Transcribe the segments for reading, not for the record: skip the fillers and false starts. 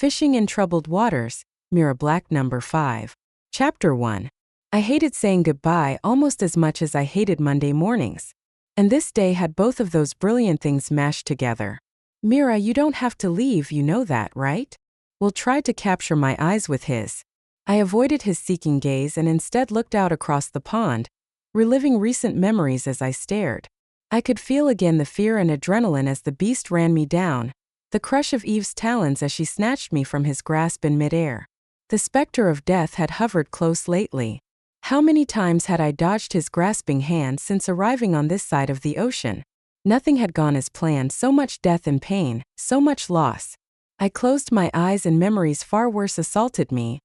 Fishing in Troubled Waters, Mira Black number 5. Chapter 1. I hated saying goodbye almost as much as I hated Monday mornings. And this day had both of those brilliant things mashed together. Mira, you don't have to leave, you know that, right? Will tried to capture my eyes with his. I avoided his seeking gaze and instead looked out across the pond, reliving recent memories as I stared. I could feel again the fear and adrenaline as the beast ran me down, the crush of Eve's talons as she snatched me from his grasp in midair. The specter of death had hovered close lately. How many times had I dodged his grasping hand since arriving on this side of the ocean? Nothing had gone as planned, so much death and pain, so much loss. I closed my eyes and memories far worse assaulted me,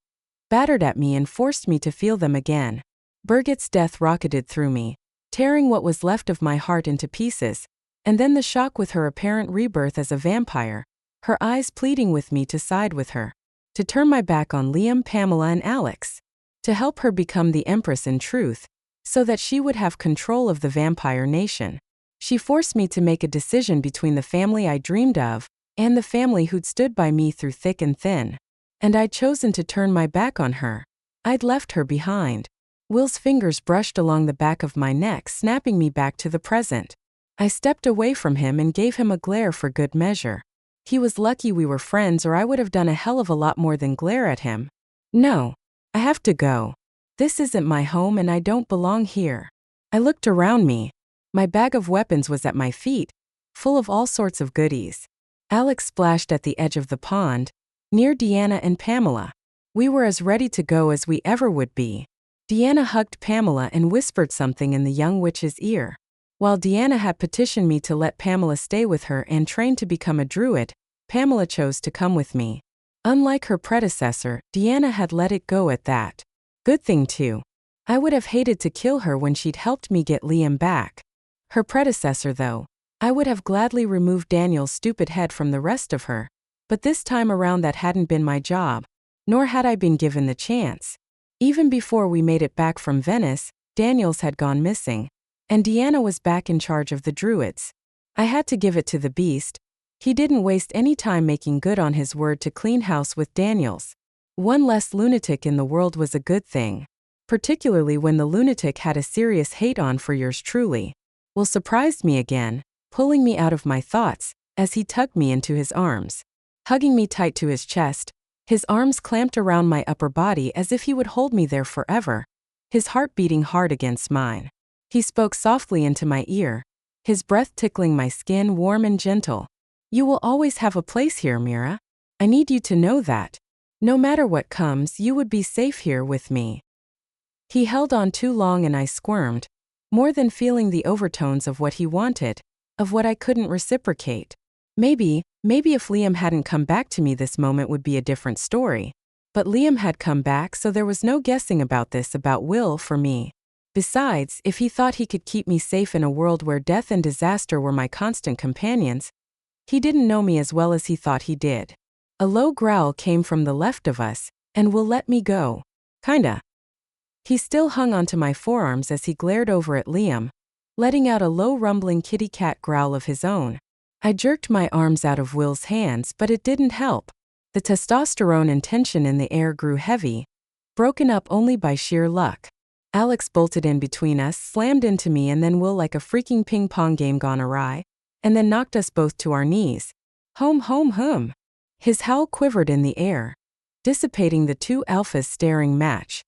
battered at me and forced me to feel them again. Birgit's death rocketed through me, tearing what was left of my heart into pieces, and then the shock with her apparent rebirth as a vampire, her eyes pleading with me to side with her, to turn my back on Liam, Pamela and Alex, to help her become the Empress in truth, so that she would have control of the vampire nation. She forced me to make a decision between the family I dreamed of and the family who'd stood by me through thick and thin. And I'd chosen to turn my back on her. I'd left her behind. Will's fingers brushed along the back of my neck, snapping me back to the present. I stepped away from him and gave him a glare for good measure. He was lucky we were friends, or I would have done a hell of a lot more than glare at him. No. I have to go. This isn't my home and I don't belong here. I looked around me. My bag of weapons was at my feet, full of all sorts of goodies. Alex splashed at the edge of the pond, near Deanna and Pamela. We were as ready to go as we ever would be. Deanna hugged Pamela and whispered something in the young witch's ear. While Deanna had petitioned me to let Pamela stay with her and train to become a druid, Pamela chose to come with me. Unlike her predecessor, Deanna had let it go at that. Good thing too. I would have hated to kill her when she'd helped me get Liam back. Her predecessor though, I would have gladly removed Daniel's stupid head from the rest of her. But this time around that hadn't been my job, nor had I been given the chance. Even before we made it back from Venice, Daniels had gone missing, and Deanna was back in charge of the druids. I had to give it to the beast. He didn't waste any time making good on his word to clean house with Daniels. One less lunatic in the world was a good thing, particularly when the lunatic had a serious hate-on for yours truly. Will surprised me again, pulling me out of my thoughts, as he tugged me into his arms. Hugging me tight to his chest, his arms clamped around my upper body as if he would hold me there forever, his heart beating hard against mine. He spoke softly into my ear, his breath tickling my skin warm and gentle. You will always have a place here, Mira. I need you to know that. No matter what comes, you would be safe here with me. He held on too long and I squirmed, more than feeling the overtones of what he wanted, of what I couldn't reciprocate. Maybe if Liam hadn't come back to me, this moment would be a different story. But Liam had come back, so there was no guessing about Will for me. Besides, if he thought he could keep me safe in a world where death and disaster were my constant companions, he didn't know me as well as he thought he did. A low growl came from the left of us, and Will let me go. Kinda. He still hung onto my forearms as he glared over at Liam, letting out a low rumbling kitty cat growl of his own. I jerked my arms out of Will's hands, but it didn't help. The testosterone and tension in the air grew heavy, broken up only by sheer luck. Alex bolted in between us, slammed into me, and then Will like a freaking ping-pong game gone awry, and then knocked us both to our knees. Home. His howl quivered in the air, dissipating the two alphas' staring match.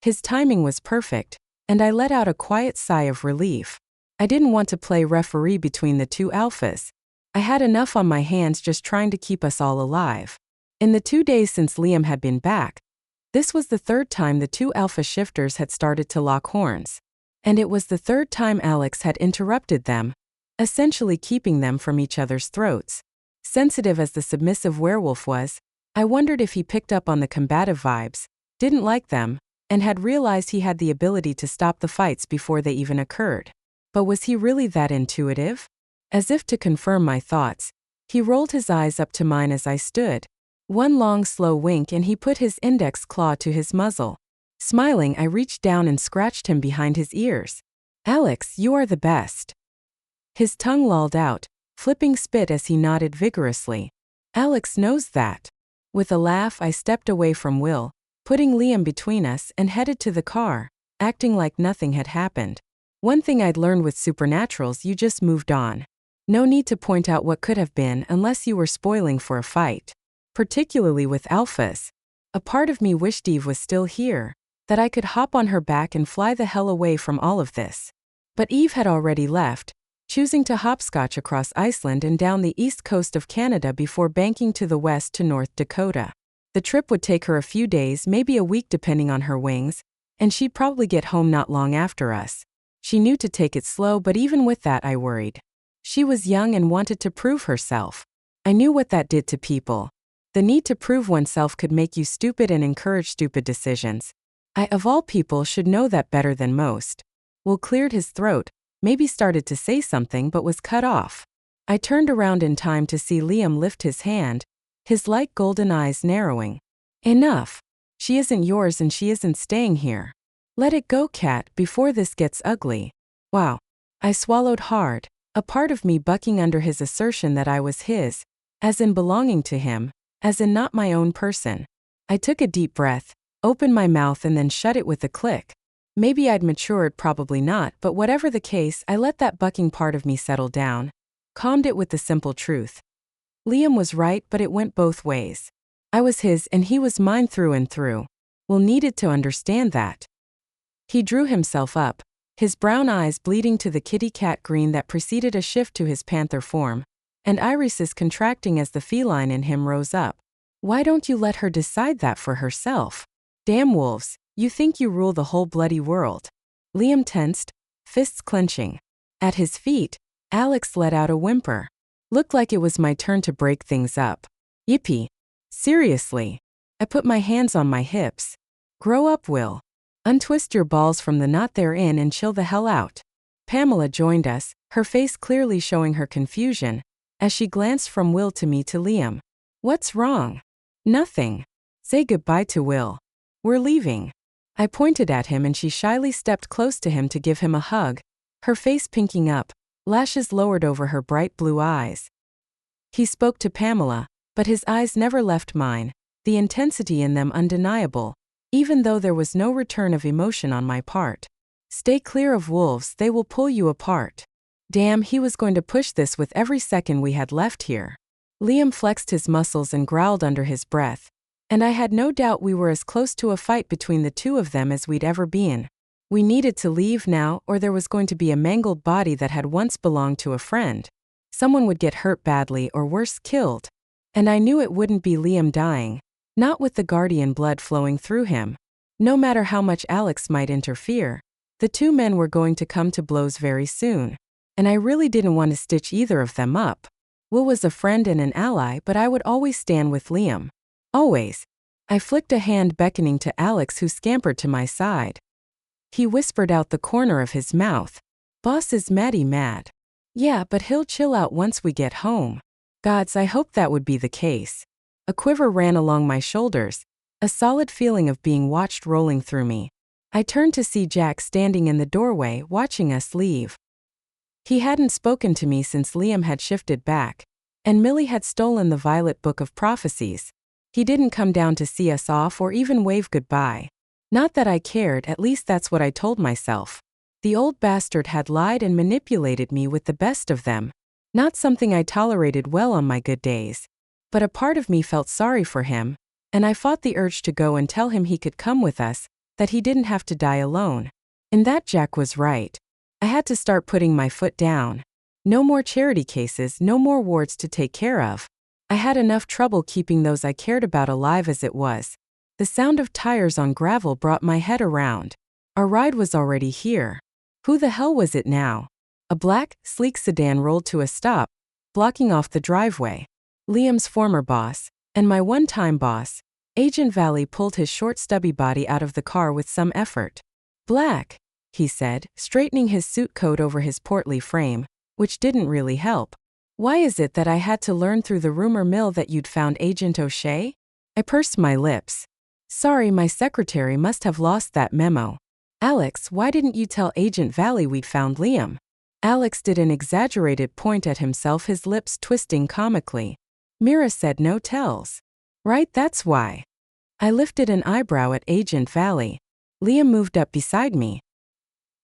His timing was perfect, and I let out a quiet sigh of relief. I didn't want to play referee between the two alphas. I had enough on my hands just trying to keep us all alive. In the 2 days since Liam had been back, this was the third time the two alpha shifters had started to lock horns. And it was the third time Alex had interrupted them, essentially keeping them from each other's throats. Sensitive as the submissive werewolf was, I wondered if he picked up on the combative vibes, didn't like them, and had realized he had the ability to stop the fights before they even occurred. But was he really that intuitive? As if to confirm my thoughts, he rolled his eyes up to mine as I stood. One long slow wink and he put his index claw to his muzzle. Smiling, I reached down and scratched him behind his ears. Alex, you are the best. His tongue lolled out, flipping spit as he nodded vigorously. Alex knows that. With a laugh, I stepped away from Will, putting Liam between us, and headed to the car, acting like nothing had happened. One thing I'd learned with supernaturals: you just moved on. No need to point out what could have been unless you were spoiling for a fight. Particularly with alphas. A part of me wished Eve was still here, that I could hop on her back and fly the hell away from all of this. But Eve had already left, choosing to hopscotch across Iceland and down the east coast of Canada before banking to the west to North Dakota. The trip would take her a few days, maybe a week depending on her wings, and she'd probably get home not long after us. She knew to take it slow, but even with that I worried. She was young and wanted to prove herself. I knew what that did to people. The need to prove oneself could make you stupid and encourage stupid decisions. I, of all people, should know that better than most. Will cleared his throat, maybe started to say something, but was cut off. I turned around in time to see Liam lift his hand, his light golden eyes narrowing. Enough. She isn't yours and she isn't staying here. Let it go, Cat, before this gets ugly. Wow. I swallowed hard, a part of me bucking under his assertion that I was his, as in belonging to him, as in not my own person. I took a deep breath, opened my mouth and then shut it with a click. Maybe I'd matured, probably not, but whatever the case, I let that bucking part of me settle down, calmed it with the simple truth. Liam was right, but it went both ways. I was his and he was mine through and through. Will needed to understand that. He drew himself up, his brown eyes bleeding to the kitty cat green that preceded a shift to his panther form, and irises contracting as the feline in him rose up. Why don't you let her decide that for herself? Damn wolves, you think you rule the whole bloody world. Liam tensed, fists clenching. At his feet, Alex let out a whimper. Looked like it was my turn to break things up. Yippee. Seriously. I put my hands on my hips. Grow up, Will. Untwist your balls from the knot they're in and chill the hell out. Pamela joined us, her face clearly showing her confusion, as she glanced from Will to me to Liam. What's wrong? Nothing. Say goodbye to Will. We're leaving. I pointed at him and she shyly stepped close to him to give him a hug, her face pinking up, lashes lowered over her bright blue eyes. He spoke to Pamela, but his eyes never left mine, the intensity in them undeniable, even though there was no return of emotion on my part. Stay clear of wolves, they will pull you apart. Damn, he was going to push this with every second we had left here. Liam flexed his muscles and growled under his breath, and I had no doubt we were as close to a fight between the two of them as we'd ever been. We needed to leave now, or there was going to be a mangled body that had once belonged to a friend. Someone would get hurt badly or worse, killed. And I knew it wouldn't be Liam dying, not with the guardian blood flowing through him. No matter how much Alex might interfere, the two men were going to come to blows very soon. And I really didn't want to stitch either of them up. Will was a friend and an ally, but I would always stand with Liam. Always. I flicked a hand beckoning to Alex, who scampered to my side. He whispered out the corner of his mouth. Boss is Maddie mad. Yeah, but he'll chill out once we get home. Gods, I hoped that would be the case. A quiver ran along my shoulders, a solid feeling of being watched rolling through me. I turned to see Jack standing in the doorway, watching us leave. He hadn't spoken to me since Liam had shifted back, and Millie had stolen the Violet Book of Prophecies. He didn't come down to see us off or even wave goodbye. Not that I cared, at least that's what I told myself. The old bastard had lied and manipulated me with the best of them. Not something I tolerated well on my good days. But a part of me felt sorry for him, and I fought the urge to go and tell him he could come with us, that he didn't have to die alone. In that Jack was right. I had to start putting my foot down. No more charity cases, no more wards to take care of. I had enough trouble keeping those I cared about alive as it was. The sound of tires on gravel brought my head around. Our ride was already here. Who the hell was it now? A black, sleek sedan rolled to a stop, blocking off the driveway. Liam's former boss, and my one-time boss, Agent Valley, pulled his short stubby body out of the car with some effort. Black, he said, straightening his suit coat over his portly frame, which didn't really help. Why is it that I had to learn through the rumor mill that you'd found Agent O'Shea? I pursed my lips. Sorry, my secretary must have lost that memo. Alex, why didn't you tell Agent Valley we'd found Liam? Alex did an exaggerated point at himself, his lips twisting comically. Mira said no tells. Right, that's why. I lifted an eyebrow at Agent Valley. Liam moved up beside me.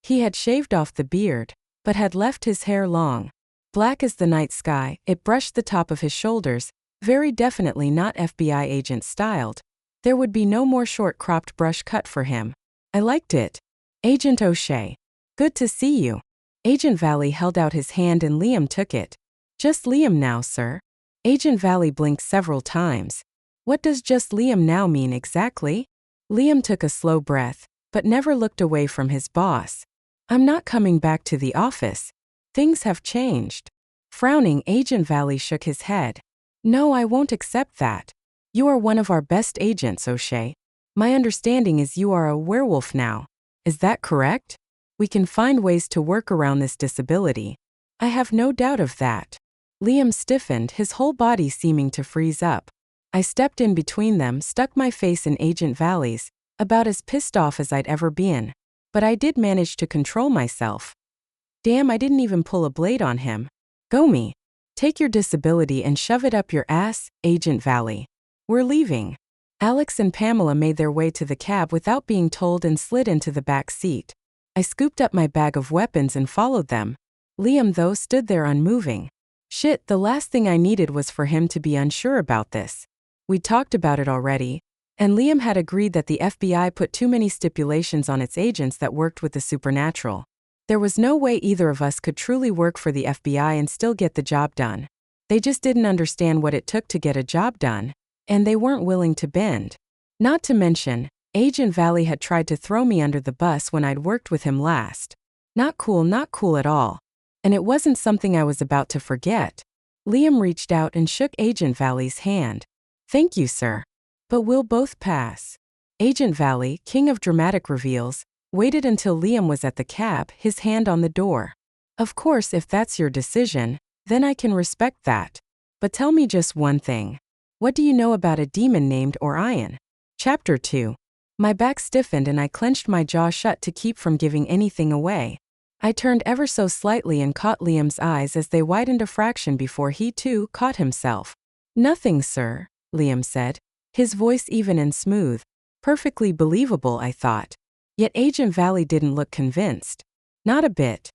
He had shaved off the beard, but had left his hair long. Black as the night sky, it brushed the top of his shoulders, very definitely not FBI agent styled. There would be no more short-cropped brush cut for him. I liked it. Agent O'Shea. Good to see you. Agent Valley held out his hand and Liam took it. Just Liam now, sir. Agent Valley blinked several times. What does just Liam now mean exactly? Liam took a slow breath, but never looked away from his boss. I'm not coming back to the office. Things have changed. Frowning, Agent Valley shook his head. No, I won't accept that. You are one of our best agents, O'Shea. My understanding is you are a werewolf now. Is that correct? We can find ways to work around this disability. I have no doubt of that. Liam stiffened, his whole body seeming to freeze up. I stepped in between them, stuck my face in Agent Valley's, about as pissed off as I'd ever been. But I did manage to control myself. Damn, I didn't even pull a blade on him. Go me. Take your disability and shove it up your ass, Agent Valley. We're leaving. Alex and Pamela made their way to the cab without being told and slid into the back seat. I scooped up my bag of weapons and followed them. Liam, though, stood there unmoving. Shit, the last thing I needed was for him to be unsure about this. We'd talked about it already, and Liam had agreed that the FBI put too many stipulations on its agents that worked with the supernatural. There was no way either of us could truly work for the FBI and still get the job done. They just didn't understand what it took to get a job done, and they weren't willing to bend. Not to mention, Agent Valley had tried to throw me under the bus when I'd worked with him last. Not cool at all. And it wasn't something I was about to forget. Liam reached out and shook Agent Valley's hand. Thank you, sir. But we'll both pass. Agent Valley, king of dramatic reveals, waited until Liam was at the cab, his hand on the door. Of course, if that's your decision, then I can respect that. But tell me just one thing. What do you know about a demon named Orion? Chapter 2. My back stiffened and I clenched my jaw shut to keep from giving anything away. I turned ever so slightly and caught Liam's eyes as they widened a fraction before he, too, caught himself. Nothing, sir, Liam said, his voice even and smooth. Perfectly believable, I thought. Yet Agent Valley didn't look convinced. Not a bit.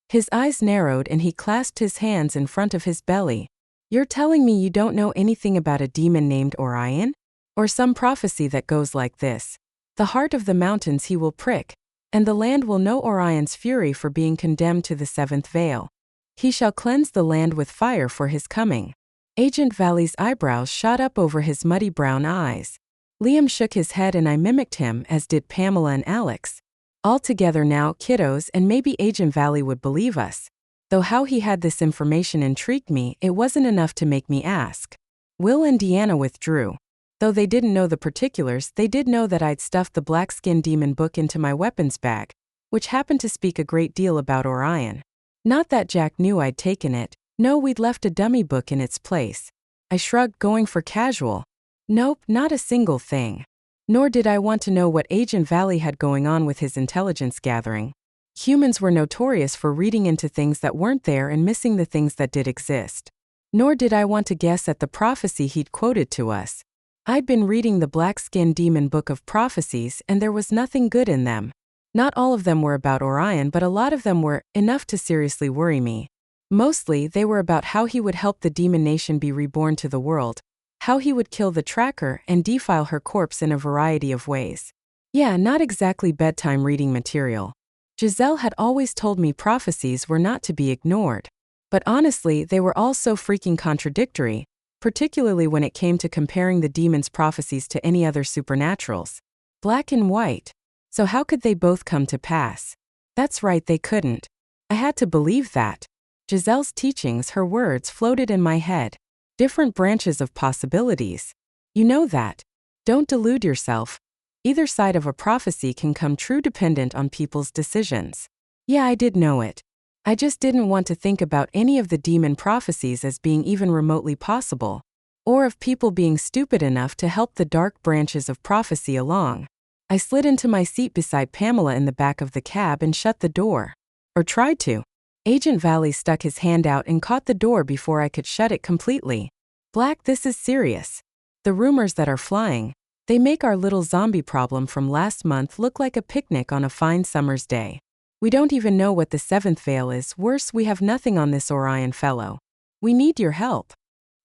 His eyes narrowed and he clasped his hands in front of his belly. You're telling me you don't know anything about a demon named Orion? Or some prophecy that goes like this. The heart of the mountains he will prick, and the land will know Orion's fury for being condemned to the seventh veil. He shall cleanse the land with fire for his coming. Agent Valley's eyebrows shot up over his muddy brown eyes. Liam shook his head and I mimicked him, as did Pamela and Alex. All together now, kiddos, and maybe Agent Valley would believe us. Though how he had this information intrigued me, it wasn't enough to make me ask. Will and Deanna withdrew. Though they didn't know the particulars, they did know that I'd stuffed the black-skin demon book into my weapons bag, which happened to speak a great deal about Orion. Not that Jack knew I'd taken it. No, we'd left a dummy book in its place. I shrugged, going for casual. Nope, not a single thing. Nor did I want to know what Agent Valley had going on with his intelligence gathering. Humans were notorious for reading into things that weren't there and missing the things that did exist. Nor did I want to guess at the prophecy he'd quoted to us. I'd been reading the Black-Skin Demon Book of Prophecies and there was nothing good in them. Not all of them were about Orion, but a lot of them were enough to seriously worry me. Mostly, they were about how he would help the demon nation be reborn to the world, how he would kill the tracker and defile her corpse in a variety of ways. Yeah, not exactly bedtime reading material. Giselle had always told me prophecies were not to be ignored. But honestly, they were all so freaking contradictory, particularly when it came to comparing the demon's prophecies to any other supernaturals. Black and white. So how could they both come to pass? That's right, they couldn't. I had to believe that. Giselle's teachings, her words, floated in my head. Different branches of possibilities. You know that. Don't delude yourself. Either side of a prophecy can come true dependent on people's decisions. Yeah, I did know it. I just didn't want to think about any of the demon prophecies as being even remotely possible, or of people being stupid enough to help the dark branches of prophecy along. I slid into my seat beside Pamela in the back of the cab and shut the door. Or tried to. Agent Valley stuck his hand out and caught the door before I could shut it completely. Black, this is serious. The rumors that are flying, they make our little zombie problem from last month look like a picnic on a fine summer's day. We don't even know what the seventh veil is. Worse, we have nothing on this Orion fellow. We need your help.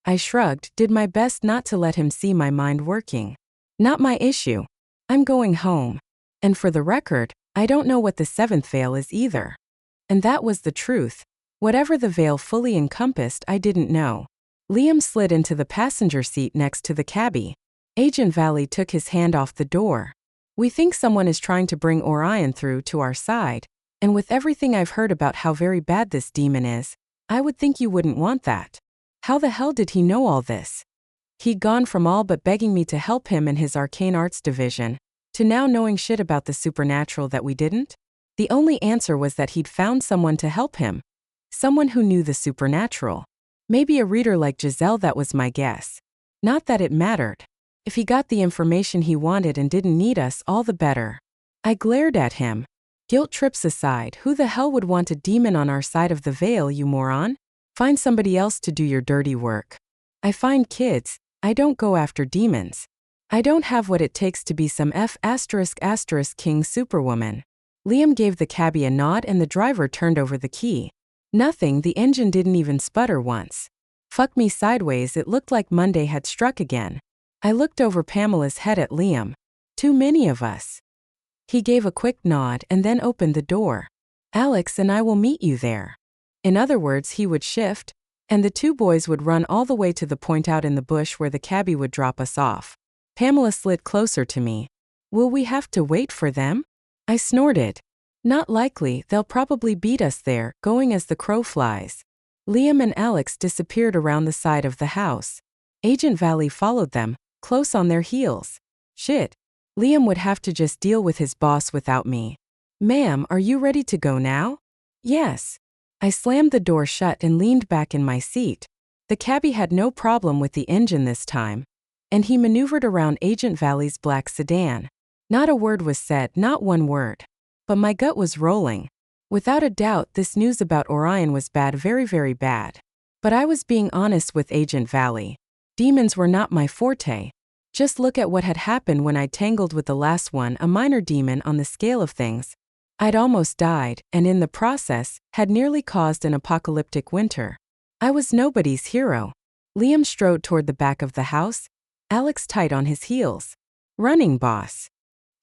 I shrugged, did my best not to let him see my mind working. Not my issue. I'm going home. And for the record, I don't know what the seventh veil is either. And that was the truth. Whatever the veil fully encompassed, I didn't know. Liam slid into the passenger seat next to the cabbie. Agent Valley took his hand off the door. We think someone is trying to bring Orion through to our side, and with everything I've heard about how very bad this demon is, I would think you wouldn't want that. How the hell did he know all this? He'd gone from all but begging me to help him in his arcane arts division, to now knowing shit about the supernatural that we didn't? The only answer was that he'd found someone to help him. Someone who knew the supernatural. Maybe a reader like Giselle, that was my guess. Not that it mattered. If he got the information he wanted and didn't need us, all the better. I glared at him. Guilt trips aside, who the hell would want a demon on our side of the veil, you moron? Find somebody else to do your dirty work. I find kids, I don't go after demons. I don't have what it takes to be some ***king superwoman. Liam gave the cabbie a nod and the driver turned over the key. Nothing, the engine didn't even sputter once. Fuck me sideways, it looked like Monday had struck again. I looked over Pamela's head at Liam. Too many of us. He gave a quick nod and then opened the door. Alex and I will meet you there. In other words, he would shift, and the two boys would run all the way to the point out in the bush where the cabbie would drop us off. Pamela slid closer to me. Will we have to wait for them? I snorted. Not likely, they'll probably beat us there, going as the crow flies. Liam and Alex disappeared around the side of the house. Agent Valley followed them, close on their heels. Shit. Liam would have to just deal with his boss without me. Ma'am, are you ready to go now? Yes. I slammed the door shut and leaned back in my seat. The cabbie had no problem with the engine this time, and he maneuvered around Agent Valley's black sedan. Not a word was said, not one word. But my gut was rolling. Without a doubt, this news about Orion was bad, very, very bad. But I was being honest with Agent Valley. Demons were not my forte. Just look at what had happened when I tangled with the last one, a minor demon on the scale of things. I'd almost died, and in the process, had nearly caused an apocalyptic winter. I was nobody's hero. Liam strode toward the back of the house, Alex tight on his heels. Running, boss.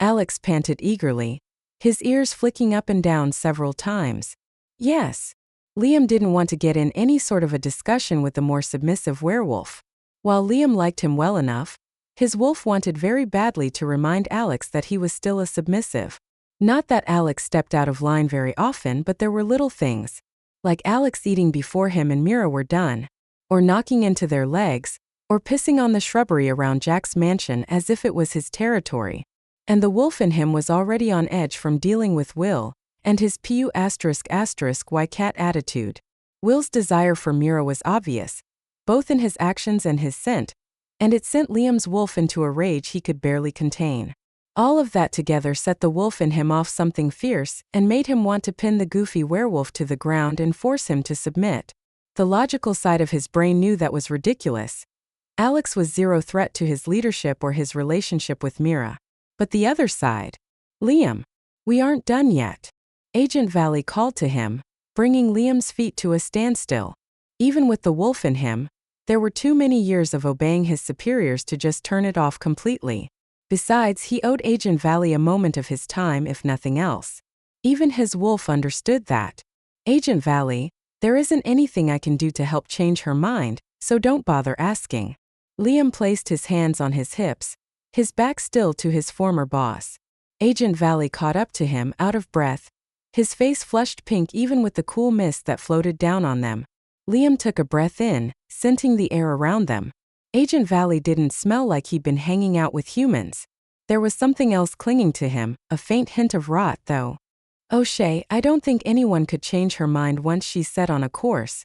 Alex panted eagerly, his ears flicking up and down several times. Yes. Liam didn't want to get in any sort of a discussion with the more submissive werewolf. While Liam liked him well enough, his wolf wanted very badly to remind Alex that he was still a submissive. Not that Alex stepped out of line very often, but there were little things, like Alex eating before him and Mira were done, or knocking into their legs, or pissing on the shrubbery around Jack's mansion as if it was his territory. And the wolf in him was already on edge from dealing with Will, and his ***y cat attitude. Will's desire for Mira was obvious, both in his actions and his scent, and it sent Liam's wolf into a rage he could barely contain. All of that together set the wolf in him off something fierce and made him want to pin the goofy werewolf to the ground and force him to submit. The logical side of his brain knew that was ridiculous. Alex was zero threat to his leadership or his relationship with Mira. But the other side? Liam. We aren't done yet. Agent Valley called to him, bringing Liam's feet to a standstill. Even with the wolf in him, there were too many years of obeying his superiors to just turn it off completely. Besides, he owed Agent Valley a moment of his time, if nothing else. Even his wolf understood that. Agent Valley, there isn't anything I can do to help change her mind, so don't bother asking. Liam placed his hands on his hips, his back still to his former boss. Agent Valley caught up to him, out of breath, his face flushed pink even with the cool mist that floated down on them. Liam took a breath in, scenting the air around them. Agent Valley didn't smell like he'd been hanging out with humans. There was something else clinging to him, a faint hint of rot, though. O'Shea, I don't think anyone could change her mind once she's set on a course.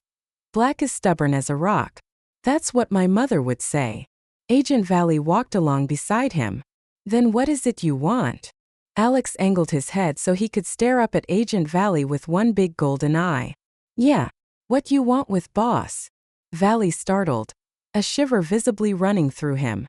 Black is stubborn as a rock. That's what my mother would say. Agent Valley walked along beside him. Then what is it you want? Alex angled his head so he could stare up at Agent Valley with one big golden eye. Yeah. What you want with boss? Valley startled, a shiver visibly running through him.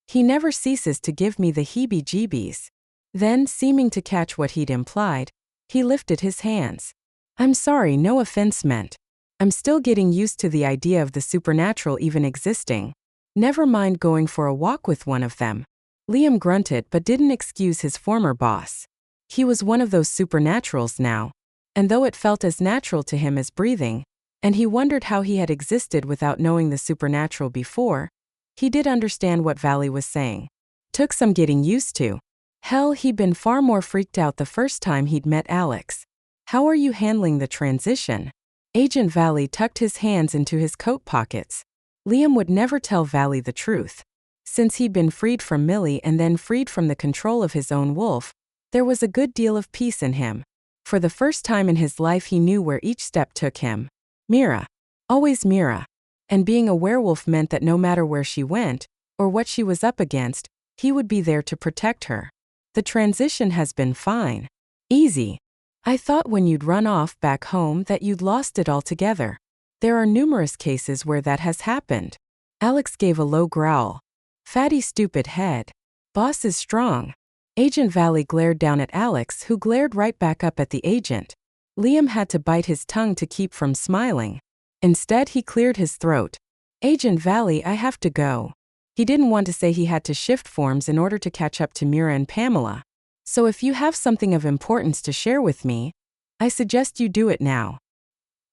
He never ceases to give me the heebie-jeebies. Then, seeming to catch what he'd implied, he lifted his hands. I'm sorry, no offense meant. I'm still getting used to the idea of the supernatural even existing. Never mind going for a walk with one of them. Liam grunted but didn't excuse his former boss. He was one of those supernaturals now, and though it felt as natural to him as breathing, and he wondered how he had existed without knowing the supernatural before, he did understand what Valley was saying. Took some getting used to. Hell, he'd been far more freaked out the first time he'd met Alex. How are you handling the transition? Agent Valley tucked his hands into his coat pockets. Liam would never tell Valley the truth. Since he'd been freed from Millie and then freed from the control of his own wolf, there was a good deal of peace in him. For the first time in his life he knew where each step took him. Mira. Always Mira. And being a werewolf meant that no matter where she went, or what she was up against, he would be there to protect her. The transition has been fine. Easy. I thought when you'd run off back home that you'd lost it altogether. There are numerous cases where that has happened. Alex gave a low growl. Fatty stupid head. Boss is strong. Agent Valley glared down at Alex, who glared right back up at the agent. Liam had to bite his tongue to keep from smiling. Instead, he cleared his throat. Agent Valley, I have to go. He didn't want to say he had to shift forms in order to catch up to Mira and Pamela. So if you have something of importance to share with me, I suggest you do it now.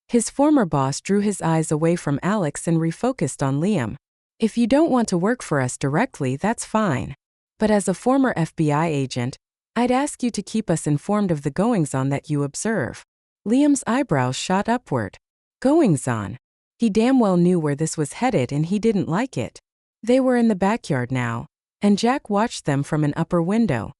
His former boss drew his eyes away from Alex and refocused on Liam. If you don't want to work for us directly, that's fine. But as a former FBI agent, I'd ask you to keep us informed of the goings-on that you observe. Liam's eyebrows shot upward. Goings-on. He damn well knew where this was headed and he didn't like it. They were in the backyard now, and Jack watched them from an upper window.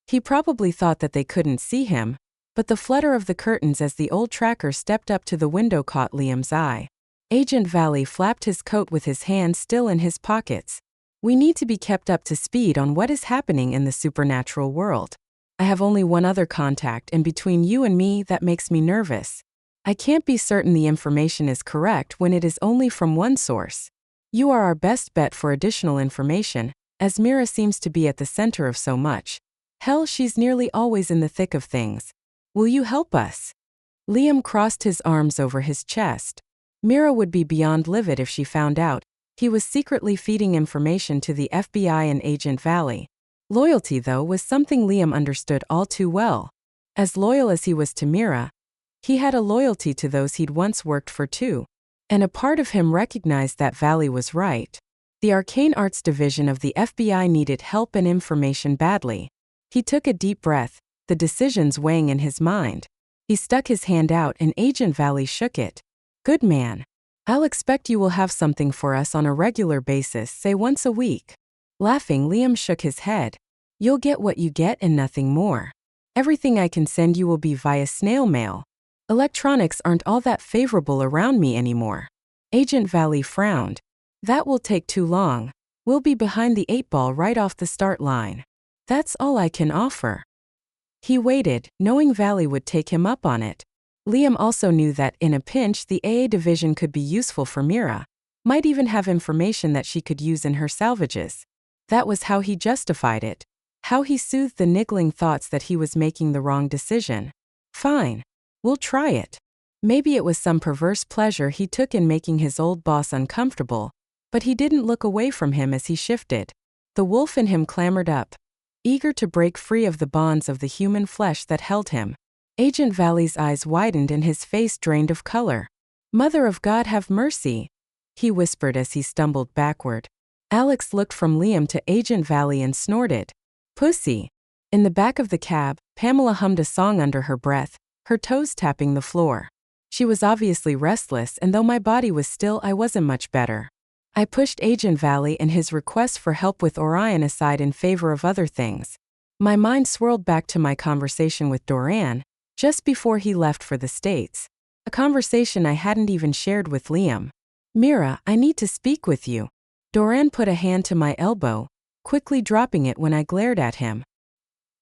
He probably thought that they couldn't see him, but the flutter of the curtains as the old tracker stepped up to the window caught Liam's eye. Agent Valley flapped his coat with his hands still in his pockets. We need to be kept up to speed on what is happening in the supernatural world. I have only one other contact, and between you and me, that makes me nervous. I can't be certain the information is correct when it is only from one source. You are our best bet for additional information, as Mira seems to be at the center of so much. Hell, she's nearly always in the thick of things. Will you help us? Liam crossed his arms over his chest. Mira would be beyond livid if she found out he was secretly feeding information to the FBI and Agent Valley. Loyalty, though, was something Liam understood all too well. As loyal as he was to Mira, he had a loyalty to those he'd once worked for too. And a part of him recognized that Valley was right. The Arcane Arts Division of the FBI needed help and information badly. He took a deep breath, the decisions weighing in his mind. He stuck his hand out and Agent Valley shook it. Good man. I'll expect you will have something for us on a regular basis, say once a week. Laughing, Liam shook his head. You'll get what you get and nothing more. Everything I can send you will be via snail mail. Electronics aren't all that favorable around me anymore. Agent Valley frowned. That will take too long. We'll be behind the 8-ball right off the start line. That's all I can offer. He waited, knowing Valley would take him up on it. Liam also knew that, in a pinch, the AA division could be useful for Mira. Might even have information that she could use in her salvages. That was how he justified it. How he soothed the niggling thoughts that he was making the wrong decision. Fine. We'll try it. Maybe it was some perverse pleasure he took in making his old boss uncomfortable, but he didn't look away from him as he shifted. The wolf in him clamored up, eager to break free of the bonds of the human flesh that held him. Agent Valley's eyes widened and his face drained of color. Mother of God, have mercy, he whispered as he stumbled backward. Alex looked from Liam to Agent Valley and snorted. Pussy. In the back of the cab, Pamela hummed a song under her breath, her toes tapping the floor. She was obviously restless, and though my body was still, I wasn't much better. I pushed Agent Valley and his request for help with Orion aside in favor of other things. My mind swirled back to my conversation with Doran, just before he left for the States. A conversation I hadn't even shared with Liam. Mira, I need to speak with you. Doran put a hand to my elbow, quickly dropping it when I glared at him.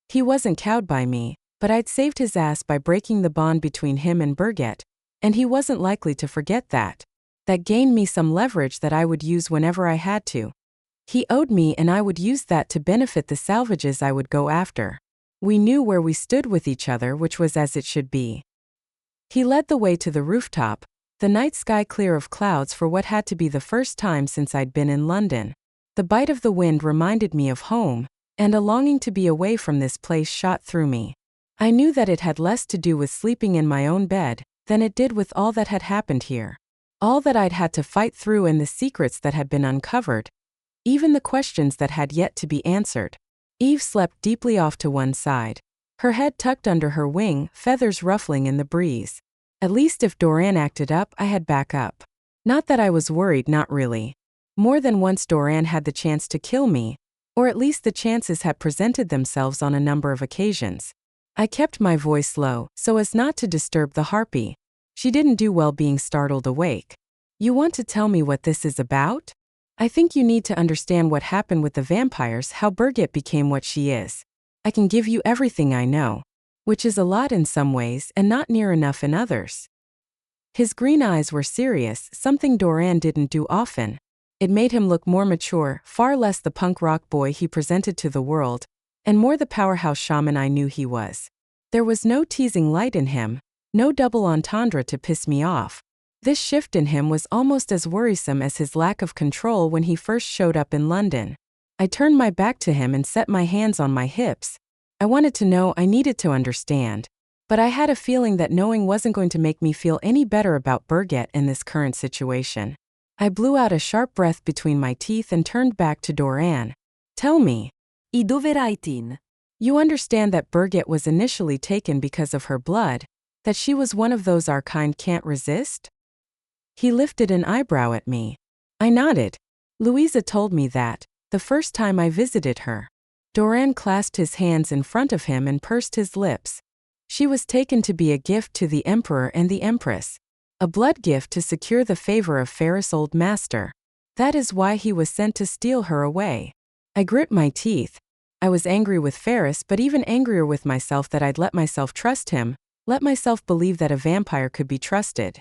He wasn't cowed by me, but I'd saved his ass by breaking the bond between him and Birgit, and he wasn't likely to forget that. That gained me some leverage that I would use whenever I had to. He owed me and I would use that to benefit the salvages I would go after. We knew where we stood with each other, which was as it should be. He led the way to the rooftop, the night sky clear of clouds for what had to be the first time since I'd been in London. The bite of the wind reminded me of home, and a longing to be away from this place shot through me. I knew that it had less to do with sleeping in my own bed than it did with all that had happened here. All that I'd had to fight through and the secrets that had been uncovered, even the questions that had yet to be answered. Eve slept deeply off to one side, her head tucked under her wing, feathers ruffling in the breeze. At least if Doran acted up, I had backup. Not that I was worried, not really. More than once Doran had the chance to kill me, or at least the chances had presented themselves on a number of occasions. I kept my voice low, so as not to disturb the harpy. She didn't do well being startled awake. You want to tell me what this is about? I think you need to understand what happened with the vampires, how Birgit became what she is. I can give you everything I know, which is a lot in some ways and not near enough in others. His green eyes were serious, something Doran didn't do often. It made him look more mature, far less the punk rock boy he presented to the world, and more the powerhouse shaman I knew he was. There was no teasing light in him, no double entendre to piss me off. This shift in him was almost as worrisome as his lack of control when he first showed up in London. I turned my back to him and set my hands on my hips. I wanted to know, I needed to understand. But I had a feeling that knowing wasn't going to make me feel any better about Birgit in this current situation. I blew out a sharp breath between my teeth and turned back to Doran. Tell me. I dove tin? You understand that Birgit was initially taken because of her blood, that she was one of those our kind can't resist? He lifted an eyebrow at me. I nodded. Louisa told me that, the first time I visited her. Doran clasped his hands in front of him and pursed his lips. She was taken to be a gift to the Emperor and the Empress. A blood gift to secure the favor of Ferris' old master. That is why he was sent to steal her away. I grit my teeth. I was angry with Ferris, but even angrier with myself that I'd let myself trust him, let myself believe that a vampire could be trusted.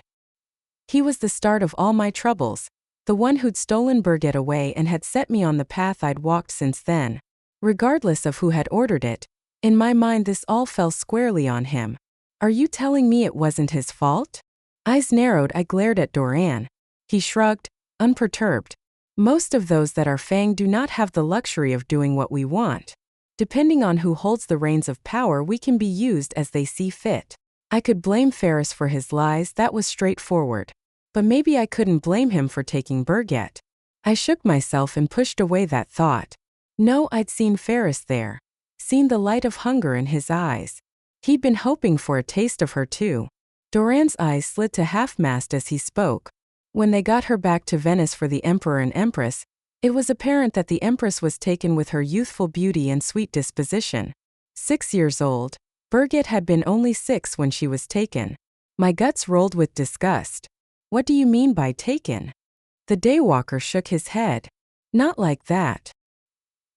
He was the start of all my troubles, the one who'd stolen Birgit away and had set me on the path I'd walked since then. Regardless of who had ordered it, in my mind this all fell squarely on him. Are you telling me it wasn't his fault? Eyes narrowed, I glared at Doran. He shrugged, unperturbed. Most of those that are Fang do not have the luxury of doing what we want. Depending on who holds the reins of power, we can be used as they see fit. I could blame Ferris for his lies, that was straightforward. But maybe I couldn't blame him for taking Birgit. I shook myself and pushed away that thought. No, I'd seen Ferris there. Seen the light of hunger in his eyes. He'd been hoping for a taste of her too. Doran's eyes slid to half-mast as he spoke. When they got her back to Venice for the Emperor and Empress, it was apparent that the Empress was taken with her youthful beauty and sweet disposition. 6 years old, Birgit had been only 6 when she was taken. My guts rolled with disgust. What do you mean by taken? The daywalker shook his head. Not like that.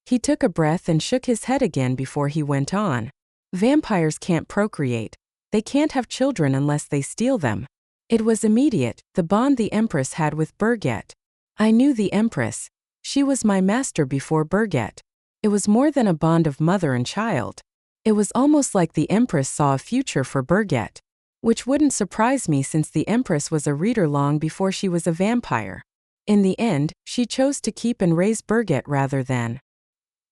He took a breath and shook his head again before he went on. Vampires can't procreate. They can't have children unless they steal them. It was immediate, the bond the Empress had with Birgit. I knew the Empress. She was my master before Birgit. It was more than a bond of mother and child. It was almost like the Empress saw a future for Birgit. Which wouldn't surprise me since the Empress was a reader long before she was a vampire. In the end, she chose to keep and raise Birgit rather than.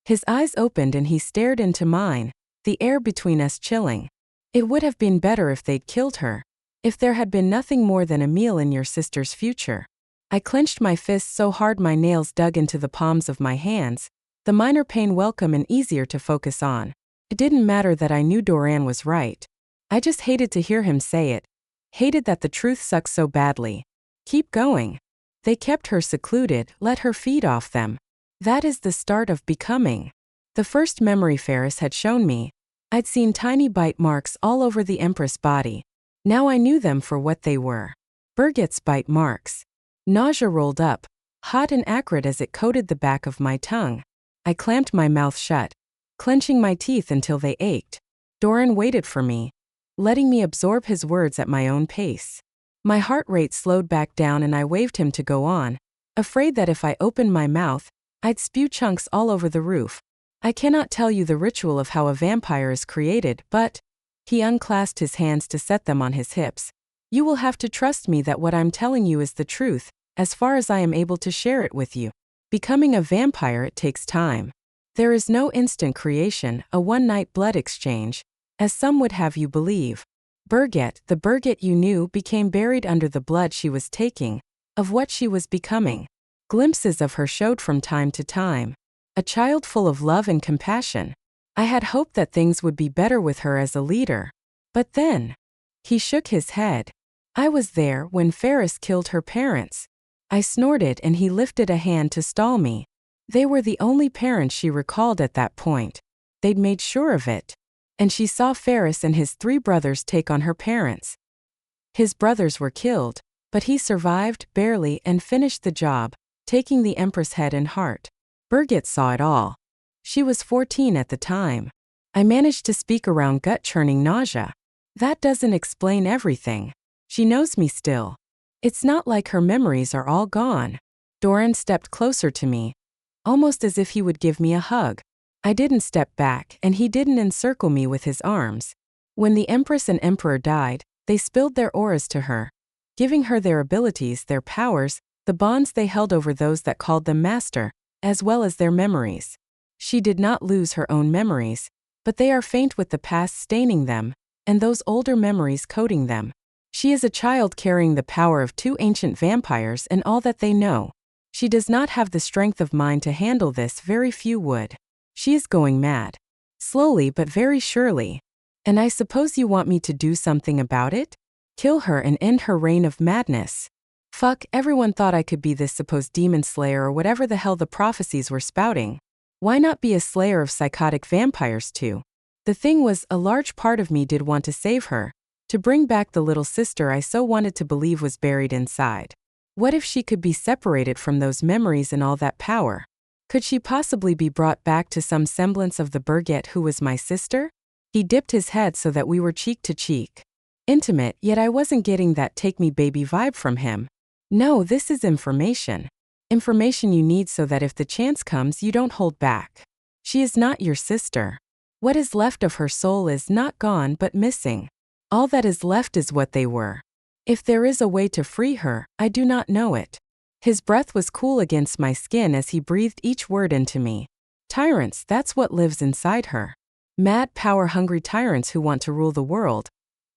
His eyes opened and he stared into mine, the air between us chilling. It would have been better if they'd killed her. If there had been nothing more than a meal in your sister's future. I clenched my fists so hard my nails dug into the palms of my hands, the minor pain welcome and easier to focus on. It didn't matter that I knew Doran was right. I just hated to hear him say it. Hated that the truth sucks so badly. Keep going. They kept her secluded, let her feed off them. That is the start of becoming. The first memory Ferris had shown me, I'd seen tiny bite marks all over the Empress body. Now I knew them for what they were. Birgit's bite marks. Nausea rolled up, hot and acrid as it coated the back of my tongue. I clamped my mouth shut, clenching my teeth until they ached. Doran waited for me, letting me absorb his words at my own pace. My heart rate slowed back down and I waved him to go on, afraid that if I opened my mouth, I'd spew chunks all over the roof. I cannot tell you the ritual of how a vampire is created, but he unclasped his hands to set them on his hips. You will have to trust me that what I'm telling you is the truth, as far as I am able to share it with you. Becoming a vampire, it takes time. There is no instant creation, a one-night blood exchange, as some would have you believe. Birgit, the Birgit you knew, became buried under the blood she was taking, of what she was becoming. Glimpses of her showed from time to time. A child full of love and compassion. I had hoped that things would be better with her as a leader. But then, he shook his head. I was there when Ferris killed her parents. I snorted and he lifted a hand to stall me. They were the only parents she recalled at that point. They'd made sure of it. And she saw Ferris and his 3 brothers take on her parents. His brothers were killed, but he survived, barely, and finished the job, taking the Empress head and heart. Birgit saw it all. She was 14 at the time. I managed to speak around gut-churning nausea. That doesn't explain everything. She knows me still. It's not like her memories are all gone. Doran stepped closer to me, almost as if he would give me a hug. I didn't step back, and he didn't encircle me with his arms. When the Empress and Emperor died, they spilled their auras to her, giving her their abilities, their powers, the bonds they held over those that called them master, as well as their memories. She did not lose her own memories, but they are faint with the past staining them, and those older memories coating them. She is a child carrying the power of 2 ancient vampires and all that they know. She does not have the strength of mind to handle this, very few would. She is going mad. Slowly but very surely. And I suppose you want me to do something about it? Kill her and end her reign of madness. Fuck, everyone thought I could be this supposed demon slayer or whatever the hell the prophecies were spouting. Why not be a slayer of psychotic vampires too? The thing was, a large part of me did want to save her, to bring back the little sister I so wanted to believe was buried inside. What if she could be separated from those memories and all that power? Could she possibly be brought back to some semblance of the Birgit who was my sister? He dipped his head so that we were cheek to cheek. Intimate, yet I wasn't getting that take me baby vibe from him. No, this is information. Information you need so that if the chance comes you don't hold back. She is not your sister. What is left of her soul is not gone but missing. All that is left is what they were. If there is a way to free her, I do not know it. His breath was cool against my skin as he breathed each word into me. Tyrants, that's what lives inside her. Mad, power-hungry tyrants who want to rule the world,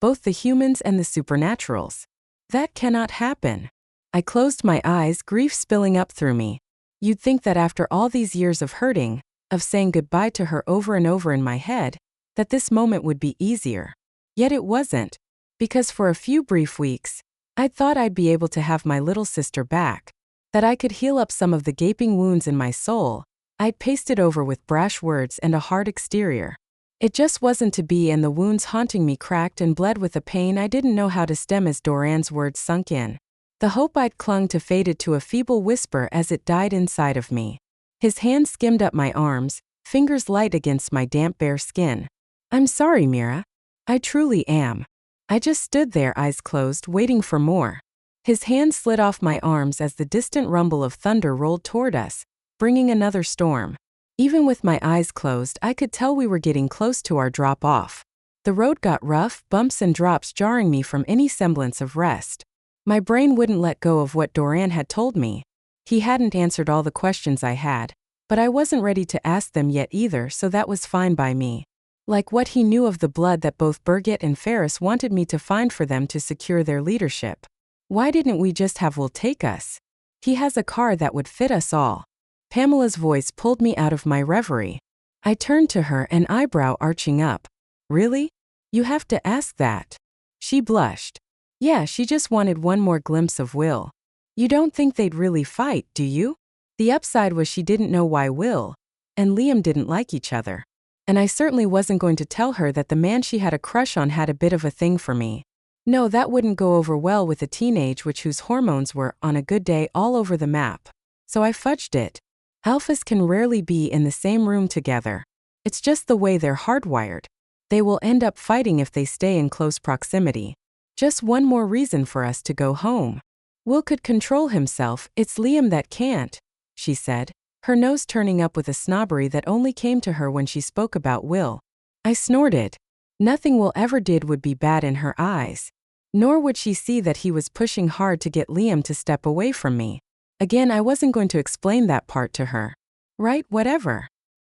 both the humans and the supernaturals. That cannot happen. I closed my eyes, grief spilling up through me. You'd think that after all these years of hurting, of saying goodbye to her over and over in my head, that this moment would be easier. Yet it wasn't, because for a few brief weeks, I'd thought I'd be able to have my little sister back, that I could heal up some of the gaping wounds in my soul. I'd pasted over with brash words and a hard exterior. It just wasn't to be, and the wounds haunting me cracked and bled with a pain I didn't know how to stem as Doran's words sunk in. The hope I'd clung to faded to a feeble whisper as it died inside of me. His hand skimmed up my arms, fingers light against my damp bare skin. I'm sorry, Mira. I truly am. I just stood there, eyes closed, waiting for more. His hand slid off my arms as the distant rumble of thunder rolled toward us, bringing another storm. Even with my eyes closed, I could tell we were getting close to our drop-off. The road got rough, bumps and drops jarring me from any semblance of rest. My brain wouldn't let go of what Doran had told me. He hadn't answered all the questions I had, but I wasn't ready to ask them yet either, so that was fine by me. Like what he knew of the blood that both Birgit and Ferris wanted me to find for them to secure their leadership. Why didn't we just have Will take us? He has a car that would fit us all. Pamela's voice pulled me out of my reverie. I turned to her, an eyebrow arching up. Really? You have to ask that. She blushed. Yeah, she just wanted one more glimpse of Will. You don't think they'd really fight, do you? The upside was she didn't know why Will and Liam didn't like each other. And I certainly wasn't going to tell her that the man she had a crush on had a bit of a thing for me. No, that wouldn't go over well with a teenage witch whose hormones were, on a good day, all over the map. So I fudged it. Alphas can rarely be in the same room together. It's just the way they're hardwired. They will end up fighting if they stay in close proximity. Just one more reason for us to go home. Will could control himself, it's Liam that can't, she said. her nose turning up with a snobbery that only came to her when she spoke about Will. I snorted. Nothing Will ever did would be bad in her eyes. Nor would she see that he was pushing hard to get Liam to step away from me. Again, I wasn't going to explain that part to her. Right, whatever.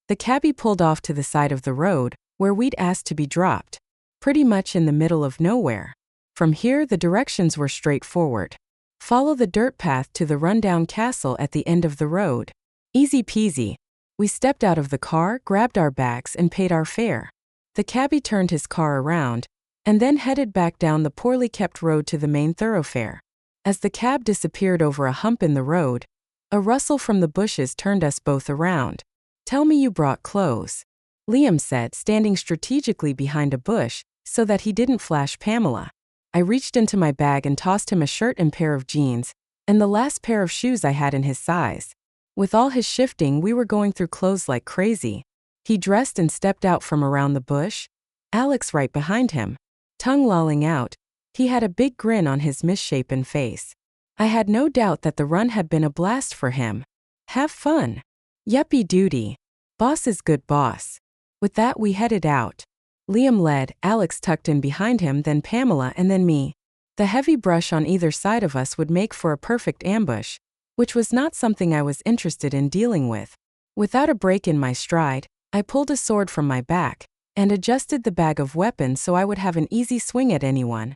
The cabbie pulled off to the side of the road, where we'd asked to be dropped. Pretty much in the middle of nowhere. From here, the directions were straightforward. Follow the dirt path to the rundown castle at the end of the road. Easy peasy. We stepped out of the car, grabbed our bags, and paid our fare. The cabbie turned his car around, and then headed back down the poorly kept road to the main thoroughfare. As the cab disappeared over a hump in the road, a rustle from the bushes turned us both around. "Tell me you brought clothes," Liam said, standing strategically behind a bush so that he didn't flash Pamela. I reached into my bag and tossed him a shirt and pair of jeans, and the last pair of shoes I had in his size. With all his shifting, we were going through clothes like crazy. He dressed and stepped out from around the bush, Alex right behind him. Tongue lolling out, he had a big grin on his misshapen face. I had no doubt that the run had been a blast for him. Have fun. Yuppie duty. Boss is good boss. With that, we headed out. Liam led, Alex tucked in behind him, then Pamela, and then me. The heavy brush on either side of us would make for a perfect ambush, which was not something I was interested in dealing with. Without a break in my stride, I pulled a sword from my back and adjusted the bag of weapons so I would have an easy swing at anyone,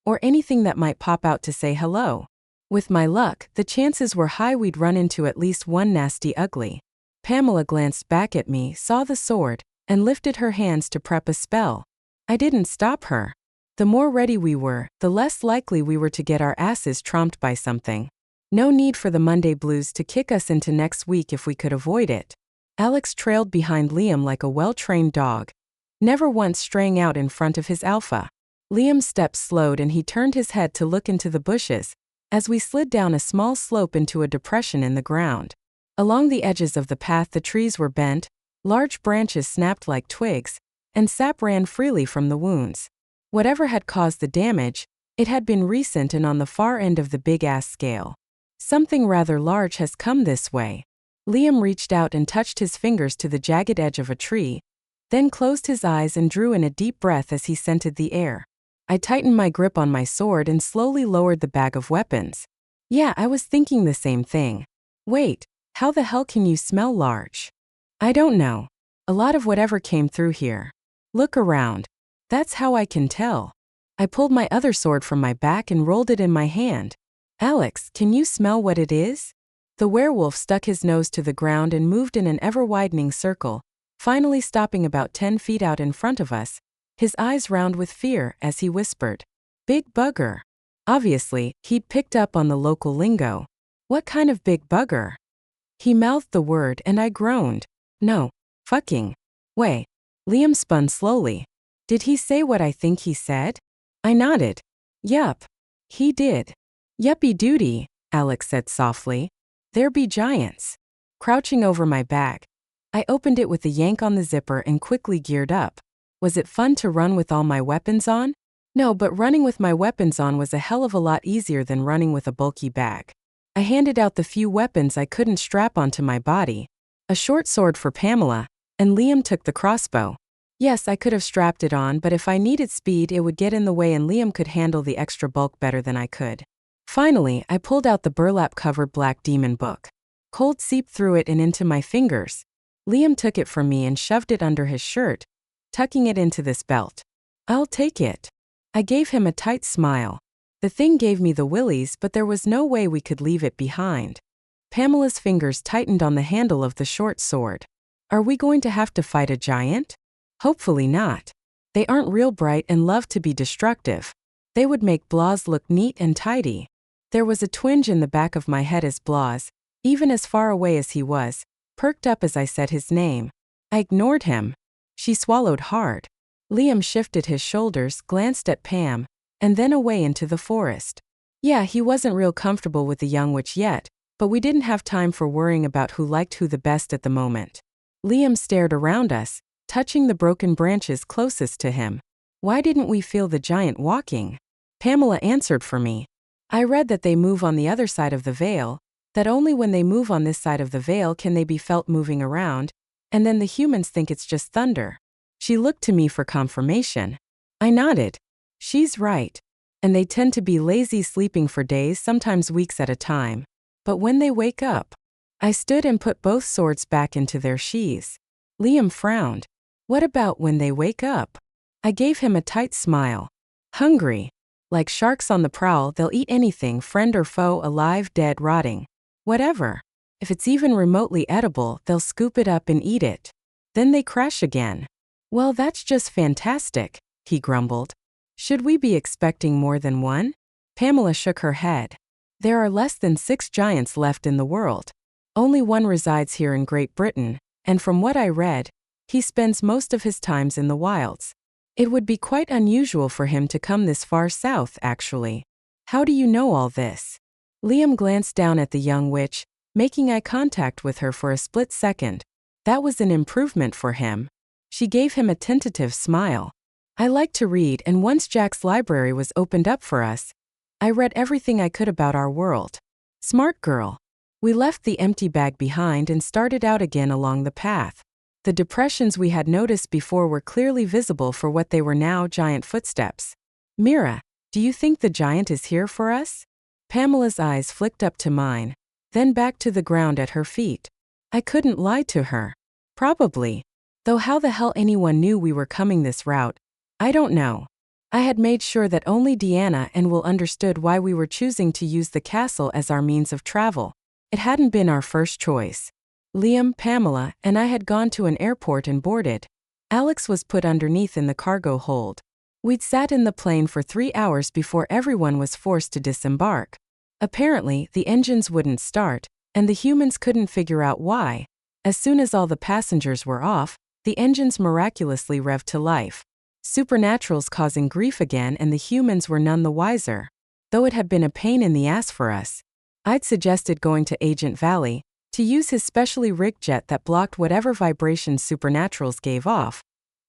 or anything that might pop out to say hello. With my luck, the chances were high we'd run into at least one nasty ugly. Pamela glanced back at me, saw the sword, and lifted her hands to prep a spell. I didn't stop her. The more ready we were, the less likely we were to get our asses tromped by something. No need for the Monday blues to kick us into next week if we could avoid it. Alex trailed behind Liam like a well-trained dog, never once straying out in front of his alpha. Liam's steps slowed and he turned his head to look into the bushes as we slid down a small slope into a depression in the ground. Along the edges of the path, the trees were bent, large branches snapped like twigs, and sap ran freely from the wounds. Whatever had caused the damage, it had been recent and on the far end of the big-ass scale. Something rather large has come this way. Liam reached out and touched his fingers to the jagged edge of a tree, then closed his eyes and drew in a deep breath as he scented the air. I tightened my grip on my sword and slowly lowered the bag of weapons. Yeah, I was thinking the same thing. Wait, how the hell can you smell large? I don't know. A lot of whatever came through here. Look around. That's how I can tell. I pulled my other sword from my back and rolled it in my hand. Alex, can you smell what it is? The werewolf stuck his nose to the ground and moved in an ever-widening circle, finally stopping about 10 feet out in front of us, his eyes round with fear as he whispered, "Big bugger." Obviously, he'd picked up on the local lingo. What kind of big bugger? He mouthed the word and I groaned. No, fucking way. Liam spun slowly. Did he say what I think he said? I nodded. Yup. He did. Yuppie duty, Alex said softly. There be giants. Crouching over my bag, I opened it with a yank on the zipper and quickly geared up. Was it fun to run with all my weapons on? No, but running with my weapons on was a hell of a lot easier than running with a bulky bag. I handed out the few weapons I couldn't strap onto my body. A short sword for Pamela, and Liam took the crossbow. Yes, I could have strapped it on, but if I needed speed, it would get in the way and Liam could handle the extra bulk better than I could. Finally, I pulled out the burlap-covered black demon book. Cold seeped through it and into my fingers. Liam took it from me and shoved it under his shirt, tucking it into this belt. I'll take it. I gave him a tight smile. The thing gave me the willies, but there was no way we could leave it behind. Pamela's fingers tightened on the handle of the short sword. Are we going to have to fight a giant? Hopefully not. They aren't real bright and love to be destructive. They would make Blas look neat and tidy. There was a twinge in the back of my head as Blas, even as far away as he was, perked up as I said his name. I ignored him. She swallowed hard. Liam shifted his shoulders, glanced at Pam, and then away into the forest. Yeah, he wasn't real comfortable with the young witch yet, but we didn't have time for worrying about who liked who the best at the moment. Liam stared around us, touching the broken branches closest to him. Why didn't we feel the giant walking? Pamela answered for me. I read that they move on the other side of the veil, That only when they move on this side of the veil can they be felt moving around, and then the humans think it's just thunder. She looked to me for confirmation. I nodded. She's right. And they tend to be lazy, sleeping for days, sometimes weeks at a time. But when they wake up, I stood and put both swords back into their sheaths. Liam frowned. What about when they wake up? I gave him a tight smile. Hungry. Like sharks on the prowl, they'll eat anything, friend or foe, alive, dead, rotting. Whatever. If it's even remotely edible, they'll scoop it up and eat it. Then they crash again. Well, that's just fantastic, he grumbled. Should we be expecting more than one? Pamela shook her head. There are less than 6 giants left in the world. Only one resides here in Great Britain, and from what I read, he spends most of his times in the wilds. It would be quite unusual for him to come this far south, actually. How do you know all this? Liam glanced down at the young witch, making eye contact with her for a split second. That was an improvement for him. She gave him a tentative smile. I like to read, and once Jack's library was opened up for us, I read everything I could about our world. Smart girl. We left the empty bag behind and started out again along the path. The depressions we had noticed before were clearly visible for what they were now, giant footsteps. Mira, do you think the giant is here for us? Pamela's eyes flicked up to mine, then back to the ground at her feet. I couldn't lie to her. Probably. Though how the hell anyone knew we were coming this route, I don't know. I had made sure that only Deanna and Will understood why we were choosing to use the castle as our means of travel. It hadn't been our first choice. Liam, Pamela, and I had gone to an airport and boarded. Alex was put underneath in the cargo hold. We'd sat in the plane for 3 hours before everyone was forced to disembark. Apparently, the engines wouldn't start, and the humans couldn't figure out why. As soon as all the passengers were off, the engines miraculously revved to life. Supernaturals causing grief again, and the humans were none the wiser. Though it had been a pain in the ass for us, I'd suggested going to Agent Valley to use his specially rigged jet that blocked whatever vibrations supernaturals gave off.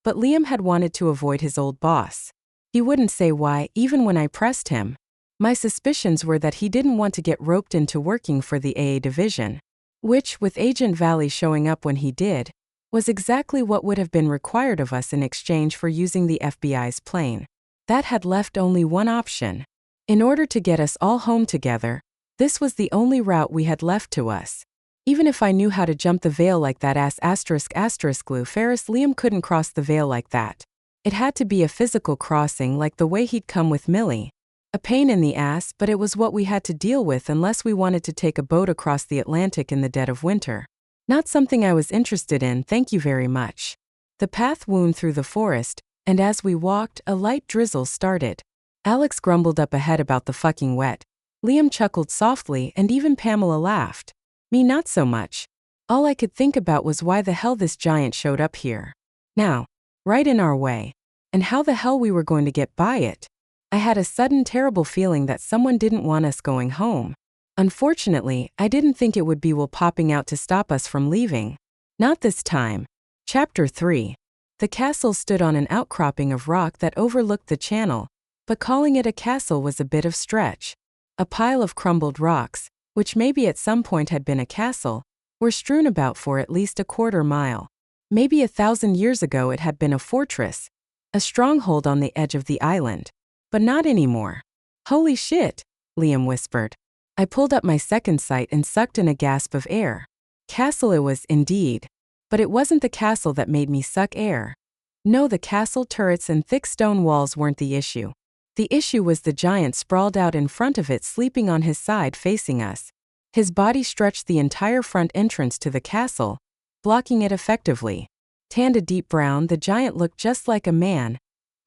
But Liam had wanted to avoid his old boss. He wouldn't say why, even when I pressed him. My suspicions were that he didn't want to get roped into working for the AA division, which, with Agent Valley showing up when he did, was exactly what would have been required of us in exchange for using the FBI's plane. That had left only one option. In order to get us all home together, this was the only route we had left to us. Even if I knew how to jump the veil like that ****glue Ferris, Liam couldn't cross the veil like that. It had to be a physical crossing like the way he'd come with Millie. A pain in the ass, but it was what we had to deal with unless we wanted to take a boat across the Atlantic in the dead of winter. Not something I was interested in, thank you very much. The path wound through the forest, and as we walked, a light drizzle started. Alex grumbled up ahead about the fucking wet. Liam chuckled softly, and even Pamela laughed. Me not so much. All I could think about was why the hell this giant showed up here. Now, right in our way. And how the hell we were going to get by it. I had a sudden terrible feeling that someone didn't want us going home. Unfortunately, I didn't think it would be Will popping out to stop us from leaving. Not this time. Chapter 3. The castle stood on an outcropping of rock that overlooked the channel, but calling it a castle was a bit of stretch. A pile of crumbled rocks, which maybe at some point had been a castle, were strewn about for at least a quarter mile. Maybe 1,000 years ago it had been a fortress, a stronghold on the edge of the island. But not anymore. Holy shit, Liam whispered. I pulled up my second sight and sucked in a gasp of air. Castle it was, indeed. But it wasn't the castle that made me suck air. No, the castle turrets and thick stone walls weren't the issue. The issue was the giant sprawled out in front of it, sleeping on his side facing us. His body stretched the entire front entrance to the castle, blocking it effectively. Tanned a deep brown, the giant looked just like a man,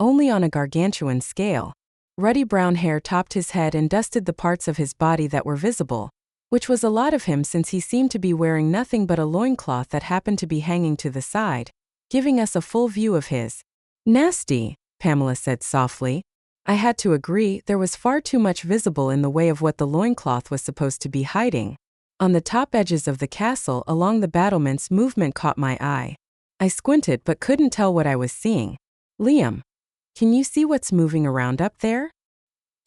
only on a gargantuan scale. Ruddy brown hair topped his head and dusted the parts of his body that were visible, which was a lot of him since he seemed to be wearing nothing but a loincloth that happened to be hanging to the side, giving us a full view of his. Nasty, Pamela said softly. I had to agree, there was far too much visible in the way of what the loincloth was supposed to be hiding. On the top edges of the castle along the battlements, movement caught my eye. I squinted but couldn't tell what I was seeing. Liam, can you see what's moving around up there?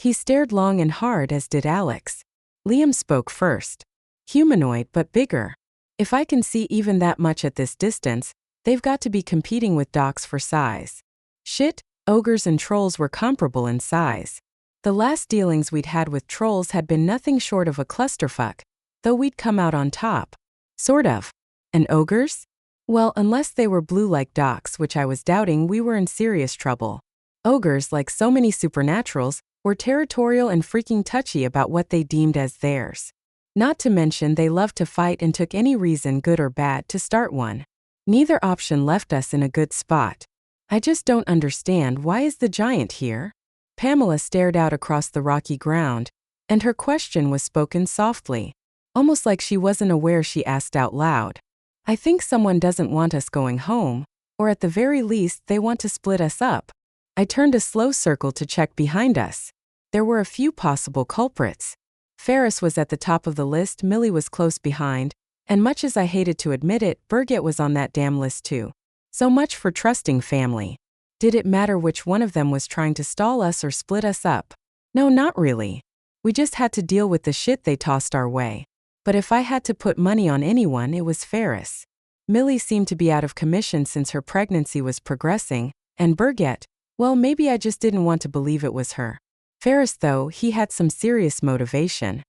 He stared long and hard, as did Alex. Liam spoke first. Humanoid but bigger. If I can see even that much at this distance, they've got to be competing with docs for size. Shit, ogres and trolls were comparable in size. The last dealings we'd had with trolls had been nothing short of a clusterfuck, though we'd come out on top. Sort of. And ogres? Well, unless they were blue like docs, which I was doubting, we were in serious trouble. Ogres, like so many supernaturals, were territorial and freaking touchy about what they deemed as theirs. Not to mention they loved to fight and took any reason, good or bad, to start one. Neither option left us in a good spot. I just don't understand, why is the giant here? Pamela stared out across the rocky ground, and her question was spoken softly, almost like she wasn't aware she asked out loud. I think someone doesn't want us going home, or at the very least they want to split us up. I turned a slow circle to check behind us. There were a few possible culprits. Ferris was at the top of the list, Millie was close behind, and much as I hated to admit it, Birgit was on that damn list too. So much for trusting family. Did it matter which one of them was trying to stall us or split us up? No, not really. We just had to deal with the shit they tossed our way. But if I had to put money on anyone, it was Ferris. Millie seemed to be out of commission since her pregnancy was progressing, and Birgit, well, maybe I just didn't want to believe it was her. Ferris, though, he had some serious motivation.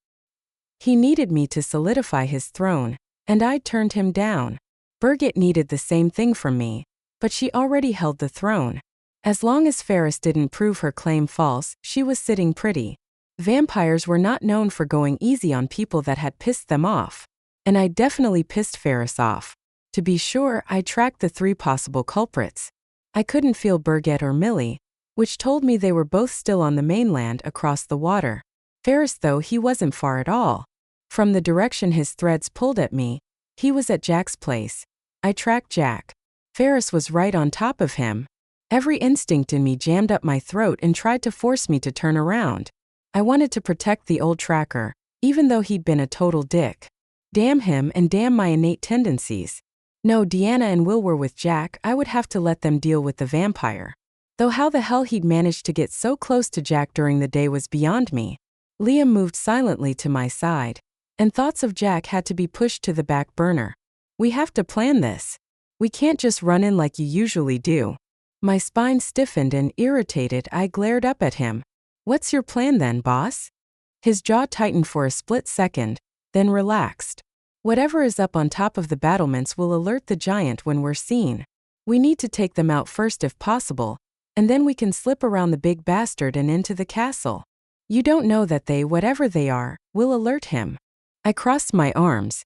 He needed me to solidify his throne, and I'd turned him down. Birgit needed the same thing from me, but she already held the throne. As long as Ferris didn't prove her claim false, she was sitting pretty. Vampires were not known for going easy on people that had pissed them off. And I definitely pissed Ferris off. To be sure, I tracked the 3 possible culprits. I couldn't feel Birgit or Millie, which told me they were both still on the mainland across the water. Ferris, though, he wasn't far at all. From the direction his threads pulled at me, he was at Jack's place. I tracked Jack. Ferris was right on top of him. Every instinct in me jammed up my throat and tried to force me to turn around. I wanted to protect the old tracker, even though he'd been a total dick. Damn him and damn my innate tendencies. No, Deanna and Will were with Jack, I would have to let them deal with the vampire. Though how the hell he'd managed to get so close to Jack during the day was beyond me. Liam moved silently to my side, and thoughts of Jack had to be pushed to the back burner. We have to plan this. We can't just run in like you usually do. My spine stiffened and, irritated, I glared up at him. What's your plan then, boss? His jaw tightened for a split second, then relaxed. Whatever is up on top of the battlements will alert the giant when we're seen. We need to take them out first if possible, and then we can slip around the big bastard and into the castle. You don't know that they, whatever they are, will alert him. I crossed my arms.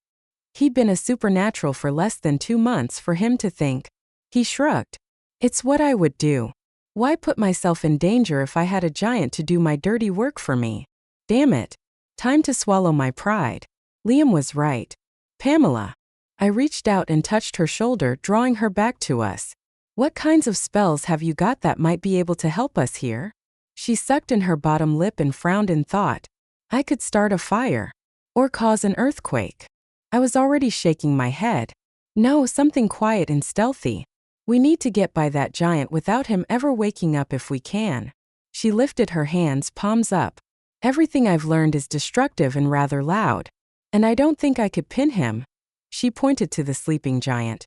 He'd been a supernatural for less than 2 months for him to think. He shrugged. It's what I would do. Why put myself in danger if I had a giant to do my dirty work for me? Damn it. Time to swallow my pride. Liam was right. Pamela. I reached out and touched her shoulder, drawing her back to us. What kinds of spells have you got that might be able to help us here? She sucked in her bottom lip and frowned in thought. I could start a fire. Or cause an earthquake. I was already shaking my head. No, something quiet and stealthy. We need to get by that giant without him ever waking up if we can. She lifted her hands, palms up. Everything I've learned is destructive and rather loud. And I don't think I could pin him. She pointed to the sleeping giant.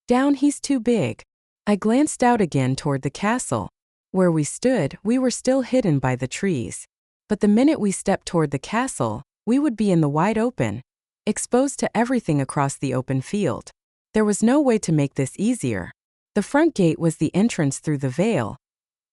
Down, he's too big. I glanced out again toward the castle. Where we stood, we were still hidden by the trees. But the minute we stepped toward the castle, we would be in the wide open, exposed to everything across the open field. There was no way to make this easier. The front gate was the entrance through the veil.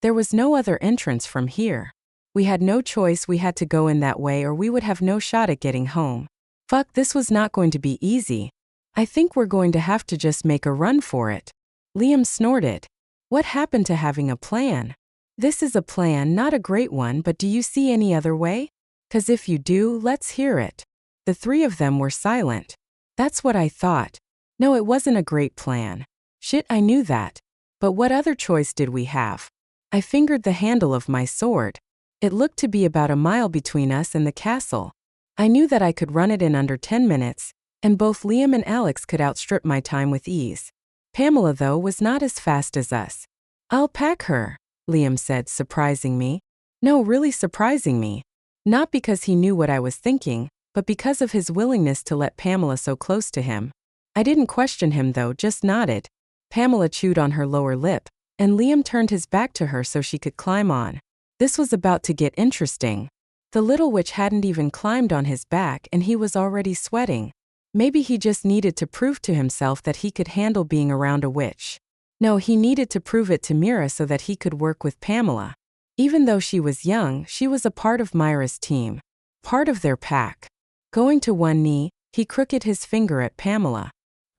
There was no other entrance from here. We had no choice, we had to go in that way or we would have no shot at getting home. Fuck, this was not going to be easy. I think we're going to have to just make a run for it. Liam snorted. What happened to having a plan? This is a plan, not a great one, but do you see any other way? 'Cause if you do, let's hear it. The 3 of them were silent. That's what I thought. No, it wasn't a great plan. Shit, I knew that. But what other choice did we have? I fingered the handle of my sword. It looked to be about a mile between us and the castle. I knew that I could run it in under 10 minutes, and both Liam and Alex could outstrip my time with ease. Pamela, though, was not as fast as us. I'll pack her, Liam said, surprising me. No, really surprising me. Not because he knew what I was thinking, but because of his willingness to let Pamela so close to him. I didn't question him though, just nodded. Pamela chewed on her lower lip, and Liam turned his back to her so she could climb on. This was about to get interesting. The little witch hadn't even climbed on his back and he was already sweating. Maybe he just needed to prove to himself that he could handle being around a witch. No, he needed to prove it to Mira so that he could work with Pamela. Even though she was young, she was a part of Mira's team. Part of their pack. Going to one knee, he crooked his finger at Pamela.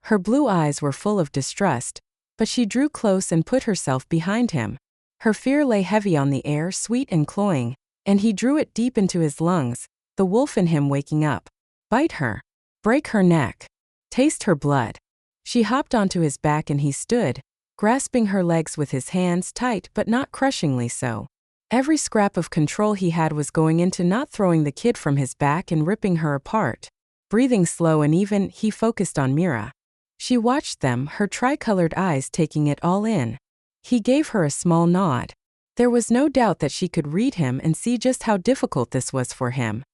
Her blue eyes were full of distrust, but she drew close and put herself behind him. Her fear lay heavy on the air, sweet and cloying, and he drew it deep into his lungs, the wolf in him waking up. Bite her. Break her neck. Taste her blood. She hopped onto his back and he stood, grasping her legs with his hands tight but not crushingly so. Every scrap of control he had was going into not throwing the kid from his back and ripping her apart. Breathing slow and even, he focused on Mira. She watched them, her tricolored eyes taking it all in. He gave her a small nod. There was no doubt that she could read him and see just how difficult this was for him.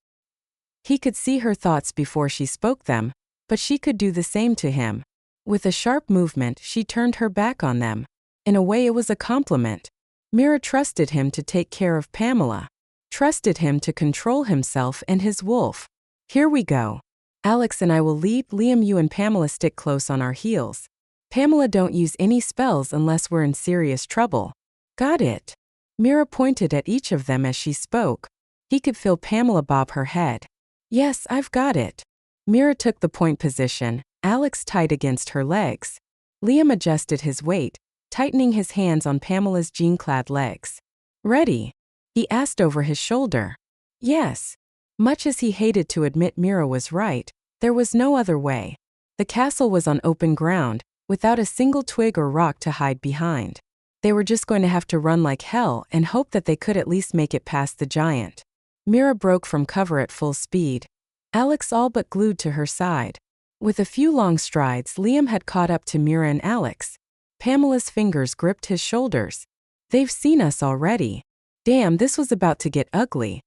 He could see her thoughts before she spoke them, but she could do the same to him. With a sharp movement, she turned her back on them. In a way, it was a compliment. Mira trusted him to take care of Pamela. Trusted him to control himself and his wolf. Here we go. Alex and I will lead. Liam, you and Pamela stick close on our heels. Pamela, don't use any spells unless we're in serious trouble. Got it. Mira pointed at each of them as she spoke. He could feel Pamela bob her head. Yes, I've got it. Mira took the point position, Alex tight against her legs. Liam adjusted his weight, tightening his hands on Pamela's jean-clad legs. Ready? He asked over his shoulder. Yes. Much as he hated to admit Mira was right, there was no other way. The castle was on open ground, without a single twig or rock to hide behind. They were just going to have to run like hell and hope that they could at least make it past the giant. Mira broke from cover at full speed. Alex all but glued to her side. With a few long strides, Liam had caught up to Mira and Alex. Pamela's fingers gripped his shoulders. They've seen us already. Damn, this was about to get ugly.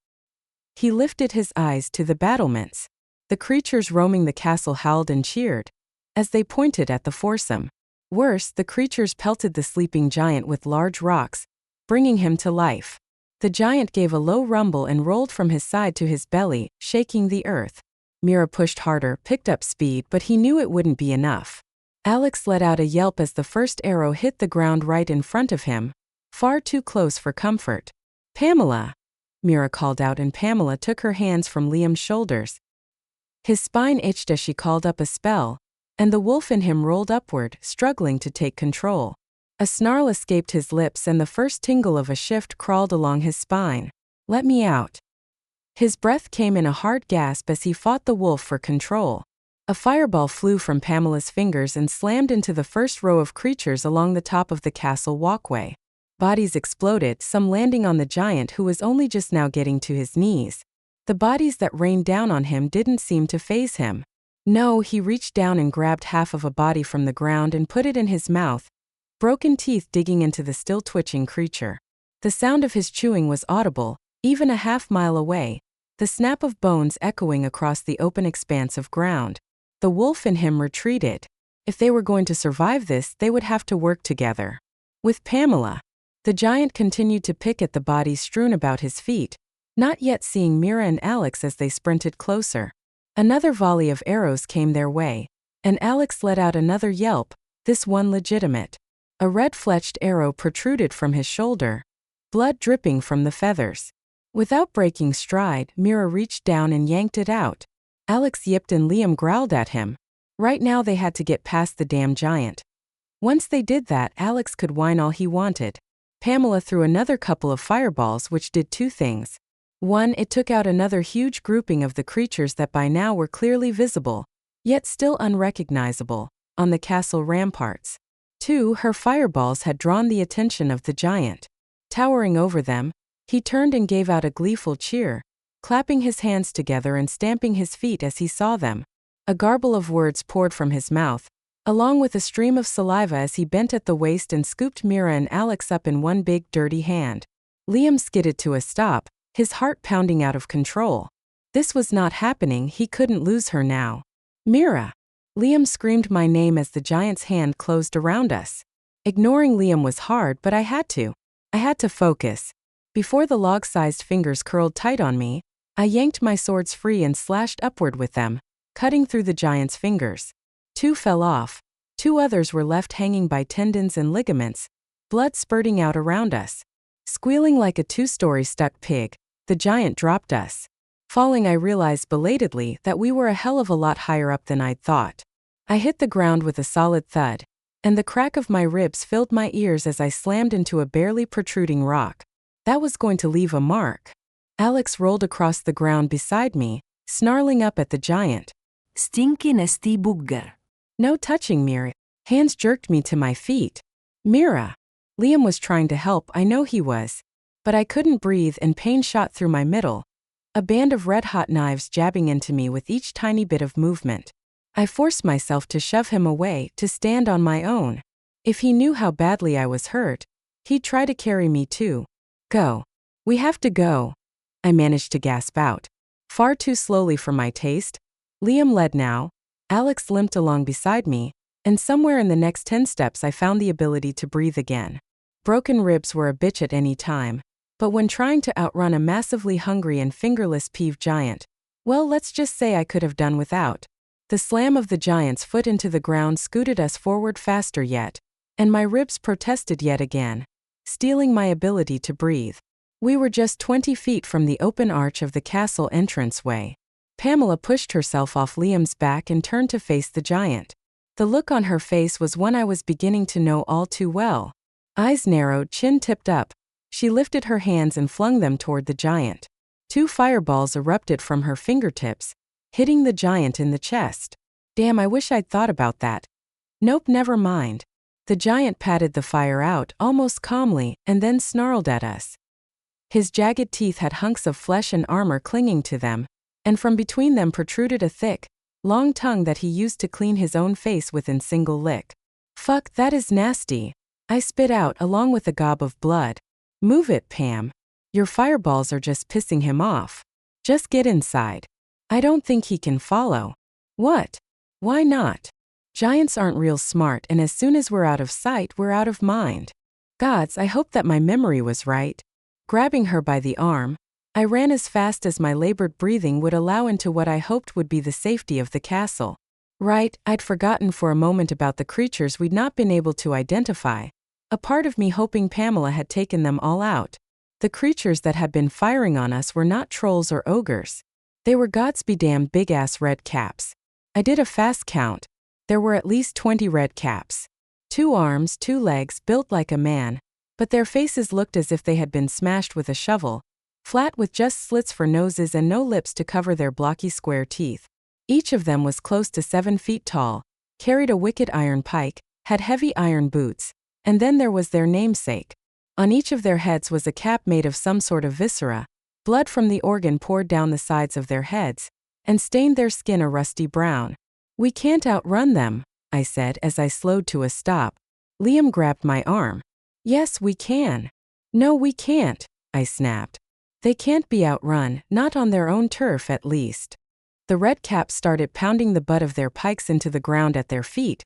He lifted his eyes to the battlements. The creatures roaming the castle howled and cheered as they pointed at the foursome. Worse, the creatures pelted the sleeping giant with large rocks, bringing him to life. The giant gave a low rumble and rolled from his side to his belly, shaking the earth. Mira pushed harder, picked up speed, but he knew it wouldn't be enough. Alex let out a yelp as the first arrow hit the ground right in front of him, far too close for comfort. Pamela! Mira called out and Pamela took her hands from Liam's shoulders. His spine itched as she called up a spell, and the wolf in him rolled upward, struggling to take control. A snarl escaped his lips and the first tingle of a shift crawled along his spine. Let me out. His breath came in a hard gasp as he fought the wolf for control. A fireball flew from Pamela's fingers and slammed into the first row of creatures along the top of the castle walkway. Bodies exploded, some landing on the giant who was only just now getting to his knees. The bodies that rained down on him didn't seem to faze him. No, he reached down and grabbed half of a body from the ground and put it in his mouth, broken teeth digging into the still twitching creature. The sound of his chewing was audible, even a half-mile away, the snap of bones echoing across the open expanse of ground. The wolf in him retreated. If they were going to survive this, they would have to work together. With Pamela. The giant continued to pick at the bodies strewn about his feet, not yet seeing Mira and Alex as they sprinted closer. Another volley of arrows came their way, and Alex let out another yelp, this one legitimate. A red-fletched arrow protruded from his shoulder, blood dripping from the feathers. Without breaking stride, Mira reached down and yanked it out. Alex yipped and Liam growled at him. Right now they had to get past the damn giant. Once they did that, Alex could whine all he wanted. Pamela threw another couple of fireballs which did two things. One, it took out another huge grouping of the creatures that by now were clearly visible, yet still unrecognizable, on the castle ramparts. Two, her fireballs had drawn the attention of the giant. Towering over them, he turned and gave out a gleeful cheer, clapping his hands together and stamping his feet as he saw them. A garble of words poured from his mouth, along with a stream of saliva as he bent at the waist and scooped Mira and Alex up in one big dirty hand. Liam skidded to a stop, his heart pounding out of control. This was not happening, he couldn't lose her now. Mira! Liam screamed my name as the giant's hand closed around us. Ignoring Liam was hard, but I had to. I had to focus. Before the log-sized fingers curled tight on me, I yanked my swords free and slashed upward with them, cutting through the giant's fingers. 2 fell off. 2 others were left hanging by tendons and ligaments, blood spurting out around us. Squealing like a 2-story stuck pig, the giant dropped us. Falling, I realized belatedly that we were a hell of a lot higher up than I'd thought. I hit the ground with a solid thud, and the crack of my ribs filled my ears as I slammed into a barely protruding rock. That was going to leave a mark. Alex rolled across the ground beside me, snarling up at the giant. Stinky nasty bugger. No touching, Mira. Hands jerked me to my feet. Mira. Liam was trying to help, I know he was. But I couldn't breathe and pain shot through my middle. A band of red-hot knives jabbing into me with each tiny bit of movement. I forced myself to shove him away, to stand on my own. If he knew how badly I was hurt, he'd try to carry me too. Go. We have to go. I managed to gasp out. Far too slowly for my taste. Liam led now. Alex limped along beside me, and somewhere in the next 10 steps I found the ability to breathe again. Broken ribs were a bitch at any time, but when trying to outrun a massively hungry and fingerless peeved giant, well, let's just say I could have done without. The slam of the giant's foot into the ground scooted us forward faster yet, and my ribs protested yet again, stealing my ability to breathe. We were just 20 feet from the open arch of the castle entranceway. Pamela pushed herself off Liam's back and turned to face the giant. The look on her face was one I was beginning to know all too well. Eyes narrowed, chin tipped up. She lifted her hands and flung them toward the giant. 2 fireballs erupted from her fingertips, hitting the giant in the chest. Damn, I wish I'd thought about that. Nope, never mind. The giant patted the fire out almost calmly and then snarled at us. His jagged teeth had hunks of flesh and armor clinging to them, and from between them protruded a thick, long tongue that he used to clean his own face with in single lick. Fuck, that is nasty. I spit out along with a gob of blood. Move it, Pam. Your fireballs are just pissing him off. Just get inside. I don't think he can follow. What? Why not? Giants aren't real smart, and as soon as we're out of sight, we're out of mind. Gods, I hope that my memory was right. Grabbing her by the arm, I ran as fast as my labored breathing would allow into what I hoped would be the safety of the castle. Right, I'd forgotten for a moment about the creatures we'd not been able to identify, a part of me hoping Pamela had taken them all out. The creatures that had been firing on us were not trolls or ogres. They were godsbe-damned big-ass red caps. I did a fast count. There were at least 20 red caps. 2 arms, 2 legs, built like a man, but their faces looked as if they had been smashed with a shovel, flat with just slits for noses and no lips to cover their blocky square teeth. Each of them was close to 7 feet tall, carried a wicked iron pike, had heavy iron boots, and then there was their namesake. On each of their heads was a cap made of some sort of viscera. Blood from the organ poured down the sides of their heads, and stained their skin a rusty brown. We can't outrun them, I said as I slowed to a stop. Liam grabbed my arm. Yes, we can. No, we can't, I snapped. They can't be outrun, not on their own turf at least. The red caps started pounding the butt of their pikes into the ground at their feet,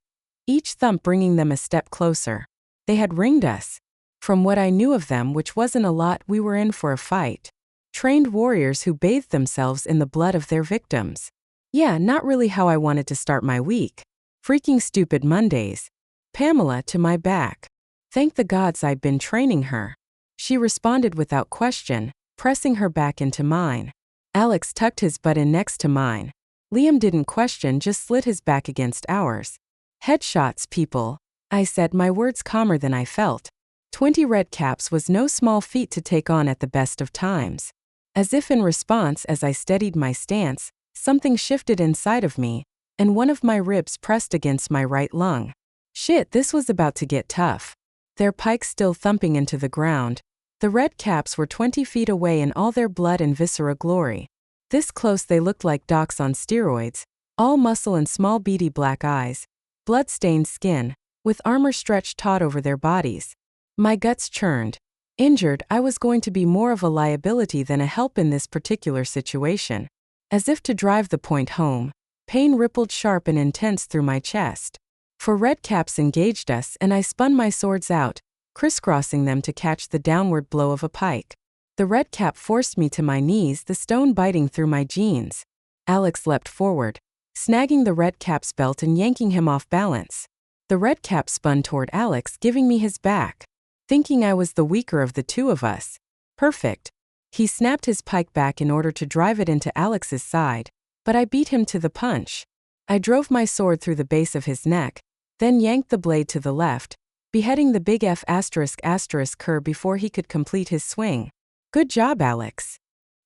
each thump bringing them a step closer. They had ringed us. From what I knew of them, which wasn't a lot, we were in for a fight. Trained warriors who bathed themselves in the blood of their victims. Yeah, not really how I wanted to start my week. Freaking stupid Mondays. Pamela to my back. Thank the gods I'd been training her. She responded without question, pressing her back into mine. Alex tucked his butt in next to mine. Liam didn't question, just slid his back against ours. Headshots, people, I said, my words calmer than I felt. 20 red caps was no small feat to take on at the best of times. As if in response, as I steadied my stance, something shifted inside of me, and one of my ribs pressed against my right lung. Shit, this was about to get tough. Their pikes still thumping into the ground. The red caps were 20 feet away in all their blood and viscera glory. This close they looked like docs on steroids, all muscle and small beady black eyes, blood-stained skin, with armor stretched taut over their bodies. My guts churned. Injured, I was going to be more of a liability than a help in this particular situation. As if to drive the point home, pain rippled sharp and intense through my chest. 4 redcaps engaged us and I spun my swords out, crisscrossing them to catch the downward blow of a pike. The redcap forced me to my knees, the stone biting through my jeans. Alex leapt forward, snagging the redcap's belt and yanking him off balance. The redcap spun toward Alex, giving me his back. Thinking I was the weaker of the two of us. Perfect. He snapped his pike back in order to drive it into Alex's side, but I beat him to the punch. I drove my sword through the base of his neck, then yanked the blade to the left, beheading the big F*** cur before he could complete his swing. Good job, Alex.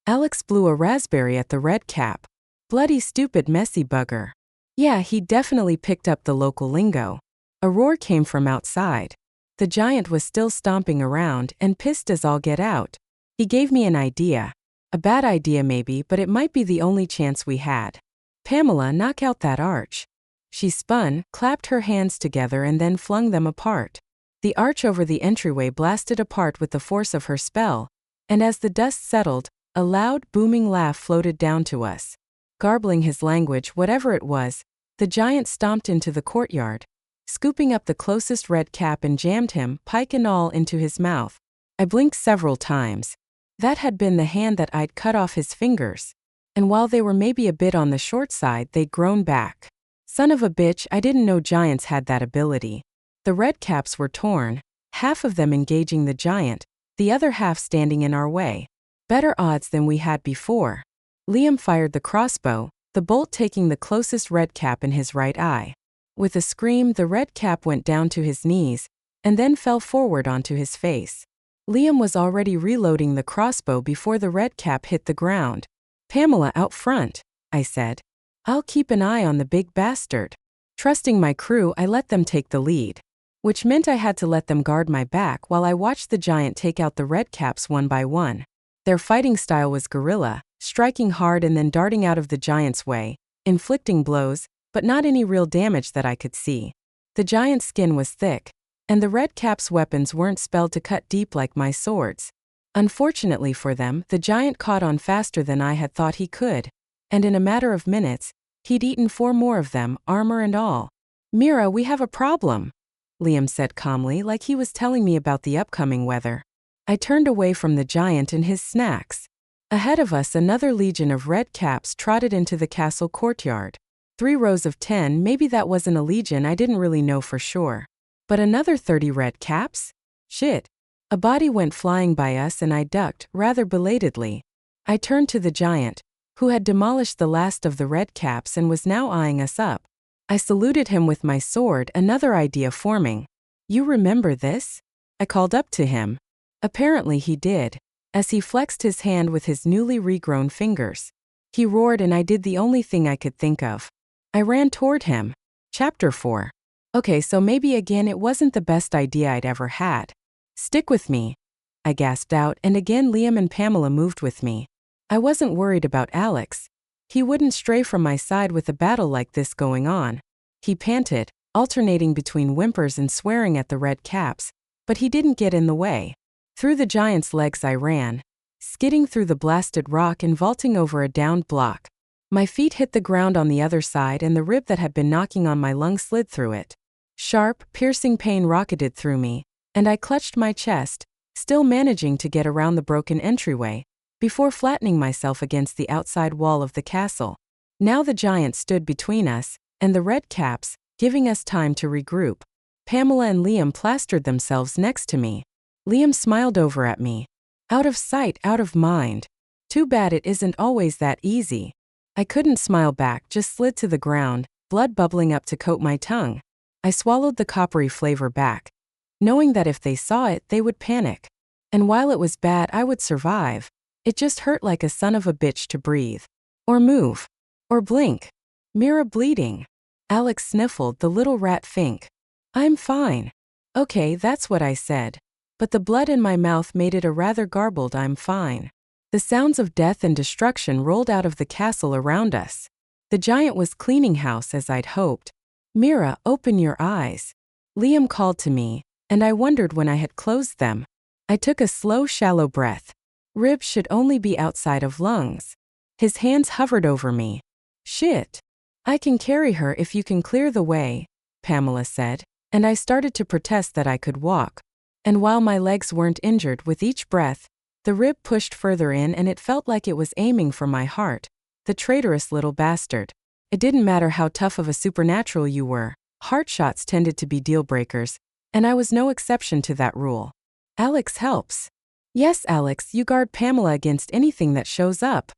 Alex blew a raspberry at the redcap. Bloody stupid messy bugger. Yeah, he definitely picked up the local lingo. A roar came from outside. The giant was still stomping around and pissed as all get out. He gave me an idea. A bad idea maybe, but it might be the only chance we had. Pamela, knock out that arch. She spun, clapped her hands together and then flung them apart. The arch over the entryway blasted apart with the force of her spell, and as the dust settled, a loud, booming laugh floated down to us. Garbling his language, whatever it was, the giant stomped into the courtyard, scooping up the closest redcap and jammed him, pike and all, into his mouth. I blinked several times. That had been the hand that I'd cut off his fingers. And while they were maybe a bit on the short side, they'd grown back. Son of a bitch, I didn't know giants had that ability. The redcaps were torn, half of them engaging the giant, the other half standing in our way. Better odds than we had before. Liam fired the crossbow, the bolt taking the closest redcap in his right eye. With a scream, the redcap went down to his knees, and then fell forward onto his face. Liam was already reloading the crossbow before the redcap hit the ground. Pamela out front, I said. I'll keep an eye on the big bastard. Trusting my crew, I let them take the lead, which meant I had to let them guard my back while I watched the giant take out the redcaps one by one. Their fighting style was guerrilla, striking hard and then darting out of the giant's way, inflicting blows, but not any real damage that I could see. The giant's skin was thick, and the redcaps' weapons weren't spelled to cut deep like my swords. Unfortunately for them, the giant caught on faster than I had thought he could, and in a matter of minutes, he'd eaten 4 more of them, armor and all. Mira, we have a problem, Liam said calmly, like he was telling me about the upcoming weather. I turned away from the giant and his snacks. Ahead of us, another legion of redcaps trotted into the castle courtyard. 3 rows of 10, maybe that wasn't a legion, I didn't really know for sure. But another 30 redcaps? Shit. A body went flying by us and I ducked, rather belatedly. I turned to the giant, who had demolished the last of the redcaps and was now eyeing us up. I saluted him with my sword, another idea forming. You remember this? I called up to him. Apparently he did, as he flexed his hand with his newly regrown fingers. He roared and I did the only thing I could think of. I ran toward him. Chapter 4. Okay, so maybe again it wasn't the best idea I'd ever had. Stick with me, I gasped out, and again Liam and Pamela moved with me. I wasn't worried about Alex. He wouldn't stray from my side with a battle like this going on. He panted, alternating between whimpers and swearing at the redcaps, but he didn't get in the way. Through the giant's legs I ran, skidding through the blasted rock and vaulting over a downed block. My feet hit the ground on the other side and the rib that had been knocking on my lung slid through it. Sharp, piercing pain rocketed through me, and I clutched my chest, still managing to get around the broken entryway, before flattening myself against the outside wall of the castle. Now the giant stood between us and the redcaps, giving us time to regroup. Pamela and Liam plastered themselves next to me. Liam smiled over at me. Out of sight, out of mind. Too bad it isn't always that easy. I couldn't smile back, just slid to the ground, blood bubbling up to coat my tongue. I swallowed the coppery flavor back, knowing that if they saw it, they would panic. And while it was bad, I would survive. It just hurt like a son of a bitch to breathe. Or move. Or blink. Mira bleeding. Alex sniffled, the little rat fink. I'm fine. Okay, that's what I said. But the blood in my mouth made it a rather garbled I'm fine. The sounds of death and destruction rolled out of the castle around us. The giant was cleaning house as I'd hoped. Mira, open your eyes. Liam called to me, and I wondered when I had closed them. I took a slow, shallow breath. Ribs should only be outside of lungs. His hands hovered over me. Shit. I can carry her if you can clear the way, Pamela said, and I started to protest that I could walk. And while my legs weren't injured with each breath, the rib pushed further in and it felt like it was aiming for my heart. The traitorous little bastard. It didn't matter how tough of a supernatural you were, heart shots tended to be deal breakers, and I was no exception to that rule. Alex helps. Yes, Alex, you guard Pamela against anything that shows up,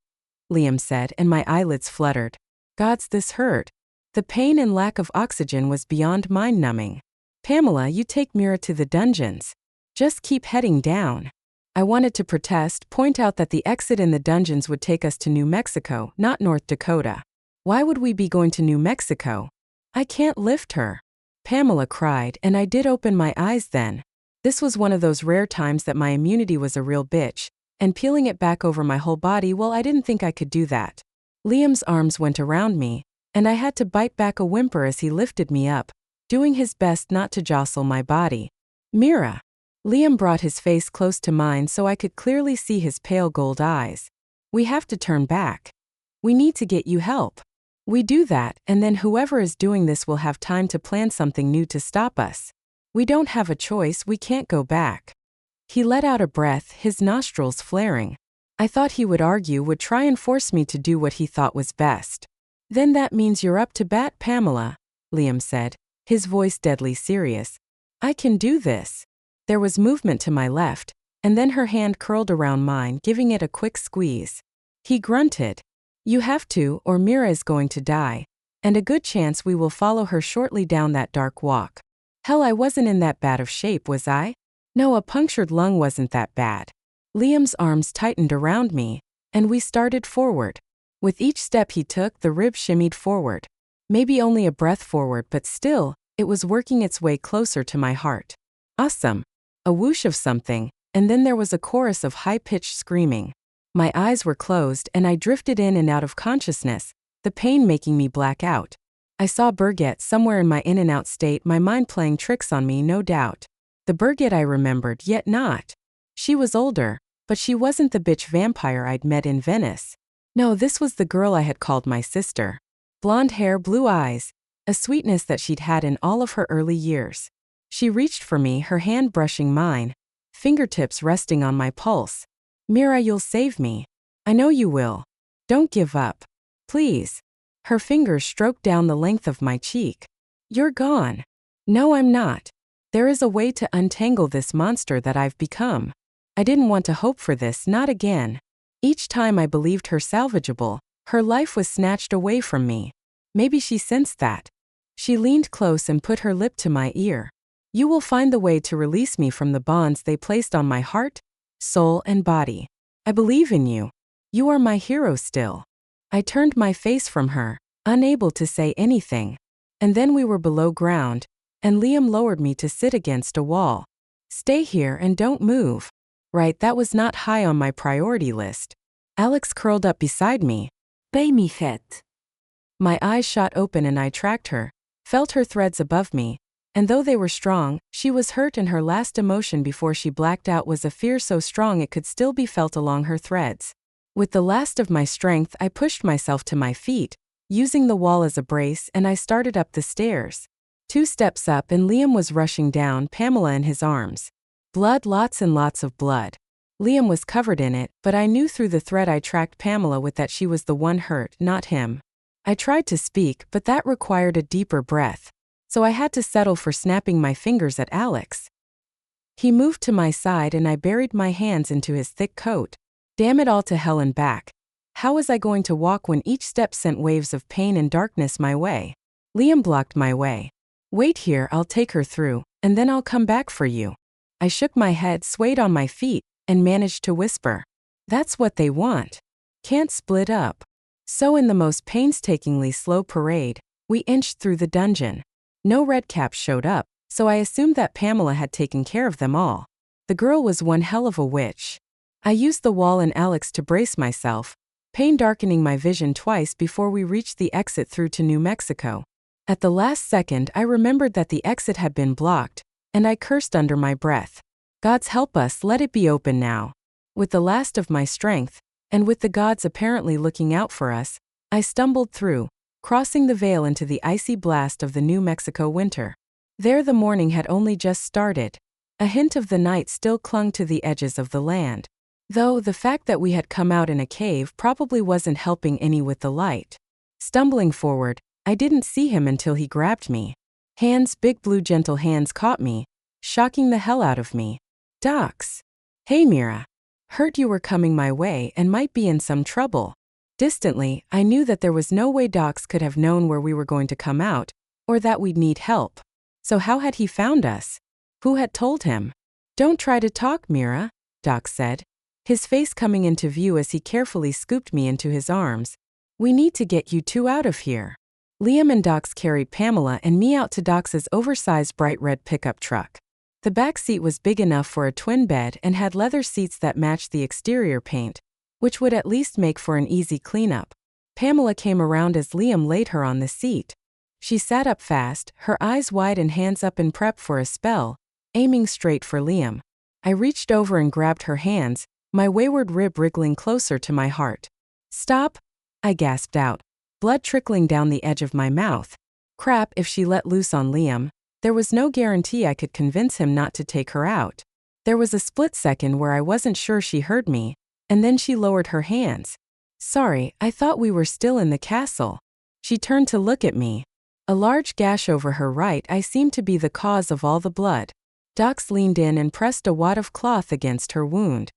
Liam said, and my eyelids fluttered. Gods, this hurt. The pain and lack of oxygen was beyond mind-numbing. Pamela, you take Mira to the dungeons. Just keep heading down. I wanted to protest, point out that the exit in the dungeons would take us to New Mexico, not North Dakota. Why would we be going to New Mexico? I can't lift her. Pamela cried, and I did open my eyes then. This was one of those rare times that my immunity was a real bitch, and peeling it back over my whole body, well, I didn't think I could do that. Liam's arms went around me, and I had to bite back a whimper as he lifted me up, doing his best not to jostle my body. Mira. Liam brought his face close to mine so I could clearly see his pale gold eyes. We have to turn back. We need to get you help. We do that, and then whoever is doing this will have time to plan something new to stop us. We don't have a choice, we can't go back. He let out a breath, his nostrils flaring. I thought he would argue, would try and force me to do what he thought was best. Then that means you're up to bat, Pamela, Liam said, his voice deadly serious. I can do this. There was movement to my left, and then her hand curled around mine, giving it a quick squeeze. He grunted. You have to, or Mira is going to die, and a good chance we will follow her shortly down that dark walk. Hell, I wasn't in that bad of shape, was I? No, a punctured lung wasn't that bad. Liam's arms tightened around me, and we started forward. With each step he took, the rib shimmied forward. Maybe only a breath forward, but still, it was working its way closer to my heart. Awesome. A whoosh of something, and then there was a chorus of high-pitched screaming. My eyes were closed, and I drifted in and out of consciousness, the pain making me black out. I saw Birgit somewhere in my in-and-out state, my mind playing tricks on me, no doubt. The Birgit I remembered, yet not. She was older, but she wasn't the bitch vampire I'd met in Venice. No, this was the girl I had called my sister. Blonde hair, blue eyes, a sweetness that she'd had in all of her early years. She reached for me, her hand brushing mine, fingertips resting on my pulse. Mira, you'll save me. I know you will. Don't give up. Please. Her fingers stroked down the length of my cheek. You're gone. No, I'm not. There is a way to untangle this monster that I've become. I didn't want to hope for this, not again. Each time I believed her salvageable, her life was snatched away from me. Maybe she sensed that. She leaned close and put her lip to my ear. You will find the way to release me from the bonds they placed on my heart, soul, and body. I believe in you. You are my hero still. I turned my face from her, unable to say anything. And then we were below ground, and Liam lowered me to sit against a wall. Stay here and don't move. Right, that was not high on my priority list. Alex curled up beside me. Bij me het. My eyes shot open and I tracked her, felt her threads above me, and though they were strong, she was hurt, and her last emotion before she blacked out was a fear so strong it could still be felt along her threads. With the last of my strength, I pushed myself to my feet, using the wall as a brace, and I started up the stairs. 2 steps up and Liam was rushing down, Pamela in his arms. Blood, lots and lots of blood. Liam was covered in it, but I knew through the thread I tracked Pamela with that she was the one hurt, not him. I tried to speak, but that required a deeper breath, so I had to settle for snapping my fingers at Alex. He moved to my side and I buried my hands into his thick coat. Damn it all, to hell and back. How was I going to walk when each step sent waves of pain and darkness my way? Liam blocked my way. Wait here, I'll take her through, and then I'll come back for you. I shook my head, swayed on my feet, and managed to whisper. That's what they want. Can't split up. So in the most painstakingly slow parade, we inched through the dungeon. No redcaps showed up, so I assumed that Pamela had taken care of them all. The girl was one hell of a witch. I used the wall and Alex to brace myself, pain darkening my vision twice before we reached the exit through to New Mexico. At the last second, I remembered that the exit had been blocked, and I cursed under my breath. Gods help us, let it be open now. With the last of my strength, and with the gods apparently looking out for us, I stumbled through, crossing the veil into the icy blast of the New Mexico winter. There the morning had only just started. A hint of the night still clung to the edges of the land. Though the fact that we had come out in a cave probably wasn't helping any with the light. Stumbling forward, I didn't see him until he grabbed me. Big blue gentle hands caught me, shocking the hell out of me. Docs. Hey Mira. Heard you were coming my way and might be in some trouble. Distantly, I knew that there was no way Docs could have known where we were going to come out, or that we'd need help. So how had he found us? Who had told him? Don't try to talk, Mira, Doc said, his face coming into view as he carefully scooped me into his arms. We need to get you two out of here. Liam and Docs carried Pamela and me out to Docs's oversized bright red pickup truck. The back seat was big enough for a twin bed and had leather seats that matched the exterior paint, which would at least make for an easy cleanup. Pamela came around as Liam laid her on the seat. She sat up fast, her eyes wide and hands up in prep for a spell, aiming straight for Liam. I reached over and grabbed her hands, my wayward rib wriggling closer to my heart. Stop, I gasped out, blood trickling down the edge of my mouth. Crap, if she let loose on Liam, there was no guarantee I could convince him not to take her out. There was a split second where I wasn't sure she heard me, and then she lowered her hands. Sorry, I thought we were still in the castle. She turned to look at me. A large gash over her right eye seemed to be the cause of all the blood. Docs leaned in and pressed a wad of cloth against her wound.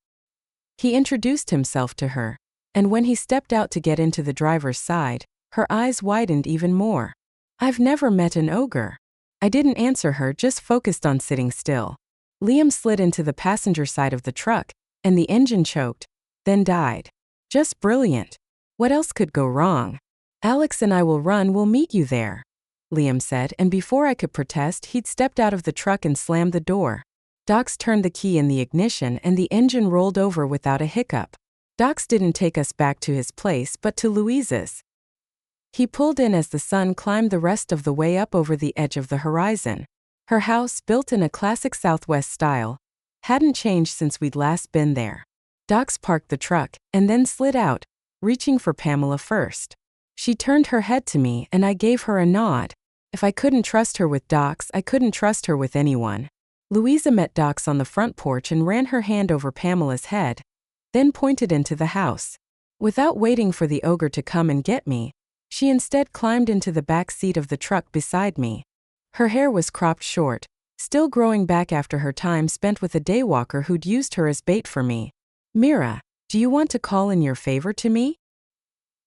He introduced himself to her, and when he stepped out to get into the driver's side, her eyes widened even more. I've never met an ogre. I didn't answer her, just focused on sitting still. Liam slid into the passenger side of the truck, and the engine choked, then died. Just brilliant. What else could go wrong? Alex and I will run, we'll meet you there, Liam said, and before I could protest, he'd stepped out of the truck and slammed the door. Docs turned the key in the ignition and the engine rolled over without a hiccup. Docs didn't take us back to his place but to Louise's. He pulled in as the sun climbed the rest of the way up over the edge of the horizon. Her house, built in a classic Southwest style, hadn't changed since we'd last been there. Docs parked the truck and then slid out, reaching for Pamela first. She turned her head to me and I gave her a nod. If I couldn't trust her with Docs, I couldn't trust her with anyone. Louisa met Docs on the front porch and ran her hand over Pamela's head, then pointed into the house. Without waiting for the ogre to come and get me, she instead climbed into the back seat of the truck beside me. Her hair was cropped short, still growing back after her time spent with a daywalker who'd used her as bait for me. Mira, do you want to call in your favor to me?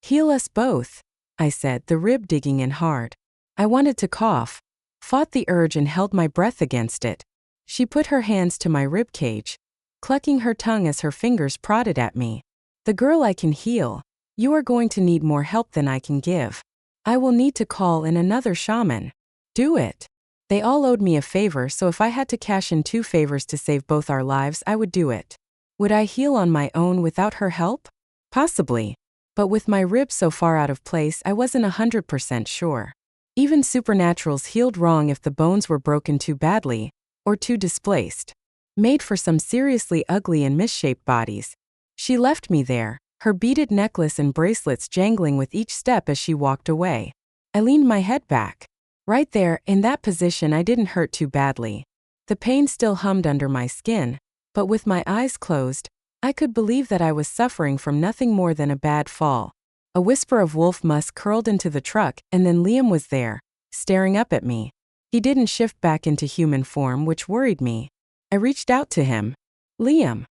Heal us both, I said, the rib digging in hard. I wanted to cough, fought the urge and held my breath against it. She put her hands to my rib cage, clucking her tongue as her fingers prodded at me. The girl I can heal. You are going to need more help than I can give. I will need to call in another shaman. Do it. They all owed me a favor, so if I had to cash in 2 favors to save both our lives, I would do it. Would I heal on my own without her help? Possibly. But with my ribs so far out of place, I wasn't 100% sure. Even supernaturals healed wrong if the bones were broken too badly, or too displaced. Made for some seriously ugly and misshaped bodies. She left me there, her beaded necklace and bracelets jangling with each step as she walked away. I leaned my head back. Right there, in that position, I didn't hurt too badly. The pain still hummed under my skin, but with my eyes closed, I could believe that I was suffering from nothing more than a bad fall. A whisper of wolf musk curled into the truck, and then Liam was there, staring up at me. He didn't shift back into human form, which worried me. I reached out to him. Liam.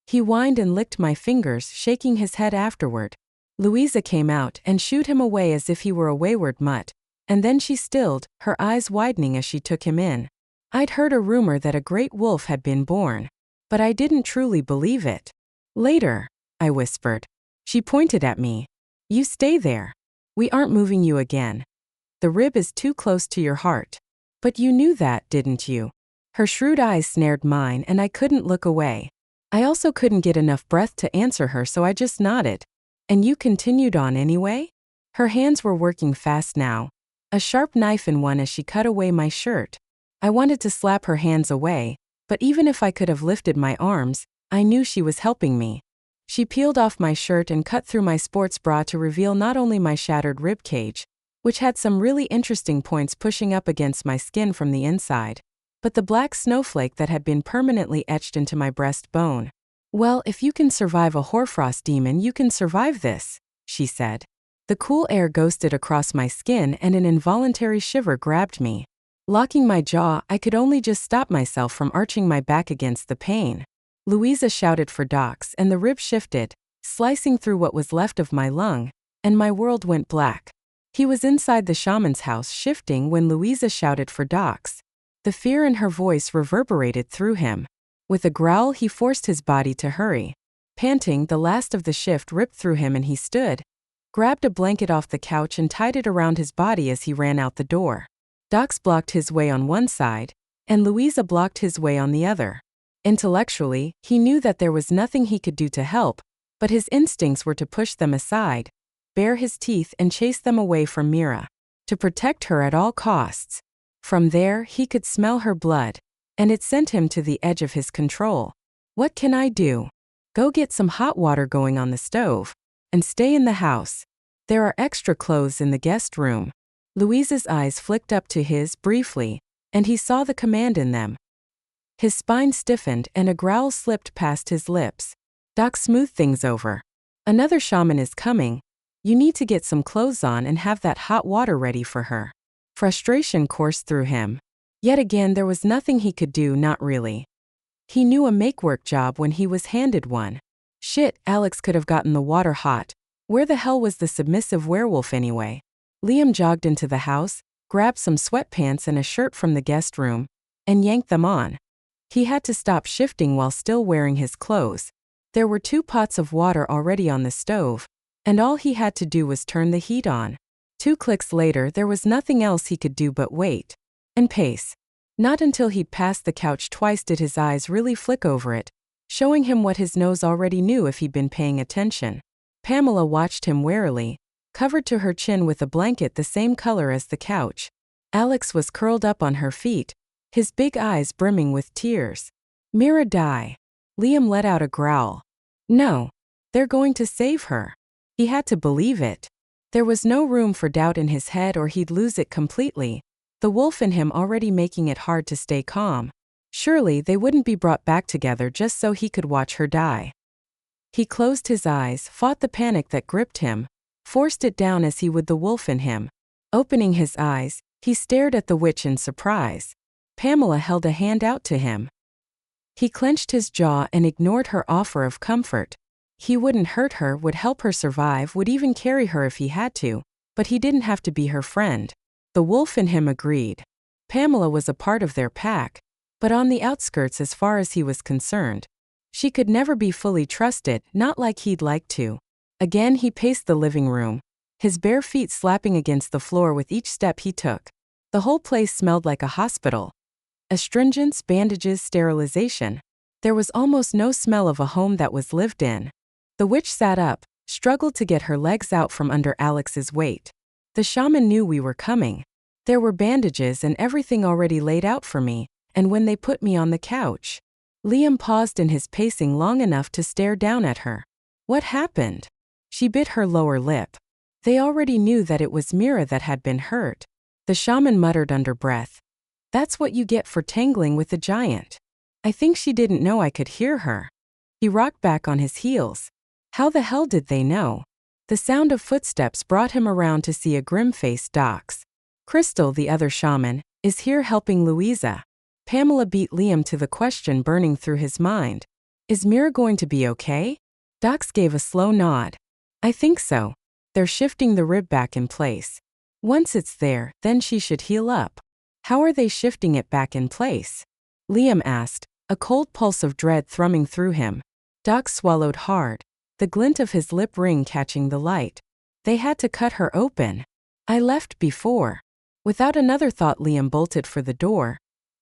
He whined and licked my fingers, shaking his head afterward. Louisa came out and shooed him away as if he were a wayward mutt, and then she stilled, her eyes widening as she took him in. I'd heard a rumor that a great wolf had been born, but I didn't truly believe it. Later, I whispered. She pointed at me. You stay there. We aren't moving you again. The rib is too close to your heart. But you knew that, didn't you? Her shrewd eyes snared mine and I couldn't look away. I also couldn't get enough breath to answer her, so I just nodded. And you continued on anyway? Her hands were working fast now, a sharp knife in one as she cut away my shirt. I wanted to slap her hands away, but even if I could have lifted my arms, I knew she was helping me. She peeled off my shirt and cut through my sports bra to reveal not only my shattered rib cage, which had some really interesting points pushing up against my skin from the inside, but the black snowflake that had been permanently etched into my breastbone. "Well, if you can survive a hoarfrost demon, you can survive this," she said. The cool air ghosted across my skin and an involuntary shiver grabbed me. Locking my jaw, I could only just stop myself from arching my back against the pain. Louisa shouted for Docs and the rib shifted, slicing through what was left of my lung, and my world went black. He was inside the shaman's house shifting when Louisa shouted for Docs. The fear in her voice reverberated through him. With a growl, he forced his body to hurry. Panting, the last of the shift ripped through him and he stood, grabbed a blanket off the couch and tied it around his body as he ran out the door. Docs blocked his way on one side, and Louisa blocked his way on the other. Intellectually, he knew that there was nothing he could do to help, but his instincts were to push them aside, bare his teeth and chase them away from Mira, to protect her at all costs. From there, he could smell her blood, and it sent him to the edge of his control. "What can I do?" "Go get some hot water going on the stove, and stay in the house. There are extra clothes in the guest room." Louisa's eyes flicked up to his briefly, and he saw the command in them. His spine stiffened and a growl slipped past his lips. "Doc, smooth things over. Another shaman is coming. You need to get some clothes on and have that hot water ready for her." Frustration coursed through him. Yet again, there was nothing he could do, not really. He knew a make-work job when he was handed one. Shit, Alex could have gotten the water hot. Where the hell was the submissive werewolf anyway? Liam jogged into the house, grabbed some sweatpants and a shirt from the guest room, and yanked them on. He had to stop shifting while still wearing his clothes. There were 2 pots of water already on the stove, and all he had to do was turn the heat on. 2 clicks later, there was nothing else he could do but wait. And pace. Not until he'd passed the couch twice did his eyes really flick over it, showing him what his nose already knew if he'd been paying attention. Pamela watched him warily, covered to her chin with a blanket the same color as the couch. Alex was curled up on her feet, his big eyes brimming with tears. "Mira die." Liam let out a growl. "No. They're going to save her." He had to believe it. There was no room for doubt in his head or he'd lose it completely, the wolf in him already making it hard to stay calm. Surely they wouldn't be brought back together just so he could watch her die. He closed his eyes, fought the panic that gripped him, forced it down as he would the wolf in him. Opening his eyes, he stared at the witch in surprise. Pamela held a hand out to him. He clenched his jaw and ignored her offer of comfort. He wouldn't hurt her, would help her survive, would even carry her if he had to, but he didn't have to be her friend. The wolf in him agreed. Pamela was a part of their pack, but on the outskirts as far as he was concerned. She could never be fully trusted, not like he'd like to. Again he paced the living room, his bare feet slapping against the floor with each step he took. The whole place smelled like a hospital. Astringents, bandages, sterilization. There was almost no smell of a home that was lived in. The witch sat up, struggled to get her legs out from under Alex's weight. "The shaman knew we were coming. There were bandages and everything already laid out for me, and when they put me on the couch." Liam paused in his pacing long enough to stare down at her. "What happened?" She bit her lower lip. They already knew that it was Mira that had been hurt. The shaman muttered under breath. "That's what you get for tangling with the giant." I think she didn't know I could hear her. He rocked back on his heels. How the hell did they know? The sound of footsteps brought him around to see a grim-faced Docs. Crystal, the other shaman, is here helping Louisa. Pamela beat Liam to the question burning through his mind. "Is Mira going to be okay?" Docs gave a slow nod. "I think so. They're shifting the rib back in place. Once it's there, then she should heal up." "How are they shifting it back in place?" Liam asked, a cold pulse of dread thrumming through him. Doc swallowed hard, the glint of his lip ring catching the light. "They had to cut her open. I left before." Without another thought, Liam bolted for the door,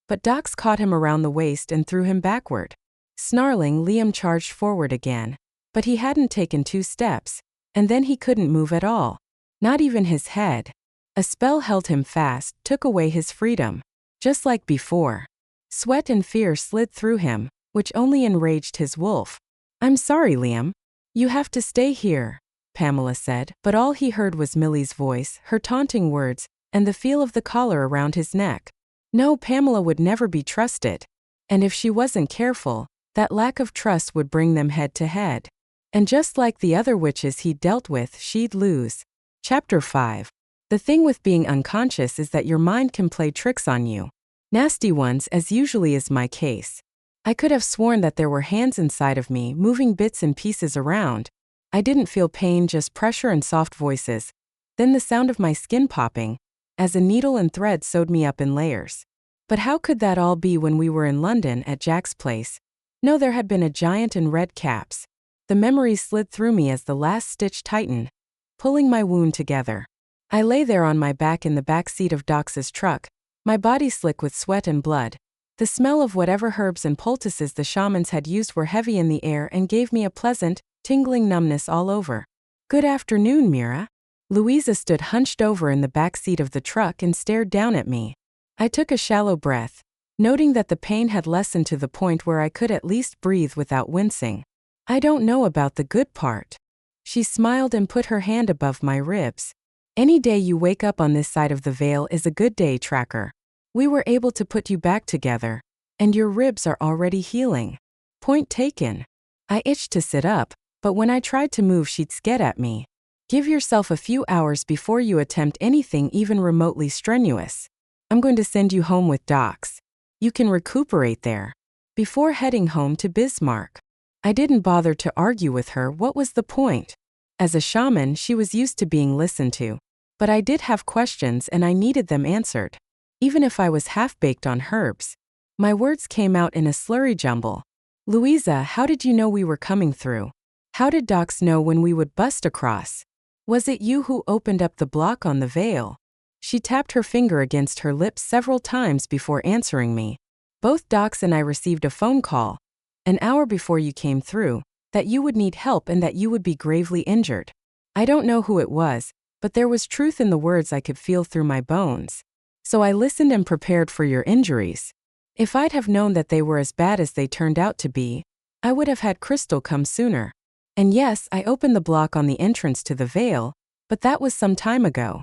but Docs caught him around the waist and threw him backward. Snarling, Liam charged forward again, but he hadn't taken 2 steps, and then he couldn't move at all. Not even his head. A spell held him fast, took away his freedom. Just like before. Sweat and fear slid through him, which only enraged his wolf. "I'm sorry, Liam. You have to stay here, Pamela said, but all he heard was Millie's voice, her taunting words, and the feel of the collar around his neck. No, Pamela would never be trusted. And if she wasn't careful, that lack of trust would bring them head to head. And just like the other witches he'd dealt with, she'd lose. Chapter 5. The thing with being unconscious is that your mind can play tricks on you. Nasty ones, as usually is my case. I could have sworn that there were hands inside of me, moving bits and pieces around. I didn't feel pain, just pressure and soft voices. Then the sound of my skin popping, as a needle and thread sewed me up in layers. But how could that all be when we were in London at Jack's place? No, there had been a giant in red caps. The memories slid through me as the last stitch tightened, pulling my wound together. I lay there on my back in the back seat of Doc's truck, my body slick with sweat and blood. The smell of whatever herbs and poultices the shamans had used were heavy in the air and gave me a pleasant, tingling numbness all over. Good afternoon, Mira. Louisa stood hunched over in the back seat of the truck and stared down at me. I took a shallow breath, noting that the pain had lessened to the point where I could at least breathe without wincing. I don't know about the good part. She smiled and put her hand above my ribs. Any day you wake up on this side of the veil is a good day, Tracker. We were able to put you back together, and your ribs are already healing. Point taken. I itched to sit up, but when I tried to move, she'd sked at me. Give yourself a few hours before you attempt anything even remotely strenuous. I'm going to send you home with Docs. You can recuperate there. Before heading home to Bismarck. I didn't bother to argue with her. What was the point? As a shaman, she was used to being listened to. But I did have questions and I needed them answered. Even if I was half-baked on herbs. My words came out in a slurry jumble. Louisa, how did you know we were coming through? How did Docs know when we would bust across? Was it you who opened up the block on the veil? She tapped her finger against her lips several times before answering me. Both Docs and I received a phone call, an hour before you came through, that you would need help and that you would be gravely injured. I don't know who it was, but there was truth in the words I could feel through my bones. So I listened and prepared for your injuries. If I'd have known that they were as bad as they turned out to be, I would have had Crystal come sooner. And yes, I opened the block on the entrance to the veil, but that was some time ago.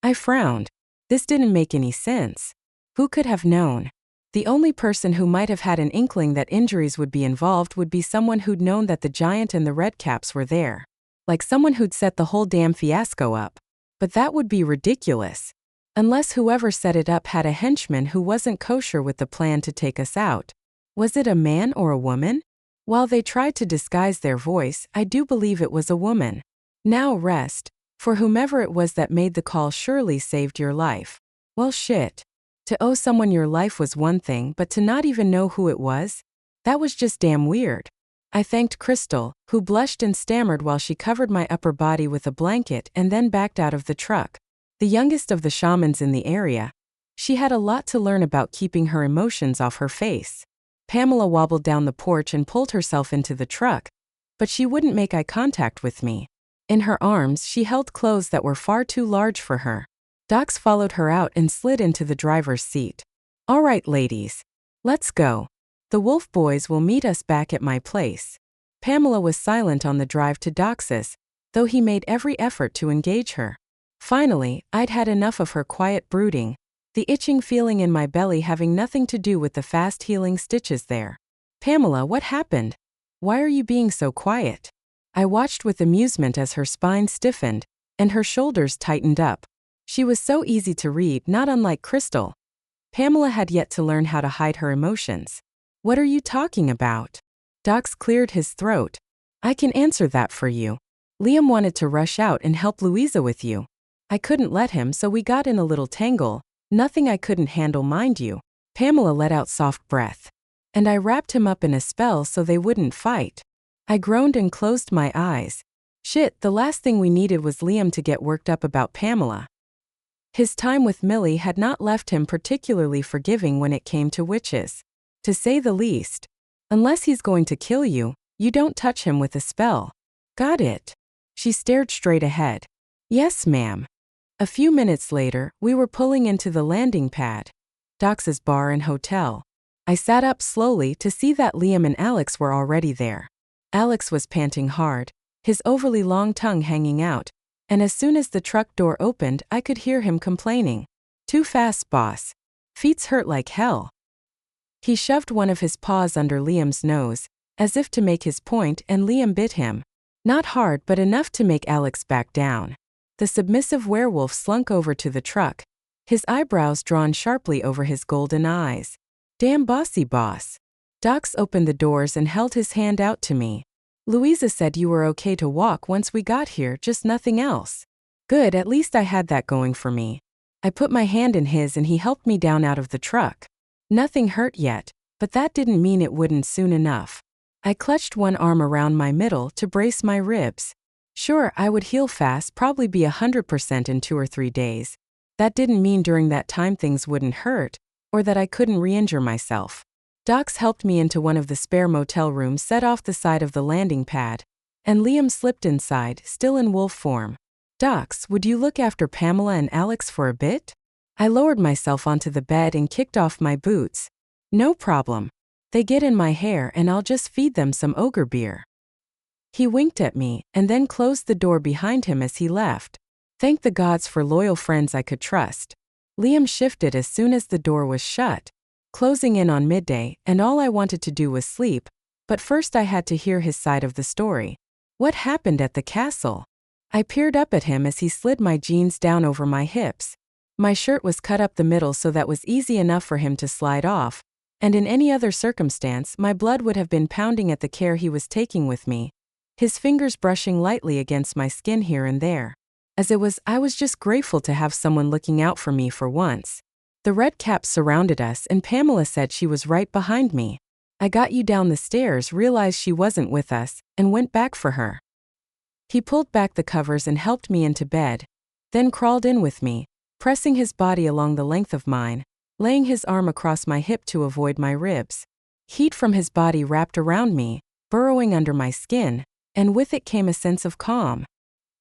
I frowned. This didn't make any sense. Who could have known? The only person who might have had an inkling that injuries would be involved would be someone who'd known that the giant and the redcaps were there. Like someone who'd set the whole damn fiasco up. But that would be ridiculous. Unless whoever set it up had a henchman who wasn't kosher with the plan to take us out. Was it a man or a woman? While they tried to disguise their voice, I do believe it was a woman. Now rest, for whomever it was that made the call surely saved your life. Well, shit. To owe someone your life was one thing, but to not even know who it was? That was just damn weird. I thanked Crystal, who blushed and stammered while she covered my upper body with a blanket and then backed out of the truck. The youngest of the shamans in the area. She had a lot to learn about keeping her emotions off her face. Pamela wobbled down the porch and pulled herself into the truck, but she wouldn't make eye contact with me. In her arms, she held clothes that were far too large for her. Docs followed her out and slid into the driver's seat. All right, ladies. Let's go. The Wolf boys will meet us back at my place. Pamela was silent on the drive to Docs's, though he made every effort to engage her. Finally, I'd had enough of her quiet brooding, the itching feeling in my belly having nothing to do with the fast-healing stitches there. Pamela, what happened? Why are you being so quiet? I watched with amusement as her spine stiffened, and her shoulders tightened up. She was so easy to read, not unlike Crystal. Pamela had yet to learn how to hide her emotions. What are you talking about? Docs cleared his throat. I can answer that for you. Liam wanted to rush out and help Louisa with you. I couldn't let him, so we got in a little tangle. Nothing I couldn't handle, mind you. Pamela let out soft breath. And I wrapped him up in a spell so they wouldn't fight. I groaned and closed my eyes. Shit, the last thing we needed was Liam to get worked up about Pamela. His time with Millie had not left him particularly forgiving when it came to witches. To say the least. Unless he's going to kill you, you don't touch him with a spell. Got it? She stared straight ahead. Yes, ma'am. A few minutes later, we were pulling into the landing pad. Docs's bar and hotel. I sat up slowly to see that Liam and Alex were already there. Alex was panting hard. his overly long tongue hanging out, and as soon as the truck door opened, I could hear him complaining. "Too fast, boss. Feet's hurt like hell." He shoved one of his paws under Liam's nose, as if to make his point, and Liam bit him. Not hard, but enough to make Alex back down. The submissive werewolf slunk over to the truck, his eyebrows drawn sharply over his golden eyes. "Damn bossy boss." Docs opened the doors and held his hand out to me. "Louisa said you were okay to walk once we got here, just nothing else." Good, at least I had that going for me. I put my hand in his and he helped me down out of the truck. Nothing hurt yet, but that didn't mean it wouldn't soon enough. I clutched one arm around my middle to brace my ribs. Sure, I would heal fast, probably be 100% in 2 or 3 days. That didn't mean during that time things wouldn't hurt, or that I couldn't re-injure myself. Docs helped me into one of the spare motel rooms set off the side of the landing pad, and Liam slipped inside, still in wolf form. "Docs, would you look after Pamela and Alex for a bit?" I lowered myself onto the bed and kicked off my boots. "No problem. They get in my hair and I'll just feed them some ogre beer." He winked at me, and then closed the door behind him as he left. Thank the gods for loyal friends I could trust. Liam shifted as soon as the door was shut, closing in on midday, and all I wanted to do was sleep, but first I had to hear his side of the story. What happened at the castle? I peered up at him as he slid my jeans down over my hips. My shirt was cut up the middle so that was easy enough for him to slide off, and in any other circumstance my blood would have been pounding at the care he was taking with me, his fingers brushing lightly against my skin here and there. As it was, I was just grateful to have someone looking out for me for once. The red caps surrounded us and Pamela said she was right behind me. I got you down the stairs, realized she wasn't with us, and went back for her. He pulled back the covers and helped me into bed, then crawled in with me, pressing his body along the length of mine, laying his arm across my hip to avoid my ribs. Heat from his body wrapped around me, burrowing under my skin, and with it came a sense of calm.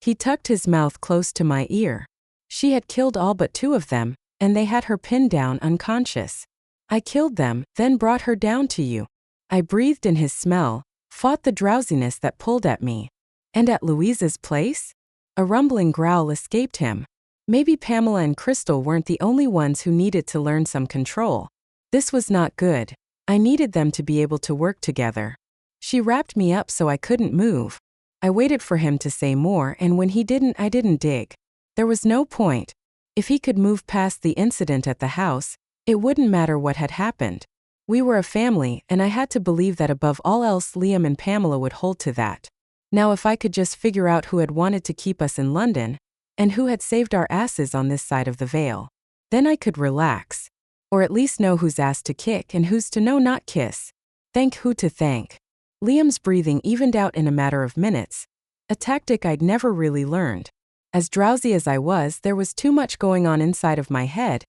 He tucked his mouth close to my ear. She had killed all but 2 of them, and they had her pinned down unconscious. "I killed them, then brought her down to you." I breathed in his smell, fought the drowsiness that pulled at me. "And at Louisa's place?" A rumbling growl escaped him. Maybe Pamela and Crystal weren't the only ones who needed to learn some control. This was not good. I needed them to be able to work together. She wrapped me up so I couldn't move. I waited for him to say more, and when he didn't, I didn't dig. There was no point. If he could move past the incident at the house, it wouldn't matter what had happened. We were a family, and I had to believe that above all else Liam and Pamela would hold to that. Now if I could just figure out who had wanted to keep us in London, and who had saved our asses on this side of the veil, then I could relax. Or at least know whose ass to kick and whose to no not kiss. Thank who to thank. Liam's breathing evened out in a matter of minutes, a tactic I'd never really learned. As drowsy as I was, there was too much going on inside of my head,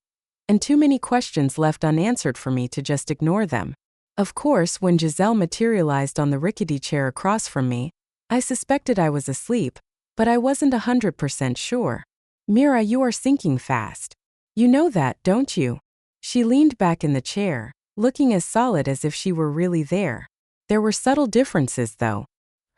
and too many questions left unanswered for me to just ignore them. Of course, when Giselle materialized on the rickety chair across from me, I suspected I was asleep, but I wasn't 100% sure. "Mira, you are sinking fast. You know that, don't you?" She leaned back in the chair, looking as solid as if she were really there. There were subtle differences, though.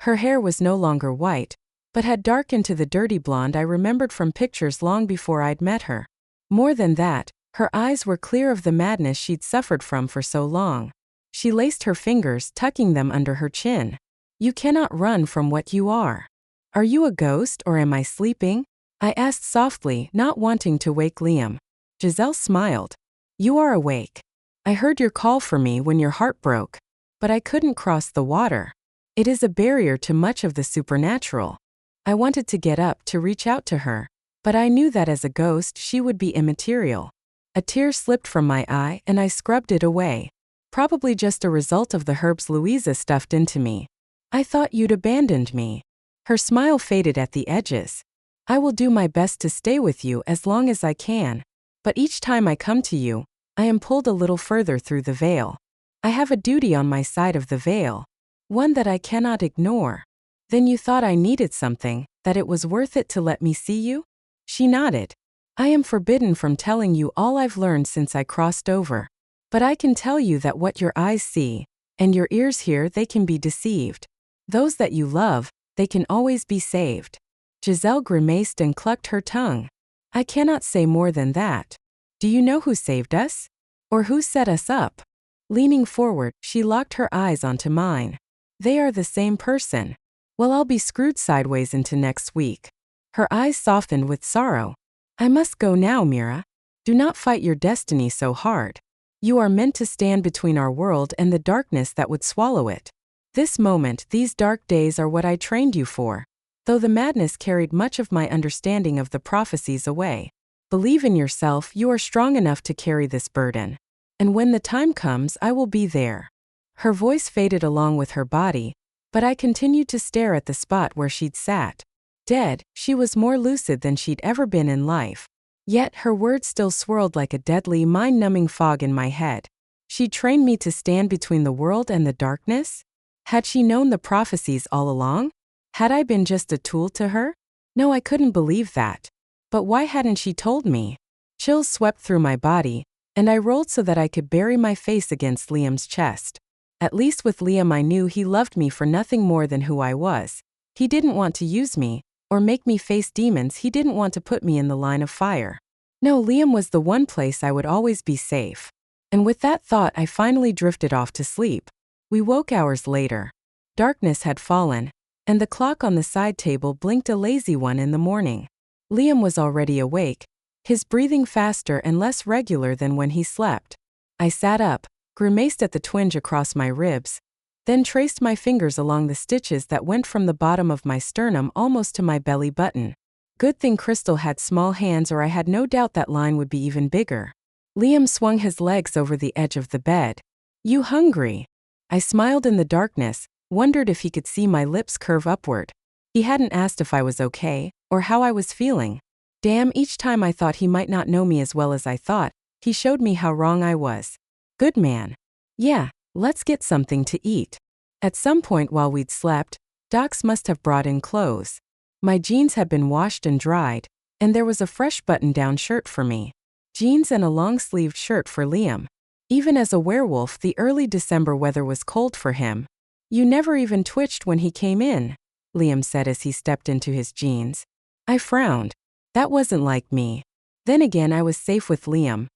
Her hair was no longer white, but had darkened to the dirty blonde I remembered from pictures long before I'd met her. More than that, her eyes were clear of the madness she'd suffered from for so long. She laced her fingers, tucking them under her chin. "You cannot run from what you are." "Are you a ghost or am I sleeping?" I asked softly, not wanting to wake Liam. Giselle smiled. "You are awake. I heard your call for me when your heart broke, but I couldn't cross the water. It is a barrier to much of the supernatural." I wanted to get up to reach out to her, but I knew that as a ghost she would be immaterial. A tear slipped from my eye and I scrubbed it away. Probably just a result of the herbs Louisa stuffed into me. "I thought you'd abandoned me." Her smile faded at the edges. "I will do my best to stay with you as long as I can, but each time I come to you, I am pulled a little further through the veil. I have a duty on my side of the veil, one that I cannot ignore." "Then you thought I needed something, that it was worth it to let me see you?" She nodded. "I am forbidden from telling you all I've learned since I crossed over. But I can tell you that what your eyes see, and your ears hear, they can be deceived. Those that you love, They can always be saved. Giselle grimaced and clucked her tongue. I cannot say more than that. Do you know who saved us? Or who set us up? Leaning forward, she locked her eyes onto mine. They are the same person. Well, I'll be screwed sideways into next week. Her eyes softened with sorrow. I must go now, Mira. Do not fight your destiny so hard. You are meant to stand between our world and the darkness that would swallow it. This moment, these dark days are what I trained you for. Though the madness carried much of my understanding of the prophecies away. Believe in yourself, you are strong enough to carry this burden. And when the time comes, I will be there. Her voice faded along with her body, but I continued to stare at the spot where she'd sat. Dead, she was more lucid than she'd ever been in life. Yet her words still swirled like a deadly, mind-numbing fog in my head. She'd trained me to stand between the world and the darkness? Had she known the prophecies all along? Had I been just a tool to her? No, I couldn't believe that. But why hadn't she told me? Chills swept through my body, and I rolled so that I could bury my face against Liam's chest. At least with Liam I knew he loved me for nothing more than who I was. He didn't want to use me, or make me face demons. He didn't want to put me in the line of fire. No, Liam was the one place I would always be safe. And with that thought I finally drifted off to sleep. We woke hours later. Darkness had fallen, and the clock on the side table blinked a lazy one in the morning. Liam was already awake, his breathing faster and less regular than when he slept. I sat up, grimaced at the twinge across my ribs, then traced my fingers along the stitches that went from the bottom of my sternum almost to my belly button. Good thing Crystal had small hands, or I had no doubt that line would be even bigger. Liam swung his legs over the edge of the bed. You hungry? I smiled in the darkness, wondered if he could see my lips curve upward. He hadn't asked if I was okay, or how I was feeling. Damn, each time I thought he might not know me as well as I thought, he showed me how wrong I was. Good man. Yeah, let's get something to eat. At some point while we'd slept, Docs must have brought in clothes. My jeans had been washed and dried, and there was a fresh button-down shirt for me. Jeans and a long-sleeved shirt for Liam. Even as a werewolf, the early December weather was cold for him. You never even twitched when he came in, Liam said as he stepped into his jeans. I frowned. That wasn't like me. Then again, I was safe with Liam.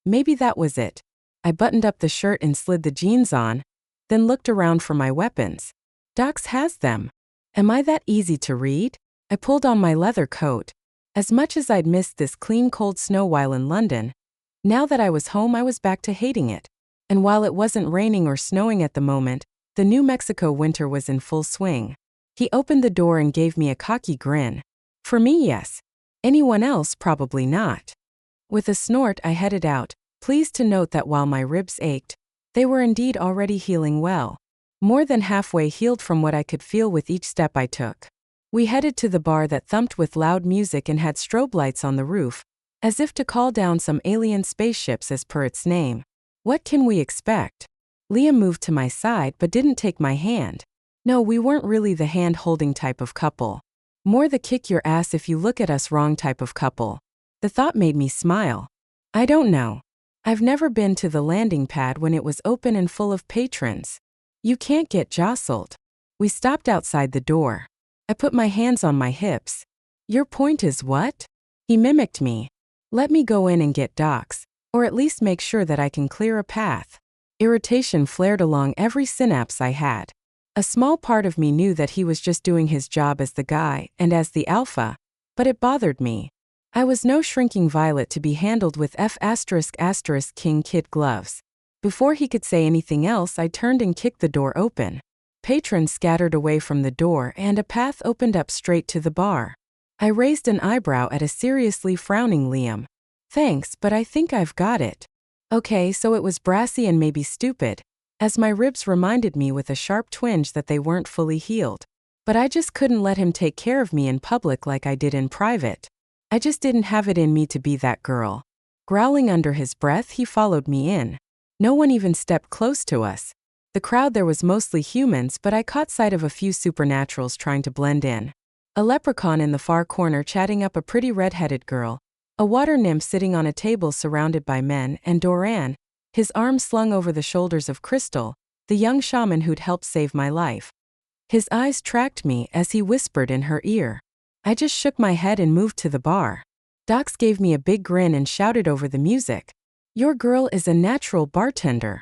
Maybe that was it. I buttoned up the shirt and slid the jeans on, then looked around for my weapons. Docs has them. Am I that easy to read? I pulled on my leather coat. As much as I'd missed this clean cold snow while in London, now that I was home I was back to hating it. And while it wasn't raining or snowing at the moment, the New Mexico winter was in full swing. He opened the door and gave me a cocky grin. For me, yes. Anyone else, probably not. With a snort I headed out, pleased to note that while my ribs ached, they were indeed already healing well. More than halfway healed from what I could feel with each step I took. We headed to the bar that thumped with loud music and had strobe lights on the roof, as if to call down some alien spaceships as per its name. What can we expect? Liam moved to my side but didn't take my hand. No, we weren't really the hand-holding type of couple. More the kick your ass if you look at us wrong type of couple. The thought made me smile. I don't know. I've never been to the landing pad when it was open and full of patrons. You can't get jostled. We stopped outside the door. I put my hands on my hips. Your point is what? He mimicked me. Let me go in and get Docs, or at least make sure that I can clear a path. Irritation flared along every synapse I had. A small part of me knew that he was just doing his job as the guy and as the alpha, but it bothered me. I was no shrinking violet to be handled with F****king kid gloves. Before he could say anything else, I turned and kicked the door open. Patrons scattered away from the door and a path opened up straight to the bar. I raised an eyebrow at a seriously frowning Liam. Thanks, but I think I've got it. Okay, so it was brassy and maybe stupid, as my ribs reminded me with a sharp twinge that they weren't fully healed. But I just couldn't let him take care of me in public like I did in private. I just didn't have it in me to be that girl. Growling under his breath, he followed me in. No one even stepped close to us. The crowd there was mostly humans, but I caught sight of a few supernaturals trying to blend in. A leprechaun in the far corner chatting up a pretty red-headed girl, a water nymph sitting on a table surrounded by men, and Doran, his arms slung over the shoulders of Crystal, the young shaman who'd helped save my life. His eyes tracked me as he whispered in her ear. I just shook my head and moved to the bar. Docs gave me a big grin and shouted over the music, "Your girl is a natural bartender."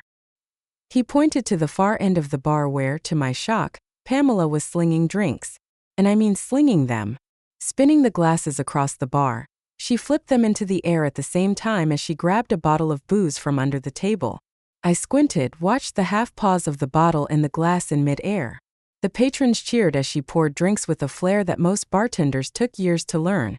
He pointed to the far end of the bar where, to my shock, Pamela was slinging drinks. And I mean slinging them. Spinning the glasses across the bar, she flipped them into the air at the same time as she grabbed a bottle of booze from under the table. I squinted, watched the half pause of the bottle and the glass in mid-air. The patrons cheered as she poured drinks with a flair that most bartenders took years to learn.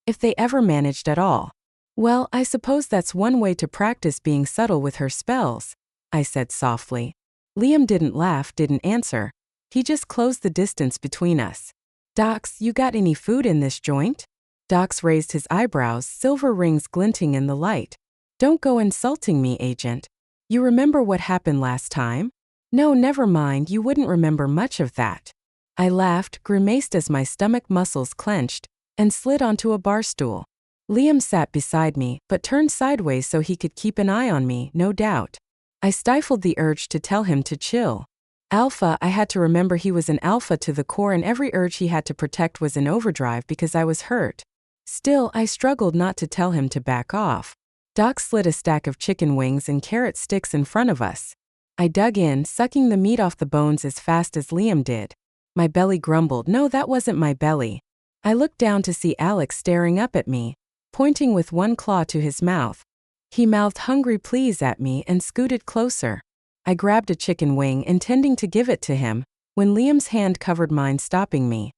If they ever managed at all. Well, I suppose that's one way to practice being subtle with her spells, I said softly. Liam didn't laugh, didn't answer. He just closed the distance between us. "Docs, you got any food in this joint?" Docs raised his eyebrows, silver rings glinting in the light. "Don't go insulting me, Agent. You remember what happened last time?" "No, never mind, you wouldn't remember much of that." I laughed, grimaced as my stomach muscles clenched, and slid onto a bar stool. Liam sat beside me, but turned sideways so he could keep an eye on me, no doubt. I stifled the urge to tell him to chill. Alpha, I had to remember he was an alpha to the core and every urge he had to protect was in overdrive because I was hurt. Still, I struggled not to tell him to back off. Doc slid a stack of chicken wings and carrot sticks in front of us. I dug in, sucking the meat off the bones as fast as Liam did. My belly grumbled. No, that wasn't my belly. I looked down to see Alex staring up at me, pointing with one claw to his mouth. He mouthed hungry pleas at me and scooted closer. I grabbed a chicken wing, intending to give it to him, when Liam's hand covered mine, stopping me.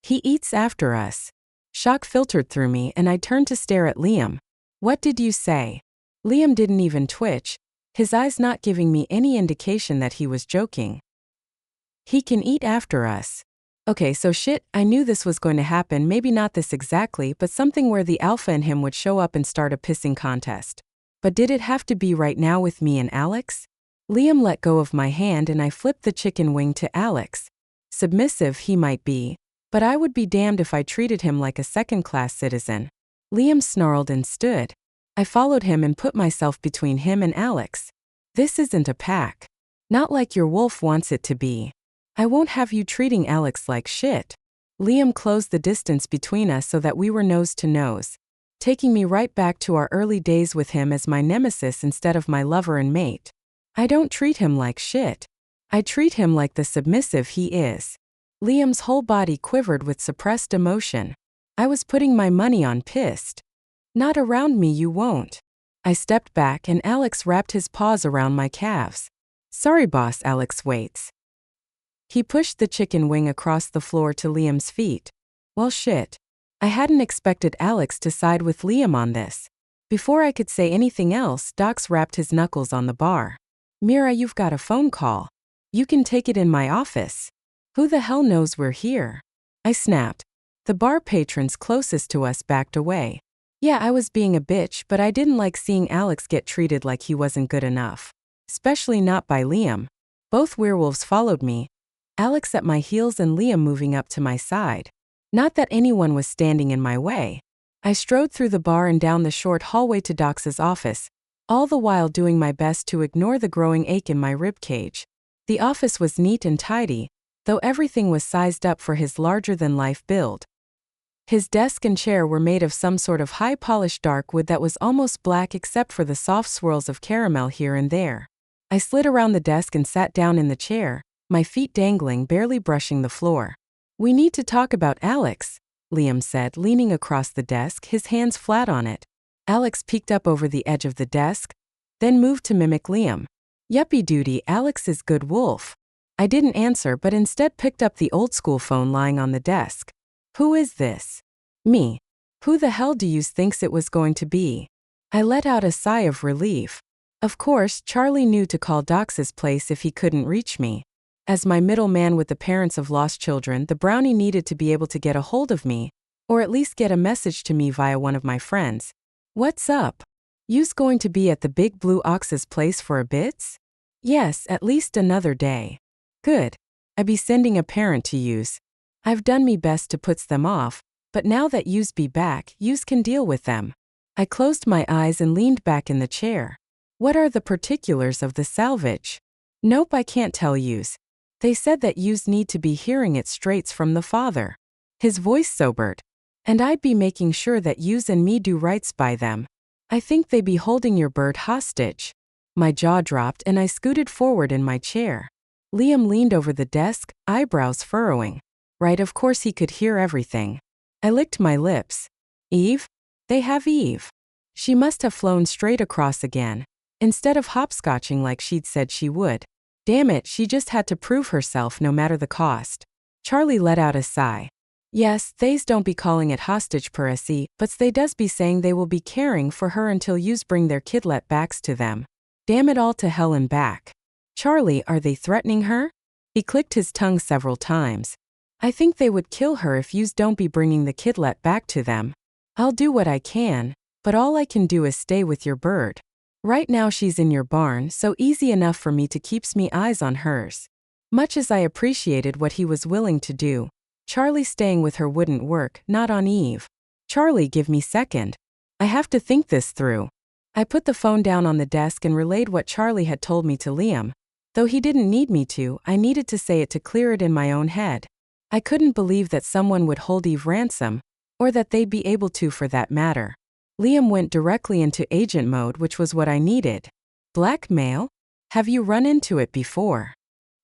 "He eats after us." Shock filtered through me and I turned to stare at Liam. "What did you say?" Liam didn't even twitch, his eyes not giving me any indication that he was joking. "He can eat after us." Okay, so shit, I knew this was going to happen, maybe not this exactly, but something where the alpha in him would show up and start a pissing contest. But did it have to be right now with me and Alex? Liam let go of my hand and I flipped the chicken wing to Alex. Submissive he might be, but I would be damned if I treated him like a second-class citizen. Liam snarled and stood. I followed him and put myself between him and Alex. "This isn't a pack. Not like your wolf wants it to be. I won't have you treating Alex like shit." Liam closed the distance between us so that we were nose to nose, taking me right back to our early days with him as my nemesis instead of my lover and mate. "I don't treat him like shit. I treat him like the submissive he is." Liam's whole body quivered with suppressed emotion. I was putting my money on pissed. "Not around me you won't." I stepped back and Alex wrapped his paws around my calves. "Sorry boss, Alex waits." He pushed the chicken wing across the floor to Liam's feet. Well shit. I hadn't expected Alex to side with Liam on this. Before I could say anything else, Docs wrapped his knuckles on the bar. "Mira, you've got a phone call. You can take it in my office." "Who the hell knows we're here?" I snapped. The bar patrons closest to us backed away. Yeah, I was being a bitch, but I didn't like seeing Alex get treated like he wasn't good enough. Especially not by Liam. Both werewolves followed me, Alex at my heels and Liam moving up to my side. Not that anyone was standing in my way. I strode through the bar and down the short hallway to Docs's office, all the while doing my best to ignore the growing ache in my ribcage. The office was neat and tidy, though everything was sized up for his larger-than-life build. His desk and chair were made of some sort of high-polished dark wood that was almost black except for the soft swirls of caramel here and there. I slid around the desk and sat down in the chair, my feet dangling, barely brushing the floor. "We need to talk about Alex," Liam said, leaning across the desk, his hands flat on it. Alex peeked up over the edge of the desk, then moved to mimic Liam. "Yuppie duty, Alex is good wolf." I didn't answer but instead picked up the old-school phone lying on the desk. "Who is this?" "Me." "Who the hell do you thinks it was going to be?" I let out a sigh of relief. Of course, Charlie knew to call Docs's place if he couldn't reach me. As my middleman with the parents of lost children, the brownie needed to be able to get a hold of me, or at least get a message to me via one of my friends. "What's up? You's going to be at the Big Blue Ox's place for a bits?" "Yes, at least another day." "Good. I be sending a parent to yous. I've done me best to puts them off, but now that yous be back, yous can deal with them." I closed my eyes and leaned back in the chair. "What are the particulars of the salvage?" "Nope, I can't tell yous. They said that yous need to be hearing it straight from the father. His voice sobered. And I'd be making sure that yous and me do rights by them. I think they be holding your bird hostage. My jaw dropped and I scooted forward in my chair. Liam leaned over the desk, eyebrows furrowing. Right, of course he could hear everything. I licked my lips. Eve? They have Eve. She must have flown straight across again, instead of hopscotching like she'd said she would. Damn it, she just had to prove herself no matter the cost. Charlie let out a sigh. Yes, theys don't be calling it hostage per se, but they does be saying they will be caring for her until yous bring their kidlet backs to them. Damn it all to hell and back. Charlie, are they threatening her? He clicked his tongue several times. I think they would kill her if yous don't be bringing the kidlet back to them. I'll do what I can, but all I can do is stay with your bird. Right now she's in your barn, so easy enough for me to keeps me eyes on hers. Much as I appreciated what he was willing to do, Charlie staying with her wouldn't work, not on Eve. Charlie, give me second. I have to think this through. I put the phone down on the desk and relayed what Charlie had told me to Liam. Though he didn't need me to, I needed to say it to clear it in my own head. I couldn't believe that someone would hold Eve ransom, or that they'd be able to for that matter. Liam went directly into agent mode, which was what I needed. Blackmail? Have you run into it before?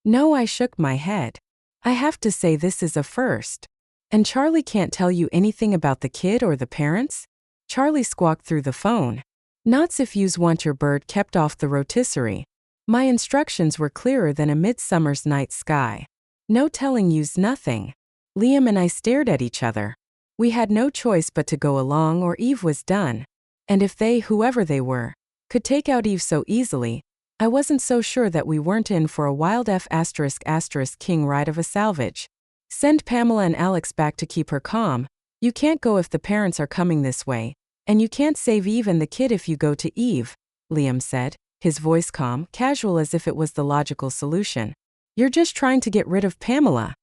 No, I shook my head. I have to say this is a first. And Charlie can't tell you anything about the kid or the parents? Charlie squawked through the phone. Not if yous want your bird kept off the rotisserie. My instructions were clearer than a midsummer's night sky. No telling yous nothing. Liam and I stared at each other. We had no choice but to go along or Eve was done. And if they, whoever they were, could take out Eve so easily, I wasn't so sure that we weren't in for a wild ***king ride of a salvage. Send Pamela and Alex back to keep her calm. You can't go if the parents are coming this way, and you can't save Eve and the kid if you go to Eve, Liam said, his voice calm, casual as if it was the logical solution. You're just trying to get rid of Pamela.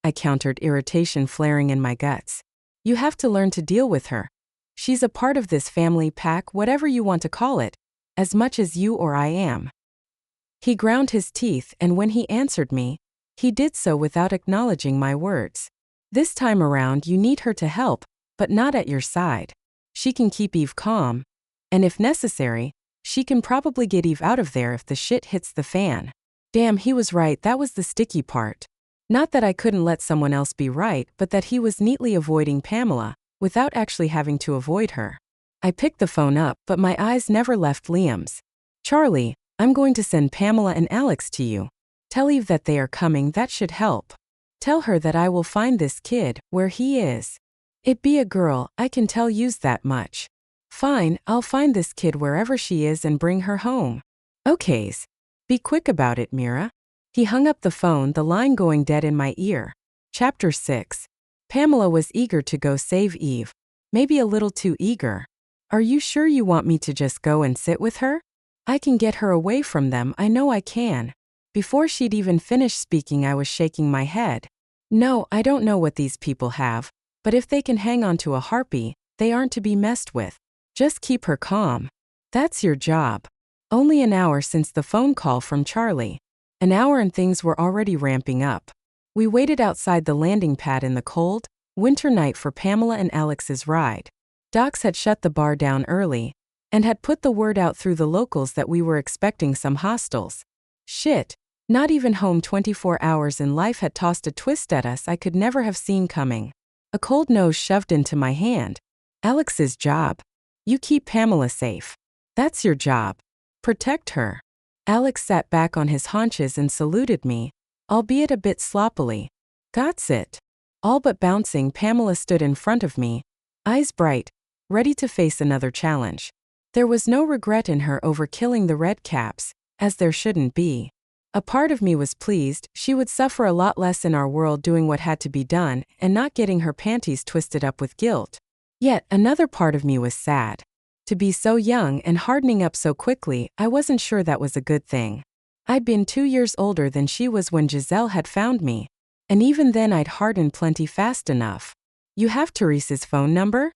I countered, irritation flaring in my guts. You have to learn to deal with her. She's a part of this family pack, whatever you want to call it, as much as you or I am. He ground his teeth, and when he answered me, he did so without acknowledging my words. This time around you need her to help, but not at your side. She can keep Eve calm, and if necessary, she can probably get Eve out of there if the shit hits the fan. Damn, he was right, that was the sticky part. Not that I couldn't let someone else be right, but that he was neatly avoiding Pamela, without actually having to avoid her. I picked the phone up, but my eyes never left Liam's. Charlie, I'm going to send Pamela and Alex to you. Tell Eve that they are coming, that should help. Tell her that I will find this kid, where he is. It be a girl, I can tell yous that much. Fine, I'll find this kid wherever she is and bring her home. Okays. Be quick about it, Mira. He hung up the phone, the line going dead in my ear. Chapter 6. Pamela was eager to go save Eve. Maybe a little too eager. Are you sure you want me to just go and sit with her? I can get her away from them, I know I can. Before she'd even finished speaking, I was shaking my head. No, I don't know what these people have, but if they can hang on to a harpy, they aren't to be messed with. Just keep her calm. That's your job. Only an hour since the phone call from Charlie. An hour and things were already ramping up. We waited outside the landing pad in the cold, winter night for Pamela and Alex's ride. Docs had shut the bar down early, and had put the word out through the locals that we were expecting some hostels. Shit, not even home 24 hours in life had tossed a twist at us I could never have seen coming. A cold nose shoved into my hand. Alex's job. You keep Pamela safe. That's your job. Protect her. Alex sat back on his haunches and saluted me, albeit a bit sloppily. Gots it. All but bouncing, Pamela stood in front of me, eyes bright, ready to face another challenge. There was no regret in her over killing the red caps, as there shouldn't be. A part of me was pleased she would suffer a lot less in our world doing what had to be done and not getting her panties twisted up with guilt. Yet another part of me was sad. To be so young and hardening up so quickly, I wasn't sure that was a good thing. I'd been 2 years older than she was when Giselle had found me, and even then I'd hardened plenty fast enough. You have Teresa's phone number?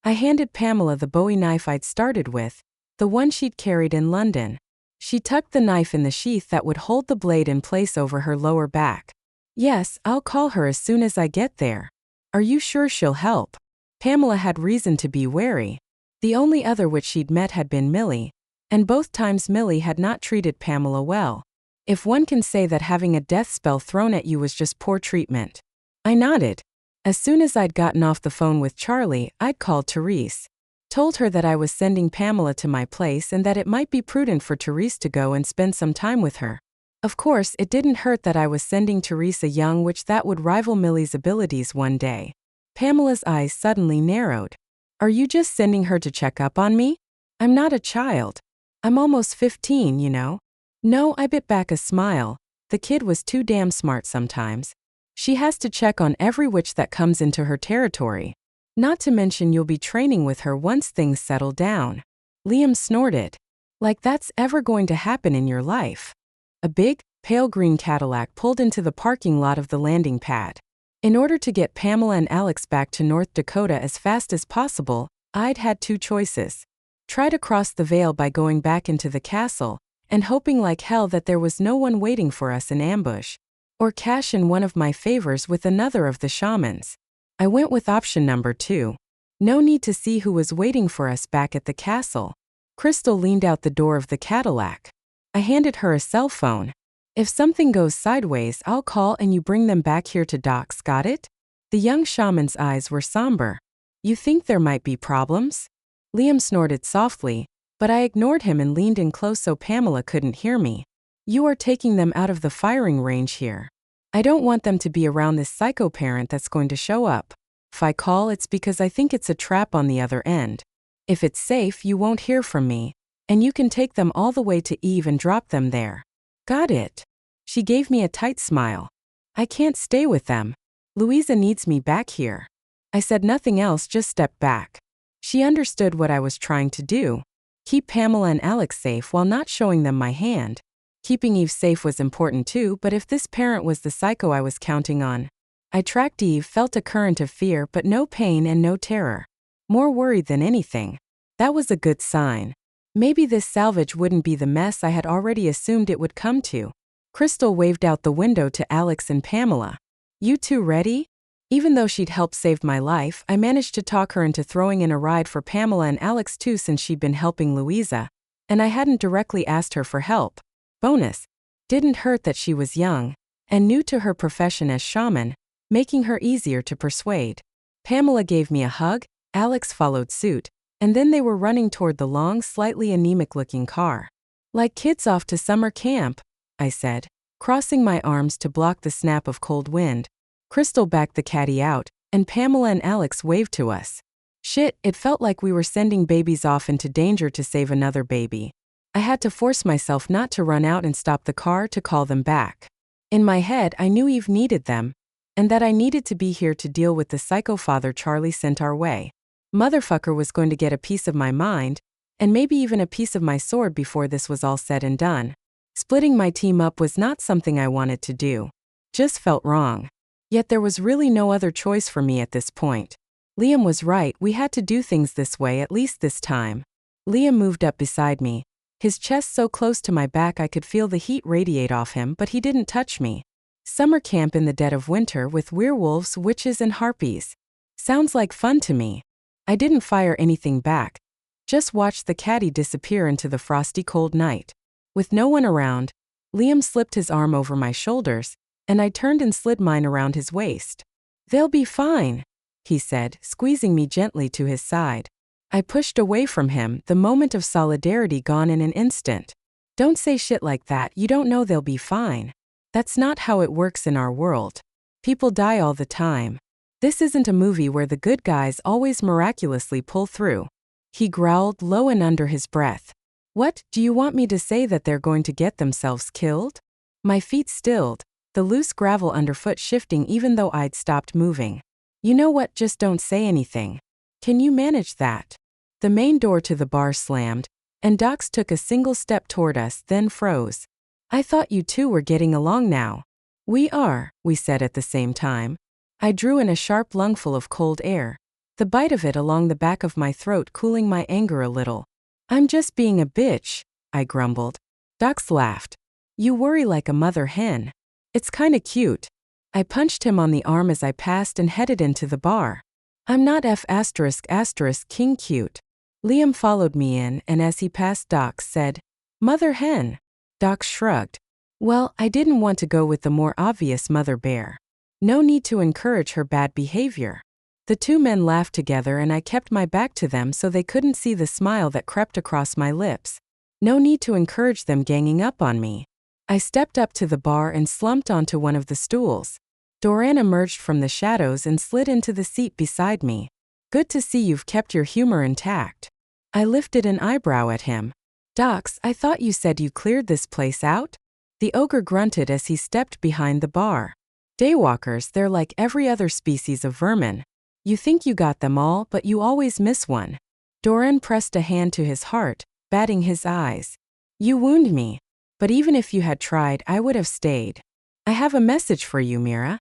I handed Pamela the Bowie knife I'd started with, the one she'd carried in London. She tucked the knife in the sheath that would hold the blade in place over her lower back. Yes, I'll call her as soon as I get there. Are you sure she'll help? Pamela had reason to be wary. The only other witch she'd met had been Millie, and both times Millie had not treated Pamela well. If one can say that having a death spell thrown at you was just poor treatment. I nodded. As soon as I'd gotten off the phone with Charlie, I'd called Therese. Told her that I was sending Pamela to my place and that it might be prudent for Therese to go and spend some time with her. Of course, it didn't hurt that I was sending Therese a young witch that would rival Millie's abilities one day. Pamela's eyes suddenly narrowed. Are you just sending her to check up on me? I'm not a child. I'm almost 15, you know. No, I bit back a smile. The kid was too damn smart sometimes. She has to check on every witch that comes into her territory. Not to mention you'll be training with her once things settle down. Liam snorted. Like that's ever going to happen in your life. A big, pale green Cadillac pulled into the parking lot of the landing pad. In order to get Pamela and Alex back to North Dakota as fast as possible, I'd had two choices. Try to cross the veil by going back into the castle, and hoping like hell that there was no one waiting for us in ambush, or cash in one of my favors with another of the shamans. I went with option number 2. No need to see who was waiting for us back at the castle. Crystal leaned out the door of the Cadillac. I handed her a cell phone. If something goes sideways, I'll call and you bring them back here to Doc's, got it? The young shaman's eyes were somber. You think there might be problems? Liam snorted softly, but I ignored him and leaned in close so Pamela couldn't hear me. You are taking them out of the firing range here. I don't want them to be around this psycho parent that's going to show up. If I call, it's because I think it's a trap on the other end. If it's safe, you won't hear from me, and you can take them all the way to Eve and drop them there. Got it. She gave me a tight smile. I can't stay with them. Louisa needs me back here. I said nothing else, just stepped back. She understood what I was trying to do. Keep Pamela and Alex safe while not showing them my hand. Keeping Eve safe was important too, but if this parent was the psycho I was counting on. I tracked Eve, felt a current of fear but no pain and no terror. More worried than anything. That was a good sign. Maybe this salvage wouldn't be the mess I had already assumed it would come to. Crystal waved out the window to Alex and Pamela. You two ready? Even though she'd helped save my life, I managed to talk her into throwing in a ride for Pamela and Alex too since she'd been helping Louisa, and I hadn't directly asked her for help. Bonus. Didn't hurt that she was young, and new to her profession as shaman, making her easier to persuade. Pamela gave me a hug, Alex followed suit, and then they were running toward the long, slightly anemic-looking car. Like kids off to summer camp, I said, crossing my arms to block the snap of cold wind. Crystal backed the caddy out, and Pamela and Alex waved to us. Shit, it felt like we were sending babies off into danger to save another baby. I had to force myself not to run out and stop the car to call them back. In my head, I knew Eve needed them, and that I needed to be here to deal with the psycho father Charlie sent our way. Motherfucker was going to get a piece of my mind, and maybe even a piece of my sword before this was all said and done. Splitting my team up was not something I wanted to do. Just felt wrong. Yet there was really no other choice for me at this point. Liam was right, we had to do things this way at least this time. Liam moved up beside me, his chest so close to my back I could feel the heat radiate off him, but he didn't touch me. Summer camp in the dead of winter with werewolves, witches and harpies. Sounds like fun to me. I didn't fire anything back. Just watched the caddy disappear into the frosty cold night. With no one around, Liam slipped his arm over my shoulders, and I turned and slid mine around his waist. They'll be fine, he said, squeezing me gently to his side. I pushed away from him, the moment of solidarity gone in an instant. Don't say shit like that, you don't know they'll be fine. That's not how it works in our world. People die all the time. This isn't a movie where the good guys always miraculously pull through. He growled low and under his breath. What, do you want me to say that they're going to get themselves killed? My feet stilled, the loose gravel underfoot shifting even though I'd stopped moving. You know what, just don't say anything. Can you manage that? The main door to the bar slammed, and Docs took a single step toward us, then froze. I thought you two were getting along now. We are, we said at the same time. I drew in a sharp lungful of cold air, the bite of it along the back of my throat cooling my anger a little. I'm just being a bitch, I grumbled. Docs laughed. You worry like a mother hen. It's kinda cute. I punched him on the arm as I passed and headed into the bar. I'm not ***king cute. Liam followed me in and as he passed Docs said, Mother hen. Docs shrugged. Well, I didn't want to go with the more obvious mother bear. No need to encourage her bad behavior. The two men laughed together and I kept my back to them so they couldn't see the smile that crept across my lips. No need to encourage them ganging up on me. I stepped up to the bar and slumped onto one of the stools. Doran emerged from the shadows and slid into the seat beside me. Good to see you've kept your humor intact. I lifted an eyebrow at him. Docs, I thought you said you cleared this place out? The ogre grunted as he stepped behind the bar. Daywalkers, they're like every other species of vermin. You think you got them all, but you always miss one. Doran pressed a hand to his heart, batting his eyes. You wound me. But even if you had tried, I would have stayed. I have a message for you, Mira.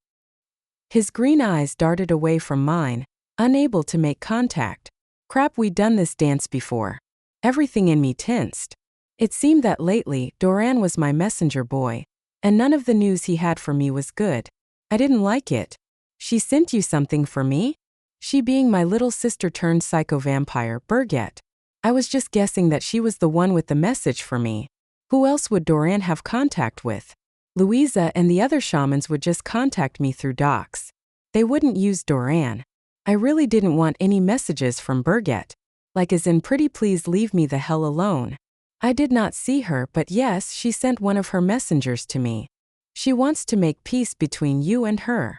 His green eyes darted away from mine, unable to make contact. Crap, we'd done this dance before. Everything in me tensed. It seemed that lately, Doran was my messenger boy, and none of the news he had for me was good. I didn't like it. She sent you something for me? She being my little sister turned psycho-vampire, Birgit. I was just guessing that she was the one with the message for me. Who else would Doran have contact with? Louisa and the other shamans would just contact me through Docs. They wouldn't use Doran. I really didn't want any messages from Birgit. Like as in pretty please leave me the hell alone. I did not see her, but yes, she sent one of her messengers to me. She wants to make peace between you and her.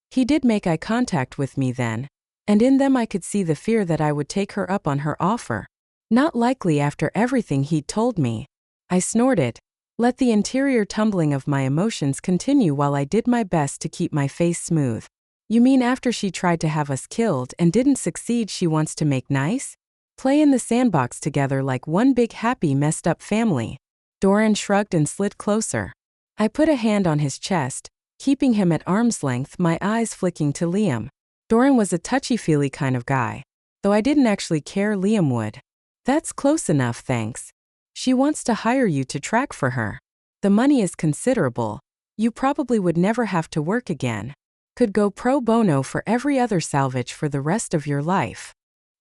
He did make eye contact with me then, and in them I could see the fear that I would take her up on her offer. Not likely after everything he'd told me. I snorted. Let the interior tumbling of my emotions continue while I did my best to keep my face smooth. You mean after she tried to have us killed and didn't succeed she wants to make nice? Play in the sandbox together like one big happy messed up family. Doran shrugged and slid closer. I put a hand on his chest, keeping him at arm's length, my eyes flicking to Liam. Doran was a touchy-feely kind of guy. Though I didn't actually care, Liam would. That's close enough, thanks. She wants to hire you to track for her. The money is considerable. You probably would never have to work again. Could go pro bono for every other salvage for the rest of your life.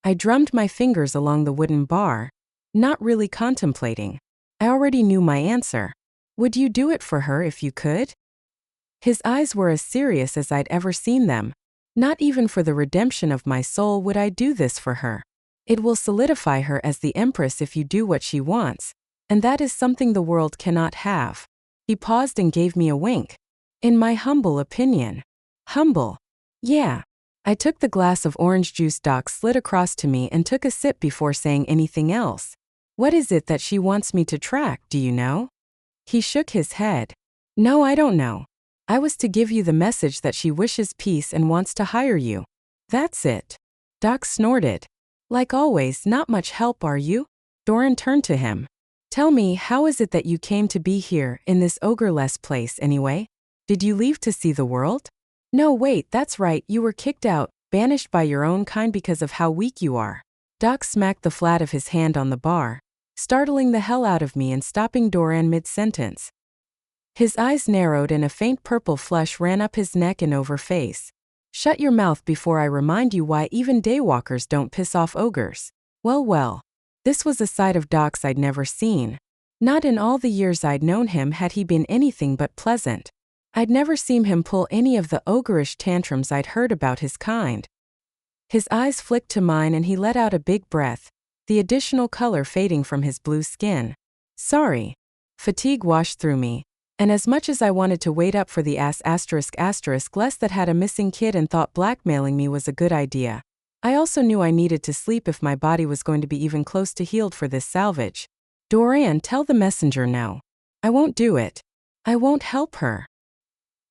I drummed my fingers along the wooden bar, not really contemplating. I already knew my answer. Would you do it for her if you could? His eyes were as serious as I'd ever seen them. Not even for the redemption of my soul would I do this for her. It will solidify her as the Empress if you do what she wants, and that is something the world cannot have. He paused and gave me a wink. In my humble opinion. Humble. Yeah. I took the glass of orange juice Doc slid across to me and took a sip before saying anything else. What is it that she wants me to track, do you know? He shook his head. No, I don't know. I was to give you the message that she wishes peace and wants to hire you. That's it. Doc snorted. Like always, not much help, are you? Doran turned to him. Tell me, how is it that you came to be here, in this ogre-less place anyway? Did you leave to see the world? No, wait, that's right, you were kicked out, banished by your own kind because of how weak you are. Doc smacked the flat of his hand on the bar, startling the hell out of me and stopping Doran mid-sentence. His eyes narrowed and a faint purple flush ran up his neck and over face. Shut your mouth before I remind you why even daywalkers don't piss off ogres. Well. This was a side of Doc's I'd never seen. Not in all the years I'd known him had he been anything but pleasant. I'd never seen him pull any of the ogreish tantrums I'd heard about his kind. His eyes flicked to mine and he let out a big breath, the additional color fading from his blue skin. Sorry. Fatigue washed through me, and as much as I wanted to wait up for the less that had a missing kid and thought blackmailing me was a good idea, I also knew I needed to sleep if my body was going to be even close to healed for this salvage. Doran, tell the messenger no. I won't do it. I won't help her.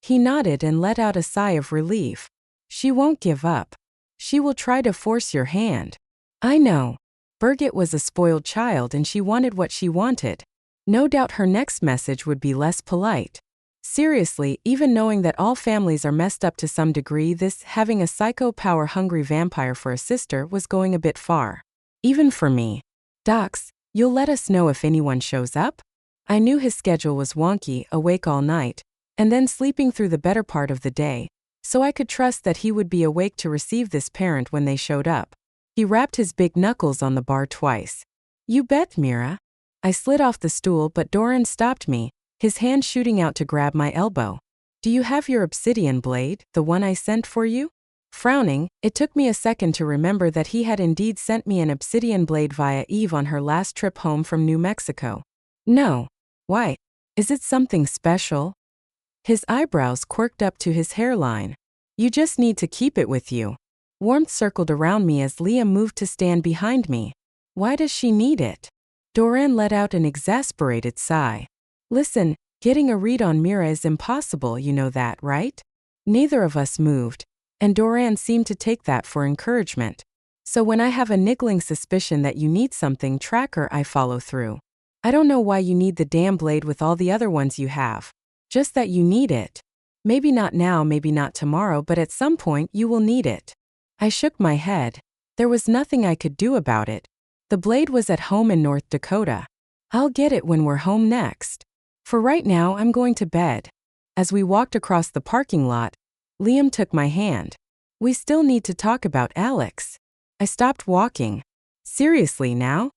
He nodded and let out a sigh of relief. She won't give up. She will try to force your hand. I know. Birgit was a spoiled child and she wanted what she wanted. No doubt her next message would be less polite. Seriously, even knowing that all families are messed up to some degree, this having a psycho power-hungry vampire for a sister was going a bit far. Even for me. Docs, you'll let us know if anyone shows up? I knew his schedule was wonky, awake all night, and then sleeping through the better part of the day, so I could trust that he would be awake to receive this parent when they showed up. He rapped his big knuckles on the bar twice. You bet, Mira. I slid off the stool, but Doran stopped me, his hand shooting out to grab my elbow. Do you have your obsidian blade, the one I sent for you? Frowning, it took me a second to remember that he had indeed sent me an obsidian blade via Eve on her last trip home from New Mexico. No. Why? Is it something special? His eyebrows quirked up to his hairline. You just need to keep it with you. Warmth circled around me as Liam moved to stand behind me. Why does she need it? Doran let out an exasperated sigh. Listen, getting a read on Mira is impossible, you know that, right? Neither of us moved, and Doran seemed to take that for encouragement. So when I have a niggling suspicion that you need something, tracker, I follow through. I don't know why you need the damn blade with all the other ones you have. Just that you need it. Maybe not now, maybe not tomorrow, but at some point you will need it. I shook my head. There was nothing I could do about it. The blade was at home in North Dakota. I'll get it when we're home next. For right now, I'm going to bed. As we walked across the parking lot, Liam took my hand. We still need to talk about Alex. I stopped walking. Seriously now?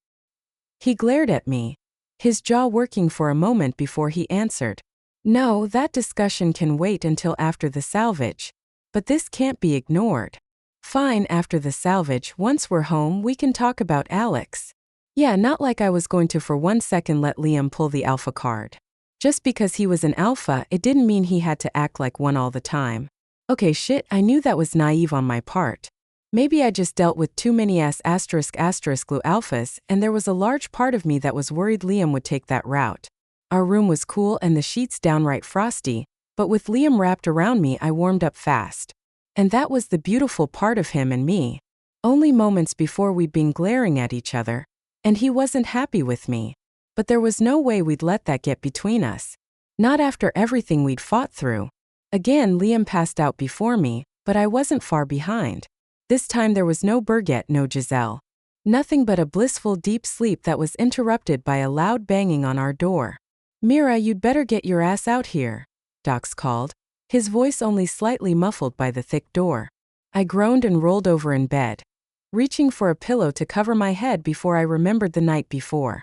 He glared at me, his jaw working for a moment before he answered. No, that discussion can wait until after the salvage. But this can't be ignored. Fine, after the salvage, once we're home, we can talk about Alex. Yeah, not like I was going to for 1 second let Liam pull the alpha card. Just because he was an alpha, it didn't mean he had to act like one all the time. Okay, shit, I knew that was naive on my part. Maybe I just dealt with too many glue alphas, and there was a large part of me that was worried Liam would take that route. Our room was cool and the sheets downright frosty, but with Liam wrapped around me, I warmed up fast. And that was the beautiful part of him and me. Only moments before we'd been glaring at each other, and he wasn't happy with me. But there was no way we'd let that get between us. Not after everything we'd fought through. Again, Liam passed out before me, but I wasn't far behind. This time there was no Birgit, no Giselle. Nothing but a blissful deep sleep that was interrupted by a loud banging on our door. Mira, you'd better get your ass out here, Dox called, his voice only slightly muffled by the thick door. I groaned and rolled over in bed, reaching for a pillow to cover my head before I remembered the night before.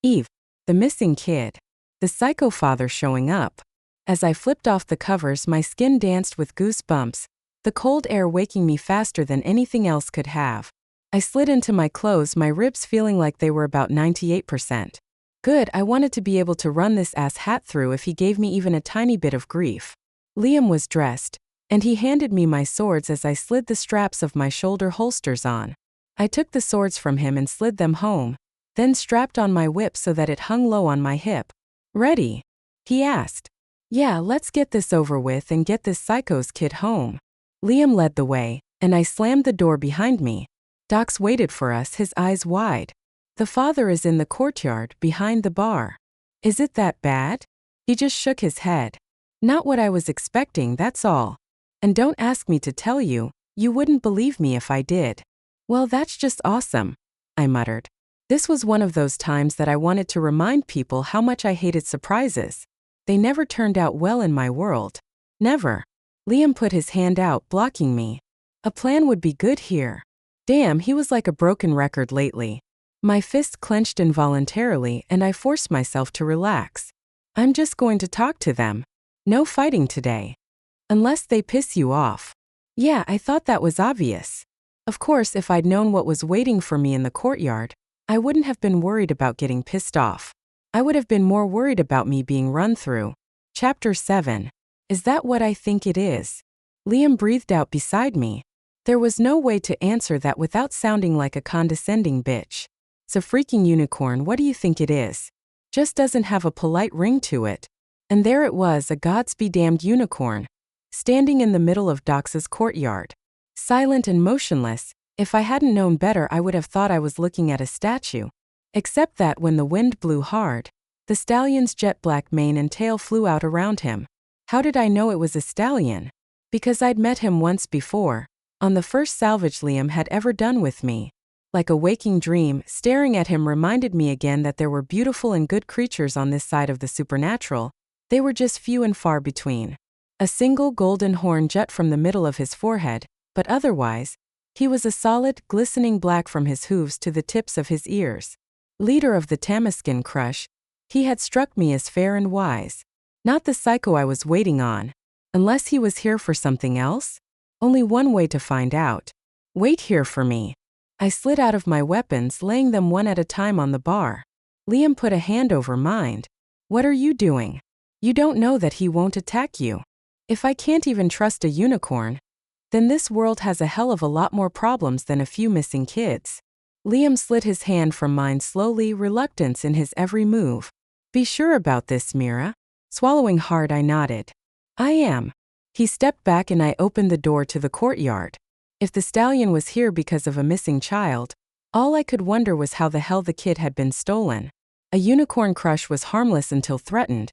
Eve, the missing kid, the psycho father showing up. As I flipped off the covers, my skin danced with goosebumps, the cold air waking me faster than anything else could have. I slid into my clothes, my ribs feeling like they were about 98%. Good, I wanted to be able to run this ass hat through if he gave me even a tiny bit of grief. Liam was dressed, and he handed me my swords as I slid the straps of my shoulder holsters on. I took the swords from him and slid them home, then strapped on my whip so that it hung low on my hip. Ready? He asked. Yeah, let's get this over with and get this psycho's kid home. Liam led the way, and I slammed the door behind me. Dox waited for us, his eyes wide. The father is in the courtyard, behind the bar. Is it that bad? He just shook his head. Not what I was expecting, that's all. And don't ask me to tell you, you wouldn't believe me if I did. Well, that's just awesome, I muttered. This was one of those times that I wanted to remind people how much I hated surprises. They never turned out well in my world. Never. Liam put his hand out, blocking me. A plan would be good here. Damn, he was like a broken record lately. My fist clenched involuntarily and I forced myself to relax. I'm just going to talk to them. No fighting today. Unless they piss you off. Yeah, I thought that was obvious. Of course, if I'd known what was waiting for me in the courtyard, I wouldn't have been worried about getting pissed off. I would have been more worried about me being run through. Chapter 7. Is that what I think it is? Liam breathed out beside me. There was no way to answer that without sounding like a condescending bitch. It's a freaking unicorn, what do you think it is? Just doesn't have a polite ring to it. And there it was, a gods-be-damned unicorn, standing in the middle of Dox's courtyard. Silent and motionless, if I hadn't known better I would have thought I was looking at a statue. Except that when the wind blew hard, the stallion's jet black mane and tail flew out around him. How did I know it was a stallion? Because I'd met him once before, on the first salvage Liam had ever done with me. Like a waking dream, staring at him reminded me again that there were beautiful and good creatures on this side of the supernatural. They were just few and far between. A single golden horn jut from the middle of his forehead, but otherwise, he was a solid, glistening black from his hooves to the tips of his ears. Leader of the Tamaskin crush, he had struck me as fair and wise. Not the psycho I was waiting on. Unless he was here for something else? Only one way to find out. Wait here for me. I slid out of my weapons, laying them one at a time on the bar. Liam put a hand over mine. What are you doing? You don't know that he won't attack you. If I can't even trust a unicorn, then this world has a hell of a lot more problems than a few missing kids. Liam slid his hand from mine slowly, reluctance in his every move. Be sure about this, Mira. Swallowing hard, I nodded. I am. He stepped back and I opened the door to the courtyard. If the stallion was here because of a missing child, all I could wonder was how the hell the kid had been stolen. A unicorn crush was harmless until threatened.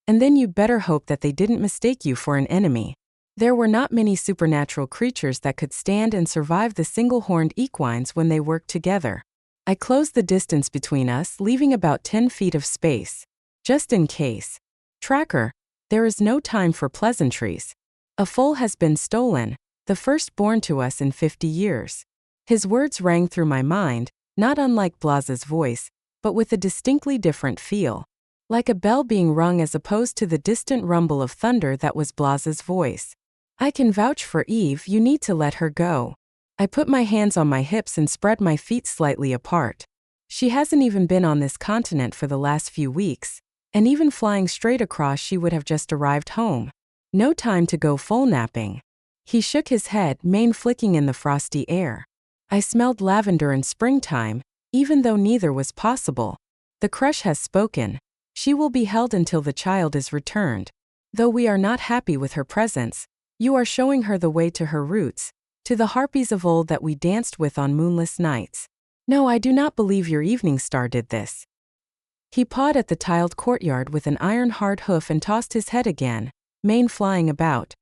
And then you'd better hope that they didn't mistake you for an enemy. There were not many supernatural creatures that could stand and survive the single-horned equines when they worked together. I closed the distance between us, leaving about 10 feet of space. Just in case. Tracker, there is no time for pleasantries. A foal has been stolen, the first born to us in 50 years. His words rang through my mind, not unlike Blaza's voice, but with a distinctly different feel. Like a bell being rung as opposed to the distant rumble of thunder that was Blaza's voice. I can vouch for Eve, you need to let her go. I put my hands on my hips and spread my feet slightly apart. She hasn't even been on this continent for the last few weeks, and even flying straight across she would have just arrived home. No time to go foal napping. He shook his head, mane flicking in the frosty air. I smelled lavender and springtime, even though neither was possible. The crush has spoken. She will be held until the child is returned. Though we are not happy with her presence, you are showing her the way to her roots, to the harpies of old that we danced with on moonless nights. No, I do not believe your evening star did this. He pawed at the tiled courtyard with an iron-hard hoof and tossed his head again, mane flying about.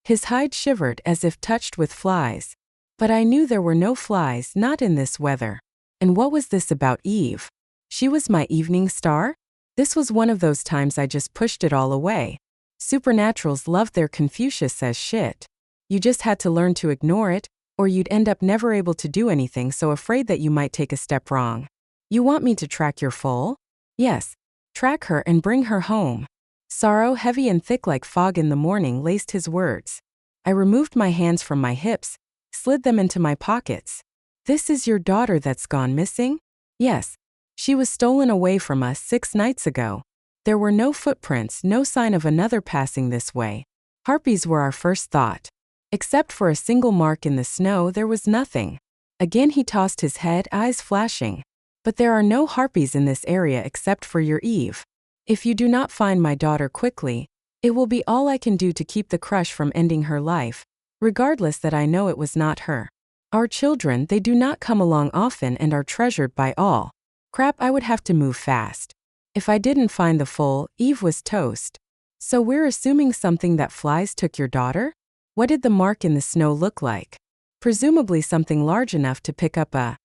His hide shivered as if touched with flies. But I knew there were no flies, not in this weather. And what was this about Eve? She was my evening star? This was one of those times I just pushed it all away. Supernaturals loved their Confucius says shit. You just had to learn to ignore it, or you'd end up never able to do anything, so afraid that you might take a step wrong. You want me to track your foal? Yes. Track her and bring her home. Sorrow, heavy and thick like fog in the morning, laced his words. I removed my hands from my hips, slid them into my pockets. This is your daughter that's gone missing? Yes. She was stolen away from us 6 nights ago. There were no footprints, no sign of another passing this way. Harpies were our first thought. Except for a single mark in the snow, there was nothing. Again he tossed his head, eyes flashing. But there are no harpies in this area except for your Eve. If you do not find my daughter quickly, it will be all I can do to keep the crush from ending her life, regardless that I know it was not her. Our children, they do not come along often and are treasured by all. Crap, I would have to move fast. If I didn't find the foal, Eve was toast. So we're assuming something that flies took your daughter? What did the mark in the snow look like? Presumably something large enough to pick up a...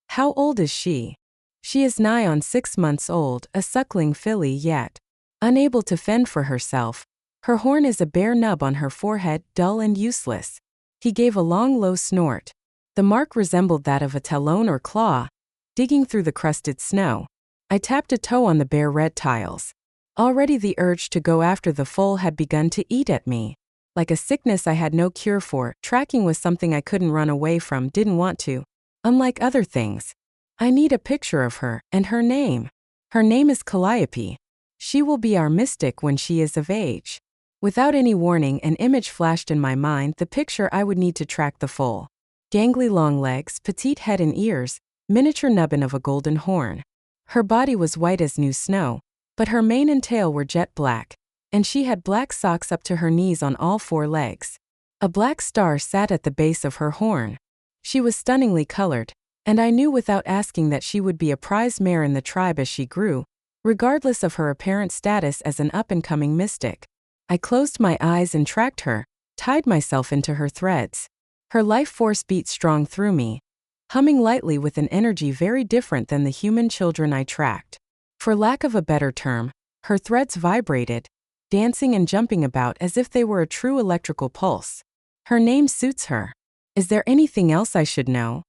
How old is she? She is nigh on 6 months old, a suckling filly yet. Unable to fend for herself. Her horn is a bare nub on her forehead, dull and useless. He gave a long low snort. The mark resembled that of a talon or claw, digging through the crusted snow. I tapped a toe on the bare red tiles. Already the urge to go after the foal had begun to eat at me. Like a sickness I had no cure for, tracking was something I couldn't run away from, didn't want to. Unlike other things. I need a picture of her, and her name. Her name is Calliope. She will be our mystic when she is of age. Without any warning, an image flashed in my mind, the picture I would need to track the foal. Gangly long legs, petite head and ears, miniature nubbin of a golden horn. Her body was white as new snow, but her mane and tail were jet black, and she had black socks up to her knees on all 4 legs. A black star sat at the base of her horn. She was stunningly colored, and I knew without asking that she would be a prize mare in the tribe as she grew, regardless of her apparent status as an up-and-coming mystic. I closed my eyes and tracked her, tied myself into her threads. Her life force beat strong through me. humming lightly with an energy very different than the human children I tracked. For lack of a better term, her threads vibrated, dancing and jumping about as if they were a true electrical pulse. Her name suits her. Is there anything else I should know?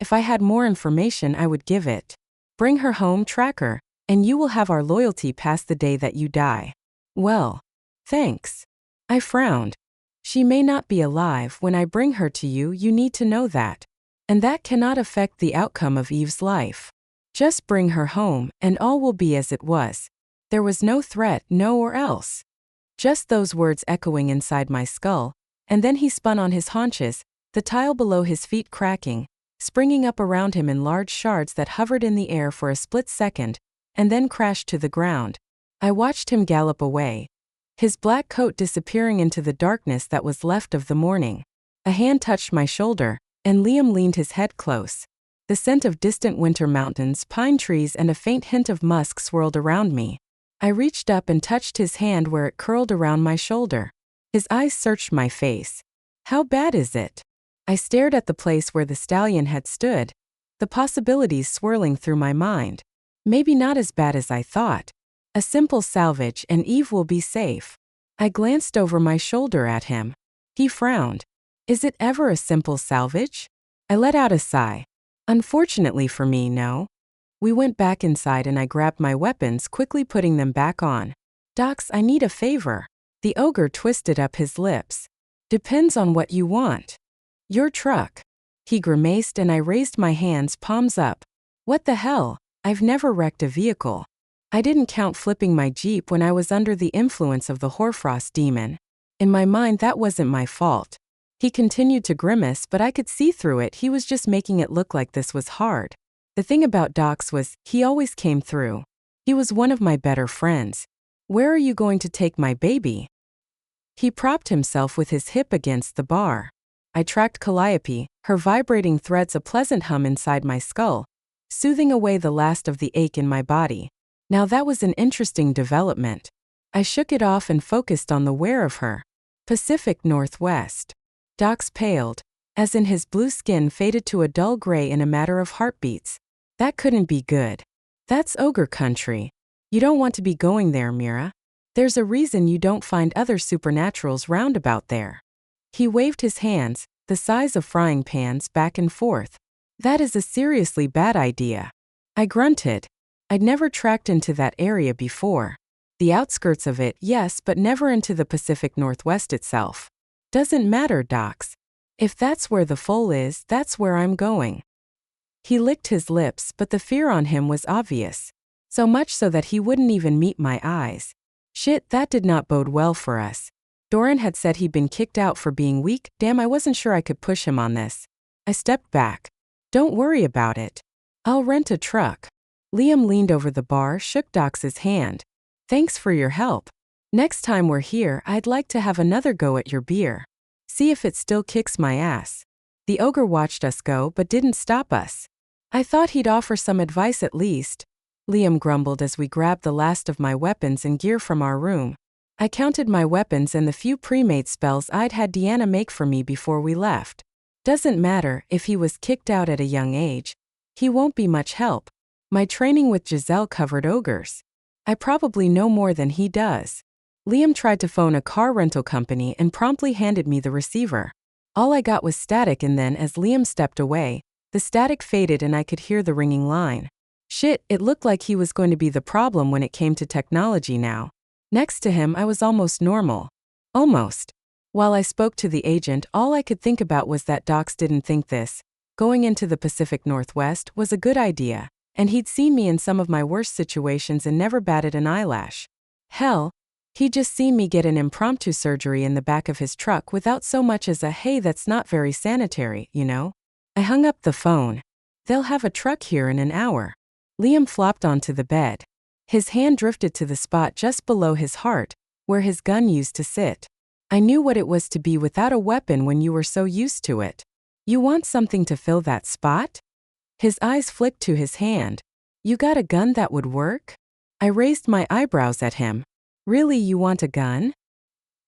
If I had more information, I would give it. Bring her home, tracker, and you will have our loyalty past the day that you die. Well, thanks. I frowned. She may not be alive when I bring her to you, you need to know that. And that cannot affect the outcome of Eve's life. Just bring her home, and all will be as it was. There was no threat, no or else. Just those words echoing inside my skull, and then he spun on his haunches, the tile below his feet cracking, springing up around him in large shards that hovered in the air for a split second, and then crashed to the ground. I watched him gallop away, his black coat disappearing into the darkness that was left of the morning. A hand touched my shoulder, and Liam leaned his head close. The scent of distant winter mountains, pine trees, and a faint hint of musk swirled around me. I reached up and touched his hand where it curled around my shoulder. His eyes searched my face. How bad is it? I stared at the place where the stallion had stood, the possibilities swirling through my mind. Maybe not as bad as I thought. A simple salvage and Eve will be safe. I glanced over my shoulder at him. He frowned. Is it ever a simple salvage? I let out a sigh. Unfortunately for me, no. We went back inside and I grabbed my weapons, quickly putting them back on. Docs, I need a favor. The ogre twisted up his lips. Depends on what you want. Your truck. He grimaced and I raised my hands, palms up. What the hell? I've never wrecked a vehicle. I didn't count flipping my Jeep when I was under the influence of the hoarfrost demon. In my mind, that wasn't my fault. He continued to grimace, but I could see through it. He was just making it look like this was hard. The thing about Docs was, he always came through. He was one of my better friends. Where are you going to take my baby? He propped himself with his hip against the bar. I tracked Calliope, her vibrating threads a pleasant hum inside my skull, soothing away the last of the ache in my body. Now that was an interesting development. I shook it off and focused on the where of her. Pacific Northwest. Docs paled, as in his blue skin faded to a dull gray in a matter of heartbeats. That couldn't be good. That's ogre country. You don't want to be going there, Mira. There's a reason you don't find other supernaturals round about there. He waved his hands, the size of frying pans, back and forth. That is a seriously bad idea. I grunted. I'd never tracked into that area before. The outskirts of it, yes, but never into the Pacific Northwest itself. Doesn't matter, Docs. If that's where the foal is, that's where I'm going. He licked his lips, but the fear on him was obvious. So much so that he wouldn't even meet my eyes. Shit, that did not bode well for us. Doran had said he'd been kicked out for being weak. Damn, I wasn't sure I could push him on this. I stepped back. Don't worry about it. I'll rent a truck. Liam leaned over the bar, shook Docs's hand. Thanks for your help. Next time we're here, I'd like to have another go at your beer. See if it still kicks my ass. The ogre watched us go but didn't stop us. I thought he'd offer some advice at least. Liam grumbled as we grabbed the last of my weapons and gear from our room. I counted my weapons and the few pre-made spells I'd had Deanna make for me before we left. Doesn't matter if he was kicked out at a young age. He won't be much help. My training with Giselle covered ogres. I probably know more than he does. Liam tried to phone a car rental company and promptly handed me the receiver. All I got was static, and then as Liam stepped away, the static faded and I could hear the ringing line. Shit, it looked like he was going to be the problem when it came to technology now. Next to him, I was almost normal. Almost. While I spoke to the agent, all I could think about was that Docs didn't think this, going into the Pacific Northwest, was a good idea, and he'd seen me in some of my worst situations and never batted an eyelash. Hell, he'd just seen me get an impromptu surgery in the back of his truck without so much as a "hey, that's not very sanitary, you know." I hung up the phone. They'll have a truck here in an hour. Liam flopped onto the bed. His hand drifted to the spot just below his heart, where his gun used to sit. I knew what it was to be without a weapon when you were so used to it. You want something to fill that spot? His eyes flicked to his hand. You got a gun that would work? I raised my eyebrows at him. Really, you want a gun?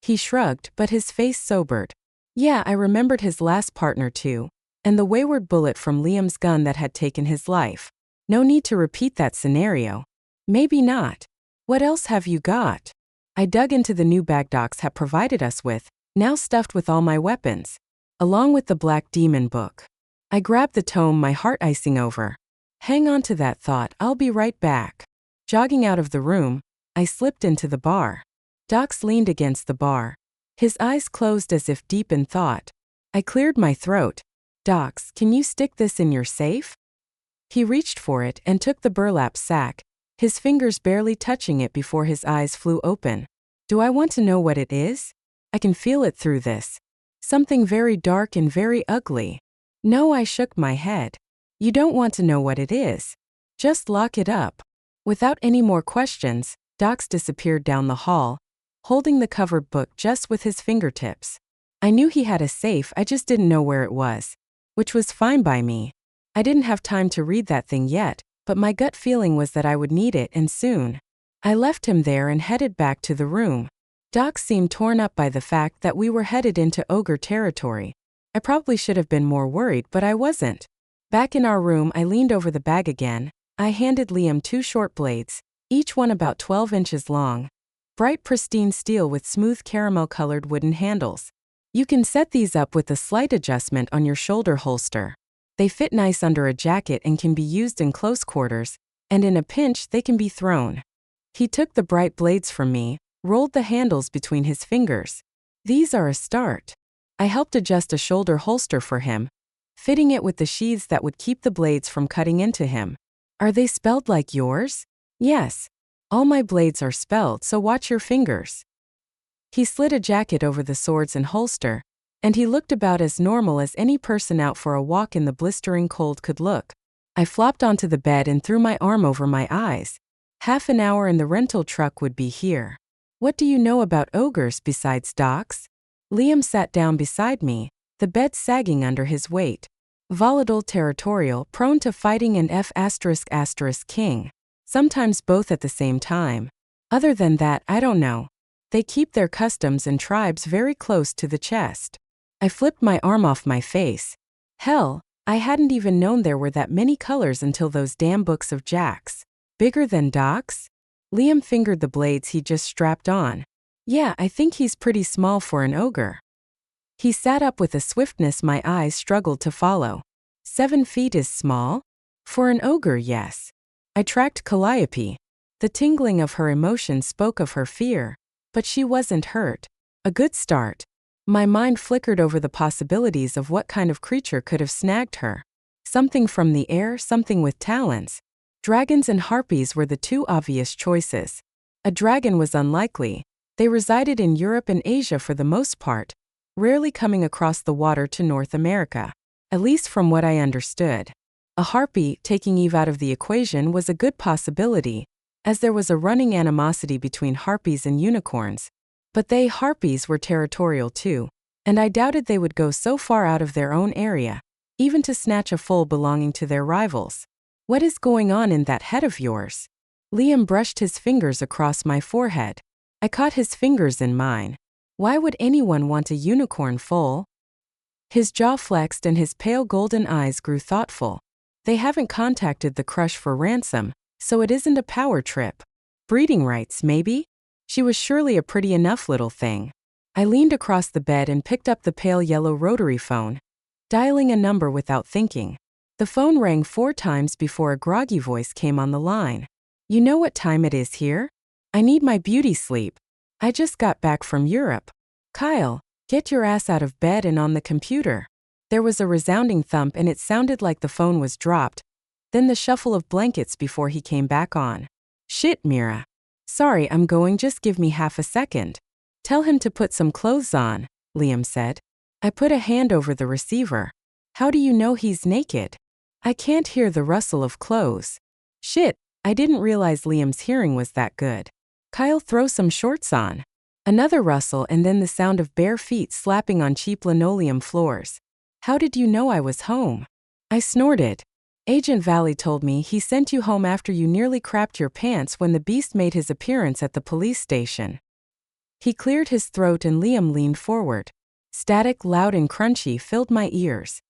He shrugged, but his face sobered. Yeah, I remembered his last partner too. And the wayward bullet from Liam's gun that had taken his life. No need to repeat that scenario. Maybe not. What else have you got? I dug into the new bag Docs had provided us with, now stuffed with all my weapons, along with the Black Demon book. I grabbed the tome, my heart icing over. Hang on to that thought, I'll be right back. Jogging out of the room, I slipped into the bar. Docs leaned against the bar, his eyes closed as if deep in thought. I cleared my throat. Docs, can you stick this in your safe? He reached for it and took the burlap sack, his fingers barely touching it before his eyes flew open. Do I want to know what it is? I can feel it through this. Something very dark and very ugly. No, I shook my head. You don't want to know what it is. Just lock it up. Without any more questions, Docs disappeared down the hall, holding the covered book just with his fingertips. I knew he had a safe, I just didn't know where it was. Which was fine by me. I didn't have time to read that thing yet, but my gut feeling was that I would need it, and soon. I left him there and headed back to the room. Docs seemed torn up by the fact that we were headed into ogre territory. I probably should have been more worried, but I wasn't. Back in our room, I leaned over the bag again. I handed Liam 2 short blades, each one about 12 inches long. Bright pristine steel with smooth caramel-colored wooden handles. You can set these up with a slight adjustment on your shoulder holster. They fit nice under a jacket and can be used in close quarters, and in a pinch they can be thrown. He took the bright blades from me, rolled the handles between his fingers. These are a start. I helped adjust a shoulder holster for him, fitting it with the sheaths that would keep the blades from cutting into him. Are they spelled like yours? Yes. All my blades are spelled, so watch your fingers. He slid a jacket over the swords and holster, and he looked about as normal as any person out for a walk in the blistering cold could look. I flopped onto the bed and threw my arm over my eyes. Half an hour and the rental truck would be here. What do you know about ogres besides Docs? Liam sat down beside me, the bed sagging under his weight. Volatile, territorial, prone to fighting, and king. Sometimes both at the same time. Other than that, I don't know. They keep their customs and tribes very close to the chest. I flipped my arm off my face. Hell, I hadn't even known there were that many colors until those damn books of Jack's. Bigger than Doc's? Liam fingered the blades he just strapped on. Yeah, I think he's pretty small for an ogre. He sat up with a swiftness my eyes struggled to follow. 7 feet is small? For an ogre, yes. I tracked Calliope. The tingling of her emotion spoke of her fear. But she wasn't hurt. A good start. My mind flickered over the possibilities of what kind of creature could have snagged her. Something from the air, something with talons. Dragons and harpies were the 2 obvious choices. A dragon was unlikely. They resided in Europe and Asia for the most part, rarely coming across the water to North America, at least from what I understood. A harpy, taking Eve out of the equation, was a good possibility, as there was a running animosity between harpies and unicorns. But they, harpies, were territorial too, and I doubted they would go so far out of their own area, even to snatch a foal belonging to their rivals. What is going on in that head of yours? Liam brushed his fingers across my forehead. I caught his fingers in mine. Why would anyone want a unicorn foal? His jaw flexed and his pale golden eyes grew thoughtful. They haven't contacted the crush for ransom, so it isn't a power trip. Breeding rights, maybe? She was surely a pretty enough little thing. I leaned across the bed and picked up the pale yellow rotary phone, dialing a number without thinking. The phone rang 4 times before a groggy voice came on the line. You know what time it is here? I need my beauty sleep. I just got back from Europe. Kyle, get your ass out of bed and on the computer. There was a resounding thump and it sounded like the phone was dropped, then the shuffle of blankets before he came back on. Shit, Mira. Sorry, I'm going, just give me half a second. Tell him to put some clothes on, Liam said. I put a hand over the receiver. How do you know he's naked? I can't hear the rustle of clothes. Shit, I didn't realize Liam's hearing was that good. Kyle, throw some shorts on. Another rustle and then the sound of bare feet slapping on cheap linoleum floors. How did you know I was home? I snorted. Agent Valley told me he sent you home after you nearly crapped your pants when the beast made his appearance at the police station. He cleared his throat and Liam leaned forward. Static, loud and crunchy, filled my ears.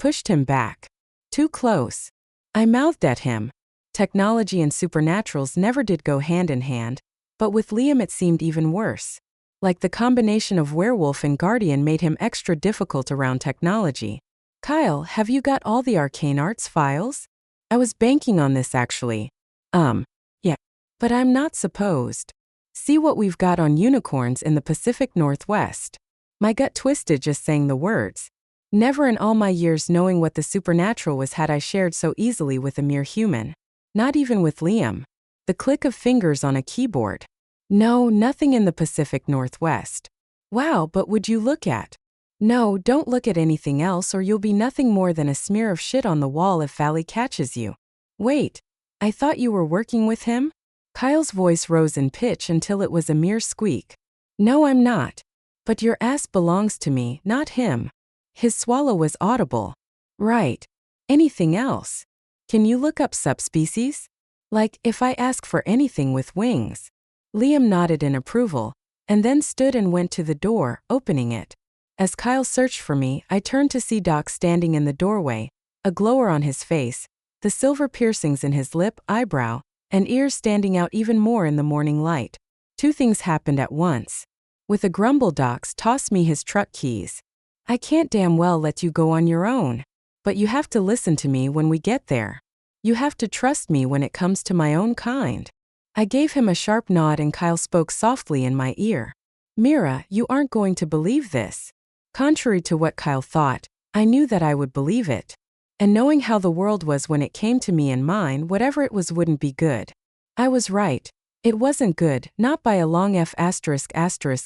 pushed him back. Too close. I mouthed at him. Technology and supernaturals never did go hand in hand, but with Liam it seemed even worse. Like the combination of werewolf and guardian made him extra difficult around technology. Kyle, have you got all the arcane arts files? I was banking on this actually. Yeah. But I'm not supposed. See what we've got on unicorns in the Pacific Northwest. My gut twisted just saying the words. Never in all my years knowing what the supernatural was had I shared so easily with a mere human. Not even with Liam. The click of fingers on a keyboard. No, nothing in the Pacific Northwest. Wow, but would you look at? No, don't look at anything else or you'll be nothing more than a smear of shit on the wall if Valley catches you. Wait, I thought you were working with him? Kyle's voice rose in pitch until it was a mere squeak. No, I'm not. But your ass belongs to me, not him. His swallow was audible. Right. Anything else? Can you look up subspecies? Like, if I ask for anything with wings. Liam nodded in approval, and then stood and went to the door, opening it. As Kyle searched for me, I turned to see Doc standing in the doorway, a glower on his face, the silver piercings in his lip, eyebrow, and ears standing out even more in the morning light. Two things happened at once. With a grumble, Doc tossed me his truck keys. I can't damn well let you go on your own. But you have to listen to me when we get there. You have to trust me when it comes to my own kind. I gave him a sharp nod and Kyle spoke softly in my ear. Mira, you aren't going to believe this. Contrary to what Kyle thought, I knew that I would believe it. And knowing how the world was when it came to me and mine, whatever it was wouldn't be good. I was right. It wasn't good, not by a long F***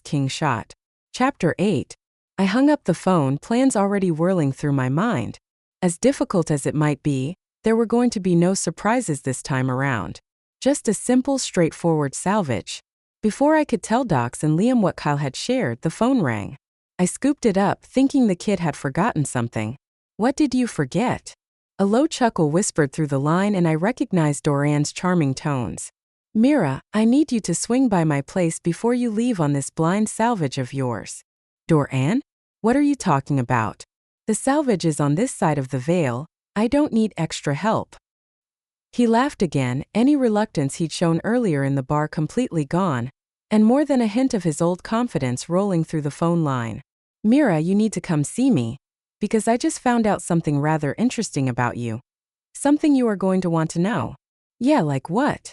king shot. Chapter 8. I hung up the phone, plans already whirling through my mind. As difficult as it might be, there were going to be no surprises this time around. Just a simple, straightforward salvage. Before I could tell Doc and Liam what Kyle had shared, the phone rang. I scooped it up, thinking the kid had forgotten something. What did you forget? A low chuckle whispered through the line and I recognized Doran's charming tones. Mira, I need you to swing by my place before you leave on this blind salvage of yours. Doran? What are you talking about? The salvage is on this side of the veil. I don't need extra help. He laughed again, any reluctance he'd shown earlier in the bar completely gone, and more than a hint of his old confidence rolling through the phone line. Mira, you need to come see me. Because I just found out something rather interesting about you. Something you are going to want to know. Yeah, like what?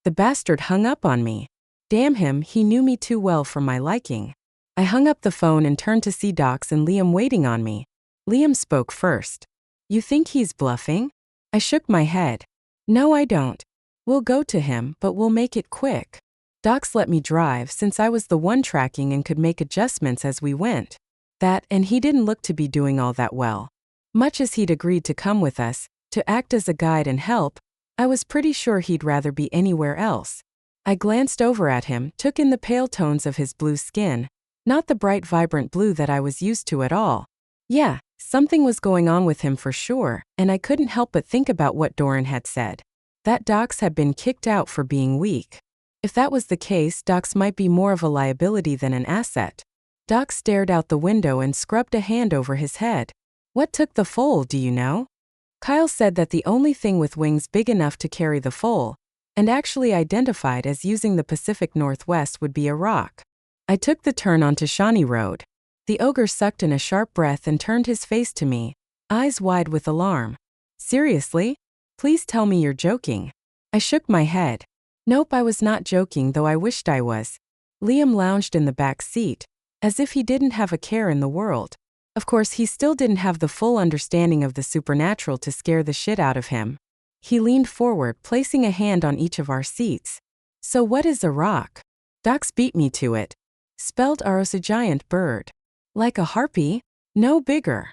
The bastard hung up on me. Damn him, he knew me too well for my liking. I hung up the phone and turned to see Doc and Liam waiting on me. Liam spoke first. You think he's bluffing? I shook my head. No, I don't. We'll go to him, but we'll make it quick. Doc let me drive since I was the one tracking and could make adjustments as we went. That, and he didn't look to be doing all that well. Much as he'd agreed to come with us, to act as a guide and help, I was pretty sure he'd rather be anywhere else. I glanced over at him, took in the pale tones of his blue skin, not the bright vibrant blue that I was used to at all. Yeah, something was going on with him for sure, and I couldn't help but think about what Doran had said. That Doc had been kicked out for being weak. If that was the case, Doc might be more of a liability than an asset. Doc stared out the window and scrubbed a hand over his head. What took the foal, do you know? Kyle said that the only thing with wings big enough to carry the foal, and actually identified as using the Pacific Northwest, would be a rock. I took the turn onto Shawnee Road. The ogre sucked in a sharp breath and turned his face to me, eyes wide with alarm. Seriously? Please tell me you're joking. I shook my head. Nope, I was not joking, though I wished I was. Liam lounged in the back seat, as if he didn't have a care in the world. Of course, he still didn't have the full understanding of the supernatural to scare the shit out of him. He leaned forward, placing a hand on each of our seats. So what is a rock? Doc beat me to it. Spelled Aros, a giant bird. Like a harpy? No bigger.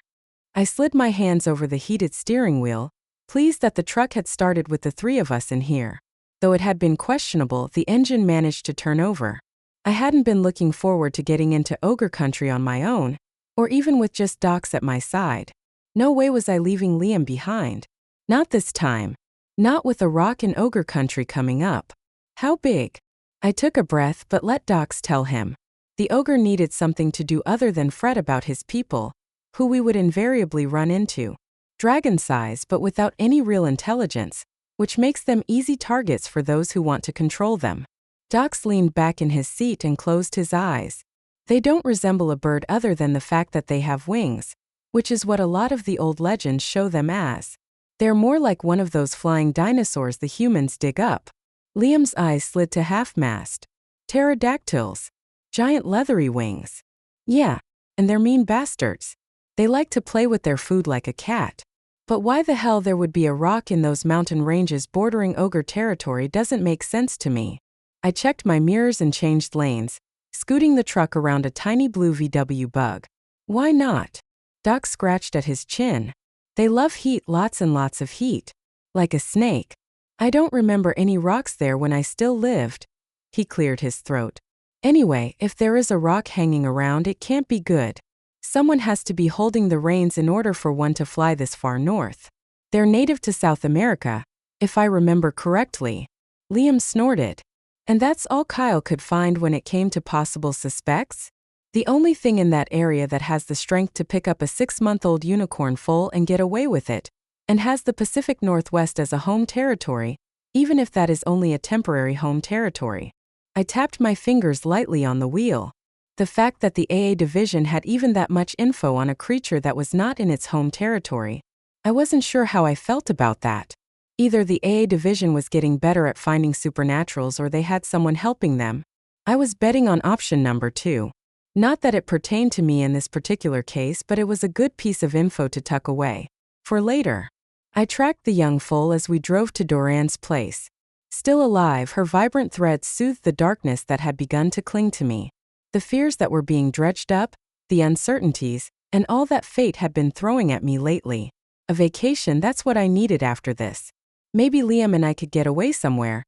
I slid my hands over the heated steering wheel, pleased that the truck had started with the three of us in here. Though it had been questionable, the engine managed to turn over. I hadn't been looking forward to getting into ogre country on my own, or even with just Doc at my side. No way was I leaving Liam behind. Not this time. Not with a rock in ogre country coming up. How big? I took a breath but let Doc tell him. The ogre needed something to do other than fret about his people, who we would invariably run into. dragon size but without any real intelligence, which makes them easy targets for those who want to control them. Dox leaned back in his seat and closed his eyes. They don't resemble a bird other than the fact that they have wings, which is what a lot of the old legends show them as. They're more like one of those flying dinosaurs the humans dig up. Liam's eyes slid to half-mast. Pterodactyls. Giant leathery wings. Yeah, and they're mean bastards. They like to play with their food like a cat. But why the hell there would be a rock in those mountain ranges bordering ogre territory doesn't make sense to me. I checked my mirrors and changed lanes, scooting the truck around a tiny blue VW Bug. Why not? Doc scratched at his chin. They love heat, lots and lots of heat. Like a snake. I don't remember any rocks there when I still lived. He cleared his throat. Anyway, if there is a rock hanging around, it can't be good. Someone has to be holding the reins in order for one to fly this far north. They're native to South America, if I remember correctly. Liam snorted. And that's all Kyle could find when it came to possible suspects? The only thing in that area that has the strength to pick up a 6-month-old unicorn foal and get away with it, and has the Pacific Northwest as a home territory, even if that is only a temporary home territory. I tapped my fingers lightly on the wheel. The fact that the AA division had even that much info on a creature that was not in its home territory, I wasn't sure how I felt about that. Either the AA division was getting better at finding supernaturals or they had someone helping them. I was betting on option number 2. Not that it pertained to me in this particular case, but it was a good piece of info to tuck away. For later. I tracked the young foal as we drove to Doran's place. Still alive, her vibrant threads soothed the darkness that had begun to cling to me. The fears that were being dredged up, the uncertainties, and all that fate had been throwing at me lately. A vacation, that's what I needed after this. Maybe Liam and I could get away somewhere.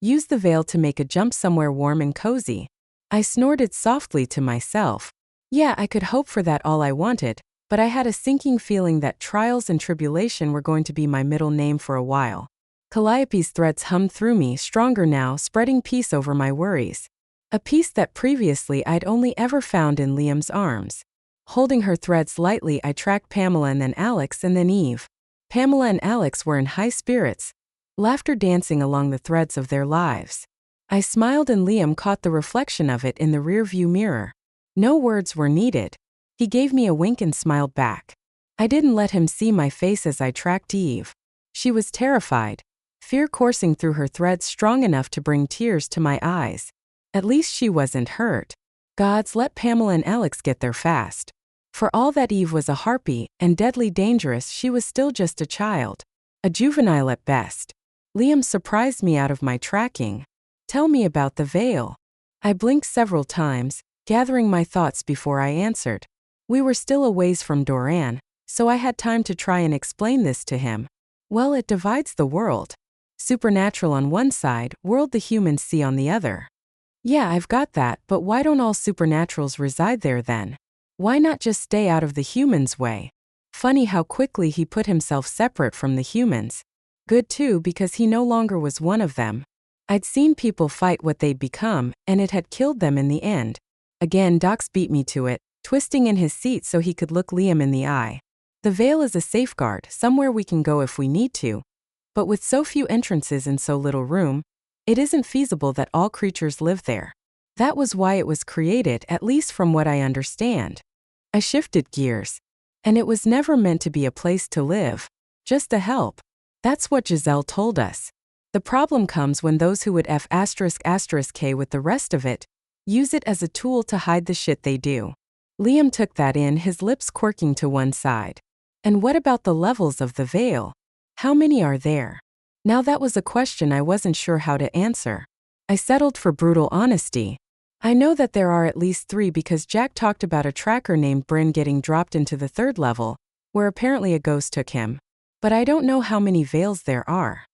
Use the veil to make a jump somewhere warm and cozy. I snorted softly to myself. Yeah, I could hope for that all I wanted, but I had a sinking feeling that trials and tribulation were going to be my middle name for a while. Calliope's threads hummed through me, stronger now, spreading peace over my worries. A peace that previously I'd only ever found in Liam's arms. Holding her threads lightly, I tracked Pamela and then Alex and then Eve. Pamela and Alex were in high spirits, laughter dancing along the threads of their lives. I smiled and Liam caught the reflection of it in the rear-view mirror. No words were needed. He gave me a wink and smiled back. I didn't let him see my face as I tracked Eve. She was terrified, fear coursing through her threads strong enough to bring tears to my eyes. At least she wasn't hurt. Gods, let Pamela and Alex get there fast. For all that Eve was a harpy and deadly dangerous, she was still just a child. A juvenile at best. Liam surprised me out of my tracking. Tell me about the veil. I blinked several times, gathering my thoughts before I answered. We were still a ways from Doran, so I had time to try and explain this to him. Well, it divides the world. Supernatural on one side, world the humans see on the other. Yeah, I've got that, but why don't all supernaturals reside there then? Why not just stay out of the humans' way? Funny how quickly he put himself separate from the humans. Good too, because he no longer was one of them. I'd seen people fight what they'd become, and it had killed them in the end. Again, Dox beat me to it, twisting in his seat so he could look Liam in the eye. The veil is a safeguard, somewhere we can go if we need to. But with so few entrances and so little room, it isn't feasible that all creatures live there. That was why it was created, at least from what I understand. I shifted gears. And it was never meant to be a place to live, just a help. That's what Giselle told us. The problem comes when those who would F***K with the rest of it, use it as a tool to hide the shit they do. Liam took that in, his lips quirking to one side. And what about the levels of the veil? How many are there? Now that was a question I wasn't sure how to answer. I settled for brutal honesty. I know that there are at least 3 because Jack talked about a tracker named Bryn getting dropped into the 3rd level, where apparently a ghost took him. But I don't know how many veils there are.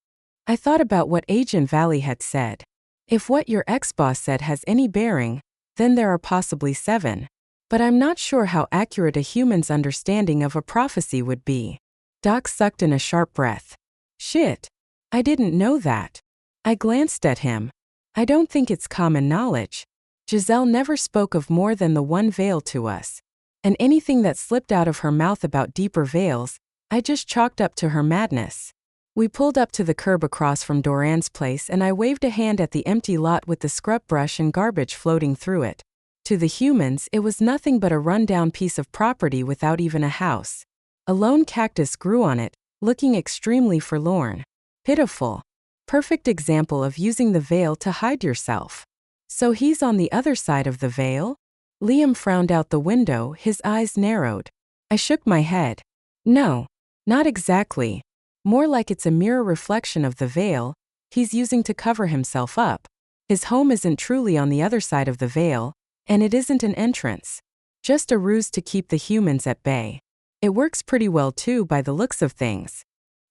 I thought about what Agent Valley had said. If what your ex-boss said has any bearing, then there are possibly 7. But I'm not sure how accurate a human's understanding of a prophecy would be. Doc sucked in a sharp breath. Shit. I didn't know that. I glanced at him. I don't think it's common knowledge. Giselle never spoke of more than the one veil to us. And anything that slipped out of her mouth about deeper veils, I just chalked up to her madness. We pulled up to the curb across from Doran's place and I waved a hand at the empty lot with the scrub brush and garbage floating through it. To the humans, it was nothing but a run-down piece of property without even a house. A lone cactus grew on it, looking extremely forlorn. Pitiful. Perfect example of using the veil to hide yourself. So he's on the other side of the veil? Liam frowned out the window, his eyes narrowed. I shook my head. No, not exactly. More like it's a mirror reflection of the veil he's using to cover himself up. His home isn't truly on the other side of the veil, and it isn't an entrance. Just a ruse to keep the humans at bay. It works pretty well too by the looks of things.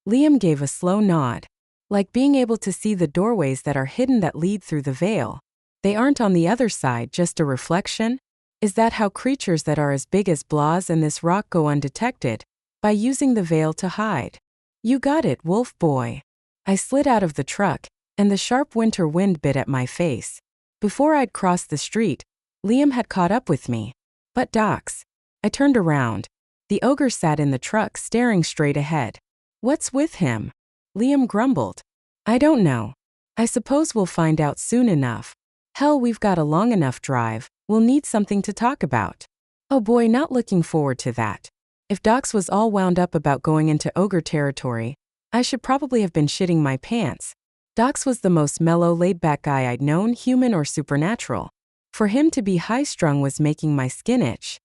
Liam gave a slow nod. Like being able to see the doorways that are hidden that lead through the veil. They aren't on the other side, just a reflection? Is that how creatures that are as big as Blas and this rock go undetected? By using the veil to hide. You got it, wolf boy. I slid out of the truck, and the sharp winter wind bit at my face. Before I'd crossed the street, Liam had caught up with me. But Docs. I turned around. The ogre sat in the truck staring straight ahead. What's with him? Liam grumbled. I don't know. I suppose we'll find out soon enough. Hell, we've got a long enough drive. We'll need something to talk about. Oh boy, not looking forward to that. If Docs was all wound up about going into ogre territory, I should probably have been shitting my pants. Docs was the most mellow, laid-back guy I'd known, human or supernatural. For him to be high-strung was making my skin itch.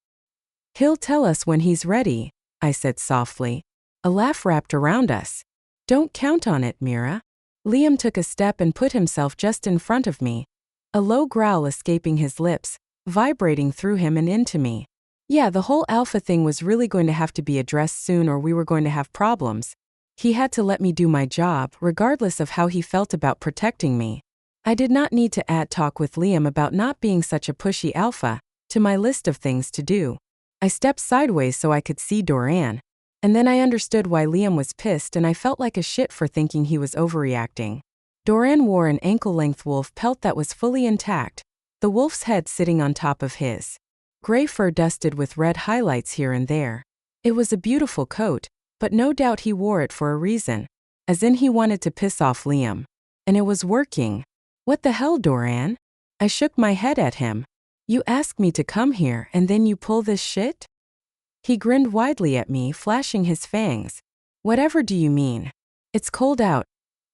He'll tell us when he's ready, I said softly. A laugh wrapped around us. Don't count on it, Mira. Liam took a step and put himself just in front of me. A low growl escaping his lips, vibrating through him and into me. Yeah, the whole alpha thing was really going to have to be addressed soon or we were going to have problems. He had to let me do my job, regardless of how he felt about protecting me. I did not need to add talk with Liam about not being such a pushy alpha to my list of things to do. I stepped sideways so I could see Doran. And then I understood why Liam was pissed and I felt like a shit for thinking he was overreacting. Doran wore an ankle-length wolf pelt that was fully intact, the wolf's head sitting on top of his. Gray fur dusted with red highlights here and there. It was a beautiful coat, but no doubt he wore it for a reason. As in he wanted to piss off Liam. And it was working. What the hell, Doran? I shook my head at him. You asked me to come here and then you pull this shit? He grinned widely at me, flashing his fangs. Whatever do you mean? It's cold out.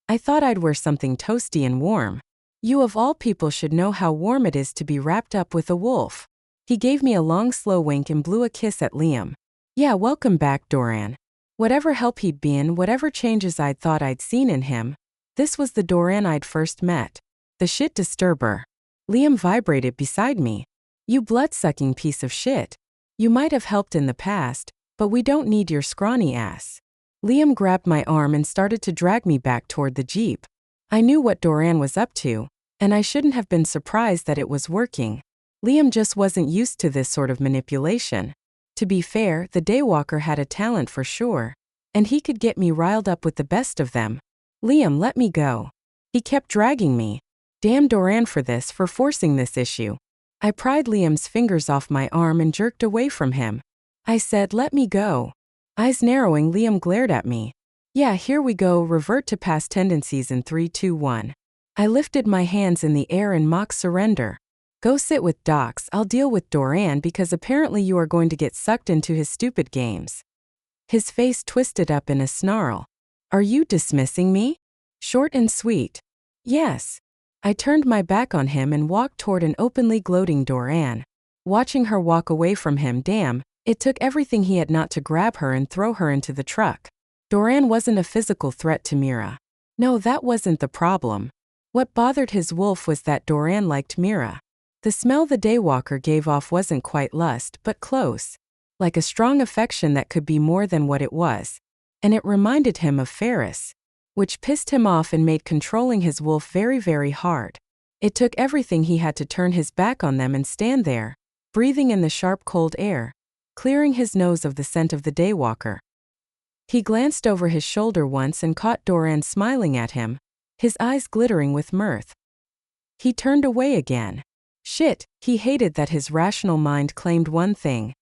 I thought I'd wear something toasty and warm. You of all people should know how warm it is to be wrapped up with a wolf. He gave me a long slow wink and blew a kiss at Liam. Yeah, welcome back, Doran. Whatever help he'd be in, whatever changes I'd thought I'd seen in him, this was the Doran I'd first met. The shit disturber. Liam vibrated beside me. You blood-sucking piece of shit. You might have helped in the past, but we don't need your scrawny ass. Liam grabbed my arm and started to drag me back toward the Jeep. I knew what Doran was up to, and I shouldn't have been surprised that it was working. Liam just wasn't used to this sort of manipulation. To be fair, the Daywalker had a talent for sure, and he could get me riled up with the best of them. Liam, let me go. He kept dragging me. Damn Doran for this, for forcing this issue. I pried Liam's fingers off my arm and jerked away from him. I said, let me go. Eyes narrowing, Liam glared at me. Yeah, here we go, revert to past tendencies in 3, 2, 1. I lifted my hands in the air in mock surrender. Go sit with Docs, I'll deal with Doran because apparently you are going to get sucked into his stupid games. His face twisted up in a snarl. Are you dismissing me? Short and sweet. Yes. I turned my back on him and walked toward an openly gloating Doran. Watching her walk away from him, damn, it took everything he had not to grab her and throw her into the truck. Doran wasn't a physical threat to Mira. No, that wasn't the problem. What bothered his wolf was that Doran liked Mira. The smell the Daywalker gave off wasn't quite lust, but close. Like a strong affection that could be more than what it was. And it reminded him of Ferris. Which pissed him off and made controlling his wolf very, very hard. It took everything he had to turn his back on them and stand there, breathing in the sharp cold air, clearing his nose of the scent of the Daywalker. He glanced over his shoulder once and caught Doran smiling at him, his eyes glittering with mirth. He turned away again. Shit, he hated that his rational mind claimed one thing.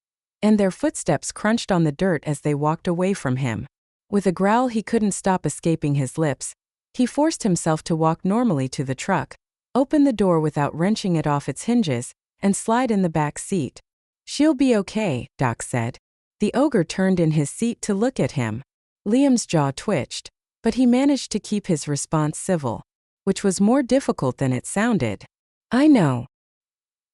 And their footsteps crunched on the dirt as they walked away from him. With a growl he couldn't stop escaping his lips, he forced himself to walk normally to the truck, open the door without wrenching it off its hinges, and slide in the back seat. "She'll be okay," Doc said. The ogre turned in his seat to look at him. Liam's jaw twitched, but he managed to keep his response civil, which was more difficult than it sounded. "I know."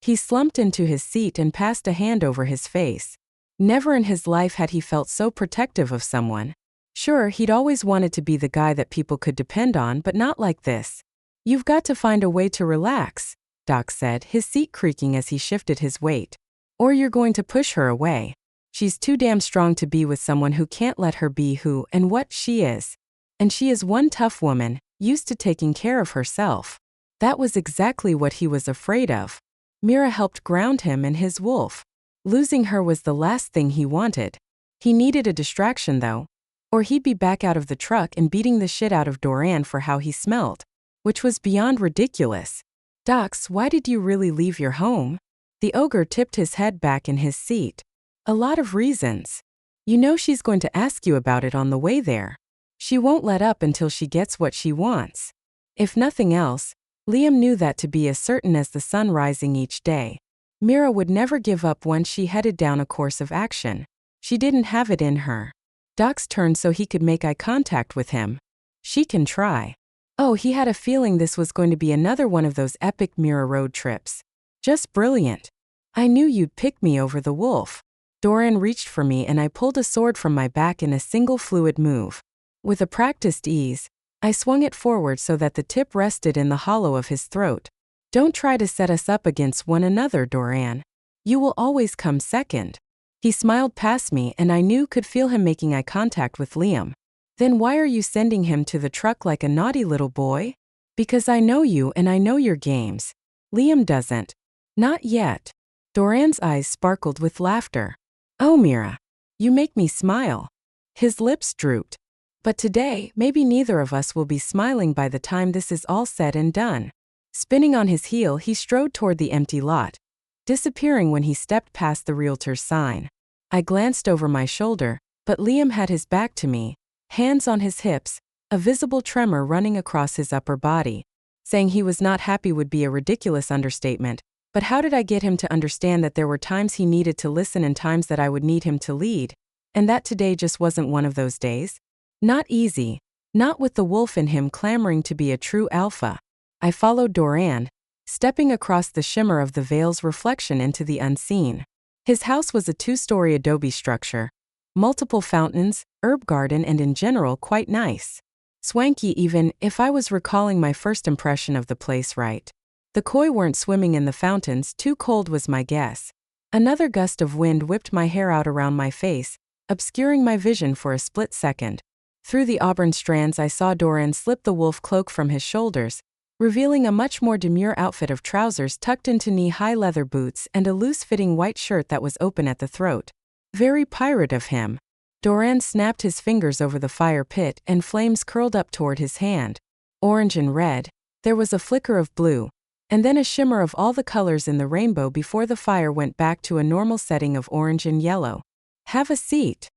He slumped into his seat and passed a hand over his face. Never in his life had he felt so protective of someone. Sure, he'd always wanted to be the guy that people could depend on, but not like this. "You've got to find a way to relax," Doc said, his seat creaking as he shifted his weight. "Or you're going to push her away. She's too damn strong to be with someone who can't let her be who and what she is. And she is one tough woman, used to taking care of herself." That was exactly what he was afraid of. Mira helped ground him and his wolf. Losing her was the last thing he wanted. He needed a distraction though, or he'd be back out of the truck and beating the shit out of Doran for how he smelled, which was beyond ridiculous. "Docs, why did you really leave your home?" The ogre tipped his head back in his seat. "A lot of reasons. You know she's going to ask you about it on the way there. She won't let up until she gets what she wants." If nothing else, Liam knew that to be as certain as the sun rising each day. Mira would never give up once she headed down a course of action. She didn't have it in her. Doc's turned so he could make eye contact with him. "She can try." Oh, he had a feeling this was going to be another one of those epic Mira road trips. Just brilliant. "I knew you'd pick me over the wolf." Doran reached for me and I pulled a sword from my back in a single fluid move. With a practiced ease, I swung it forward so that the tip rested in the hollow of his throat. "Don't try to set us up against one another, Doran. You will always come second." He smiled past me and I could feel him making eye contact with Liam. "Then why are you sending him to the truck like a naughty little boy?" "Because I know you and I know your games. Liam doesn't." "Not yet." Doran's eyes sparkled with laughter. "Oh, Mira. You make me smile." His lips drooped. "But today, maybe neither of us will be smiling by the time this is all said and done." Spinning on his heel, he strode toward the empty lot, disappearing when he stepped past the realtor's sign. I glanced over my shoulder, but Liam had his back to me, hands on his hips, a visible tremor running across his upper body. Saying he was not happy would be a ridiculous understatement, but how did I get him to understand that there were times he needed to listen and times that I would need him to lead, and that today just wasn't one of those days? Not easy, not with the wolf in him clamoring to be a true alpha. I followed Doran, stepping across the shimmer of the veil's reflection into the unseen. His house was a 2-story adobe structure, multiple fountains, herb garden, and in general quite nice. Swanky even, if I was recalling my first impression of the place right. The koi weren't swimming in the fountains, too cold was my guess. Another gust of wind whipped my hair out around my face, obscuring my vision for a split second. Through the auburn strands I saw Doran slip the wolf cloak from his shoulders, revealing a much more demure outfit of trousers tucked into knee-high leather boots and a loose-fitting white shirt that was open at the throat. Very pirate of him. Doran snapped his fingers over the fire pit and flames curled up toward his hand. Orange and red, there was a flicker of blue, and then a shimmer of all the colors in the rainbow before the fire went back to a normal setting of orange and yellow. "Have a seat."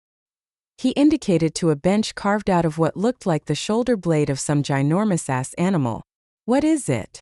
He indicated to a bench carved out of what looked like the shoulder blade of some ginormous-ass animal. "What is it?"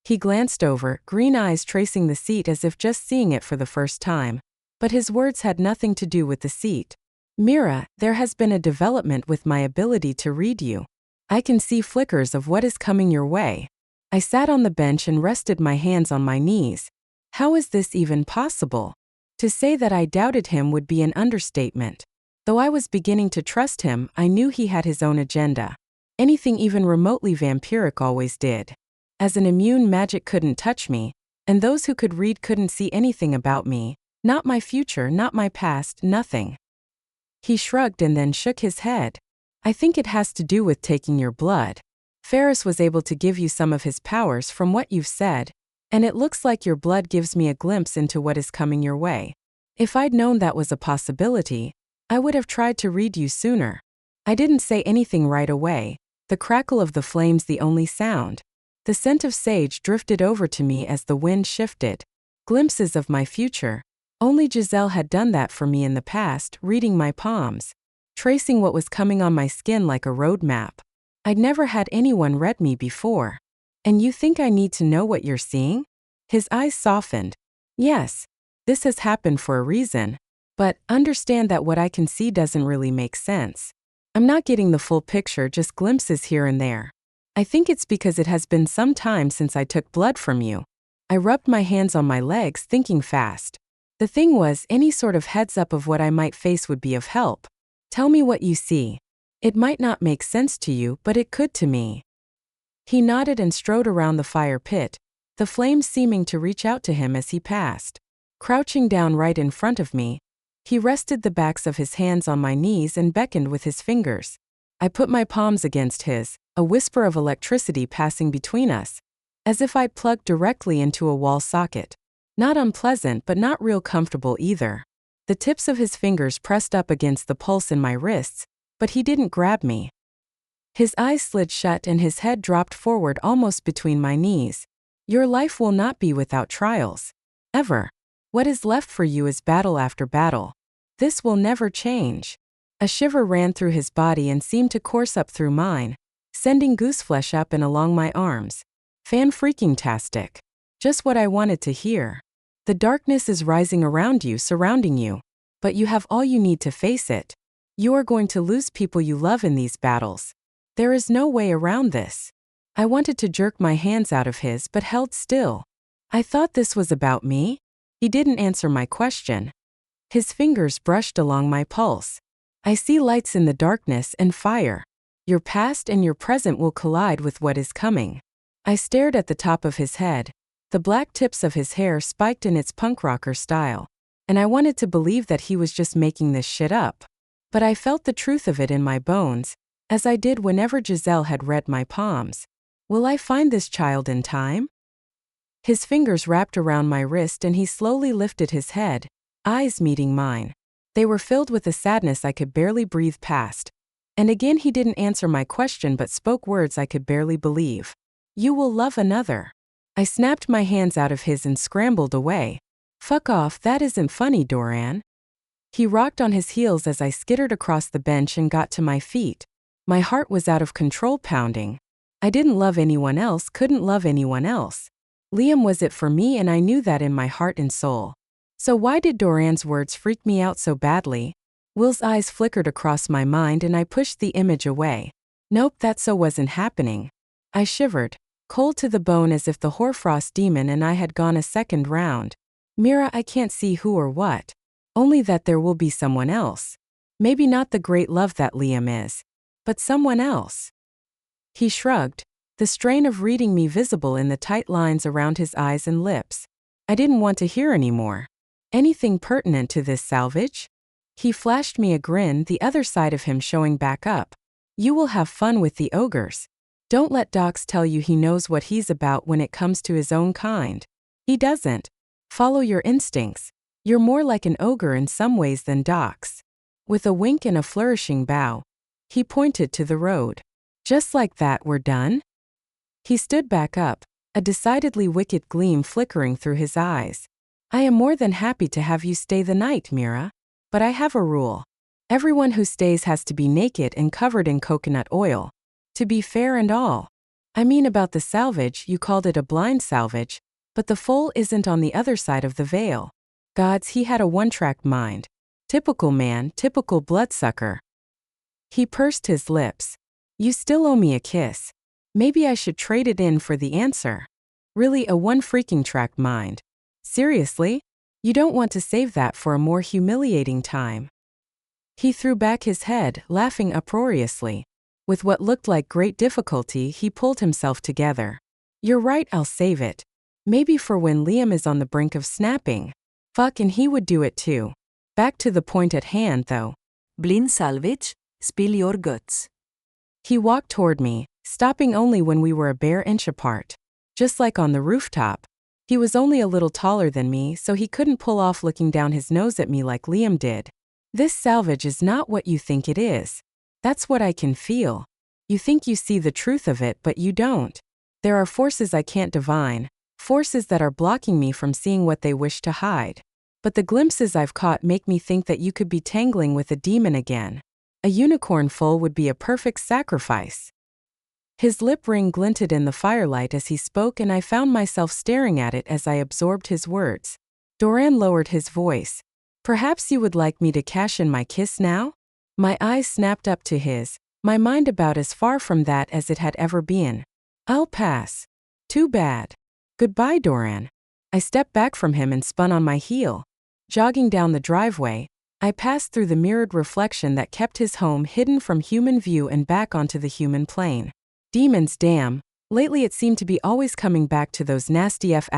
He glanced over, green eyes tracing the seat as if just seeing it for the first time. But his words had nothing to do with the seat. "Mira, there has been a development with my ability to read you. I can see flickers of what is coming your way." I sat on the bench and rested my hands on my knees. How is this even possible? To say that I doubted him would be an understatement. Though I was beginning to trust him, I knew he had his own agenda. Anything even remotely vampiric always did. As an immune, magic couldn't touch me, and those who could read couldn't see anything about me, not my future, not my past, nothing. He shrugged and then shook his head. "I think it has to do with taking your blood. Ferris was able to give you some of his powers from what you've said, and it looks like your blood gives me a glimpse into what is coming your way. If I'd known that was a possibility, I would have tried to read you sooner." I didn't say anything right away, the crackle of the flames the only sound. The scent of sage drifted over to me as the wind shifted. Glimpses of my future. Only Giselle had done that for me in the past, reading my palms. tracing what was coming on my skin like a road map. I'd never had anyone read me before. And you think I need to know what you're seeing? His eyes softened. Yes, this has happened for a reason. But understand that what I can see doesn't really make sense. I'm not getting the full picture, just glimpses here and there. I think it's because it has been some time since I took blood from you. I rubbed my hands on my legs, thinking fast. The thing was, any sort of heads up of what I might face would be of help. Tell me what you see. It might not make sense to you, but it could to me. He nodded and strode around the fire pit, the flames seeming to reach out to him as he passed. Crouching down right in front of me, he rested the backs of his hands on my knees and beckoned with his fingers. I put my palms against his, a whisper of electricity passing between us, as if I'd plugged directly into a wall socket. Not unpleasant, but not real comfortable either. The tips of his fingers pressed up against the pulse in my wrists, but he didn't grab me. His eyes slid shut and his head dropped forward almost between my knees. Your life will not be without trials. Ever. What is left for you is battle after battle. This will never change. A shiver ran through his body and seemed to course up through mine, sending gooseflesh up and along my arms. Fan-freaking-tastic. Just what I wanted to hear. The darkness is rising around you, surrounding you. But you have all you need to face it. You are going to lose people you love in these battles. There is no way around this. I wanted to jerk my hands out of his but held still. I thought this was about me? He didn't answer my question. His fingers brushed along my pulse. I see lights in the darkness and fire. Your past and your present will collide with what is coming. I stared at the top of his head. The black tips of his hair spiked in its punk rocker style. And I wanted to believe that he was just making this shit up. But I felt the truth of it in my bones, as I did whenever Giselle had read my palms. Will I find this child in time? His fingers wrapped around my wrist and he slowly lifted his head, eyes meeting mine. They were filled with a sadness I could barely breathe past. And again he didn't answer my question but spoke words I could barely believe. You will love another. I snapped my hands out of his and scrambled away. Fuck off, that isn't funny, Doran. He rocked on his heels as I skittered across the bench and got to my feet. My heart was out of control, pounding. I didn't love anyone else, couldn't love anyone else. Liam was it for me and I knew that in my heart and soul. So why did Doran's words freak me out so badly? Will's eyes flickered across my mind and I pushed the image away. Nope, that so wasn't happening. I shivered, cold to the bone as if the hoarfrost demon and I had gone a second round. Mira, I can't see who or what. Only that there will be someone else. Maybe not the great love that Liam is, but someone else. He shrugged, the strain of reading me visible in the tight lines around his eyes and lips. I didn't want to hear anymore. Anything pertinent to this salvage? He flashed me a grin, the other side of him showing back up. You will have fun with the ogres. Don't let Dox tell you he knows what he's about when it comes to his own kind. He doesn't. Follow your instincts. You're more like an ogre in some ways than Dox. With a wink and a flourishing bow, he pointed to the road. Just like that, we're done? He stood back up, a decidedly wicked gleam flickering through his eyes. I am more than happy to have you stay the night, Mira. But I have a rule. Everyone who stays has to be naked and covered in coconut oil. To be fair and all. I mean about the salvage, you called it a blind salvage, but the foal isn't on the other side of the veil. Gods, he had a one-track mind. Typical man, typical bloodsucker. He pursed his lips. You still owe me a kiss. Maybe I should trade it in for the answer. Really a one-freaking-track mind. Seriously? You don't want to save that for a more humiliating time. He threw back his head, laughing uproariously. With what looked like great difficulty, he pulled himself together. You're right, I'll save it. Maybe for when Liam is on the brink of snapping. Fuck, and he would do it too. Back to the point at hand, though. Blind salvage, spill your guts. He walked toward me, stopping only when we were a bare inch apart. Just like on the rooftop. He was only a little taller than me, so he couldn't pull off looking down his nose at me like Liam did. This salvage is not what you think it is. That's what I can feel. You think you see the truth of it, but you don't. There are forces I can't divine, forces that are blocking me from seeing what they wish to hide. But the glimpses I've caught make me think that you could be tangling with a demon again. A unicorn foal would be a perfect sacrifice. His lip ring glinted in the firelight as he spoke, and I found myself staring at it as I absorbed his words. Doran lowered his voice. Perhaps you would like me to cash in my kiss now? My eyes snapped up to his, my mind about as far from that as it had ever been. I'll pass. Too bad. Goodbye, Doran. I stepped back from him and spun on my heel. Jogging down the driveway, I passed through the mirrored reflection that kept his home hidden from human view and back onto the human plane. Demons, damn. Lately it seemed to be always coming back to those nasty F***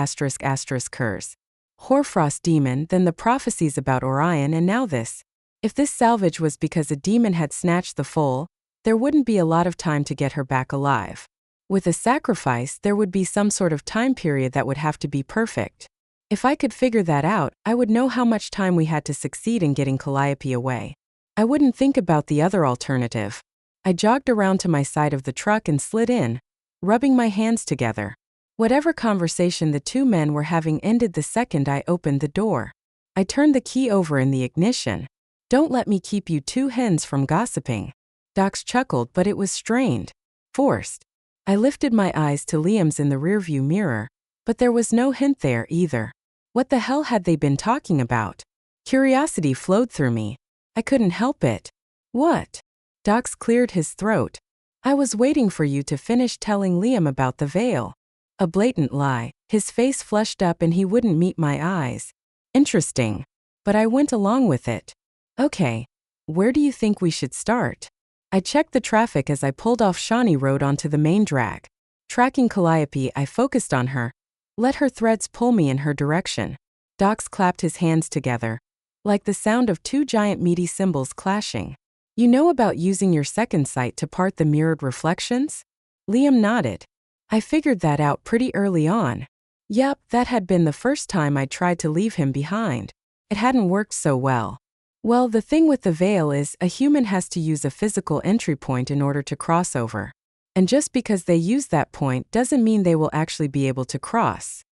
curs. Hoarfrost demon, then the prophecies about Orion, and now this. If this salvage was because a demon had snatched the foal, there wouldn't be a lot of time to get her back alive. With a sacrifice, there would be some sort of time period that would have to be perfect. If I could figure that out, I would know how much time we had to succeed in getting Calliope away. I wouldn't think about the other alternative. I jogged around to my side of the truck and slid in, rubbing my hands together. Whatever conversation the two men were having ended the second I opened the door. I turned the key over in the ignition. Don't let me keep you two hens from gossiping. Dox chuckled, but it was strained. Forced. I lifted my eyes to Liam's in the rearview mirror, but there was no hint there either. What the hell had they been talking about? Curiosity flowed through me. I couldn't help it. What? Dox cleared his throat. I was waiting for you to finish telling Liam about the veil. A blatant lie. His face flushed up and he wouldn't meet my eyes. Interesting. But I went along with it. Okay. Where do you think we should start? I checked the traffic as I pulled off Shawnee Road onto the main drag. Tracking Calliope, I focused on her. Let her threads pull me in her direction. Dox clapped his hands together, like the sound of two giant meaty cymbals clashing. You know about using your second sight to part the mirrored reflections? Liam nodded. I figured that out pretty early on. Yup, that had been the first time I'd tried to leave him behind. It hadn't worked so well. Well, the thing with the veil is, a human has to use a physical entry point in order to cross over. And just because they use that point doesn't mean they will actually be able to cross.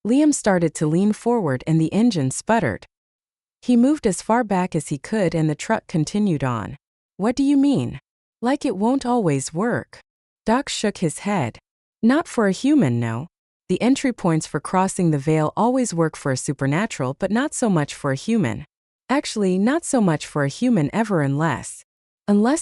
Liam started to lean forward and the engine sputtered. He moved as far back as he could and the truck continued on. What do you mean? Like it won't always work. Doc shook his head. Not for a human, no. The entry points for crossing the veil always work for a supernatural, but not so much for a human. Actually, not so much for a human ever unless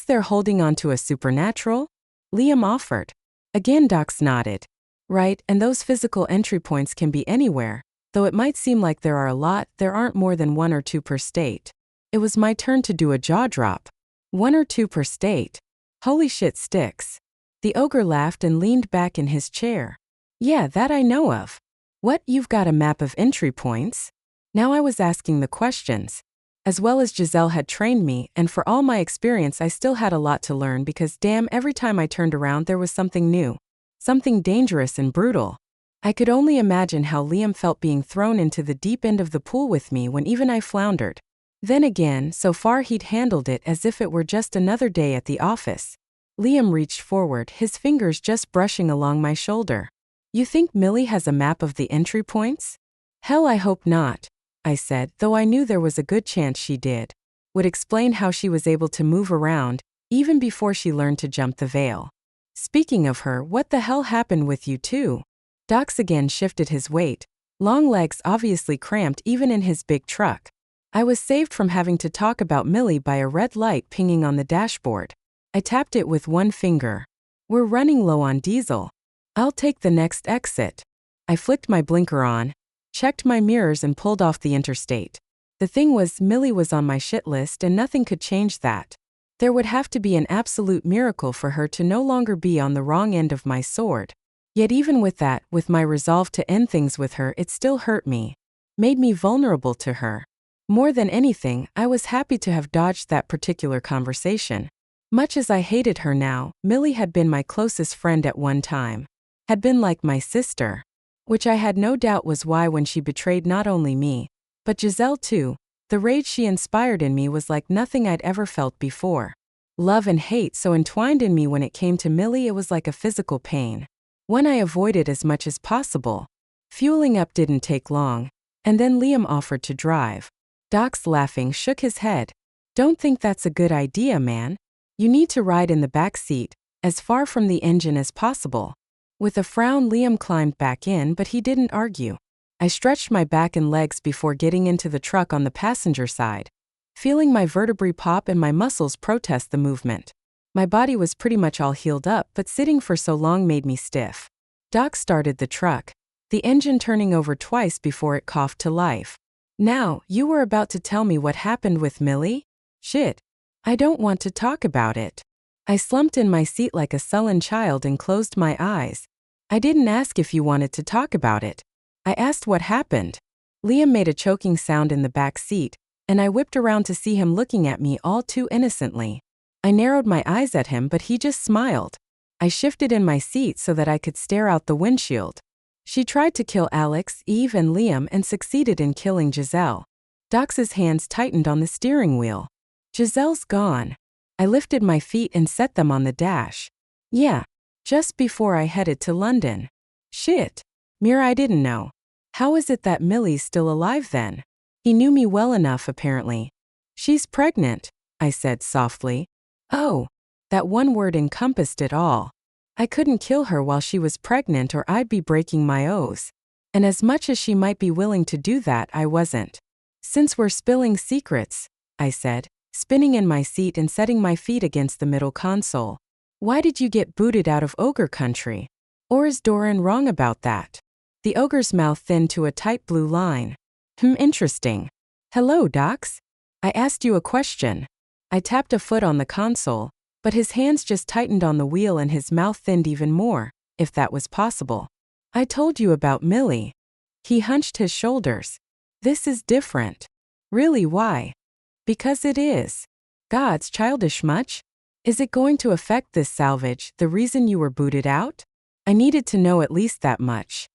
they're holding on to a supernatural? Liam offered. Again Dox nodded. Right, and those physical entry points can be anywhere. Though it might seem like there are a lot, there aren't more than 1 or 2 per state. It was my turn to do a jaw drop. 1 or 2 per state. Holy shit sticks. The ogre laughed and leaned back in his chair. Yeah, that I know of. What, you've got a map of entry points? Now I was asking the questions. As well as Giselle had trained me, and for all my experience I still had a lot to learn because damn, every time I turned around there was something new. Something dangerous and brutal. I could only imagine how Liam felt being thrown into the deep end of the pool with me when even I floundered. Then again, so far he'd handled it as if it were just another day at the office. Liam reached forward, his fingers just brushing along my shoulder. You think Millie has a map of the entry points? Hell, I hope not, I said, though I knew there was a good chance she did. Would explain how she was able to move around, even before she learned to jump the veil. Speaking of her, what the hell happened with you two? Dox again shifted his weight, long legs obviously cramped even in his big truck. I was saved from having to talk about Millie by a red light pinging on the dashboard. I tapped it with one finger. We're running low on diesel. I'll take the next exit. I flicked my blinker on, checked my mirrors and pulled off the interstate. The thing was, Millie was on my shit list and nothing could change that. There would have to be an absolute miracle for her to no longer be on the wrong end of my sword. Yet even with that, with my resolve to end things with her, it still hurt me. Made me vulnerable to her. More than anything, I was happy to have dodged that particular conversation. Much as I hated her now, Millie had been my closest friend at one time. Had been like my sister. Which I had no doubt was why when she betrayed not only me, but Giselle too, the rage she inspired in me was like nothing I'd ever felt before. Love and hate so entwined in me when it came to Millie, it was like a physical pain. One I avoided as much as possible. Fueling up didn't take long, and then Liam offered to drive. Dox, laughing, shook his head. Don't think that's a good idea, man. You need to ride in the back seat, as far from the engine as possible. With a frown, Liam climbed back in, but he didn't argue. I stretched my back and legs before getting into the truck on the passenger side, feeling my vertebrae pop and my muscles protest the movement. My body was pretty much all healed up, but sitting for so long made me stiff. Doc started the truck, the engine turning over twice before it coughed to life. Now, you were about to tell me what happened with Millie? Shit. I don't want to talk about it. I slumped in my seat like a sullen child and closed my eyes. I didn't ask if you wanted to talk about it. I asked what happened. Liam made a choking sound in the back seat, and I whipped around to see him looking at me all too innocently. I narrowed my eyes at him, but he just smiled. I shifted in my seat so that I could stare out the windshield. She tried to kill Alex, Eve, and Liam and succeeded in killing Giselle. Doc's hands tightened on the steering wheel. Giselle's gone. I lifted my feet and set them on the dash. Yeah, just before I headed to London. Shit. Mira, I didn't know. How is it that Millie's still alive then? He knew me well enough, apparently. She's pregnant, I said softly. Oh, that one word encompassed it all. I couldn't kill her while she was pregnant or I'd be breaking my oaths. And as much as she might be willing to do that, I wasn't. Since we're spilling secrets, I said, spinning in my seat and setting my feet against the middle console. Why did you get booted out of ogre country? Or is Doran wrong about that? The ogre's mouth thinned to a tight blue line. Interesting. Hello, Docs. I asked you a question. I tapped a foot on the console, but his hands just tightened on the wheel and his mouth thinned even more, if that was possible. I told you about Millie. He hunched his shoulders. This is different. Really, why? Because it is. God's childish much? Is it going to affect this salvage, the reason you were booted out? I needed to know at least that much.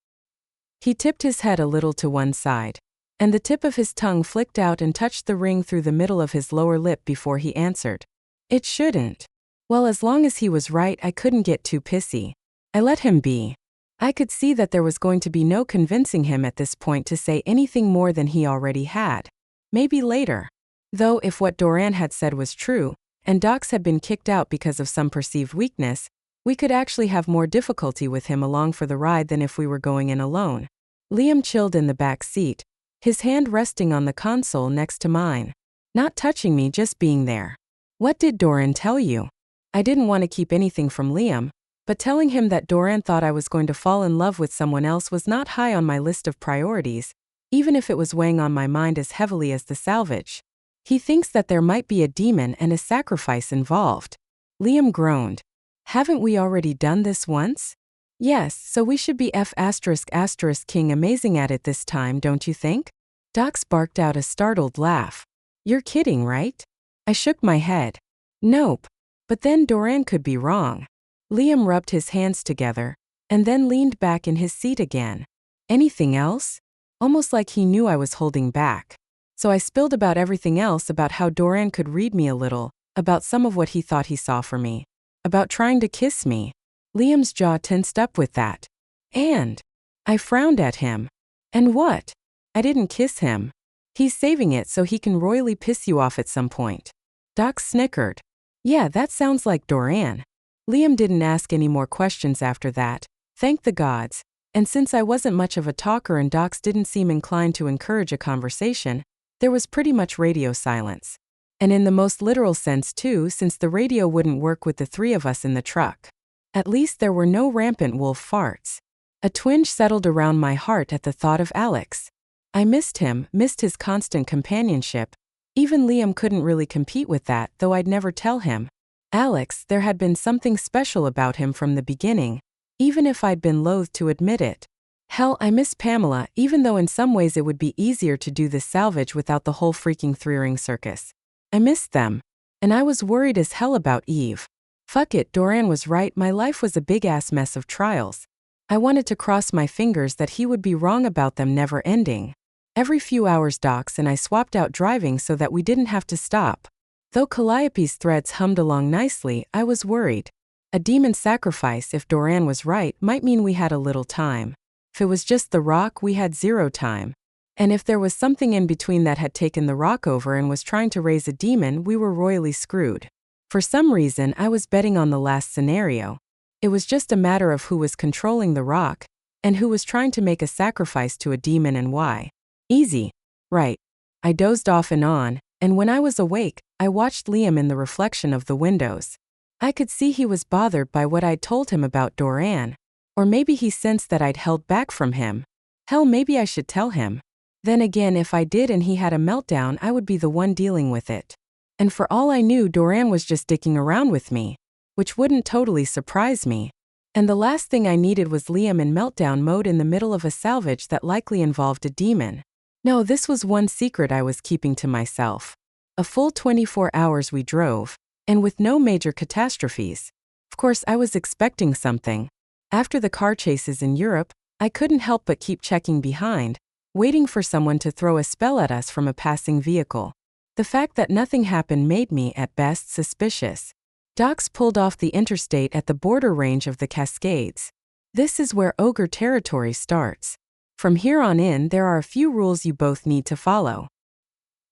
He tipped his head a little to one side, and the tip of his tongue flicked out and touched the ring through the middle of his lower lip before he answered. It shouldn't. Well, as long as he was right, I couldn't get too pissy. I let him be. I could see that there was going to be no convincing him at this point to say anything more than he already had. Maybe later. Though if what Doran had said was true, and Docs had been kicked out because of some perceived weakness, we could actually have more difficulty with him along for the ride than if we were going in alone. Liam chilled in the back seat, his hand resting on the console next to mine. Not touching me, just being there. What did Doran tell you? I didn't want to keep anything from Liam, but telling him that Doran thought I was going to fall in love with someone else was not high on my list of priorities, even if it was weighing on my mind as heavily as the salvage. He thinks that there might be a demon and a sacrifice involved. Liam groaned. Haven't we already done this once? Yes, so we should be ***king amazing at it this time, don't you think? Docs barked out a startled laugh. You're kidding, right? I shook my head. Nope. But then Doran could be wrong. Liam rubbed his hands together, and then leaned back in his seat again. Anything else? Almost like he knew I was holding back. So I spilled about everything else, about how Doran could read me a little, about some of what he thought he saw for me, about trying to kiss me. Liam's jaw tensed up with that. And I frowned at him. And what? I didn't kiss him. He's saving it so he can royally piss you off at some point. Doc snickered. Yeah, that sounds like Doran. Liam didn't ask any more questions after that, thank the gods, and since I wasn't much of a talker and Docs didn't seem inclined to encourage a conversation, there was pretty much radio silence. And in the most literal sense too, since the radio wouldn't work with the three of us in the truck. At least there were no rampant wolf farts. A twinge settled around my heart at the thought of Alex. I missed him, missed his constant companionship. Even Liam couldn't really compete with that, though I'd never tell him. Alex, there had been something special about him from the beginning, even if I'd been loath to admit it. Hell, I miss Pamela, even though in some ways it would be easier to do this salvage without the whole freaking three-ring circus. I missed them. And I was worried as hell about Eve. Fuck it, Doran was right, my life was a big-ass mess of trials. I wanted to cross my fingers that he would be wrong about them never ending. Every few hours Docs and I swapped out driving so that we didn't have to stop. Though Calliope's threads hummed along nicely, I was worried. A demon sacrifice, if Doran was right, might mean we had a little time. If it was just the rock, we had zero time. And if there was something in between that had taken the rock over and was trying to raise a demon, we were royally screwed. For some reason, I was betting on the last scenario. It was just a matter of who was controlling the rock, and who was trying to make a sacrifice to a demon and why. Easy. Right. I dozed off and on, and when I was awake, I watched Liam in the reflection of the windows. I could see he was bothered by what I'd told him about Doran. Or maybe he sensed that I'd held back from him. Hell, maybe I should tell him. Then again, if I did and he had a meltdown, I would be the one dealing with it. And for all I knew, Doran was just dicking around with me, which wouldn't totally surprise me. And the last thing I needed was Liam in meltdown mode in the middle of a salvage that likely involved a demon. No, this was one secret I was keeping to myself. A full 24 hours we drove, and with no major catastrophes. Of course, I was expecting something. After the car chases in Europe, I couldn't help but keep checking behind, waiting for someone to throw a spell at us from a passing vehicle. The fact that nothing happened made me, at best, suspicious. Docs pulled off the interstate at the border range of the Cascades. This is where ogre territory starts. From here on in, there are a few rules you both need to follow.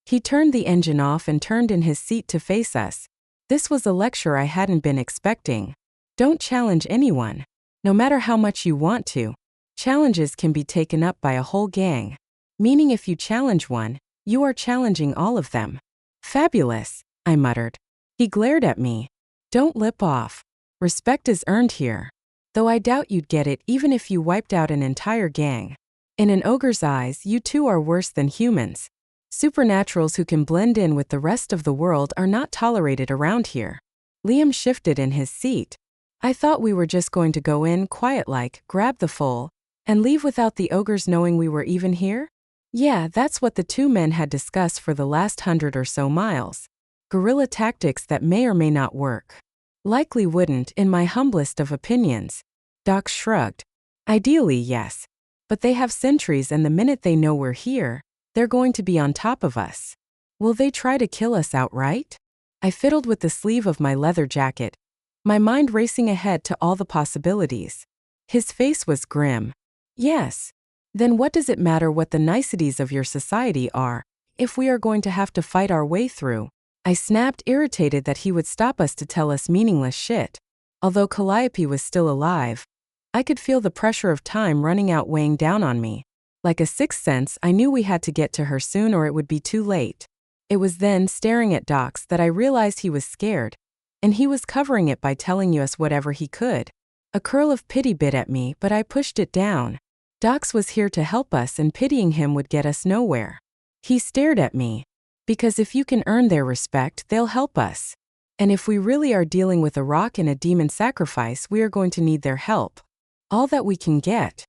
He turned the engine off and turned in his seat to face us. This was a lecture I hadn't been expecting. Don't challenge anyone. No matter how much you want to. Challenges can be taken up by a whole gang. Meaning if you challenge one, you are challenging all of them. Fabulous, I muttered. He glared at me. Don't lip off. Respect is earned here. Though I doubt you'd get it even if you wiped out an entire gang. In an ogre's eyes, you two are worse than humans. Supernaturals who can blend in with the rest of the world are not tolerated around here. Liam shifted in his seat. I thought we were just going to go in quiet-like, grab the foal, and leave without the ogres knowing we were even here? Yeah, that's what the two men had discussed for the last 100 or so miles. Guerrilla tactics that may or may not work. Likely wouldn't, in my humblest of opinions. Doc shrugged. Ideally, yes. But they have sentries and the minute they know we're here, they're going to be on top of us. Will they try to kill us outright? I fiddled with the sleeve of my leather jacket, my mind racing ahead to all the possibilities. His face was grim. Yes. Then what does it matter what the niceties of your society are, if we are going to have to fight our way through? I snapped, irritated that he would stop us to tell us meaningless shit. Although Calliope was still alive, I could feel the pressure of time running out weighing down on me. Like a sixth sense, I knew we had to get to her soon or it would be too late. It was then, staring at Docs, that I realized he was scared. And he was covering it by telling us whatever he could. A curl of pity bit at me, but I pushed it down. Docs was here to help us and pitying him would get us nowhere. He stared at me. Because if you can earn their respect, they'll help us. And if we really are dealing with a rock and a demon sacrifice, we are going to need their help. All that we can get.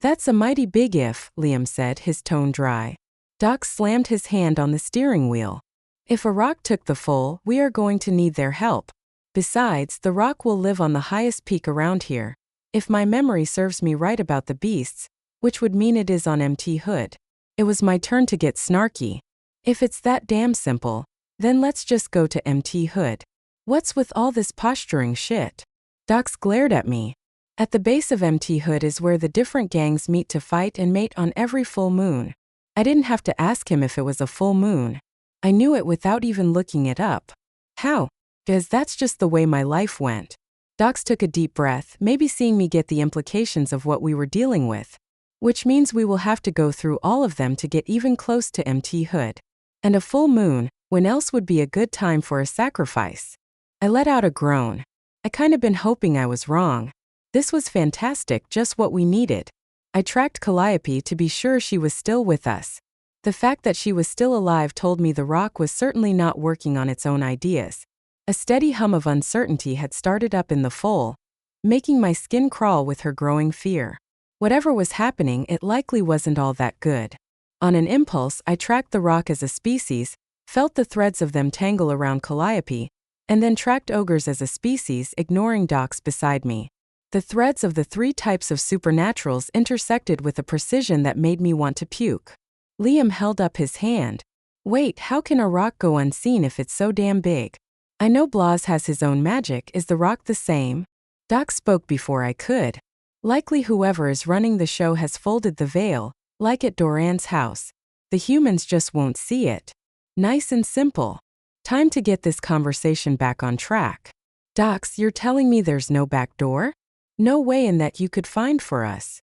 That's a mighty big if, Liam said, his tone dry. Doc slammed his hand on the steering wheel. If a rock took the foal, we are going to need their help. Besides, the rock will live on the highest peak around here. If my memory serves me right about the beasts, which would mean it is on Mt. Hood. It was my turn to get snarky. If it's that damn simple, then let's just go to Mt. Hood. What's with all this posturing shit? Docs glared at me. At the base of Mt. Hood is where the different gangs meet to fight and mate on every full moon. I didn't have to ask him if it was a full moon. I knew it without even looking it up. How? Because that's just the way my life went. Docs took a deep breath, maybe seeing me get the implications of what we were dealing with. Which means we will have to go through all of them to get even close to Mt. Hood. And a full moon, when else would be a good time for a sacrifice? I let out a groan. I kinda been hoping I was wrong. This was fantastic, just what we needed. I tracked Calliope to be sure she was still with us. The fact that she was still alive told me the rock was certainly not working on its own ideas. A steady hum of uncertainty had started up in the foal, making my skin crawl with her growing fear. Whatever was happening, it likely wasn't all that good. On an impulse, I tracked the rock as a species, felt the threads of them tangle around Calliope, and then tracked ogres as a species, ignoring Docs beside me. The threads of the three types of supernaturals intersected with a precision that made me want to puke. Liam held up his hand. Wait, how can a rock go unseen if it's so damn big? I know Blas has his own magic, is the rock the same? Doc spoke before I could. Likely whoever is running the show has folded the veil, like at Doran's house. The humans just won't see it. Nice and simple. Time to get this conversation back on track. Docs, you're telling me there's no back door? No way in that you could find for us.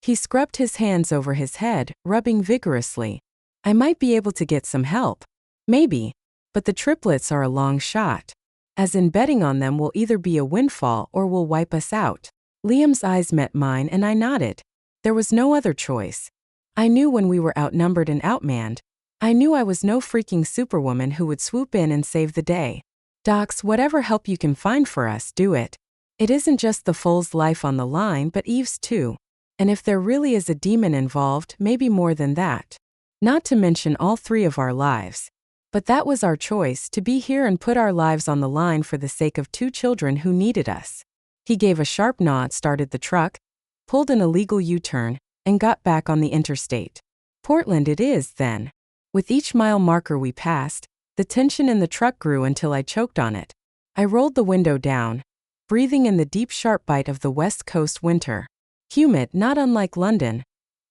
He scrubbed his hands over his head, rubbing vigorously. I might be able to get some help. Maybe. But the triplets are a long shot. As in betting on them will either be a windfall or will wipe us out. Liam's eyes met mine and I nodded. There was no other choice. I knew when we were outnumbered and outmanned. I knew I was no freaking superwoman who would swoop in and save the day. Docs, whatever help you can find for us, do it. It isn't just the foal's life on the line but Eve's too. And if there really is a demon involved, maybe more than that. Not to mention all three of our lives. But that was our choice, to be here and put our lives on the line for the sake of two children who needed us. He gave a sharp nod, started the truck, pulled an illegal U-turn, and got back on the interstate. Portland it is, then. With each mile marker we passed, the tension in the truck grew until I choked on it. I rolled the window down, breathing in the deep sharp bite of the West Coast winter. Humid, not unlike London.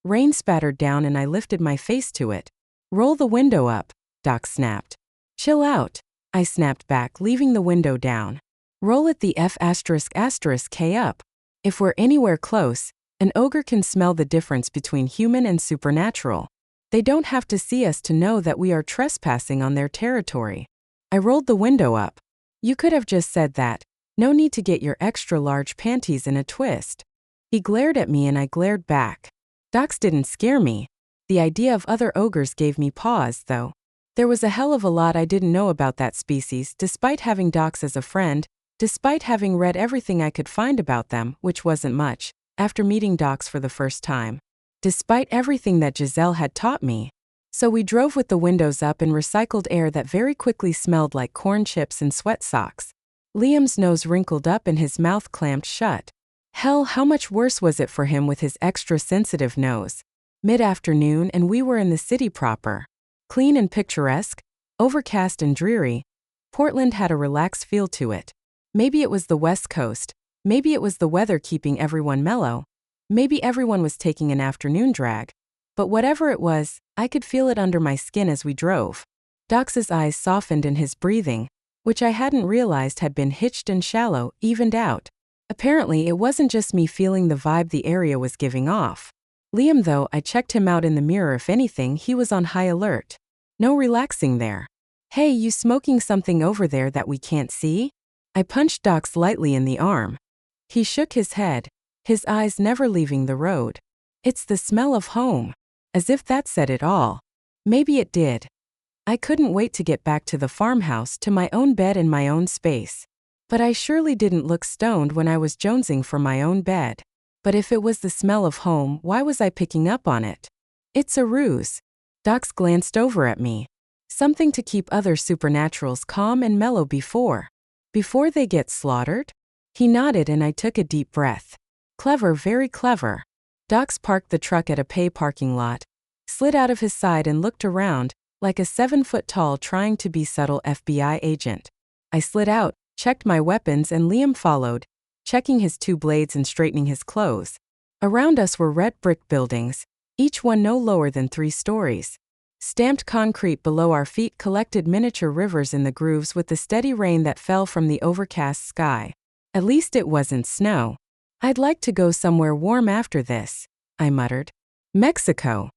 Rain spattered down and I lifted my face to it. Roll the window up, Doc snapped. Chill out, I snapped back, leaving the window down. Roll it the F***K up. If we're anywhere close, an ogre can smell the difference between human and supernatural. They don't have to see us to know that we are trespassing on their territory. I rolled the window up. You could have just said that. No need to get your extra large panties in a twist. He glared at me and I glared back. Docs didn't scare me. The idea of other ogres gave me pause, though. There was a hell of a lot I didn't know about that species, despite having Docs as a friend, despite having read everything I could find about them, which wasn't much, after meeting Docs for the first time. Despite everything that Giselle had taught me. So we drove with the windows up in recycled air that very quickly smelled like corn chips and sweat socks. Liam's nose wrinkled up and his mouth clamped shut. Hell, how much worse was it for him with his extra sensitive nose? Mid-afternoon and we were in the city proper. Clean and picturesque, overcast and dreary. Portland had a relaxed feel to it. Maybe it was the West Coast. Maybe it was the weather keeping everyone mellow. Maybe everyone was taking an afternoon drag. But whatever it was, I could feel it under my skin as we drove. Doc's eyes softened and his breathing, which I hadn't realized had been hitched and shallow, evened out. Apparently it wasn't just me feeling the vibe the area was giving off. Liam, though, I checked him out in the mirror. If anything, he was on high alert. No relaxing there. Hey, you smoking something over there that we can't see? I punched Doc lightly in the arm. He shook his head, his eyes never leaving the road. It's the smell of home. As if that said it all. Maybe it did. I couldn't wait to get back to the farmhouse, to my own bed and my own space. But I surely didn't look stoned when I was jonesing for my own bed. But if it was the smell of home, why was I picking up on it? It's a ruse. Doc glanced over at me. Something to keep other supernaturals calm and mellow before they get slaughtered? He nodded and I took a deep breath. Clever, very clever. Doc parked the truck at a pay parking lot, slid out of his side and looked around, like a 7-foot-tall trying to be subtle FBI agent. I slid out, checked my weapons and Liam followed, checking his 2 blades and straightening his clothes. Around us were red brick buildings, each one no lower than 3 stories. Stamped concrete below our feet collected miniature rivers in the grooves with the steady rain that fell from the overcast sky. At least it wasn't snow. I'd like to go somewhere warm after this, I muttered. Mexico.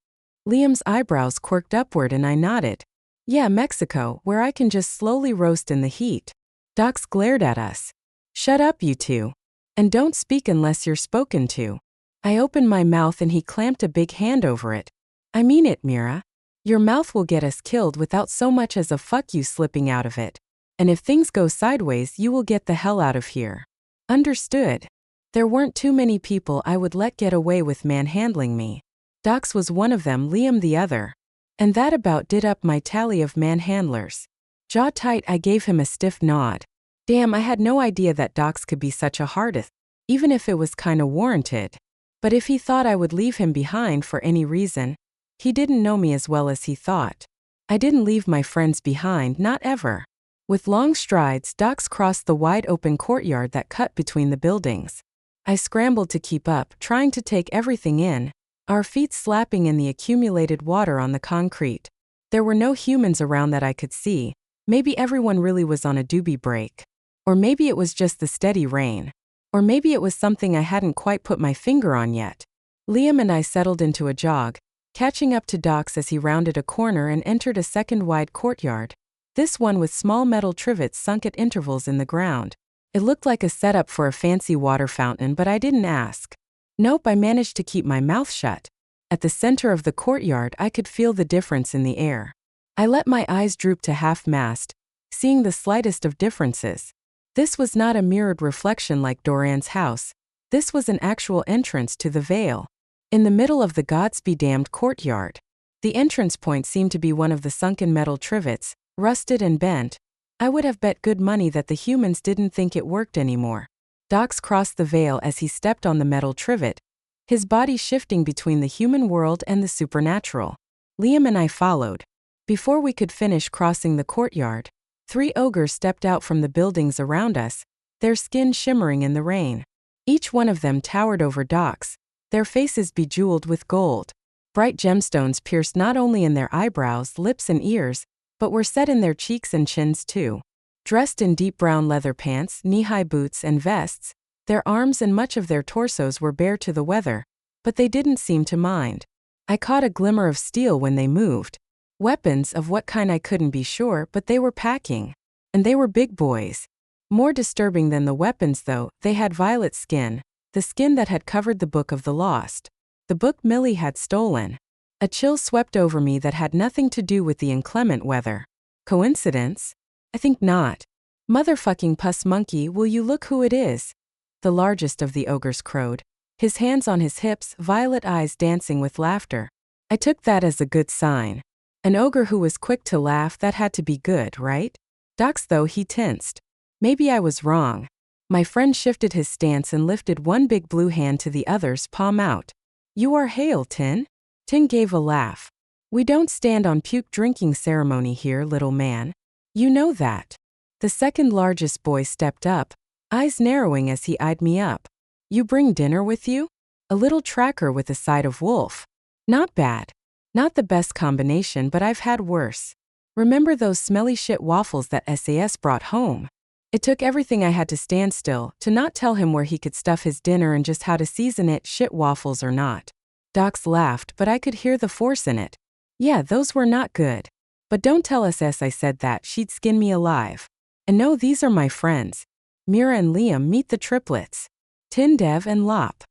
Liam's eyebrows quirked upward and I nodded. Yeah, Mexico, where I can just slowly roast in the heat. Doc glared at us. Shut up, you two. And don't speak unless you're spoken to. I opened my mouth and he clamped a big hand over it. I mean it, Mira. Your mouth will get us killed without so much as a fuck you slipping out of it. And if things go sideways, you will get the hell out of here. Understood. There weren't too many people I would let get away with manhandling me. Doc was one of them, Liam the other. And that about did up my tally of manhandlers. Jaw tight, I gave him a stiff nod. Damn, I had no idea that Doc could be such a hardith, even if it was kinda warranted. But if he thought I would leave him behind for any reason, he didn't know me as well as he thought. I didn't leave my friends behind, not ever. With long strides, Doc crossed the wide-open courtyard that cut between the buildings. I scrambled to keep up, trying to take everything in, our feet slapping in the accumulated water on the concrete. There were no humans around that I could see, Maybe everyone really was on a doobie break. Or maybe it was just the steady rain. Or maybe it was something I hadn't quite put my finger on yet. Liam and I settled into a jog, catching up to Docs as he rounded a corner and entered a second-wide courtyard. This one with small metal trivets sunk at intervals in the ground. It looked like a setup for a fancy water fountain, but I didn't ask. Nope, I managed to keep my mouth shut. At the center of the courtyard, I could feel the difference in the air. I let my eyes droop to half-mast, seeing the slightest of differences. This was not a mirrored reflection like Doran's house. This was an actual entrance to the Vale. In the middle of the gods-be-damned courtyard. The entrance point seemed to be one of the sunken metal trivets, rusted and bent. I would have bet good money that the humans didn't think it worked anymore. Docs crossed the Vale as he stepped on the metal trivet, his body shifting between the human world and the supernatural. Liam and I followed. Before we could finish crossing the courtyard, 3 ogres stepped out from the buildings around us, their skin shimmering in the rain. Each one of them towered over Docs, their faces bejeweled with gold. Bright gemstones pierced not only in their eyebrows, lips and ears, but were set in their cheeks and chins too. Dressed in deep brown leather pants, knee-high boots and vests, their arms and much of their torsos were bare to the weather, but they didn't seem to mind. I caught a glimmer of steel when they moved. Weapons of what kind I couldn't be sure, but they were packing. And they were big boys. More disturbing than the weapons though, they had violet skin, the skin that had covered the Book of the Lost. The book Millie had stolen. A chill swept over me that had nothing to do with the inclement weather. Coincidence? I think not. Motherfucking puss monkey, will you look who it is? The largest of the ogres crowed, his hands on his hips, violet eyes dancing with laughter. I took that as a good sign. An ogre who was quick to laugh, that had to be good, right? Docs though, he tensed. Maybe I was wrong. My friend shifted his stance and lifted one big blue hand to the other's, palm out. You are hail, Tin? Tin gave a laugh. We don't stand on puke drinking ceremony here, little man. You know that. The second largest boy stepped up, eyes narrowing as he eyed me up. You bring dinner with you? A little tracker with a side of wolf. Not bad. Not the best combination, but I've had worse. Remember those smelly shit waffles that SAS brought home? It took everything I had to stand still, to not tell him where he could stuff his dinner and just how to season it, shit waffles or not. Docs laughed, but I could hear the force in it. Yeah, those were not good. But don't tell SS I said that, she'd skin me alive. And no, these are my friends. Mira and Liam, meet the triplets. Tin, Dev and Lop.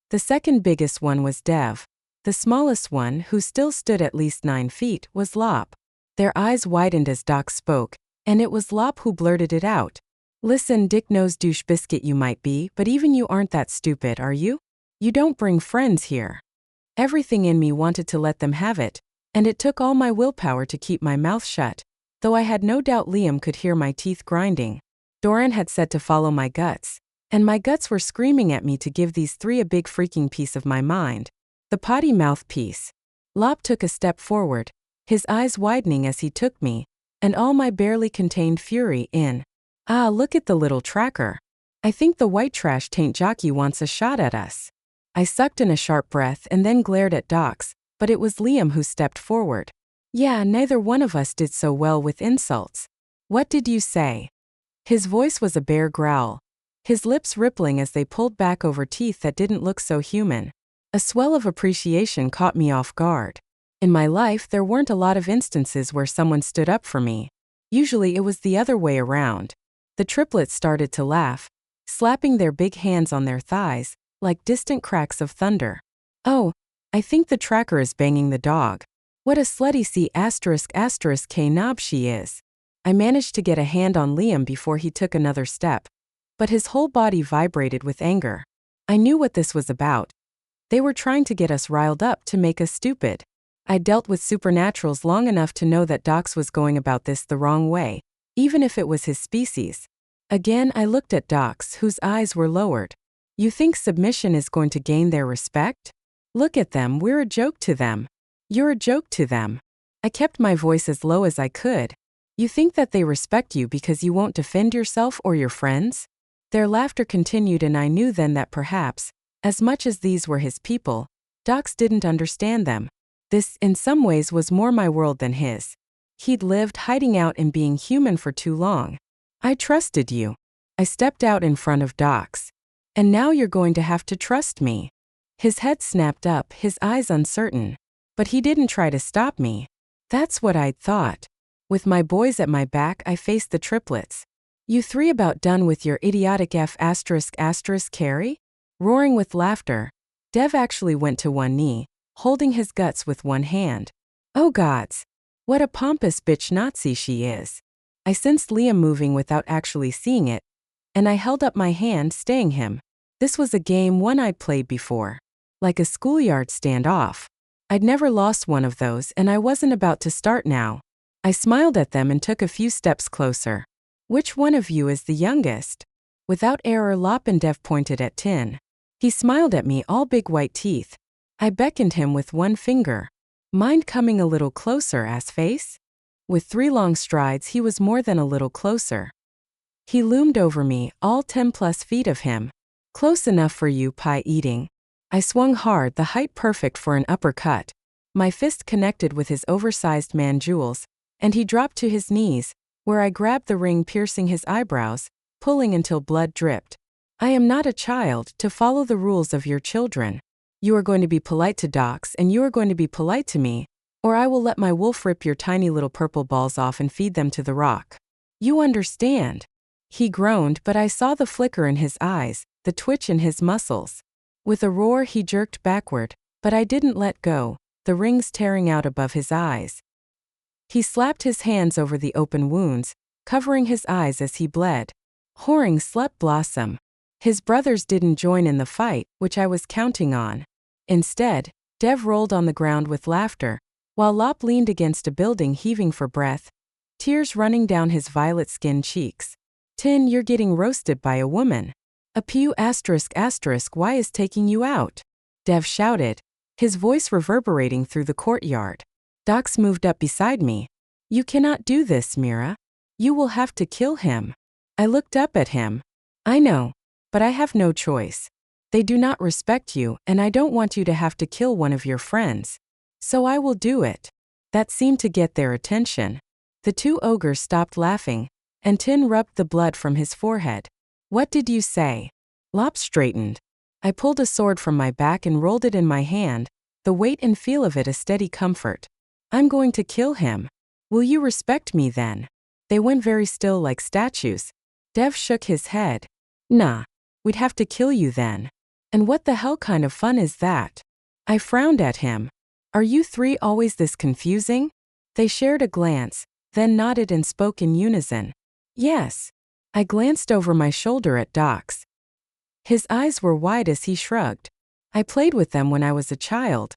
The second biggest one was Dev. The smallest one, who still stood at least 9 feet, was Lop. Their eyes widened as Doc spoke, and it was Lop who blurted it out. Listen, dick-nosed douche biscuit you might be, but even you aren't that stupid, are you? You don't bring friends here. Everything in me wanted to let them have it, and it took all my willpower to keep my mouth shut, though I had no doubt Liam could hear my teeth grinding. Doran had said to follow my guts, and my guts were screaming at me to give these 3 a big freaking piece of my mind. The potty mouthpiece. Lop took a step forward, his eyes widening as he took me, and all my barely contained fury in. Ah, look at the little tracker. I think the white trash taint jockey wants a shot at us. I sucked in a sharp breath and then glared at Docs, but it was Liam who stepped forward. Yeah, neither one of us did so well with insults. What did you say? His voice was a bare growl, his lips rippling as they pulled back over teeth that didn't look so human. A swell of appreciation caught me off guard. In my life, there weren't a lot of instances where someone stood up for me. Usually it was the other way around. The triplets started to laugh, slapping their big hands on their thighs, like distant cracks of thunder. Oh, I think the tracker is banging the dog. What a slutty C***K knob she is. I managed to get a hand on Liam before he took another step, but his whole body vibrated with anger. I knew what this was about. They were trying to get us riled up to make us stupid. I dealt with supernaturals long enough to know that Docs was going about this the wrong way, even if it was his species. Again, I looked at Docs, whose eyes were lowered. You think submission is going to gain their respect? Look at them, we're a joke to them. You're a joke to them. I kept my voice as low as I could. You think that they respect you because you won't defend yourself or your friends? Their laughter continued, and I knew then that perhaps, as much as these were his people, Docs didn't understand them. This, in some ways, was more my world than his. He'd lived hiding out and being human for too long. I trusted you. I stepped out in front of Docs. And now you're going to have to trust me. His head snapped up, his eyes uncertain. But he didn't try to stop me. That's what I'd thought. With my boys at my back, I faced the triplets. You three about done with your idiotic F*** carry? Roaring with laughter, Dev actually went to one knee, holding his guts with one hand. Oh gods! What a pompous bitch Nazi she is. I sensed Liam moving without actually seeing it, and I held up my hand, staying him. This was a game one I'd played before. Like a schoolyard standoff. I'd never lost one of those, and I wasn't about to start now. I smiled at them and took a few steps closer. Which one of you is the youngest? Without error, Lop and Dev pointed at Tin. He smiled at me, all big white teeth. I beckoned him with one finger. Mind coming a little closer, ass face? With 3 long strides, he was more than a little closer. He loomed over me, all 10+ feet of him. Close enough for you, pie eating. I swung hard, the height perfect for an uppercut. My fist connected with his oversized man Jules, and he dropped to his knees, where I grabbed the ring, piercing his eyebrows, pulling until blood dripped. I am not a child to follow the rules of your children. You are going to be polite to Docs, and you are going to be polite to me, or I will let my wolf rip your tiny little purple balls off and feed them to the rock. You understand? He groaned, but I saw the flicker in his eyes, the twitch in his muscles. With a roar, he jerked backward, but I didn't let go, the rings tearing out above his eyes. He slapped his hands over the open wounds, covering his eyes as he bled. Whoring slut blossom. His brothers didn't join in the fight, which I was counting on. Instead, Dev rolled on the ground with laughter, while Lop leaned against a building, heaving for breath, tears running down his violet-skinned cheeks. Tin, you're getting roasted by a woman. A pew ***, why is taking you out? Dev shouted, his voice reverberating through the courtyard. Docs moved up beside me. You cannot do this, Mira. You will have to kill him. I looked up at him. I know, but I have no choice. They do not respect you, and I don't want you to have to kill one of your friends. So I will do it. That seemed to get their attention. The 2 ogres stopped laughing, and Tin rubbed the blood from his forehead. What did you say? Lop straightened. I pulled a sword from my back and rolled it in my hand, the weight and feel of it a steady comfort. I'm going to kill him. Will you respect me then? They went very still like statues. Dev shook his head. Nah. We'd have to kill you then. And what the hell kind of fun is that? I frowned at him. Are you 3 always this confusing? They shared a glance, then nodded and spoke in unison. Yes. I glanced over my shoulder at Docs. His eyes were wide as he shrugged. I played with them when I was a child.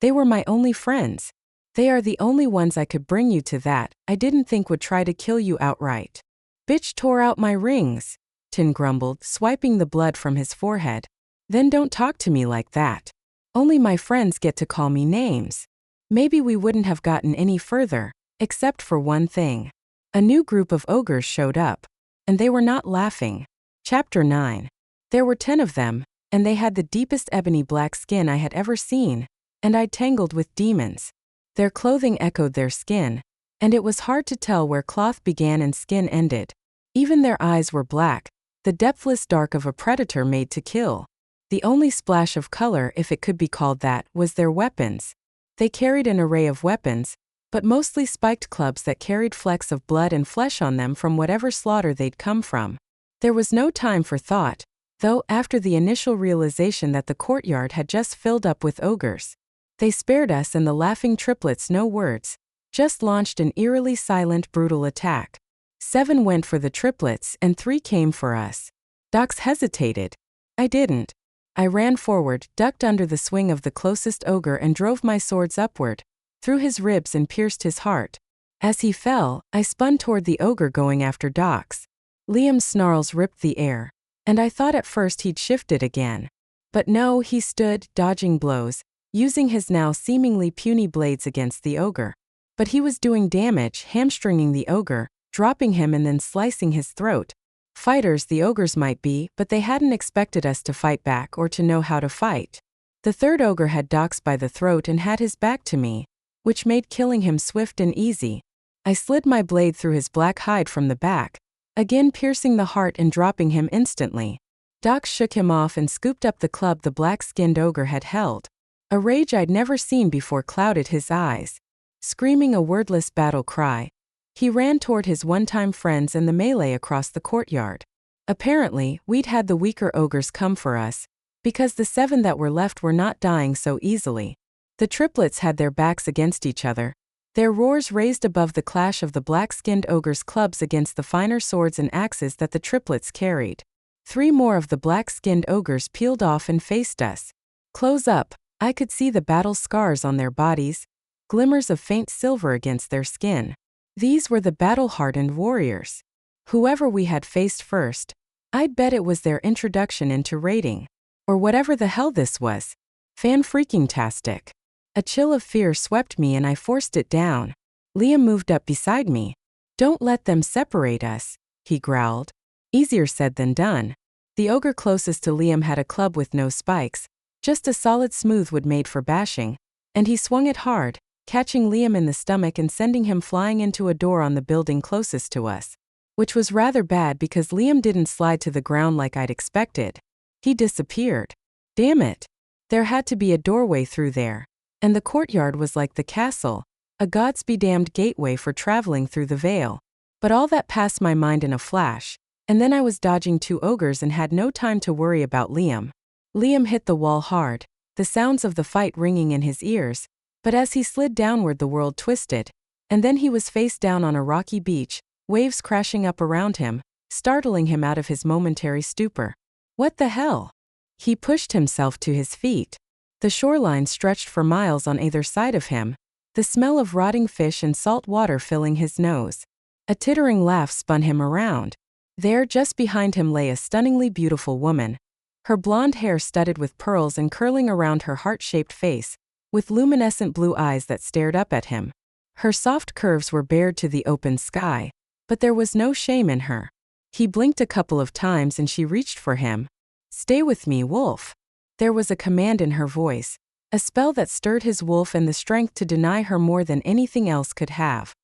They were my only friends. They are the only ones I could bring you to that I didn't think would try to kill you outright. Bitch tore out my rings, Tin grumbled, swiping the blood from his forehead. Then don't talk to me like that. Only my friends get to call me names. Maybe we wouldn't have gotten any further, except for one thing. A new group of ogres showed up. And they were not laughing. Chapter 9. There were 10 of them, and they had the deepest ebony black skin I had ever seen, and I'd tangled with demons. Their clothing echoed their skin, and it was hard to tell where cloth began and skin ended. Even their eyes were black, the depthless dark of a predator made to kill. The only splash of color, if it could be called that, was their weapons. They carried an array of weapons, but mostly spiked clubs that carried flecks of blood and flesh on them from whatever slaughter they'd come from. There was no time for thought, though, after the initial realization that the courtyard had just filled up with ogres. They spared us and the laughing triplets no words, just launched an eerily silent, brutal attack. 7 went for the triplets and 3 came for us. Docs hesitated. I didn't. I ran forward, ducked under the swing of the closest ogre and drove my swords upward, through his ribs and pierced his heart. As he fell, I spun toward the ogre going after Docs. Liam's snarls ripped the air, and I thought at first he'd shifted again. But no, he stood, dodging blows, using his now seemingly puny blades against the ogre. But he was doing damage, hamstringing the ogre, dropping him and then slicing his throat. Fighters the ogres might be, but they hadn't expected us to fight back or to know how to fight. The 3rd ogre had Docs by the throat and had his back to me, which made killing him swift and easy. I slid my blade through his black hide from the back, again piercing the heart and dropping him instantly. Doc shook him off and scooped up the club the black-skinned ogre had held. A rage I'd never seen before clouded his eyes. Screaming a wordless battle cry, he ran toward his one-time friends and the melee across the courtyard. Apparently, we'd had the weaker ogres come for us, because the 7 that were left were not dying so easily. The triplets had their backs against each other, their roars raised above the clash of the black-skinned ogres' clubs against the finer swords and axes that the triplets carried. 3 more of the black-skinned ogres peeled off and faced us. Close up, I could see the battle scars on their bodies, glimmers of faint silver against their skin. These were the battle-hardened warriors. Whoever we had faced first, I'd bet it was their introduction into raiding. Or whatever the hell this was. Fan-freaking-tastic. A chill of fear swept me and I forced it down. Liam moved up beside me. "Don't let them separate us," he growled. Easier said than done. The ogre closest to Liam had a club with no spikes, just a solid smooth wood made for bashing, and he swung it hard, catching Liam in the stomach and sending him flying into a door on the building closest to us. Which was rather bad because Liam didn't slide to the ground like I'd expected. He disappeared. Damn it. There had to be a doorway through there. And the courtyard was like the castle, a gods-be-damned gateway for traveling through the Vale. But all that passed my mind in a flash, and then I was dodging 2 ogres and had no time to worry about Liam. Liam hit the wall hard, the sounds of the fight ringing in his ears, but as he slid downward the world twisted, and then he was face down on a rocky beach, waves crashing up around him, startling him out of his momentary stupor. What the hell? He pushed himself to his feet. The shoreline stretched for miles on either side of him, the smell of rotting fish and salt water filling his nose. A tittering laugh spun him around. There, just behind him, lay a stunningly beautiful woman. Her blonde hair studded with pearls and curling around her heart-shaped face, with luminescent blue eyes that stared up at him. Her soft curves were bared to the open sky, but there was no shame in her. He blinked a couple of times and she reached for him. "Stay with me, wolf." There was a command in her voice, a spell that stirred his wolf and the strength to deny her more than anything else could have.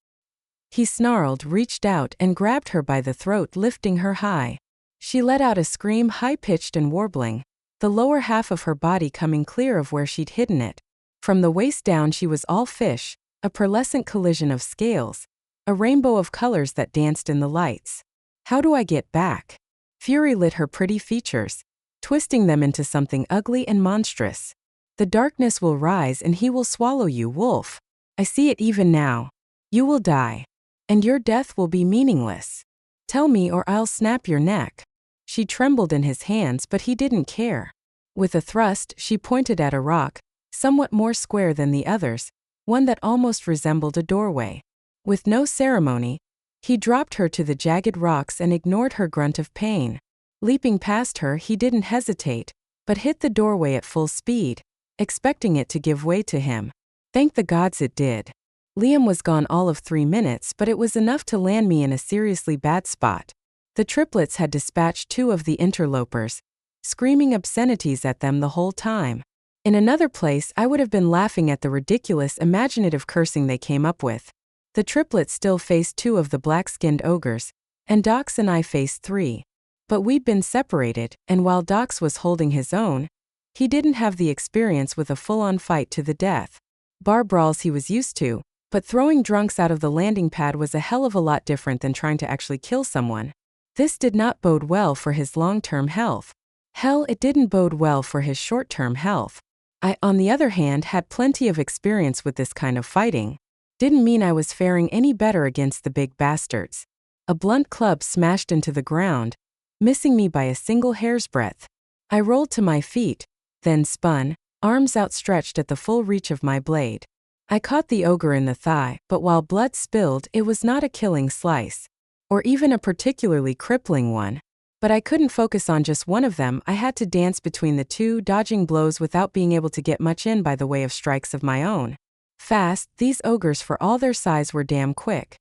He snarled, reached out, and grabbed her by the throat, lifting her high. She let out a scream, high-pitched and warbling, the lower half of her body coming clear of where she'd hidden it. From the waist down she was all fish, a pearlescent collision of scales, a rainbow of colors that danced in the lights. "How do I get back?" Fury lit her pretty features, twisting them into something ugly and monstrous. "The darkness will rise and he will swallow you, wolf. I see it even now. You will die. And your death will be meaningless. Tell me or I'll snap your neck." She trembled in his hands, but he didn't care. With a thrust, she pointed at a rock, somewhat more square than the others, one that almost resembled a doorway. With no ceremony, he dropped her to the jagged rocks and ignored her grunt of pain. Leaping past her, he didn't hesitate, but hit the doorway at full speed, expecting it to give way to him. Thank the gods it did. Liam was gone all of 3 minutes, but it was enough to land me in a seriously bad spot. The triplets had dispatched 2 of the interlopers, screaming obscenities at them the whole time. In another place, I would have been laughing at the ridiculous imaginative cursing they came up with. The triplets still faced 2 of the black-skinned ogres, and Dox and I faced 3. But we'd been separated, and while Dox was holding his own, he didn't have the experience with a full-on fight to the death. Bar brawls he was used to, but throwing drunks out of the landing pad was a hell of a lot different than trying to actually kill someone. This did not bode well for his long-term health. Hell, it didn't bode well for his short-term health. I, on the other hand, had plenty of experience with this kind of fighting. Didn't mean I was faring any better against the big bastards. A blunt club smashed into the ground, missing me by a single hair's breadth. I rolled to my feet, then spun, arms outstretched at the full reach of my blade. I caught the ogre in the thigh, but while blood spilled, it was not a killing slice, or even a particularly crippling one. But I couldn't focus on just one of them. I had to dance between the 2, dodging blows without being able to get much in by the way of strikes of my own. Fast, these ogres for all their size were damn quick,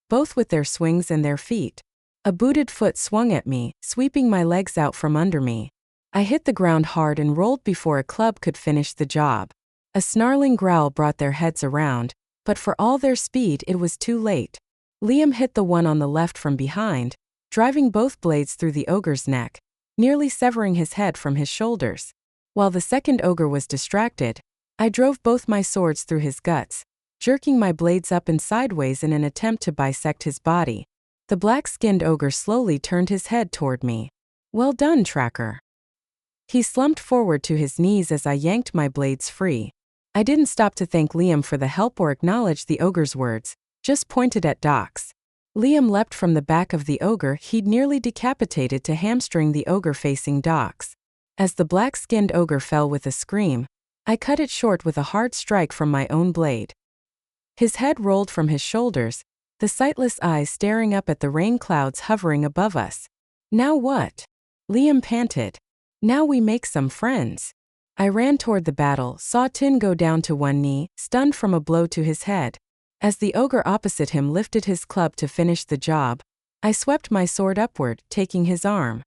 both with their swings and their feet. A booted foot swung at me, sweeping my legs out from under me. I hit the ground hard and rolled before a club could finish the job. A snarling growl brought their heads around, but for all their speed it was too late. Liam hit the one on the left from behind, driving both blades through the ogre's neck, nearly severing his head from his shoulders. While the second ogre was distracted, I drove both my swords through his guts, jerking my blades up and sideways in an attempt to bisect his body. The black-skinned ogre slowly turned his head toward me. "Well done, Tracker." He slumped forward to his knees as I yanked my blades free. I didn't stop to thank Liam for the help or acknowledge the ogre's words, just pointed at Dox. Liam leapt from the back of the ogre he'd nearly decapitated to hamstring the ogre facing Dox. As the black-skinned ogre fell with a scream, I cut it short with a hard strike from my own blade. His head rolled from his shoulders, the sightless eyes staring up at the rain clouds hovering above us. "Now what?" Liam panted. "Now we make some friends." I ran toward the battle, saw Tin go down to one knee, stunned from a blow to his head. As the ogre opposite him lifted his club to finish the job, I swept my sword upward, taking his arm.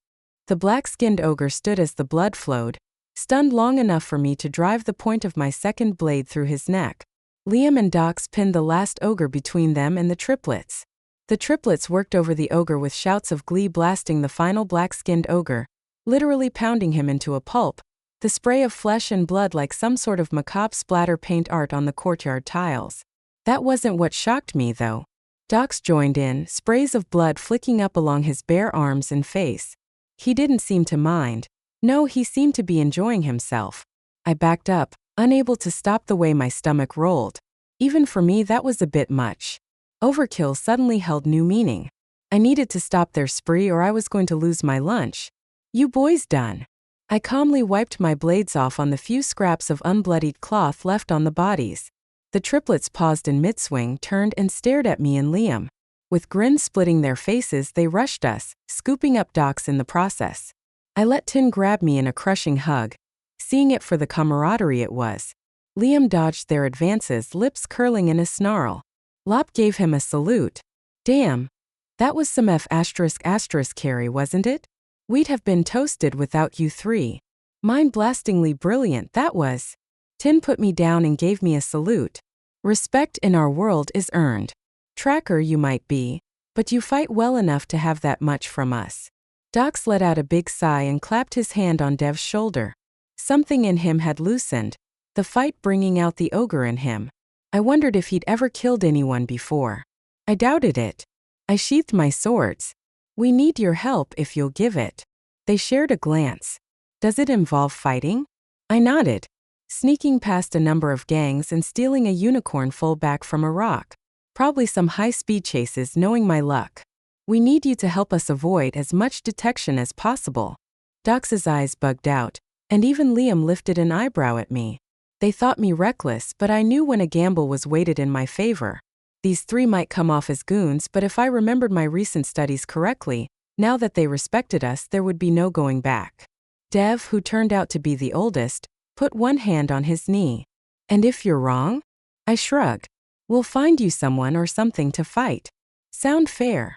The black-skinned ogre stood as the blood flowed, stunned long enough for me to drive the point of my second blade through his neck. Liam and Dox pinned the last ogre between them and the triplets. The triplets worked over the ogre with shouts of glee, blasting the final black-skinned ogre, literally pounding him into a pulp, the spray of flesh and blood like some sort of macabre splatter paint art on the courtyard tiles. That wasn't what shocked me, though. Dox joined in, sprays of blood flicking up along his bare arms and face. He didn't seem to mind. No, he seemed to be enjoying himself. I backed up, unable to stop the way my stomach rolled. Even for me, that was a bit much. Overkill suddenly held new meaning. I needed to stop their spree or I was going to lose my lunch. "You boys done?" I calmly wiped my blades off on the few scraps of unbloodied cloth left on the bodies. The triplets paused in mid-swing, turned and stared at me and Liam. With grins splitting their faces, they rushed us, scooping up Dox in the process. I let Tin grab me in a crushing hug, seeing it for the camaraderie it was. Liam dodged their advances, lips curling in a snarl. Lop gave him a salute. Damn, that was some F*** carry, wasn't it? We'd have been toasted without you three. Mind-blastingly brilliant, that was. Tin put me down and gave me a salute. Respect in our world is earned. Tracker you might be, but you fight well enough to have that much from us. Dox let out a big sigh and clapped his hand on Dev's shoulder. Something in him had loosened, the fight bringing out the ogre in him. I wondered if he'd ever killed anyone before. I doubted it. I sheathed my swords. "We need your help if you'll give it." They shared a glance. "Does it involve fighting?" I nodded. Sneaking past a number of gangs and stealing a unicorn full back from a rock. Probably some high-speed chases, knowing my luck. "We need you to help us avoid as much detection as possible." Dox's eyes bugged out, and even Liam lifted an eyebrow at me. They thought me reckless, but I knew when a gamble was weighted in my favor. These three might come off as goons, but if I remembered my recent studies correctly, now that they respected us, there would be no going back. Dev, who turned out to be the oldest, put one hand on his knee. "And if you're wrong?" I shrugged. "We'll find you someone or something to fight. Sound fair?"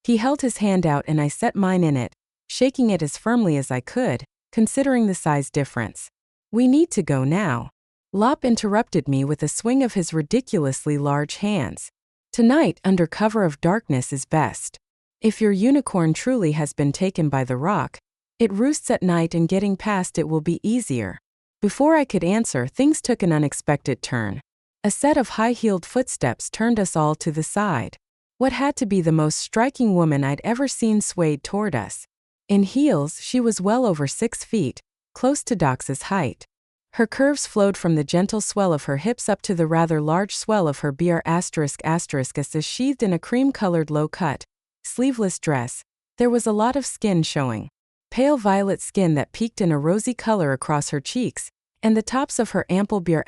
He held his hand out and I set mine in it, shaking it as firmly as I could, considering the size difference. "We need to go now." Lop interrupted me with a swing of his ridiculously large hands. "Tonight, under cover of darkness is best. If your unicorn truly has been taken by the rock, it roosts at night and getting past it will be easier." Before I could answer, things took an unexpected turn. A set of high-heeled footsteps turned us all to the side. What had to be the most striking woman I'd ever seen swayed toward us. In heels, she was well over 6 feet, close to Dox's height. Her curves flowed from the gentle swell of her hips up to the rather large swell of her BR**** as sheathed in a cream-colored low-cut, sleeveless dress. There was a lot of skin showing. Pale violet skin that peaked in a rosy color across her cheeks, and the tops of her ample BR***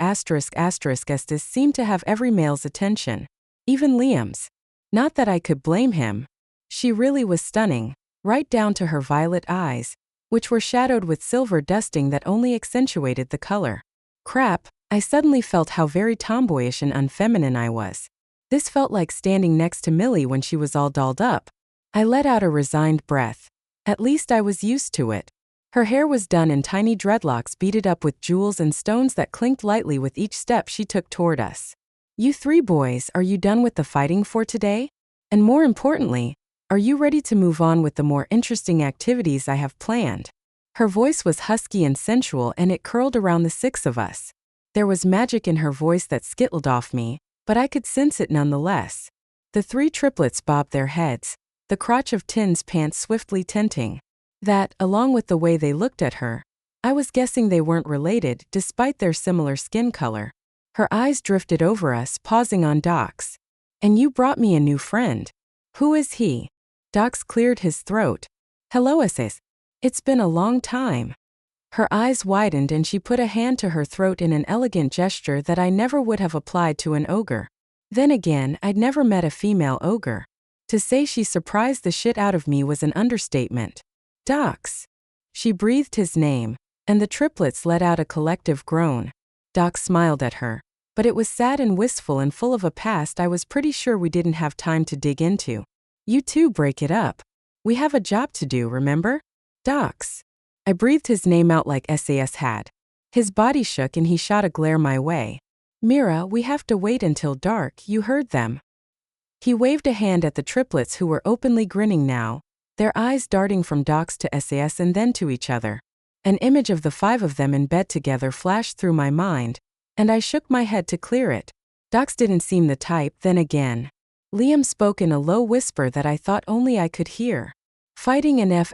seemed to have every male's attention. Even Liam's. Not that I could blame him. She really was stunning, right down to her violet eyes, which were shadowed with silver dusting that only accentuated the color. Crap, I suddenly felt how very tomboyish and unfeminine I was. This felt like standing next to Millie when she was all dolled up. I let out a resigned breath. At least I was used to it. Her hair was done in tiny dreadlocks beaded up with jewels and stones that clinked lightly with each step she took toward us. "You three boys, are you done with the fighting for today?" And more importantly, are you ready to move on with the more interesting activities I have planned? Her voice was husky and sensual, and it curled around the six of us. There was magic in her voice that skittled off me, but I could sense it nonetheless. The three triplets bobbed their heads, the crotch of Tin's pants swiftly tinting. That, along with the way they looked at her, I was guessing they weren't related despite their similar skin color. Her eyes drifted over us, pausing on Doc's. And you brought me a new friend. Who is he? Doc's cleared his throat. Hello, Ss. It's been a long time. Her eyes widened and she put a hand to her throat in an elegant gesture that I never would have applied to an ogre. Then again, I'd never met a female ogre. To say she surprised the shit out of me was an understatement. Docs. She breathed his name, and the triplets let out a collective groan. Doc smiled at her, but it was sad and wistful and full of a past I was pretty sure we didn't have time to dig into. You two break it up. We have a job to do, remember? Docs. I breathed his name out like SAS had. His body shook and he shot a glare my way. Mira, we have to wait until dark, you heard them. He waved a hand at the triplets who were openly grinning now, their eyes darting from Docs to SAS and then to each other. An image of the five of them in bed together flashed through my mind, and I shook my head to clear it. Docs didn't seem the type, then again. Liam spoke in a low whisper that I thought only I could hear. Fighting an F***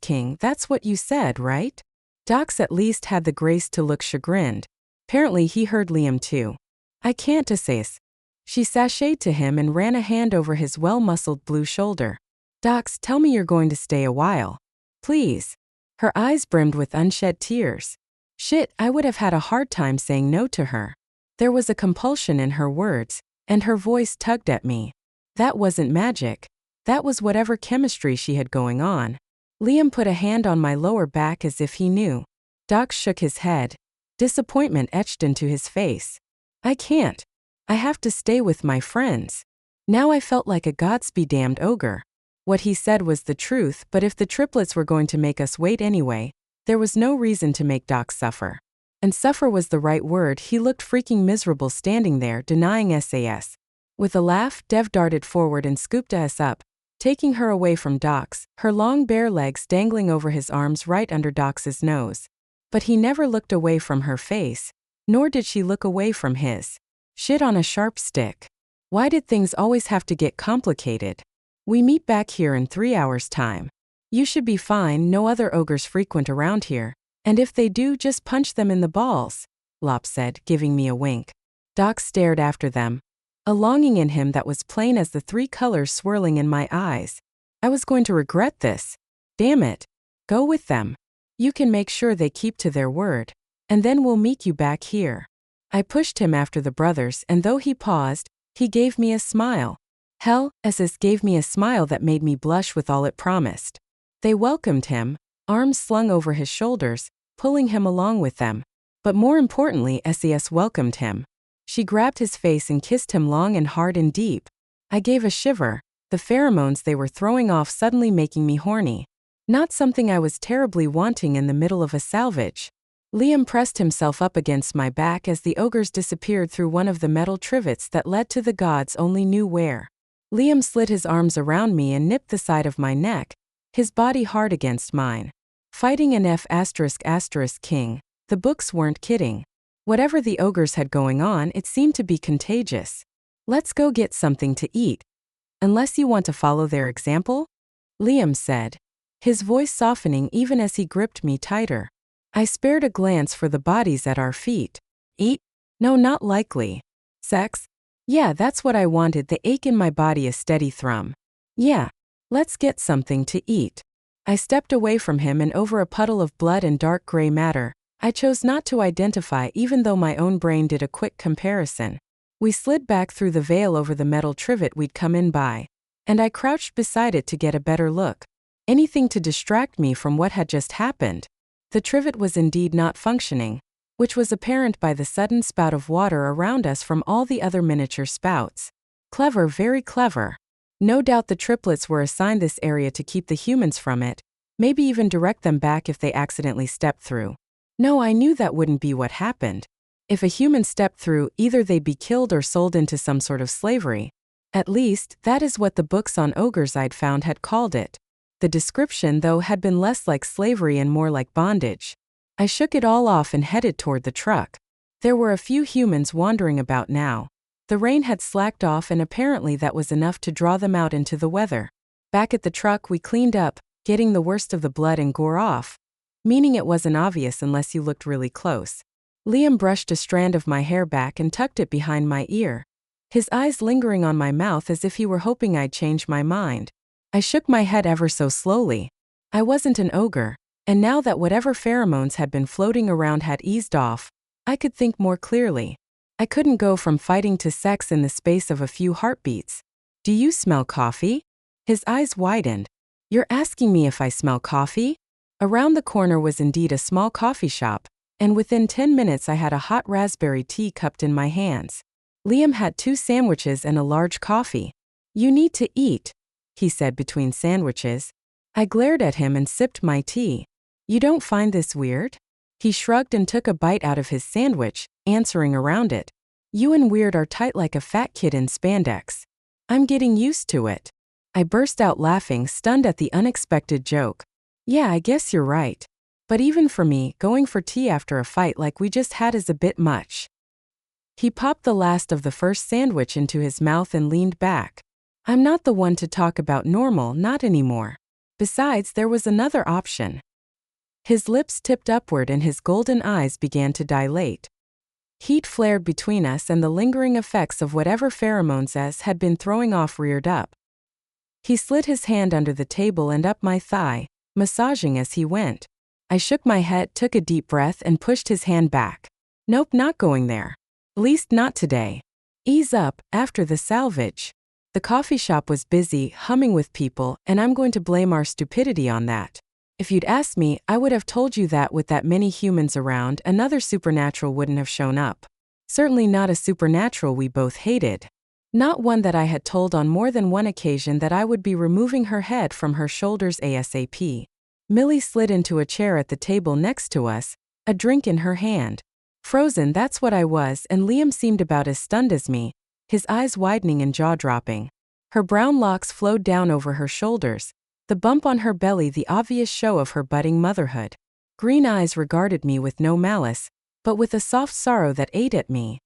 king, that's what you said, right? Docs at least had the grace to look chagrined. Apparently he heard Liam too. I can't assess. She sashayed to him and ran a hand over his well-muscled blue shoulder. Docs, tell me you're going to stay a while. Please. Her eyes brimmed with unshed tears. Shit, I would have had a hard time saying no to her. There was a compulsion in her words, and her voice tugged at me. That wasn't magic. That was whatever chemistry she had going on. Liam put a hand on my lower back as if he knew. Doc shook his head. Disappointment etched into his face. I can't. I have to stay with my friends. Now I felt like a godsbe-damned ogre. What he said was the truth, but if the triplets were going to make us wait anyway, there was no reason to make Doc suffer. And suffer was the right word. He looked freaking miserable standing there, denying SAS. With a laugh, Dev darted forward and scooped us up, taking her away from Doc's, her long bare legs dangling over his arms right under Doc's nose. But he never looked away from her face, nor did she look away from his. Shit on a sharp stick. Why did things always have to get complicated? We meet back here in 3 hours' time. You should be fine, no other ogres frequent around here, and if they do, just punch them in the balls, Lop said, giving me a wink. Doc stared after them, a longing in him that was plain as the three colors swirling in my eyes. I was going to regret this. Damn it. Go with them. You can make sure they keep to their word, and then we'll meet you back here. I pushed him after the brothers, and though he paused, he gave me a smile. Hell, SS gave me a smile that made me blush with all it promised. They welcomed him, arms slung over his shoulders, pulling him along with them. But more importantly, SES welcomed him. She grabbed his face and kissed him long and hard and deep. I gave a shiver, the pheromones they were throwing off suddenly making me horny. Not something I was terribly wanting in the middle of a salvage. Liam pressed himself up against my back as the ogres disappeared through one of the metal trivets that led to the gods only knew where. Liam slid his arms around me and nipped the side of my neck, his body hard against mine. Fighting an F*** king, the books weren't kidding. Whatever the ogres had going on, it seemed to be contagious. Let's go get something to eat. Unless you want to follow their example? Liam said, his voice softening even as he gripped me tighter. I spared a glance for the bodies at our feet. Eat? No, not likely. Sex? Yeah, that's what I wanted, the ache in my body a steady thrum. Yeah, let's get something to eat. I stepped away from him and over a puddle of blood and dark gray matter. I chose not to identify even though my own brain did a quick comparison. We slid back through the veil over the metal trivet we'd come in by, and I crouched beside it to get a better look. Anything to distract me from what had just happened. The trivet was indeed not functioning, which was apparent by the sudden spout of water around us from all the other miniature spouts. Clever, very clever. No doubt the triplets were assigned this area to keep the humans from it, maybe even direct them back if they accidentally stepped through. No, I knew that wouldn't be what happened. If a human stepped through, either they'd be killed or sold into some sort of slavery. At least, that is what the books on ogres I'd found had called it. The description, though, had been less like slavery and more like bondage. I shook it all off and headed toward the truck. There were a few humans wandering about now. The rain had slacked off, and apparently that was enough to draw them out into the weather. Back at the truck, we cleaned up, getting the worst of the blood and gore off, meaning it wasn't obvious unless you looked really close. Liam brushed a strand of my hair back and tucked it behind my ear, his eyes lingering on my mouth as if he were hoping I'd change my mind. I shook my head ever so slowly. I wasn't an ogre, and now that whatever pheromones had been floating around had eased off, I could think more clearly. I couldn't go from fighting to sex in the space of a few heartbeats. Do you smell coffee? His eyes widened. You're asking me if I smell coffee? Around the corner was indeed a small coffee shop, and within 10 minutes I had a hot raspberry tea cupped in my hands. Liam had 2 sandwiches and a large coffee. You need to eat, he said between sandwiches. I glared at him and sipped my tea. You don't find this weird? He shrugged and took a bite out of his sandwich, answering around it. You and weird are tight like a fat kid in spandex. I'm getting used to it. I burst out laughing, stunned at the unexpected joke. Yeah, I guess you're right. But even for me, going for tea after a fight like we just had is a bit much. He popped the last of the first sandwich into his mouth and leaned back. I'm not the one to talk about normal, not anymore. Besides, there was another option. His lips tipped upward and his golden eyes began to dilate. Heat flared between us, and the lingering effects of whatever pheromones S had been throwing off reared up. He slid his hand under the table and up my thigh, massaging as he went. I shook my head, took a deep breath, and pushed his hand back. Nope, not going there. At least not today. Ease up, after the salvage. The coffee shop was busy, humming with people, and I'm going to blame our stupidity on that. If you'd asked me, I would have told you that with that many humans around, another supernatural wouldn't have shown up. Certainly not a supernatural we both hated. Not one that I had told on more than one occasion that I would be removing her head from her shoulders ASAP. Millie slid into a chair at the table next to us, a drink in her hand. Frozen, that's what I was, and Liam seemed about as stunned as me, his eyes widening and jaw-dropping. Her brown locks flowed down over her shoulders, the bump on her belly the obvious show of her budding motherhood. Green eyes regarded me with no malice, but with a soft sorrow that ate at me.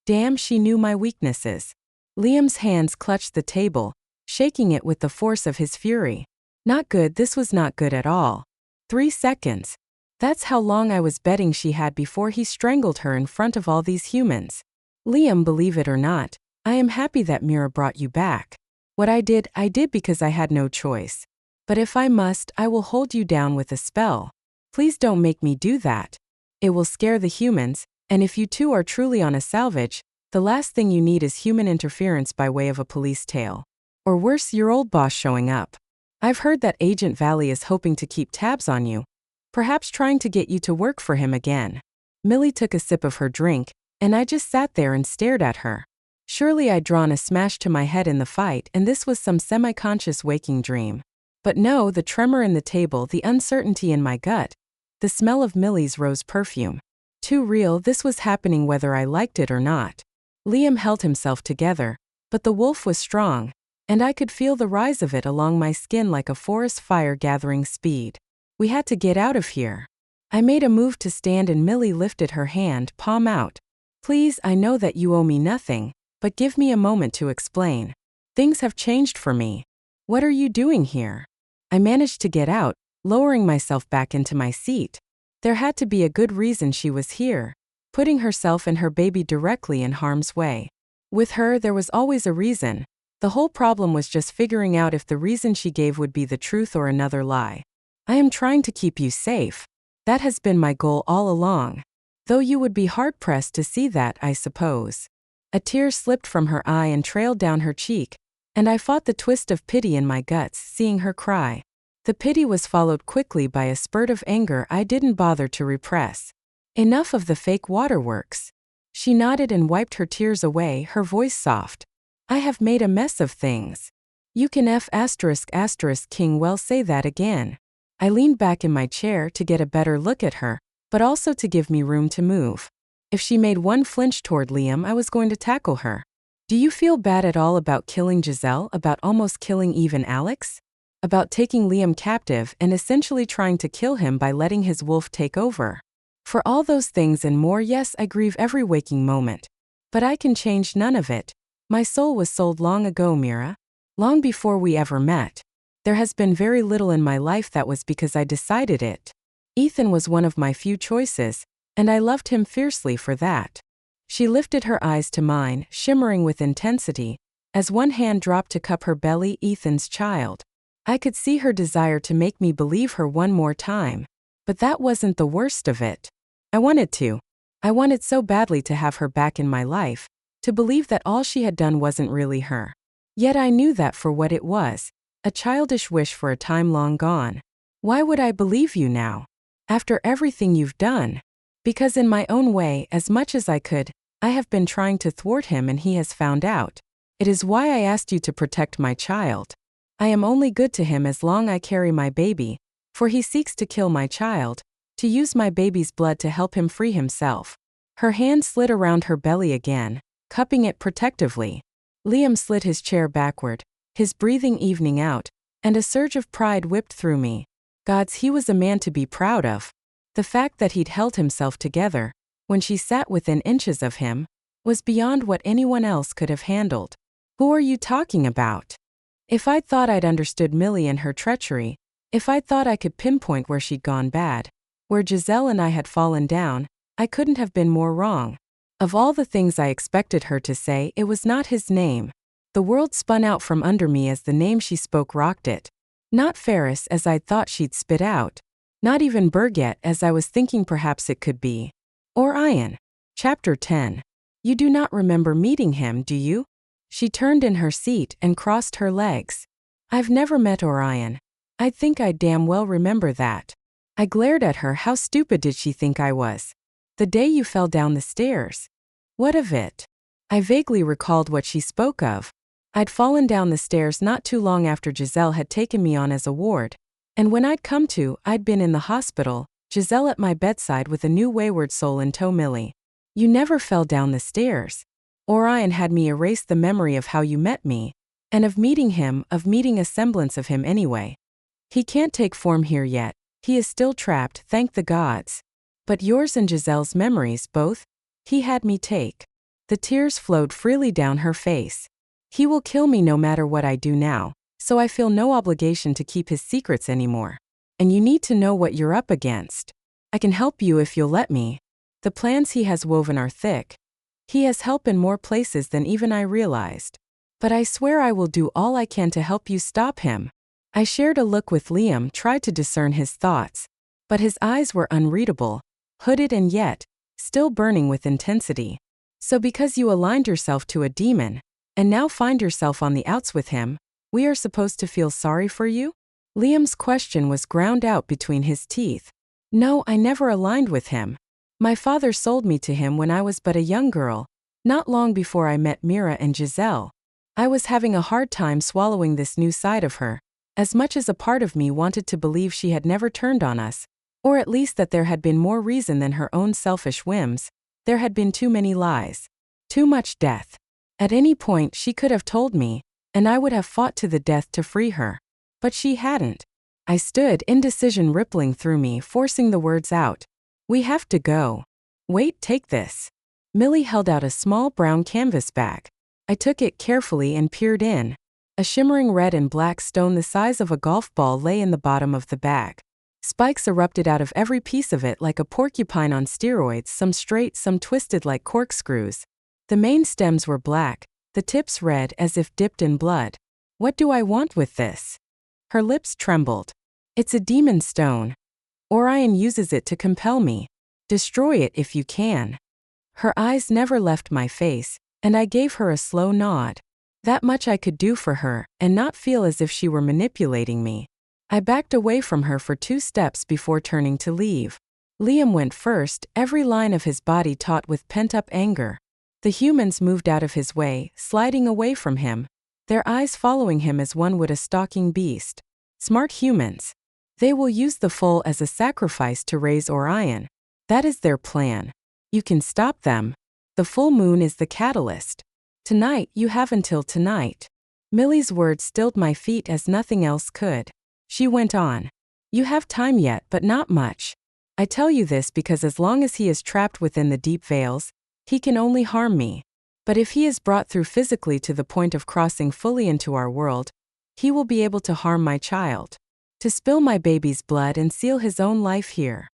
Damn, she knew my weaknesses. Liam's hands clutched the table, shaking it with the force of his fury. Not good, this was not good at all. 3 seconds. That's how long I was betting she had before he strangled her in front of all these humans. Liam, believe it or not, I am happy that Mira brought you back. What I did because I had no choice. But if I must, I will hold you down with a spell. Please don't make me do that. It will scare the humans, and if you two are truly on a salvage, the last thing you need is human interference by way of a police tale. Or worse, your old boss showing up. I've heard that Agent Valley is hoping to keep tabs on you, perhaps trying to get you to work for him again. Millie took a sip of her drink, and I just sat there and stared at her. Surely I'd drawn a smash to my head in the fight, and this was some semi-conscious waking dream. But no, the tremor in the table, the uncertainty in my gut, the smell of Millie's rose perfume. Too real, this was happening whether I liked it or not. Liam held himself together, but the wolf was strong, and I could feel the rise of it along my skin like a forest fire gathering speed. We had to get out of here. I made a move to stand, and Millie lifted her hand, palm out. Please, I know that you owe me nothing, but give me a moment to explain. Things have changed for me. What are you doing here? I managed to get out, lowering myself back into my seat. There had to be a good reason she was here, putting herself and her baby directly in harm's way. With her, there was always a reason. The whole problem was just figuring out if the reason she gave would be the truth or another lie. I am trying to keep you safe. That has been my goal all along. Though you would be hard-pressed to see that, I suppose. A tear slipped from her eye and trailed down her cheek, and I fought the twist of pity in my guts, seeing her cry. The pity was followed quickly by a spurt of anger I didn't bother to repress. Enough of the fake waterworks. She nodded and wiped her tears away, her voice soft. I have made a mess of things. You can King well say that again. I leaned back in my chair to get a better look at her, but also to give me room to move. If she made one flinch toward Liam, I was going to tackle her. Do you feel bad at all about killing Giselle, about almost killing even Alex? About taking Liam captive and essentially trying to kill him by letting his wolf take over? For all those things and more, yes, I grieve every waking moment. But I can change none of it. My soul was sold long ago, Mira. Long before we ever met. There has been very little in my life that was because I decided it. Ethan was one of my few choices, and I loved him fiercely for that. She lifted her eyes to mine, shimmering with intensity, as one hand dropped to cup her belly, Ethan's child. I could see her desire to make me believe her one more time. But that wasn't the worst of it. I wanted to. I wanted so badly to have her back in my life, to believe that all she had done wasn't really her. Yet I knew that for what it was, a childish wish for a time long gone. Why would I believe you now? After everything you've done? Because in my own way, as much as I could, I have been trying to thwart him and he has found out. It is why I asked you to protect my child. I am only good to him as long as I carry my baby, for he seeks to kill my child, to use my baby's blood to help him free himself. Her hand slid around her belly again, cupping it protectively. Liam slid his chair backward, his breathing evening out, and a surge of pride whipped through me. Gods, he was a man to be proud of. The fact that he'd held himself together, when she sat within inches of him, was beyond what anyone else could have handled. Who are you talking about? If I'd thought I'd understood Millie and her treachery, if I'd thought I could pinpoint where she'd gone bad, where Giselle and I had fallen down, I couldn't have been more wrong. Of all the things I expected her to say, it was not his name. The world spun out from under me as the name she spoke rocked it. Not Ferris as I'd thought she'd spit out. Not even Birgit as I was thinking perhaps it could be. Or Ian. Chapter 10. You do not remember meeting him, do you? She turned in her seat and crossed her legs. I've never met Orion. I think I damn well remember that. I glared at her. How stupid did she think I was? The day you fell down the stairs. What of it? I vaguely recalled what she spoke of. I'd fallen down the stairs not too long after Giselle had taken me on as a ward. And when I'd come to, I'd been in the hospital, Giselle at my bedside with a new wayward soul in tow. Millie. You never fell down the stairs. Orion had me erase the memory of how you met me, and of meeting him, of meeting a semblance of him anyway. He can't take form here yet, he is still trapped, thank the gods. But yours and Giselle's memories, both, he had me take. The tears flowed freely down her face. He will kill me no matter what I do now, so I feel no obligation to keep his secrets anymore. And you need to know what you're up against. I can help you if you'll let me. The plans he has woven are thick. He has help in more places than even I realized. But I swear I will do all I can to help you stop him. I shared a look with Liam, tried to discern his thoughts. But his eyes were unreadable, hooded and yet, still burning with intensity. So because you aligned yourself to a demon, and now find yourself on the outs with him, we are supposed to feel sorry for you? Liam's question was ground out between his teeth. No, I never aligned with him. My father sold me to him when I was but a young girl, not long before I met Mira and Giselle. I was having a hard time swallowing this new side of her, as much as a part of me wanted to believe she had never turned on us, or at least that there had been more reason than her own selfish whims. There had been too many lies. Too much death. At any point she could have told me, and I would have fought to the death to free her. But she hadn't. I stood, indecision rippling through me, forcing the words out. We have to go. Wait, take this. Millie held out a small brown canvas bag. I took it carefully and peered in. A shimmering red and black stone the size of a golf ball lay in the bottom of the bag. Spikes erupted out of every piece of it like a porcupine on steroids, some straight, some twisted like corkscrews. The main stems were black, the tips red as if dipped in blood. What do I want with this? Her lips trembled. It's a demon stone. Orion uses it to compel me. Destroy it if you can. Her eyes never left my face, and I gave her a slow nod. That much I could do for her, and not feel as if she were manipulating me. I backed away from her for 2 steps before turning to leave. Liam went first, every line of his body taut with pent-up anger. The humans moved out of his way, sliding away from him, their eyes following him as one would a stalking beast. Smart humans. They will use the foal as a sacrifice to raise Orion. That is their plan. You can stop them. The full moon is the catalyst. Tonight, you have until tonight. Millie's words stilled my feet as nothing else could. She went on. You have time yet, but not much. I tell you this because as long as he is trapped within the deep veils, he can only harm me. But if he is brought through physically to the point of crossing fully into our world, he will be able to harm my child. To spill my baby's blood and seal his own life here.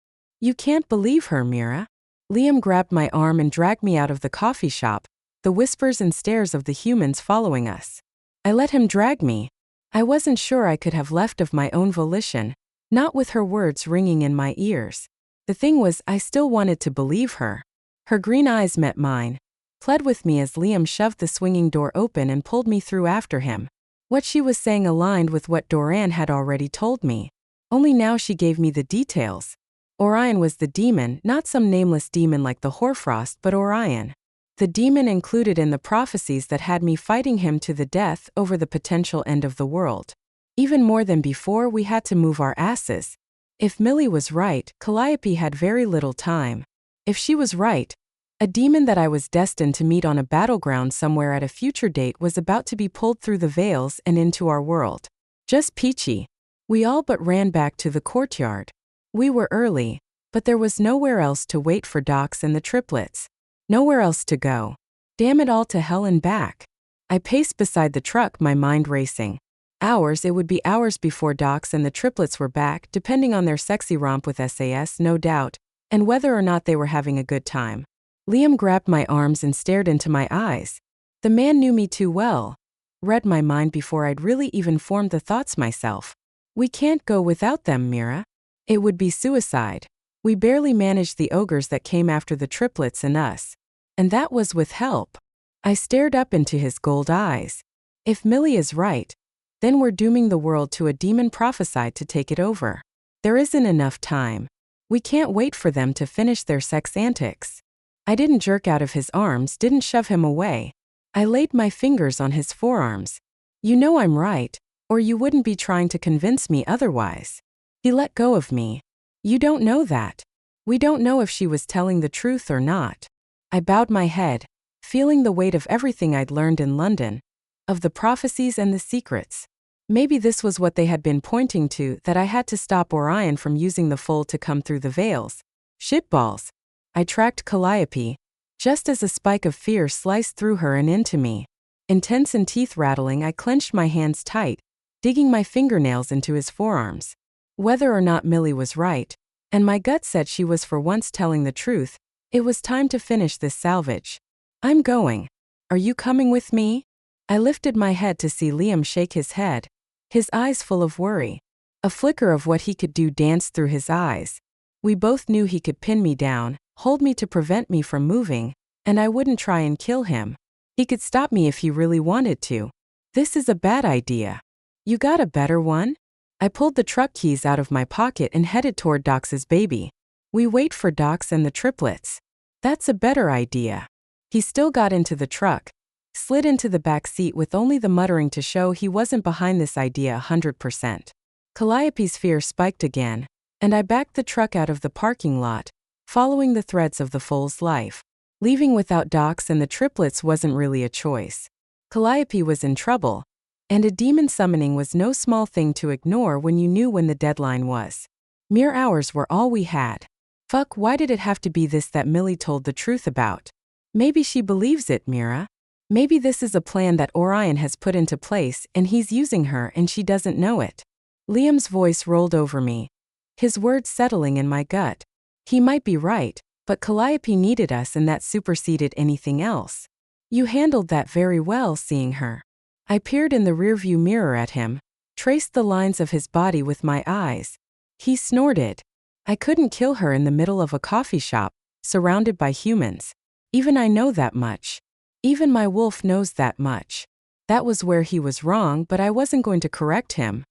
You can't believe her, Mira. Liam grabbed my arm and dragged me out of the coffee shop, the whispers and stares of the humans following us. I let him drag me. I wasn't sure I could have left of my own volition, not with her words ringing in my ears. The thing was, I still wanted to believe her. Her green eyes met mine, pled with me as Liam shoved the swinging door open and pulled me through after him. What she was saying aligned with what Doran had already told me. Only now she gave me the details. Orion was the demon, not some nameless demon like the Hoarfrost, but Orion. The demon included in the prophecies that had me fighting him to the death over the potential end of the world. Even more than before, we had to move our asses. If Millie was right, Calliope had very little time. If she was right, a demon that I was destined to meet on a battleground somewhere at a future date was about to be pulled through the veils and into our world. Just peachy. We all but ran back to the courtyard. We were early, but there was nowhere else to wait for Docs and the triplets. Nowhere else to go. Damn it all to hell and back. I paced beside the truck, my mind racing. It would be hours before Docs and the triplets were back, depending on their sexy romp with SAS, no doubt, and whether or not they were having a good time. Liam grabbed my arms and stared into my eyes. The man knew me too well. Read my mind before I'd really even formed the thoughts myself. We can't go without them, Mira. It would be suicide. We barely managed the ogres that came after the triplets and us. And that was with help. I stared up into his gold eyes. If Millie is right, then we're dooming the world to a demon prophesied to take it over. There isn't enough time. We can't wait for them to finish their sex antics. I didn't jerk out of his arms, didn't shove him away. I laid my fingers on his forearms. You know I'm right, or you wouldn't be trying to convince me otherwise. He let go of me. You don't know that. We don't know if she was telling the truth or not. I bowed my head, feeling the weight of everything I'd learned in London, of the prophecies and the secrets. Maybe this was what they had been pointing to, that I had to stop Orion from using the fold to come through the veils. Shitballs. I tracked Calliope, just as a spike of fear sliced through her and into me. Intense and teeth rattling, I clenched my hands tight, digging my fingernails into his forearms. Whether or not Millie was right, and my gut said she was for once telling the truth, it was time to finish this salvage. I'm going. Are you coming with me? I lifted my head to see Liam shake his head, his eyes full of worry. A flicker of what he could do danced through his eyes. We both knew he could pin me down, hold me to prevent me from moving, and I wouldn't try and kill him. He could stop me if he really wanted to. This is a bad idea. You got a better one? I pulled the truck keys out of my pocket and headed toward Docs's baby. We wait for Docs and the triplets. That's a better idea. He still got into the truck, slid into the back seat with only the muttering to show he wasn't behind this idea 100%. Calliope's fear spiked again, and I backed the truck out of the parking lot, following the threads of the foal's life. Leaving without Docs and the triplets wasn't really a choice. Calliope was in trouble, and a demon summoning was no small thing to ignore when you knew when the deadline was. Mere hours were all we had. Fuck, why did it have to be this that Millie told the truth about? Maybe she believes it, Mira. Maybe this is a plan that Orion has put into place and he's using her and she doesn't know it. Liam's voice rolled over me, his words settling in my gut. He might be right, but Calliope needed us and that superseded anything else. You handled that very well, seeing her. I peered in the rearview mirror at him, traced the lines of his body with my eyes. He snorted. I couldn't kill her in the middle of a coffee shop, surrounded by humans. Even I know that much. Even my wolf knows that much. That was where he was wrong, but I wasn't going to correct him.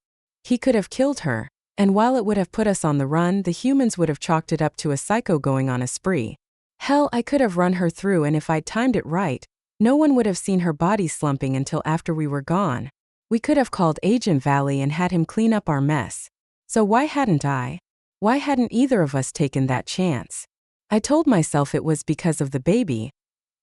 He could have killed her, and while it would have put us on the run, the humans would have chalked it up to a psycho going on a spree. Hell, I could have run her through, and if I'd timed it right, no one would have seen her body slumping until after we were gone. We could have called Agent Valley and had him clean up our mess. So why hadn't I? Why hadn't either of us taken that chance? I told myself it was because of the baby.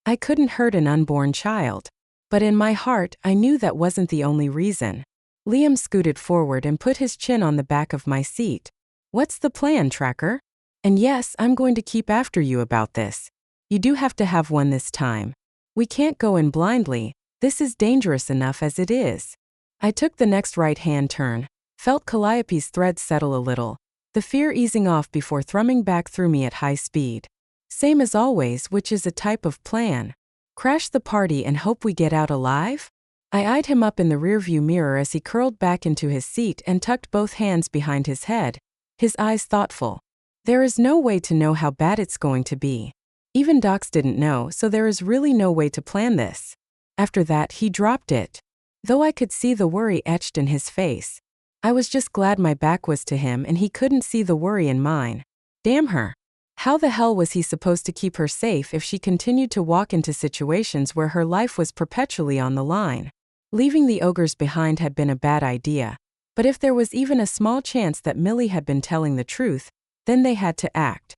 I couldn't hurt an unborn child. But in my heart, I knew that wasn't the only reason. Liam scooted forward and put his chin on the back of my seat. What's the plan, Tracker? And yes, I'm going to keep after you about this. You do have to have one this time. We can't go in blindly. This is dangerous enough as it is. I took the next right-hand turn, felt Calliope's threads settle a little, the fear easing off before thrumming back through me at high speed. Same as always, which is a type of plan. Crash the party and hope we get out alive? I eyed him up in the rearview mirror as he curled back into his seat and tucked both hands behind his head, his eyes thoughtful. There is no way to know how bad it's going to be. Even Docs didn't know, so there is really no way to plan this. After that, he dropped it. Though I could see the worry etched in his face. I was just glad my back was to him and he couldn't see the worry in mine. Damn her. How the hell was he supposed to keep her safe if she continued to walk into situations where her life was perpetually on the line? Leaving the ogres behind had been a bad idea. But if there was even a small chance that Millie had been telling the truth, then they had to act.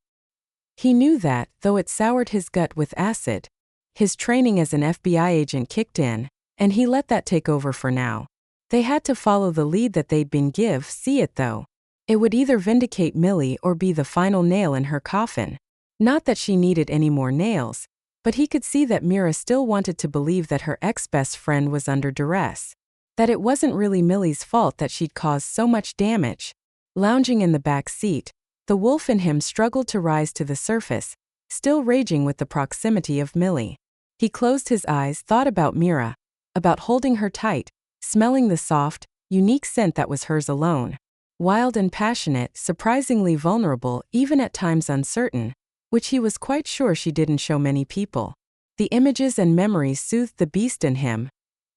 He knew that, though it soured his gut with acid. His training as an FBI agent kicked in, and he let that take over for now. They had to follow the lead that they'd been given. See it though. It would either vindicate Millie or be the final nail in her coffin. Not that she needed any more nails, but he could see that Mira still wanted to believe that her ex-best friend was under duress. That it wasn't really Millie's fault that she'd caused so much damage. Lounging in the back seat, the wolf in him struggled to rise to the surface, still raging with the proximity of Millie. He closed his eyes, thought about Mira, about holding her tight, smelling the soft, unique scent that was hers alone. Wild and passionate, surprisingly vulnerable, even at times uncertain, which he was quite sure she didn't show many people. The images and memories soothed the beast in him,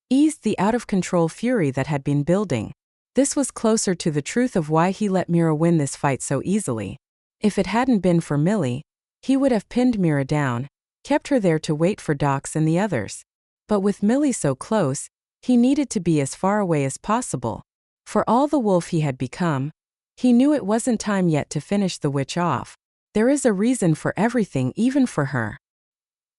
eased the out-of-control fury that had been building. This was closer to the truth of why he let Mira win this fight so easily. If it hadn't been for Millie, he would have pinned Mira down, kept her there to wait for Docs and the others. But with Millie so close, he needed to be as far away as possible. For all the wolf he had become, he knew it wasn't time yet to finish the witch off. There is a reason for everything, even for her.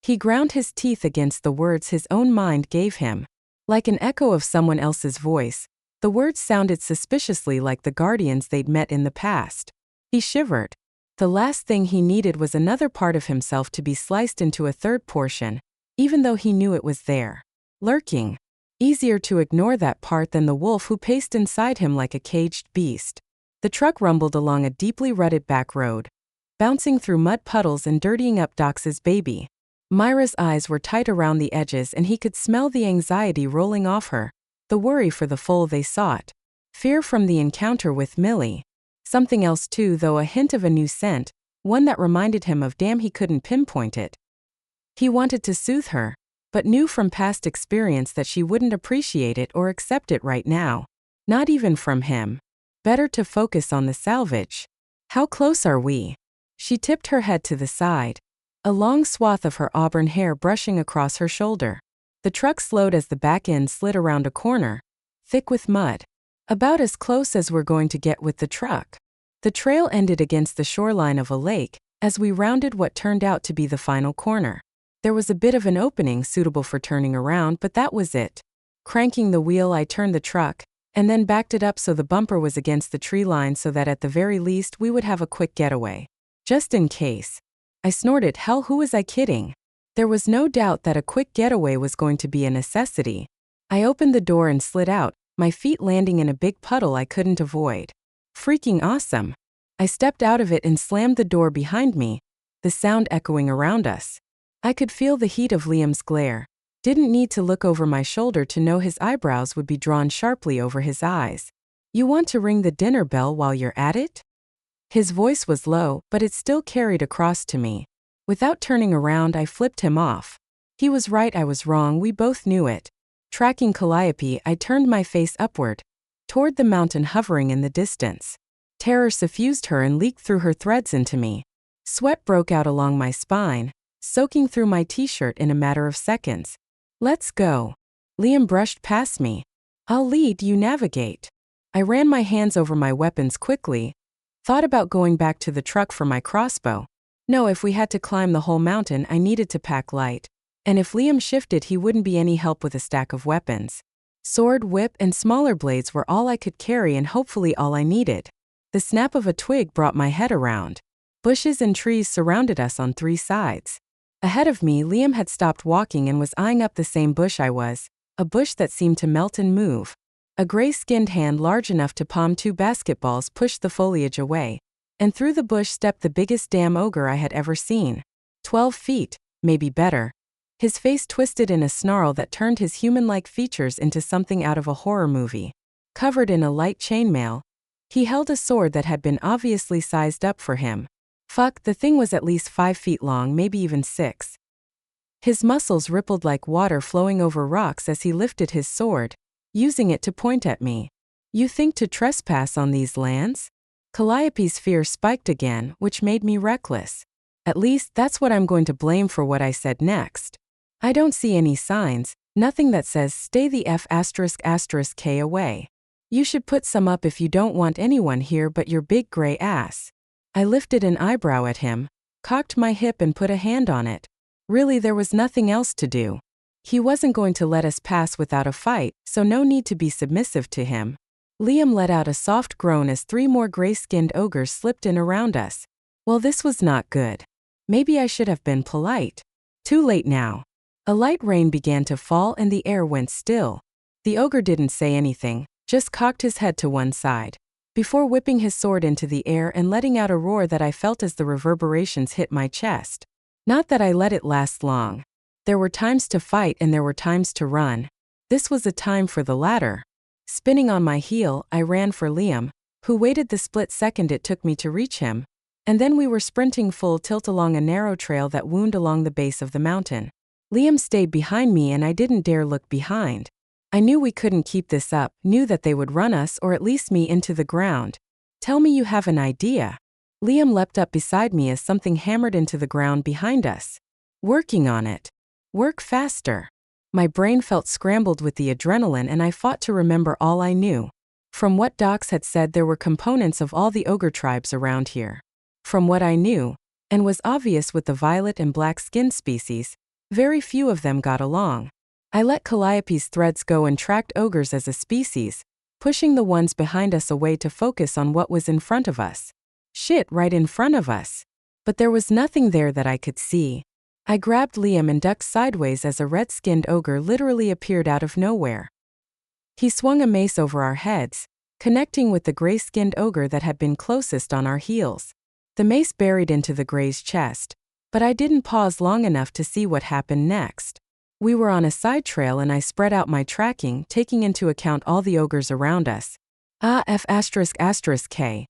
He ground his teeth against the words his own mind gave him. Like an echo of someone else's voice, the words sounded suspiciously like the guardians they'd met in the past. He shivered. The last thing he needed was another part of himself to be sliced into a third portion, even though he knew it was there, lurking. Easier to ignore that part than the wolf who paced inside him like a caged beast. The truck rumbled along a deeply rutted back road, bouncing through mud puddles and dirtying up Docs's baby. Myra's eyes were tight around the edges and he could smell the anxiety rolling off her, the worry for the foal they sought, fear from the encounter with Millie. Something else too, though, a hint of a new scent, one that reminded him of damn he couldn't pinpoint it. He wanted to soothe her, but knew from past experience that she wouldn't appreciate it or accept it right now. Not even from him. Better to focus on the salvage. How close are we? She tipped her head to the side, a long swath of her auburn hair brushing across her shoulder. The truck slowed as the back end slid around a corner, thick with mud. About as close as we're going to get with the truck. The trail ended against the shoreline of a lake, as we rounded what turned out to be the final corner. There was a bit of an opening suitable for turning around, but that was it. Cranking the wheel, I turned the truck, and then backed it up so the bumper was against the tree line so that at the very least we would have a quick getaway. Just in case. I snorted, hell, who was I kidding? There was no doubt that a quick getaway was going to be a necessity. I opened the door and slid out, my feet landing in a big puddle I couldn't avoid. Freaking awesome. I stepped out of it and slammed the door behind me, the sound echoing around us. I could feel the heat of Liam's glare. Didn't need to look over my shoulder to know his eyebrows would be drawn sharply over his eyes. You want to ring the dinner bell while you're at it? His voice was low, but it still carried across to me. Without turning around, I flipped him off. He was right, I was wrong, we both knew it. Tracking Calliope, I turned my face upward, toward the mountain hovering in the distance. Terror suffused her and leaked through her threads into me. Sweat broke out along my spine, soaking through my t-shirt in a matter of seconds. Let's go. Liam brushed past me. I'll lead, you navigate. I ran my hands over my weapons quickly, thought about going back to the truck for my crossbow. No, if we had to climb the whole mountain, I needed to pack light. And if Liam shifted, he wouldn't be any help with a stack of weapons. Sword, whip, and smaller blades were all I could carry and hopefully all I needed. The snap of a twig brought my head around. Bushes and trees surrounded us on 3 sides. Ahead of me, Liam had stopped walking and was eyeing up the same bush I was, a bush that seemed to melt and move. A gray-skinned hand large enough to palm 2 basketballs pushed the foliage away, and through the bush stepped the biggest damn ogre I had ever seen. 12 feet, maybe better. His face twisted in a snarl that turned his human-like features into something out of a horror movie. Covered in a light chainmail, he held a sword that had been obviously sized up for him. Fuck, the thing was at least 5 feet long, maybe even 6. His muscles rippled like water flowing over rocks as he lifted his sword, using it to point at me. You think to trespass on these lands? Calliope's fear spiked again, which made me reckless. At least, that's what I'm going to blame for what I said next. I don't see any signs, nothing that says stay the F***K away. You should put some up if you don't want anyone here but your big gray ass. I lifted an eyebrow at him, cocked my hip and put a hand on it. Really, there was nothing else to do. He wasn't going to let us pass without a fight, so no need to be submissive to him. Liam let out a soft groan as 3 more gray-skinned ogres slipped in around us. Well, this was not good. Maybe I should have been polite. Too late now. A light rain began to fall and the air went still. The ogre didn't say anything, just cocked his head to one side, before whipping his sword into the air and letting out a roar that I felt as the reverberations hit my chest. Not that I let it last long. There were times to fight and there were times to run. This was a time for the latter. Spinning on my heel, I ran for Liam, who waited the split second it took me to reach him, and then we were sprinting full tilt along a narrow trail that wound along the base of the mountain. Liam stayed behind me and I didn't dare look behind. I knew we couldn't keep this up, knew that they would run us or at least me into the ground. Tell me you have an idea. Liam leapt up beside me as something hammered into the ground behind us. Working on it. Work faster. My brain felt scrambled with the adrenaline and I fought to remember all I knew. From what Docs had said, there were components of all the ogre tribes around here. From what I knew, and was obvious with the violet and black skin species, very few of them got along. I let Calliope's threads go and tracked ogres as a species, pushing the ones behind us away to focus on what was in front of us. Shit, right in front of us. But there was nothing there that I could see. I grabbed Liam and ducked sideways as a red-skinned ogre literally appeared out of nowhere. He swung a mace over our heads, connecting with the gray-skinned ogre that had been closest on our heels. The mace buried into the gray's chest, but I didn't pause long enough to see what happened next. We were on a side trail and I spread out my tracking, taking into account all the ogres around us. F***K.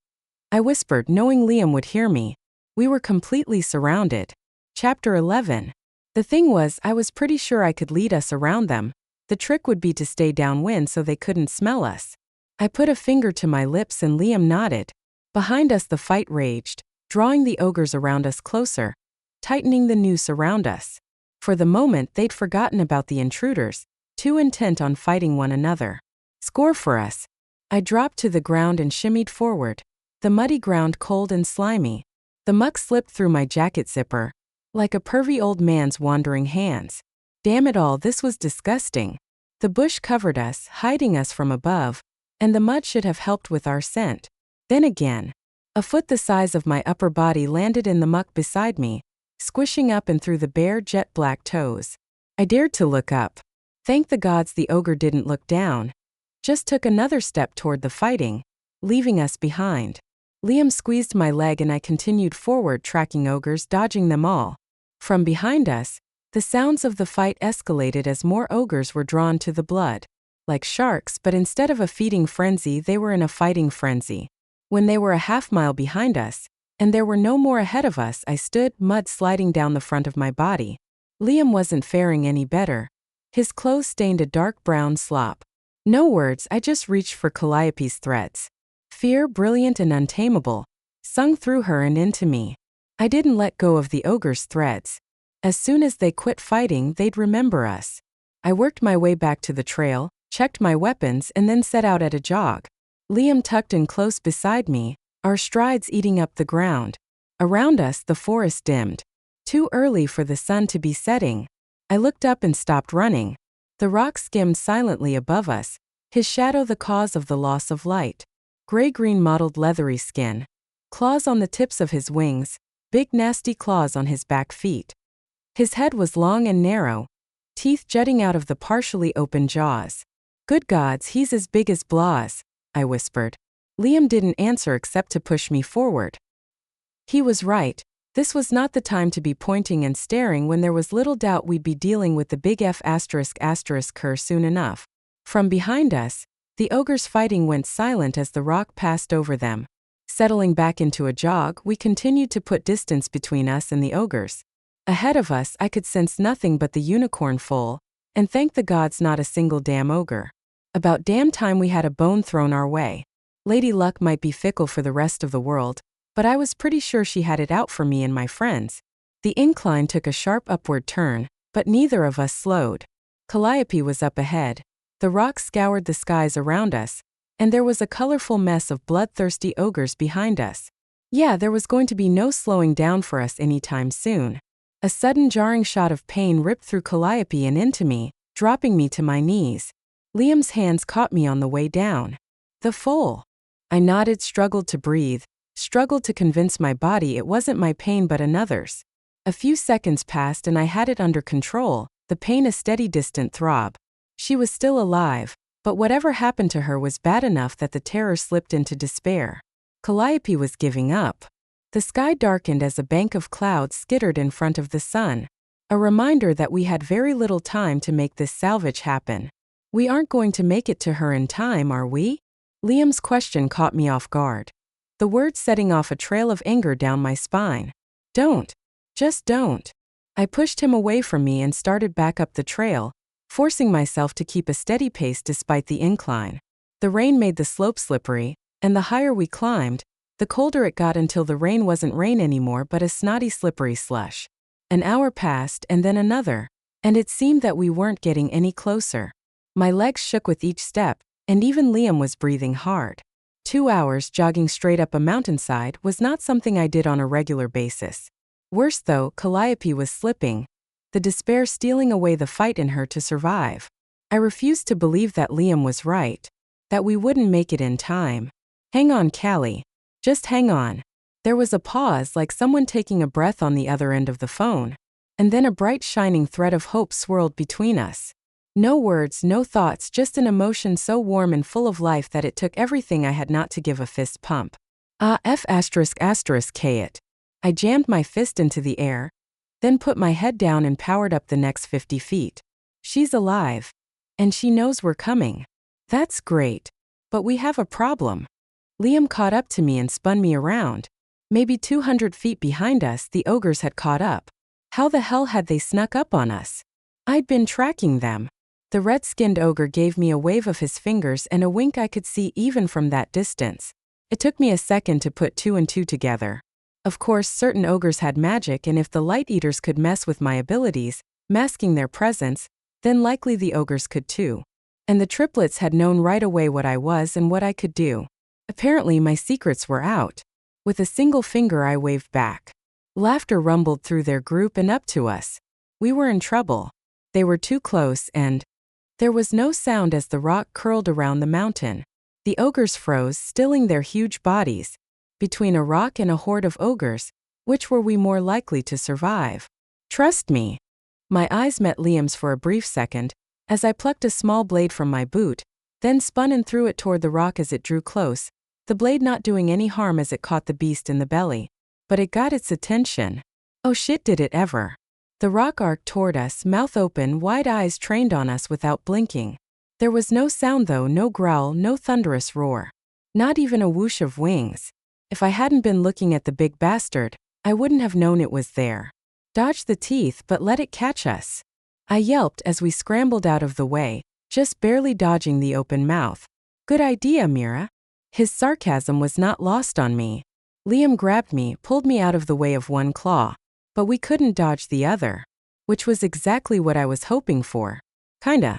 I whispered, knowing Liam would hear me. We were completely surrounded. Chapter 11. The thing was, I was pretty sure I could lead us around them. The trick would be to stay downwind so they couldn't smell us. I put a finger to my lips and Liam nodded. Behind us the fight raged, drawing the ogres around us closer, tightening the noose around us. For the moment, they'd forgotten about the intruders, too intent on fighting one another. Score for us. I dropped to the ground and shimmied forward. The muddy ground cold and slimy. The muck slipped through my jacket zipper, like a pervy old man's wandering hands. Damn it all, this was disgusting. The bush covered us, hiding us from above, and the mud should have helped with our scent. Then again, a foot the size of my upper body landed in the muck beside me, squishing up and through the bare jet-black toes. I dared to look up. Thank the gods the ogre didn't look down. Just took another step toward the fighting, leaving us behind. Liam squeezed my leg and I continued forward, tracking ogres, dodging them all. From behind us, the sounds of the fight escalated as more ogres were drawn to the blood. Like sharks, but instead of a feeding frenzy, they were in a fighting frenzy. When they were a half-mile behind us, and there were no more ahead of us, I stood, mud sliding down the front of my body. Liam wasn't faring any better. His clothes stained a dark brown slop. No words, I just reached for Calliope's threads. Fear, brilliant and untamable, sung through her and into me. I didn't let go of the ogre's threads. As soon as they quit fighting, they'd remember us. I worked my way back to the trail, checked my weapons, and then set out at a jog. Liam tucked in close beside me, our strides eating up the ground. Around us, the forest dimmed. Too early for the sun to be setting. I looked up and stopped running. The rock skimmed silently above us, his shadow the cause of the loss of light. Gray-green mottled leathery skin. Claws on the tips of his wings, big nasty claws on his back feet. His head was long and narrow, teeth jutting out of the partially open jaws. Good gods, he's as big as Blas, I whispered. Liam didn't answer except to push me forward. He was right. This was not the time to be pointing and staring when there was little doubt we'd be dealing with the big F*** cur soon enough. From behind us, the ogres fighting went silent as the rock passed over them. Settling back into a jog, we continued to put distance between us and the ogres. Ahead of us I could sense nothing but the unicorn foal, and thank the gods not a single damn ogre. About damn time we had a bone thrown our way. Lady Luck might be fickle for the rest of the world, but I was pretty sure she had it out for me and my friends. The incline took a sharp upward turn, but neither of us slowed. Calliope was up ahead. The rock scoured the skies around us, and there was a colorful mess of bloodthirsty ogres behind us. Yeah, there was going to be no slowing down for us anytime soon. A sudden jarring shot of pain ripped through Calliope and into me, dropping me to my knees. Liam's hands caught me on the way down. The foal. I nodded, struggled to breathe, struggled to convince my body it wasn't my pain but another's. A few seconds passed and I had it under control, the pain a steady distant throb. She was still alive, but whatever happened to her was bad enough that the terror slipped into despair. Calliope was giving up. The sky darkened as a bank of clouds skittered in front of the sun. A reminder that we had very little time to make this salvage happen. We aren't going to make it to her in time, are we? Liam's question caught me off guard. The words setting off a trail of anger down my spine. Don't. Just don't. I pushed him away from me and started back up the trail, forcing myself to keep a steady pace despite the incline. The rain made the slope slippery, and the higher we climbed, the colder it got until the rain wasn't rain anymore but a snotty slippery slush. An hour passed and then another, and it seemed that we weren't getting any closer. My legs shook with each step, and even Liam was breathing hard. 2 hours jogging straight up a mountainside was not something I did on a regular basis. Worse though, Calliope was slipping, the despair stealing away the fight in her to survive. I refused to believe that Liam was right, that we wouldn't make it in time. Hang on, Callie. Just hang on. There was a pause, like someone taking a breath on the other end of the phone, and then a bright shining thread of hope swirled between us. No words, no thoughts, just an emotion so warm and full of life that it took everything I had not to give a fist pump. It. I jammed my fist into the air, then put my head down and powered up the next 50 feet. She's alive. And she knows we're coming. That's great. But we have a problem. Liam caught up to me and spun me around. Maybe 200 feet behind us, the ogres had caught up. How the hell had they snuck up on us? I'd been tracking them. The red-skinned ogre gave me a wave of his fingers and a wink I could see even from that distance. It took me a second to put 2 and 2 together. Of course, certain ogres had magic, and if the Light Eaters could mess with my abilities, masking their presence, then likely the ogres could too. And the triplets had known right away what I was and what I could do. Apparently my secrets were out. With a single finger I waved back. Laughter rumbled through their group and up to us. We were in trouble. They were too close and there was no sound as the rock curled around the mountain. The ogres froze, stilling their huge bodies. Between a rock and a horde of ogres, which were we more likely to survive? Trust me. My eyes met Liam's for a brief second, as I plucked a small blade from my boot, then spun and threw it toward the rock as it drew close, the blade not doing any harm as it caught the beast in the belly. But it got its attention. Oh shit, did it ever. The rock arced toward us, mouth open, wide eyes trained on us without blinking. There was no sound though, no growl, no thunderous roar. Not even a whoosh of wings. If I hadn't been looking at the big bastard, I wouldn't have known it was there. Dodge the teeth, but let it catch us. I yelped as we scrambled out of the way, just barely dodging the open mouth. Good idea, Mira. His sarcasm was not lost on me. Liam grabbed me, pulled me out of the way of one claw, but we couldn't dodge the other, which was exactly what I was hoping for. Kinda.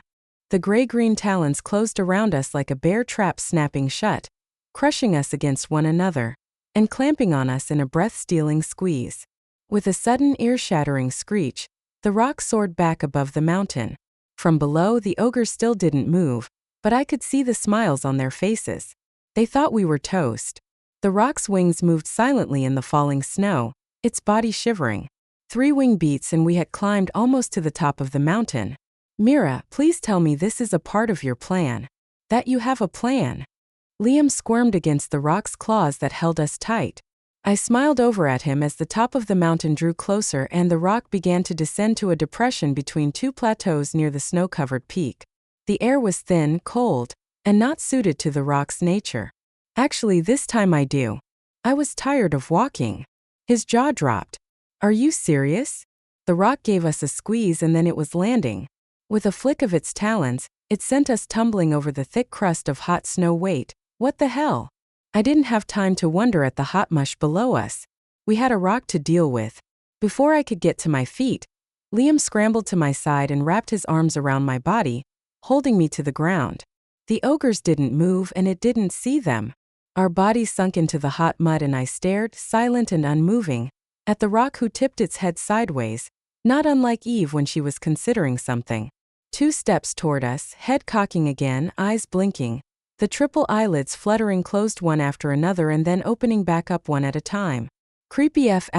The gray-green talons closed around us like a bear trap snapping shut, crushing us against one another, and clamping on us in a breath-stealing squeeze. With a sudden ear-shattering screech, The rock soared back above the mountain. From below, the ogres still didn't move, but I could see the smiles on their faces. They thought we were toast. The rock's wings moved silently in the falling snow, its body shivering. 3 wing beats and we had climbed almost to the top of the mountain. Mira, please tell me this is a part of your plan. That you have a plan. Liam squirmed against the rock's claws that held us tight. I smiled over at him as the top of the mountain drew closer and the rock began to descend to a depression between 2 plateaus near the snow-covered peak. The air was thin, cold, and not suited to the rock's nature. Actually, this time I do. I was tired of walking. His jaw dropped. Are you serious? The rock gave us a squeeze and then it was landing. With a flick of its talons, it sent us tumbling over the thick crust of hot snow. Wait, what the hell? I didn't have time to wonder at the hot mush below us. We had a rock to deal with. Before I could get to my feet, Liam scrambled to my side and wrapped his arms around my body, holding me to the ground. The ogres didn't move and it didn't see them. Our bodies sunk into the hot mud and I stared, silent and unmoving, at the rock who tipped its head sideways, not unlike Eve when she was considering something. 2 steps toward us, head cocking again, eyes blinking, the triple eyelids fluttering closed one after another and then opening back up one at a time. Creepy F******.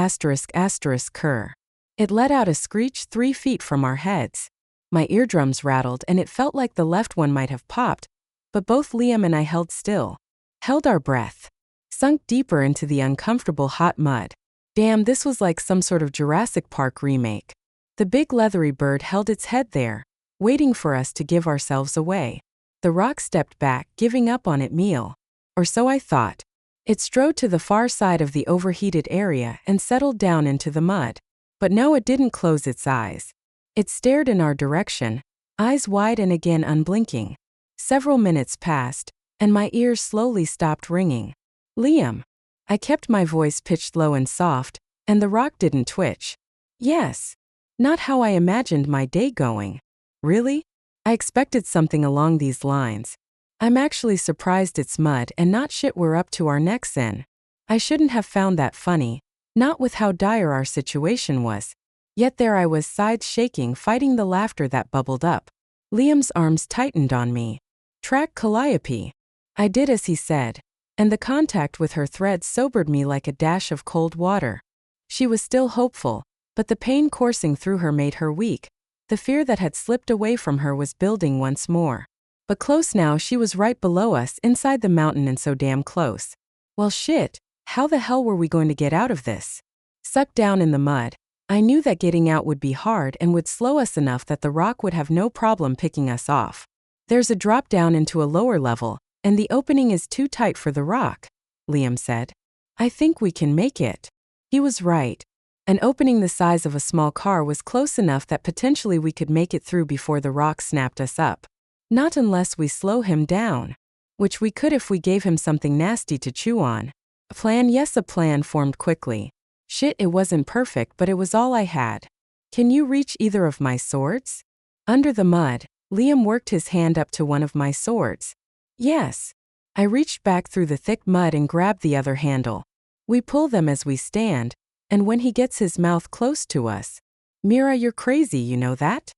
It let out a screech 3 feet from our heads. My eardrums rattled and it felt like the left one might have popped, but both Liam and I held still. Held our breath. Sunk deeper into the uncomfortable hot mud. Damn, this was like some sort of Jurassic Park remake. The big leathery bird held its head there, waiting for us to give ourselves away. The rock stepped back, giving up on its meal. Or so I thought. It strode to the far side of the overheated area and settled down into the mud. But no, it didn't close its eyes. It stared in our direction, eyes wide and again unblinking. Several minutes passed, and my ears slowly stopped ringing. Liam. I kept my voice pitched low and soft, and the rock didn't twitch. Yes. Not how I imagined my day going. Really? I expected something along these lines. I'm actually surprised it's mud and not shit we're up to our necks in. I shouldn't have found that funny, not with how dire our situation was. Yet there I was, sides shaking, fighting the laughter that bubbled up. Liam's arms tightened on me. Track Calliope. I did as he said, and the contact with her thread sobered me like a dash of cold water. She was still hopeful, but the pain coursing through her made her weak. The fear that had slipped away from her was building once more. But close now, she was right below us, inside the mountain and so damn close. Well shit, how the hell were we going to get out of this? Sucked down in the mud, I knew that getting out would be hard and would slow us enough that the rock would have no problem picking us off. There's a drop down into a lower level, and the opening is too tight for the rock, Liam said. I think we can make it. He was right. An opening the size of a small car was close enough that potentially we could make it through before the rock snapped us up. Not unless we slow him down. Which we could if we gave him something nasty to chew on. A plan? Yes, a plan formed quickly. Shit, it wasn't perfect, but it was all I had. Can you reach either of my swords? Under the mud, Liam worked his hand up to one of my swords. Yes. I reached back through the thick mud and grabbed the other handle. We pull them as we stand, and when he gets his mouth close to us. Mira, you're crazy, you know that?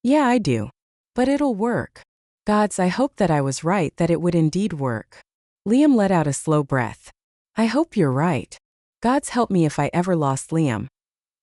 Yeah, I do. But it'll work. Gods, I hope that I was right, that it would indeed work. Liam let out a slow breath. I hope you're right. Gods help me if I ever lost Liam.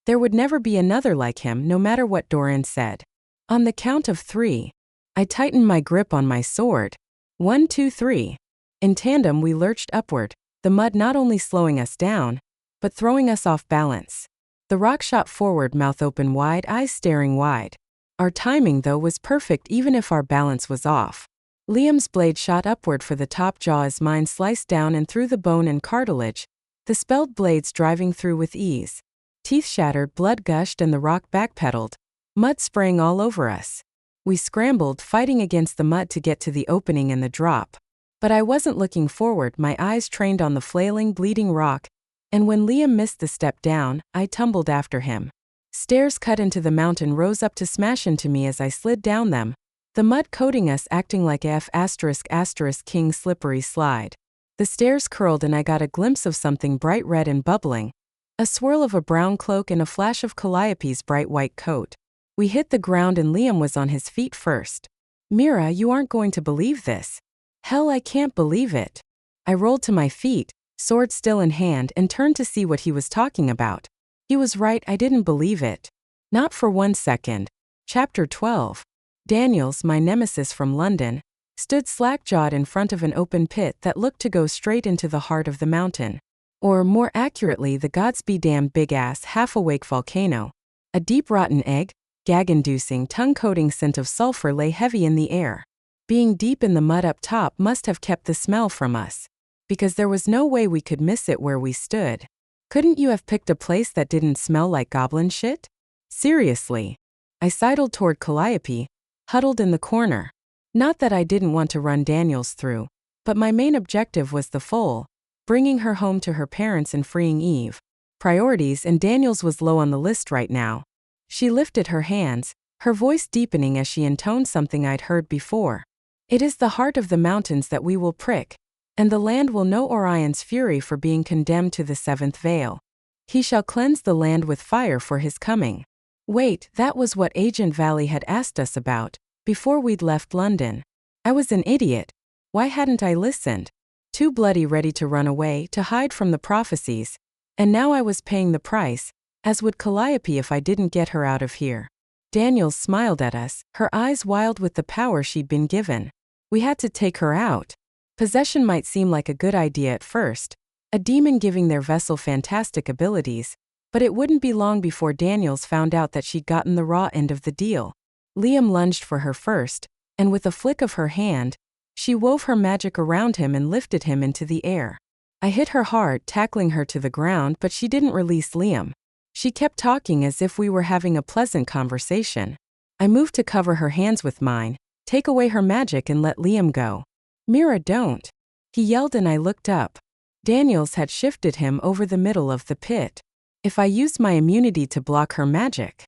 There would never be another like him, no matter what Doran said. On the count of 3, I tightened my grip on my sword. 1, 2, 3. In tandem we lurched upward, the mud not only slowing us down, but throwing us off balance. The rock shot forward, mouth open wide, eyes staring wide. Our timing, though, was perfect even if our balance was off. Liam's blade shot upward for the top jaw as mine sliced down and through the bone and cartilage, the spelled blades driving through with ease. Teeth shattered, blood gushed, and the rock backpedaled, mud spraying all over us. We scrambled, fighting against the mud to get to the opening and the drop. But I wasn't looking forward, my eyes trained on the flailing, bleeding rock, and when Liam missed the step down, I tumbled after him. Stairs cut into the mountain rose up to smash into me as I slid down them, the mud coating us, acting like a ***king slippery slide. The stairs curled and I got a glimpse of something bright red and bubbling, a swirl of a brown cloak and a flash of Calliope's bright white coat. We hit the ground and Liam was on his feet first. Mira, you aren't going to believe this. Hell, I can't believe it. I rolled to my feet, sword still in hand, and turned to see what he was talking about. He was right, I didn't believe it. Not for 1 second. Chapter 12. Daniels, my nemesis from London, stood slack-jawed in front of an open pit that looked to go straight into the heart of the mountain. Or, more accurately, the godsbe-damned big-ass, half-awake volcano. A deep rotten egg, gag-inducing, tongue-coating scent of sulfur lay heavy in the air. Being deep in the mud up top must have kept the smell from us. Because there was no way we could miss it where we stood. Couldn't you have picked a place that didn't smell like goblin shit? Seriously. I sidled toward Calliope, huddled in the corner. Not that I didn't want to run Daniels through, but my main objective was the foal, bringing her home to her parents and freeing Eve. Priorities, and Daniels was low on the list right now. She lifted her hands, her voice deepening as she intoned something I'd heard before. It is the heart of the mountains that we will prick, and the land will know Orion's fury for being condemned to the seventh veil. He shall cleanse the land with fire for his coming. Wait, that was what Agent Valley had asked us about, before we'd left London. I was an idiot. Why hadn't I listened? Too bloody ready to run away, to hide from the prophecies. And now I was paying the price, as would Calliope if I didn't get her out of here. Daniels smiled at us, her eyes wild with the power she'd been given. We had to take her out. Possession might seem like a good idea at first, a demon giving their vessel fantastic abilities, but it wouldn't be long before Daniels found out that she'd gotten the raw end of the deal. Liam lunged for her first, and with a flick of her hand, she wove her magic around him and lifted him into the air. I hit her hard, tackling her to the ground, but she didn't release Liam. She kept talking as if we were having a pleasant conversation. I moved to cover her hands with mine, take away her magic and let Liam go. Mira, don't. He yelled and I looked up. Daniels had shifted him over the middle of the pit. If I used my immunity to block her magic.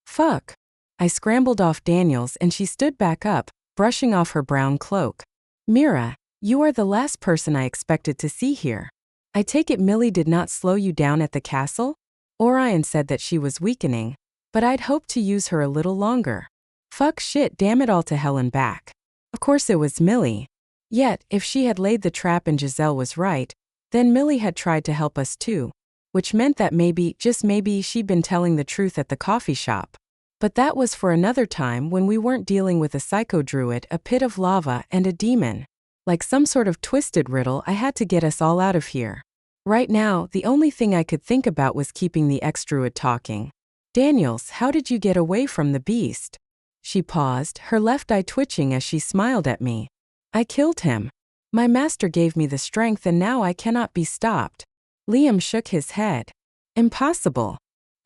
Fuck. I scrambled off Daniels and she stood back up, brushing off her brown cloak. Mira, you are the last person I expected to see here. I take it Millie did not slow you down at the castle? Orion said that she was weakening, but I'd hoped to use her a little longer. Fuck shit, damn it all to hell and back. Of course it was Millie. Yet, if she had laid the trap and Giselle was right, then Millie had tried to help us too, which meant that maybe, just maybe, she'd been telling the truth at the coffee shop. But that was for another time when we weren't dealing with a psycho-druid, a pit of lava, and a demon. Like some sort of twisted riddle, I had to get us all out of here. Right now, the only thing I could think about was keeping the ex-druid talking. Daniels, how did you get away from the beast? She paused, her left eye twitching as she smiled at me. I killed him. My master gave me the strength and now I cannot be stopped. Liam shook his head. Impossible.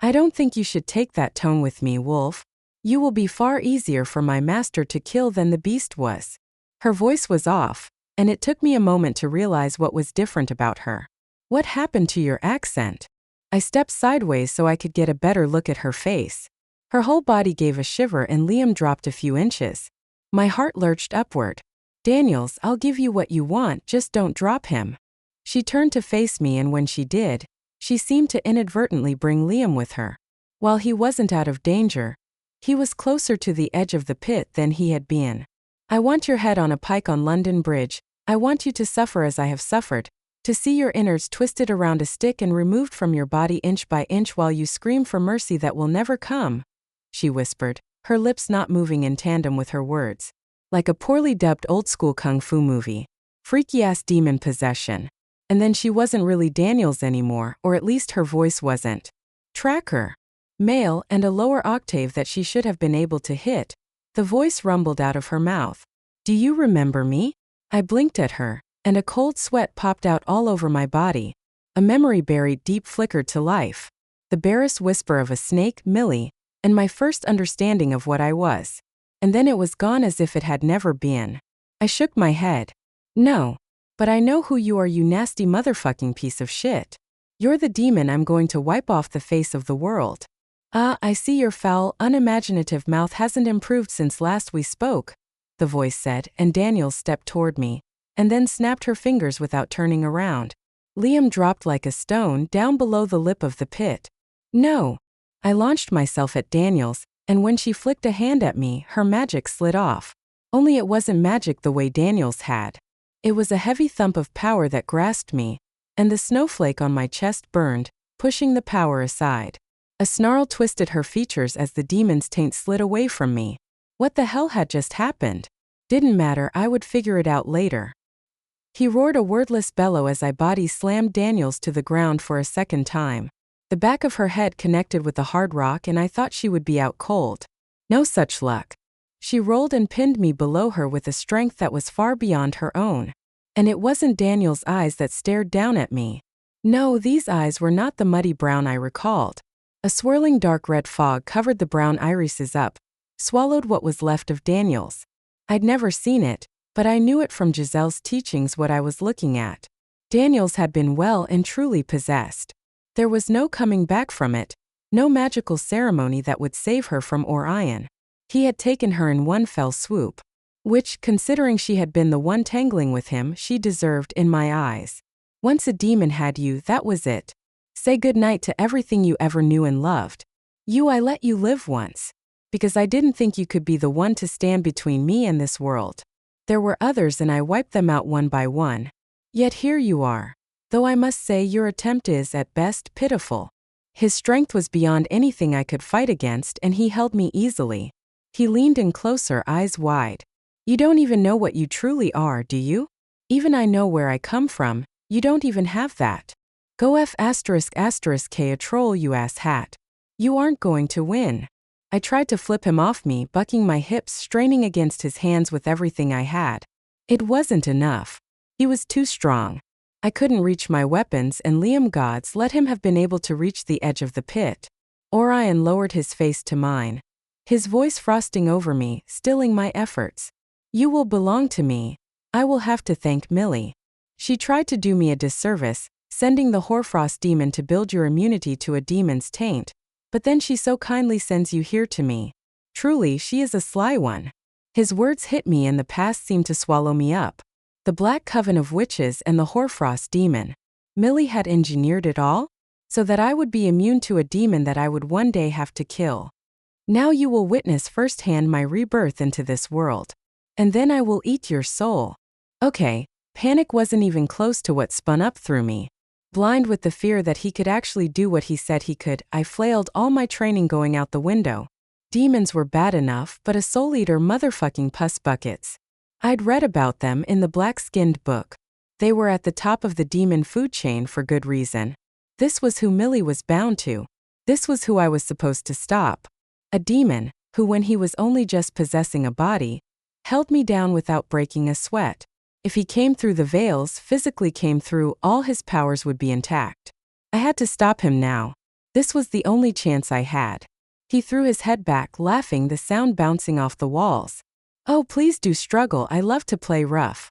I don't think you should take that tone with me, Wolf. You will be far easier for my master to kill than the beast was. Her voice was off, and it took me a moment to realize what was different about her. What happened to your accent? I stepped sideways so I could get a better look at her face. Her whole body gave a shiver and Liam dropped a few inches. My heart lurched upward. Daniels, I'll give you what you want, just don't drop him. She turned to face me and when she did, she seemed to inadvertently bring Liam with her. While he wasn't out of danger, he was closer to the edge of the pit than he had been. I want your head on a pike on London Bridge. I want you to suffer as I have suffered, to see your innards twisted around a stick and removed from your body inch by inch while you scream for mercy that will never come, she whispered, her lips not moving in tandem with her words. Like a poorly dubbed old-school kung fu movie. Freaky-ass demon possession. And then she wasn't really Daniels anymore, or at least her voice wasn't. Tracker. Male, and a lower octave that she should have been able to hit. The voice rumbled out of her mouth. Do you remember me? I blinked at her, and a cold sweat popped out all over my body. A memory buried deep flickered to life. The barest whisper of a snake, Millie, and my first understanding of what I was. And then it was gone as if it had never been. I shook my head. No. But I know who you are, you nasty motherfucking piece of shit. You're the demon I'm going to wipe off the face of the world. Ah, I see your foul, unimaginative mouth hasn't improved since last we spoke, the voice said, and Daniels stepped toward me, and then snapped her fingers without turning around. Liam dropped like a stone down below the lip of the pit. No. I launched myself at Daniels, And when she flicked a hand at me, her magic slid off. Only it wasn't magic the way Daniel's had. It was a heavy thump of power that grasped me, and the snowflake on my chest burned, pushing the power aside. A snarl twisted her features as the demon's taint slid away from me. What the hell had just happened? Didn't matter, I would figure it out later. He roared a wordless bellow as I body slammed Daniels to the ground for a second time. The back of her head connected with the hard rock and I thought she would be out cold. No such luck. She rolled and pinned me below her with a strength that was far beyond her own. And it wasn't Daniel's eyes that stared down at me. No, these eyes were not the muddy brown I recalled. A swirling dark red fog covered the brown irises up, swallowed what was left of Daniel's. I'd never seen it, but I knew it from Giselle's teachings what I was looking at. Daniel's had been well and truly possessed. There was no coming back from it, no magical ceremony that would save her from Orion. He had taken her in one fell swoop, which, considering she had been the one tangling with him, she deserved in my eyes. Once a demon had you, that was it. Say goodnight to everything you ever knew and loved. I let you live once. Because I didn't think you could be the one to stand between me and this world. There were others and I wiped them out one by one. Yet here you are. Though I must say your attempt is, at best, pitiful. His strength was beyond anything I could fight against and he held me easily. He leaned in closer, eyes wide. You don't even know what you truly are, do you? Even I know where I come from, you don't even have that. Go F*** K a troll, you ass hat. You aren't going to win. I tried to flip him off me, bucking my hips, straining against his hands with everything I had. It wasn't enough. He was too strong. I couldn't reach my weapons and Liam gods let him have been able to reach the edge of the pit. Orion lowered his face to mine. His voice frosting over me, stilling my efforts. You will belong to me. I will have to thank Millie. She tried to do me a disservice, sending the Hoarfrost demon to build your immunity to a demon's taint. But then she so kindly sends you here to me. Truly, she is a sly one. His words hit me and the past seemed to swallow me up. The Black Coven of Witches and the Hoarfrost demon. Millie had engineered it all? So that I would be immune to a demon that I would one day have to kill. Now you will witness firsthand my rebirth into this world. And then I will eat your soul. Okay, panic wasn't even close to what spun up through me. Blind with the fear that he could actually do what he said he could, I flailed all my training going out the window. Demons were bad enough, but a soul-eater motherfucking puss buckets. I'd read about them in the black-skinned book. They were at the top of the demon food chain for good reason. This was who Millie was bound to. This was who I was supposed to stop. A demon, who when he was only just possessing a body, held me down without breaking a sweat. If he came through the veils, physically came through, all his powers would be intact. I had to stop him now. This was the only chance I had. He threw his head back, laughing, the sound bouncing off the walls. Oh, please do struggle, I love to play rough.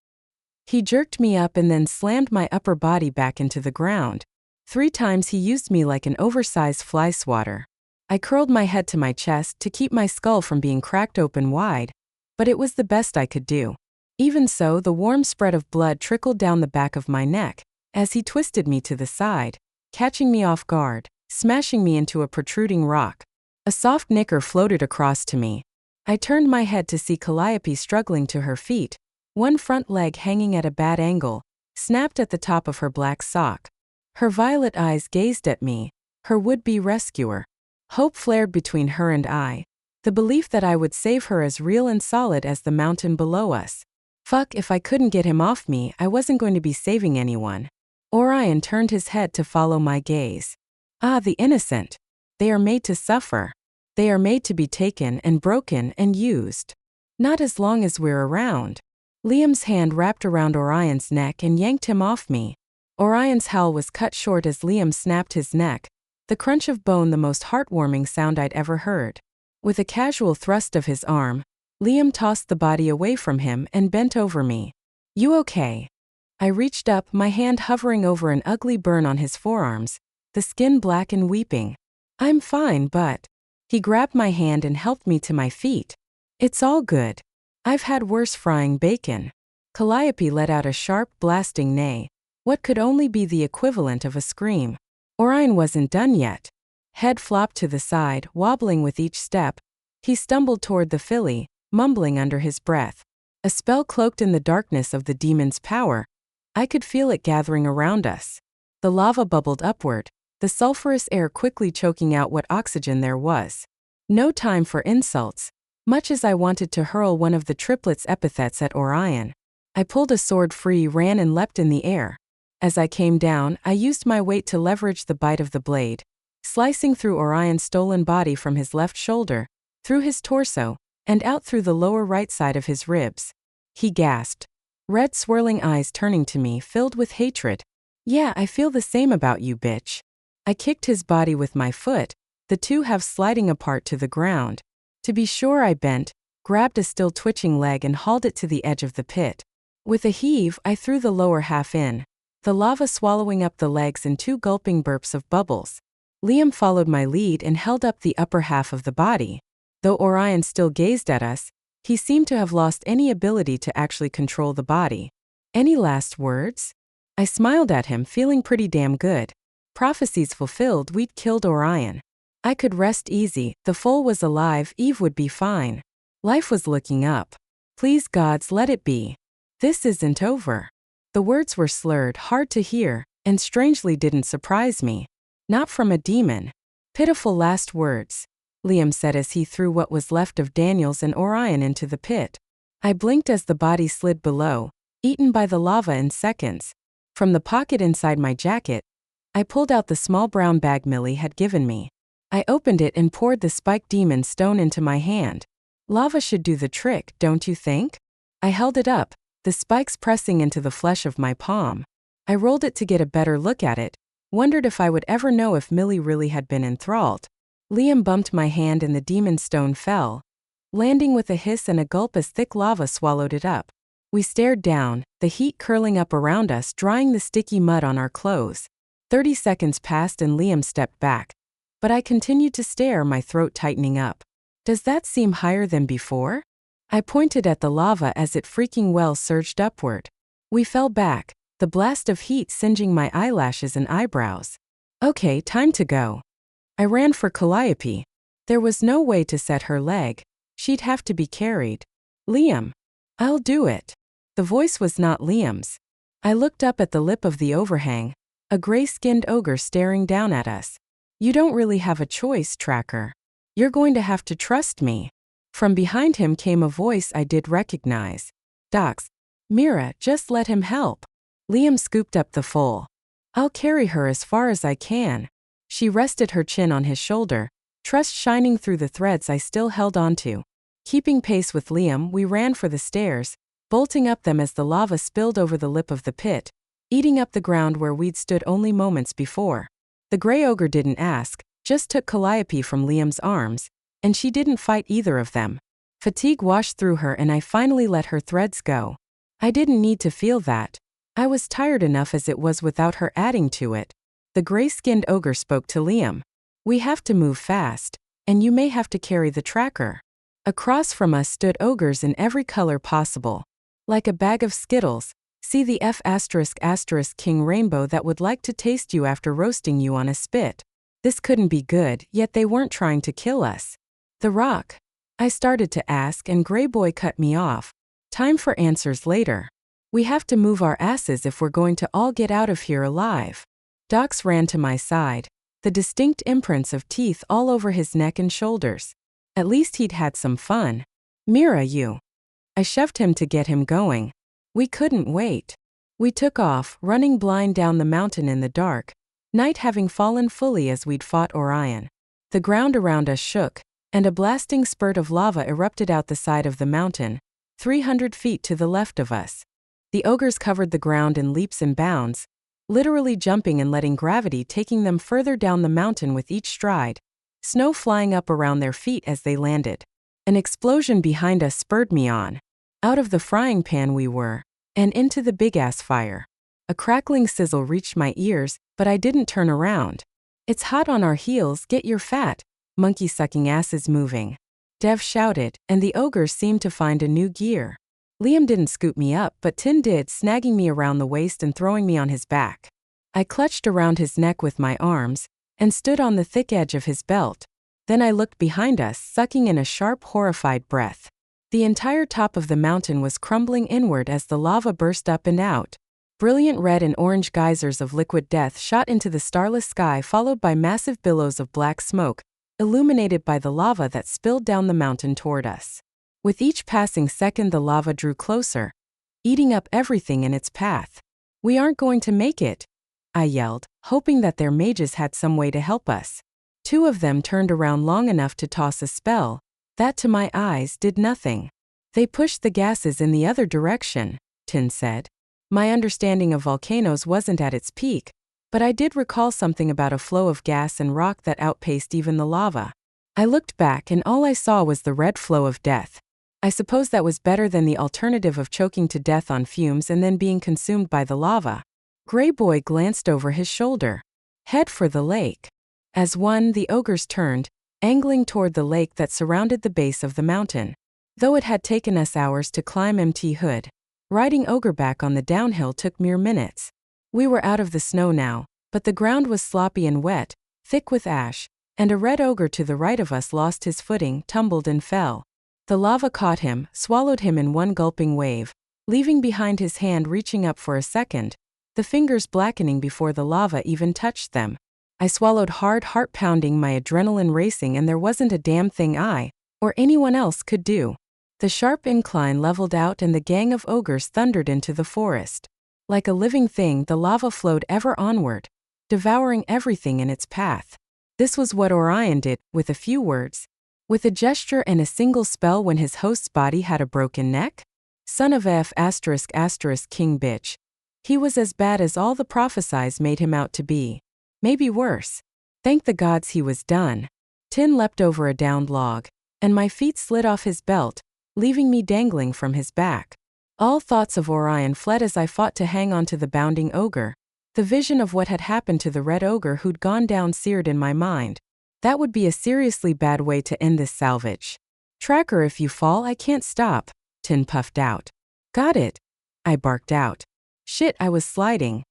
He jerked me up and then slammed my upper body back into the ground. 3 times he used me like an oversized fly swatter. I curled my head to my chest to keep my skull from being cracked open wide, but it was the best I could do. Even so, the warm spread of blood trickled down the back of my neck, as he twisted me to the side, catching me off guard, smashing me into a protruding rock. A soft knicker floated across to me. I turned my head to see Calliope struggling to her feet, one front leg hanging at a bad angle, snapped at the top of her black sock. Her violet eyes gazed at me, her would-be rescuer. Hope flared between her and I, the belief that I would save her as real and solid as the mountain below us. Fuck, if I couldn't get him off me, I wasn't going to be saving anyone. Orion turned his head to follow my gaze. Ah, the innocent. They are made to suffer. They are made to be taken and broken and used. Not as long as we're around. Liam's hand wrapped around Orion's neck and yanked him off me. Orion's howl was cut short as Liam snapped his neck, the crunch of bone the most heartwarming sound I'd ever heard. With a casual thrust of his arm, Liam tossed the body away from him and bent over me. You okay? I reached up, my hand hovering over an ugly burn on his forearms, the skin black and weeping. I'm fine, but... He grabbed my hand and helped me to my feet. It's all good. I've had worse frying bacon. Calliope let out a sharp, blasting neigh, what could only be the equivalent of a scream. Orion wasn't done yet. Head flopped to the side, wobbling with each step, He stumbled toward the filly, mumbling under his breath. A spell cloaked in the darkness of the demon's power. I could feel it gathering around us. The lava bubbled upward, the sulfurous air quickly choking out what oxygen there was. No time for insults. Much as I wanted to hurl one of the triplets' epithets at Orion, I pulled a sword free, ran and leapt in the air. As I came down, I used my weight to leverage the bite of the blade, slicing through Orion's stolen body from his left shoulder, through his torso, and out through the lower right side of his ribs. He gasped, red swirling eyes turning to me, filled with hatred. "Yeah, I feel the same about you, bitch." I kicked his body with my foot, the two halves sliding apart to the ground. To be sure, I bent, grabbed a still twitching leg and hauled it to the edge of the pit. With a heave, I threw the lower half in, the lava swallowing up the legs in 2 gulping burps of bubbles. Liam followed my lead and held up the upper half of the body. Though Orion still gazed at us, he seemed to have lost any ability to actually control the body. "Any last words?" I smiled at him, feeling pretty damn good. Prophecies fulfilled, we'd killed Orion. I could rest easy, the foal was alive, Eve would be fine. Life was looking up. Please gods, let it be. This isn't over. The words were slurred, hard to hear, and strangely didn't surprise me. Not from a demon. "Pitiful last words," Liam said as he threw what was left of Daniels and Orion into the pit. I blinked as the body slid below, eaten by the lava in seconds. From the pocket inside my jacket, I pulled out the small brown bag Millie had given me. I opened it and poured the spiked demon stone into my hand. Lava should do the trick, don't you think? I held it up, the spikes pressing into the flesh of my palm. I rolled it to get a better look at it, wondered if I would ever know if Millie really had been enthralled. Liam bumped my hand and the demon stone fell, landing with a hiss and a gulp as thick lava swallowed it up. We stared down, the heat curling up around us, drying the sticky mud on our clothes. 30 seconds passed and Liam stepped back. But I continued to stare, my throat tightening up. "Does that seem higher than before?" I pointed at the lava as it freaking well surged upward. We fell back, the blast of heat singeing my eyelashes and eyebrows. "Okay, time to go." I ran for Calliope. There was no way to set her leg. She'd have to be carried. "Liam." "I'll do it." The voice was not Liam's. I looked up at the lip of the overhang, a gray-skinned ogre staring down at us. "You don't really have a choice, Tracker. You're going to have to trust me." From behind him came a voice I did recognize. "Docs. Mira, just let him help." Liam scooped up the foal. "I'll carry her as far as I can." She rested her chin on his shoulder, trust shining through the threads I still held onto. Keeping pace with Liam, we ran for the stairs, bolting up them as the lava spilled over the lip of the pit, eating up the ground where we'd stood only moments before. The gray ogre didn't ask, just took Calliope from Liam's arms, and she didn't fight either of them. Fatigue washed through her and I finally let her threads go. I didn't need to feel that. I was tired enough as it was without her adding to it. The gray-skinned ogre spoke to Liam. "We have to move fast, and you may have to carry the tracker." Across from us stood ogres in every color possible. Like a bag of Skittles, see the F*** King rainbow that would like to taste you after roasting you on a spit. This couldn't be good, yet they weren't trying to kill us. "The rock?" I started to ask and Gray Boy cut me off. "Time for answers later. We have to move our asses if we're going to all get out of here alive." Docs ran to my side, the distinct imprints of teeth all over his neck and shoulders. At least he'd had some fun. "Mira, you." I shoved him to get him going. We couldn't wait. We took off, running blind down the mountain in the dark, night having fallen fully as we'd fought Orion. The ground around us shook, and a blasting spurt of lava erupted out the side of the mountain, 300 feet to the left of us. The ogres covered the ground in leaps and bounds, literally jumping and letting gravity taking them further down the mountain with each stride, snow flying up around their feet as they landed. An explosion behind us spurred me on. Out of the frying pan we were, and into the big-ass fire. A crackling sizzle reached my ears, but I didn't turn around. "It's hot on our heels, get your fat, monkey-sucking asses moving," Dev shouted, and the ogres seemed to find a new gear. Liam didn't scoop me up, but Tin did, snagging me around the waist and throwing me on his back. I clutched around his neck with my arms, and stood on the thick edge of his belt. Then I looked behind us, sucking in a sharp, horrified breath. The entire top of the mountain was crumbling inward as the lava burst up and out. Brilliant red and orange geysers of liquid death shot into the starless sky, followed by massive billows of black smoke, illuminated by the lava that spilled down the mountain toward us. With each passing second, the lava drew closer, eating up everything in its path. "We aren't going to make it," I yelled, hoping that their mages had some way to help us. Two of them turned around long enough to toss a spell. That, to my eyes, did nothing. "They pushed the gases in the other direction," Tin said. My understanding of volcanoes wasn't at its peak, but I did recall something about a flow of gas and rock that outpaced even the lava. I looked back and all I saw was the red flow of death. I suppose that was better than the alternative of choking to death on fumes and then being consumed by the lava. Gray Boy glanced over his shoulder. "Head for the lake." As one, the ogres turned, angling toward the lake that surrounded the base of the mountain. Though it had taken us hours to climb Mt. Hood, riding Ogreback on the downhill took mere minutes. We were out of the snow now, but the ground was sloppy and wet, thick with ash, and a red ogre to the right of us lost his footing, tumbled and fell. The lava caught him, swallowed him in one gulping wave, leaving behind his hand reaching up for a second, the fingers blackening before the lava even touched them. I swallowed hard, heart pounding, my adrenaline racing, and there wasn't a damn thing I, or anyone else, could do. The sharp incline leveled out and the gang of ogres thundered into the forest. Like a living thing, the lava flowed ever onward, devouring everything in its path. This was what Orion did, with a few words, with a gesture and a single spell, when his host's body had a broken neck. Son of F*** king bitch. He was as bad as all the prophecies made him out to be. Maybe worse. Thank the gods he was done. Tin leapt over a downed log, and my feet slid off his belt, leaving me dangling from his back. All thoughts of Orion fled as I fought to hang on to the bounding ogre. The vision of what had happened to the red ogre who'd gone down seared in my mind. That would be a seriously bad way to end this salvage. "Tracker, if you fall, I can't stop," Tin puffed out. "Got it," I barked out. Shit, I was sliding.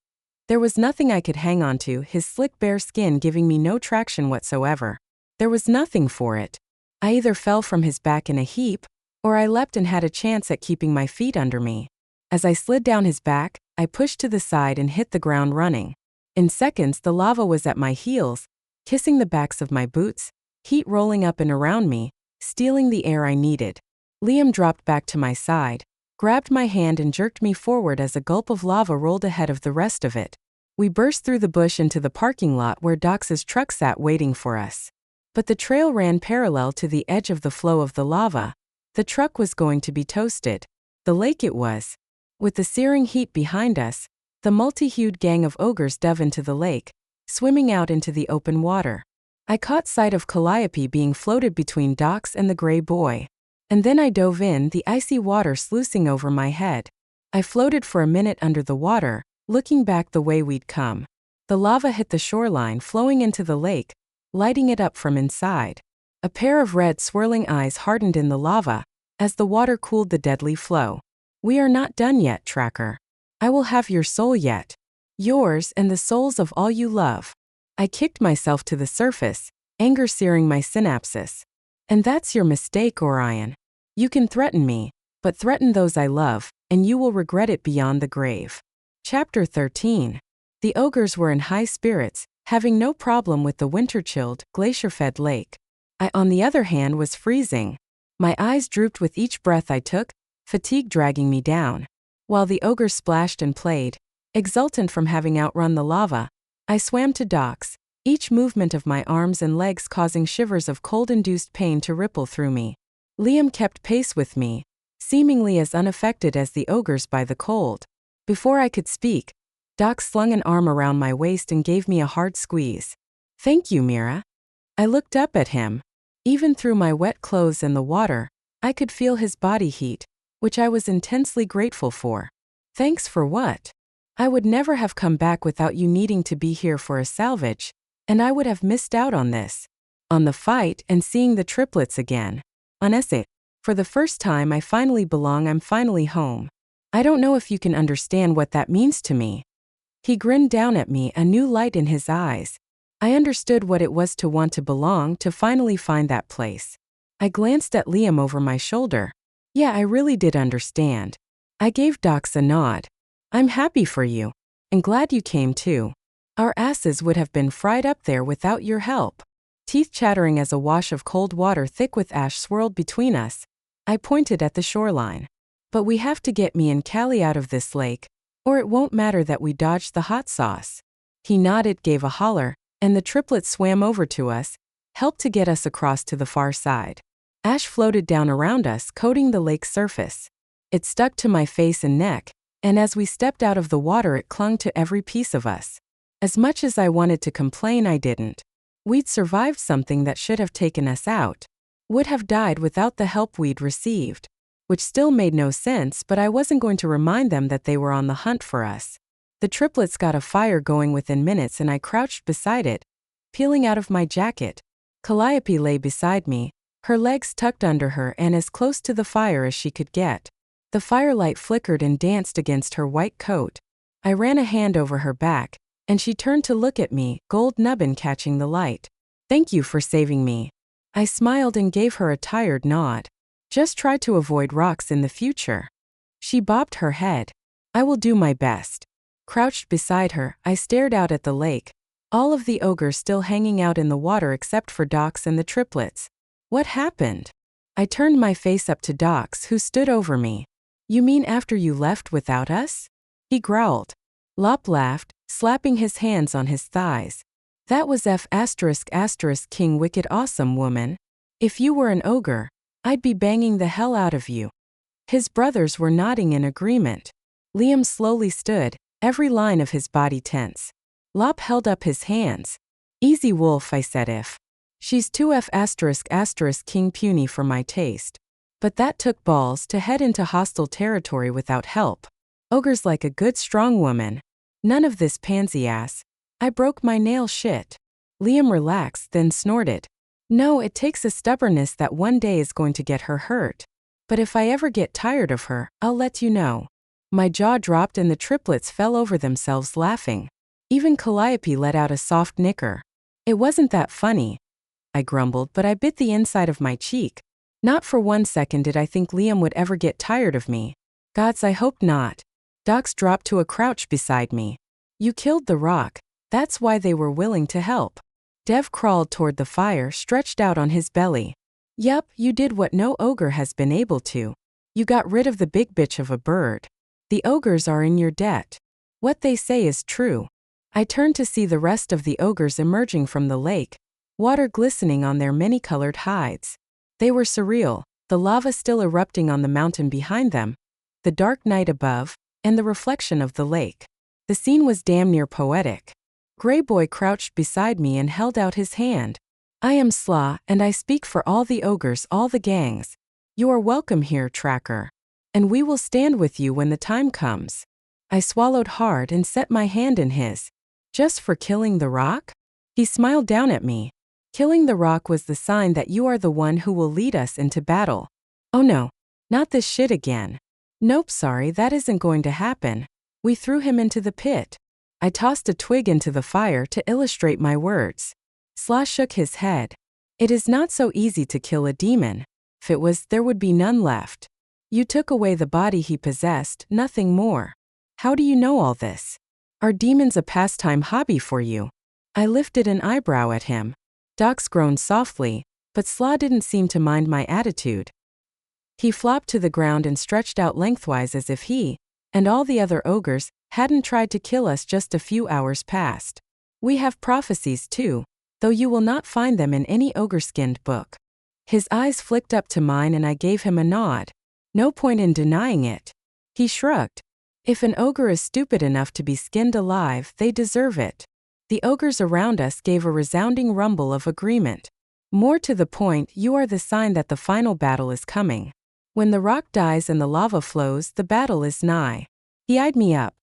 There was nothing I could hang on to, his slick bare skin giving me no traction whatsoever. There was nothing for it. I either fell from his back in a heap, or I leapt and had a chance at keeping my feet under me. As I slid down his back, I pushed to the side and hit the ground running. In seconds, the lava was at my heels, kissing the backs of my boots, heat rolling up and around me, stealing the air I needed. Liam dropped back to my side, grabbed my hand and jerked me forward as a gulp of lava rolled ahead of the rest of it. We burst through the bush into the parking lot where Dox's truck sat waiting for us. But the trail ran parallel to the edge of the flow of the lava. The truck was going to be toasted. The lake it was. With the searing heat behind us, the multi-hued gang of ogres dove into the lake, swimming out into the open water. I caught sight of Calliope being floated between Dox and the Gray Boy. And then I dove in, the icy water sluicing over my head. I floated for a minute under the water, looking back the way we'd come. The lava hit the shoreline, flowing into the lake, lighting it up from inside. A pair of red swirling eyes hardened in the lava, as the water cooled the deadly flow. "We are not done yet, Tracker. I will have your soul yet. Yours and the souls of all you love." I kicked myself to the surface, anger searing my synapses. "And that's your mistake, Orion. You can threaten me, but threaten those I love, and you will regret it beyond the grave." Chapter 13. The ogres were in high spirits, having no problem with the winter-chilled, glacier-fed lake. I, on the other hand, was freezing. My eyes drooped with each breath I took, fatigue dragging me down. While the ogres splashed and played, exultant from having outrun the lava, I swam to Dox, each movement of my arms and legs causing shivers of cold-induced pain to ripple through me. Liam kept pace with me, seemingly as unaffected as the ogres by the cold. Before I could speak, Dox slung an arm around my waist and gave me a hard squeeze. "Thank you, Mira." I looked up at him. Even through my wet clothes and the water, I could feel his body heat, which I was intensely grateful for. "Thanks for what? I would never have come back without you needing to be here for a salvage, and I would have missed out on this. On the fight and seeing the triplets again. Honestly, for the first time I finally belong, I'm finally home. I don't know if you can understand what that means to me." He grinned down at me, a new light in his eyes. I understood what it was to want to belong, to finally find that place. I glanced at Liam over my shoulder. Yeah, I really did understand. I gave Dox a nod. I'm happy for you. And glad you came too. Our asses would have been fried up there without your help. Teeth chattering as a wash of cold water thick with ash swirled between us, I pointed at the shoreline. But we have to get me and Callie out of this lake, or it won't matter that we dodged the hot sauce. He nodded, gave a holler, and the triplets swam over to us, helped to get us across to the far side. Ash floated down around us, coating the lake's surface. It stuck to my face and neck, and as we stepped out of the water it clung to every piece of us. As much as I wanted to complain, I didn't. We'd survived something that should have taken us out. Would have died without the help we'd received. Which still made no sense, but I wasn't going to remind them that they were on the hunt for us. The triplets got a fire going within minutes and I crouched beside it, peeling out of my jacket. Calliope lay beside me, her legs tucked under her and as close to the fire as she could get. The firelight flickered and danced against her white coat. I ran a hand over her back, and she turned to look at me, gold nubbin catching the light. Thank you for saving me. I smiled and gave her a tired nod. Just try to avoid rocks in the future. She bobbed her head. I will do my best. Crouched beside her, I stared out at the lake, all of the ogres still hanging out in the water except for Dox and the triplets. What happened? I turned my face up to Dox, who stood over me. You mean after you left without us? He growled. Lop laughed, slapping his hands on his thighs. That was King wicked awesome woman. If you were an ogre, I'd be banging the hell out of you. His brothers were nodding in agreement. Liam slowly stood, every line of his body tense. Lop held up his hands. Easy wolf, I said. If she's too King puny for my taste. But that took balls to head into hostile territory without help. Ogres like a good strong woman. None of this pansy ass. I broke my nail shit. Liam relaxed, then snorted. No, it takes a stubbornness that one day is going to get her hurt. But if I ever get tired of her, I'll let you know. My jaw dropped and the triplets fell over themselves laughing. Even Calliope let out a soft nicker. It wasn't that funny, I grumbled, but I bit the inside of my cheek. Not for 1 second did I think Liam would ever get tired of me. Gods, I hope not. Dox dropped to a crouch beside me. You killed the rock. That's why they were willing to help. Dev crawled toward the fire, stretched out on his belly. Yup, you did what no ogre has been able to. You got rid of the big bitch of a bird. The ogres are in your debt. What they say is true. I turned to see the rest of the ogres emerging from the lake, water glistening on their many-colored hides. They were surreal, the lava still erupting on the mountain behind them, the dark night above, and the reflection of the lake. The scene was damn near poetic. Grey Boy crouched beside me and held out his hand. I am Slaw, and I speak for all the ogres, all the gangs. You are welcome here, Tracker. And we will stand with you when the time comes. I swallowed hard and set my hand in his. Just for killing the rock? He smiled down at me. Killing the rock was the sign that you are the one who will lead us into battle. Oh no, not this shit again. Nope, sorry, that isn't going to happen. We threw him into the pit. I tossed a twig into the fire to illustrate my words. Slaw shook his head. It is not so easy to kill a demon. If it was, there would be none left. You took away the body he possessed, nothing more. How do you know all this? Are demons a pastime hobby for you? I lifted an eyebrow at him. Dox groaned softly, but Slaw didn't seem to mind my attitude. He flopped to the ground and stretched out lengthwise as if he, and all the other ogres, hadn't tried to kill us just a few hours past. We have prophecies too, though you will not find them in any ogre-skinned book. His eyes flicked up to mine and I gave him a nod. No point in denying it. He shrugged. If an ogre is stupid enough to be skinned alive, they deserve it. The ogres around us gave a resounding rumble of agreement. More to the point, you are the sign that the final battle is coming. When the rock dies and the lava flows, the battle is nigh. He eyed me up.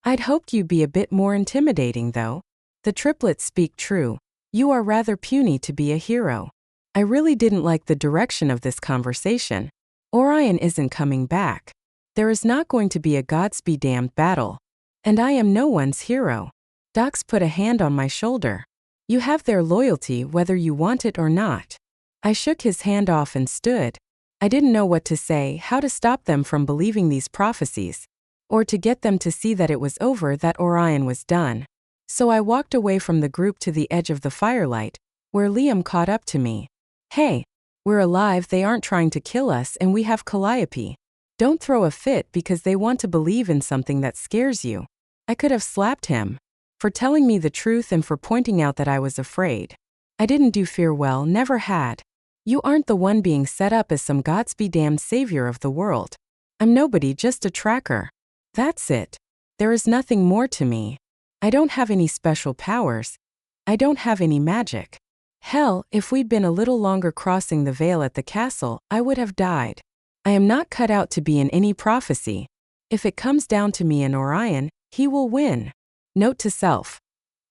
I'd hoped you'd be a bit more intimidating though. The triplets speak true. You are rather puny to be a hero. I really didn't like the direction of this conversation. Orion isn't coming back. There is not going to be a gods-be-damned battle. And I am no one's hero. Dox put a hand on my shoulder. You have their loyalty whether you want it or not. I shook his hand off and stood. I didn't know what to say, how to stop them from believing these prophecies, or to get them to see that it was over, that Orion was done. So I walked away from the group to the edge of the firelight, where Liam caught up to me. Hey, we're alive, they aren't trying to kill us, and we have Calliope. Don't throw a fit because they want to believe in something that scares you. I could have slapped him for telling me the truth and for pointing out that I was afraid. I didn't do fear well, never had. You aren't the one being set up as some gods-be-damned savior of the world. I'm nobody, just a tracker. That's it. There is nothing more to me. I don't have any special powers. I don't have any magic. Hell, if we'd been a little longer crossing the veil at the castle, I would have died. I am not cut out to be in any prophecy. If it comes down to me and Orion, he will win. Note to self.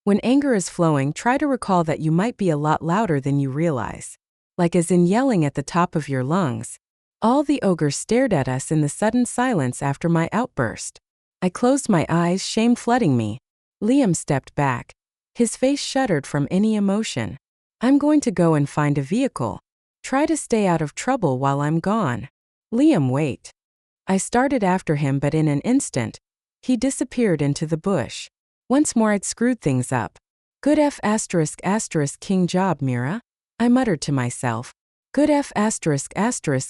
When anger is flowing, try to recall that you might be a lot louder than you realize. Like as in yelling at the top of your lungs. All the ogres stared at us in the sudden silence after my outburst. I closed my eyes, shame flooding me. Liam stepped back. His face shuddered from any emotion. I'm going to go and find a vehicle. Try to stay out of trouble while I'm gone. Liam, wait. I started after him, but in an instant, he disappeared into the bush. Once more I'd screwed things up. Good F*** king job, Mira. I muttered to myself. Good F***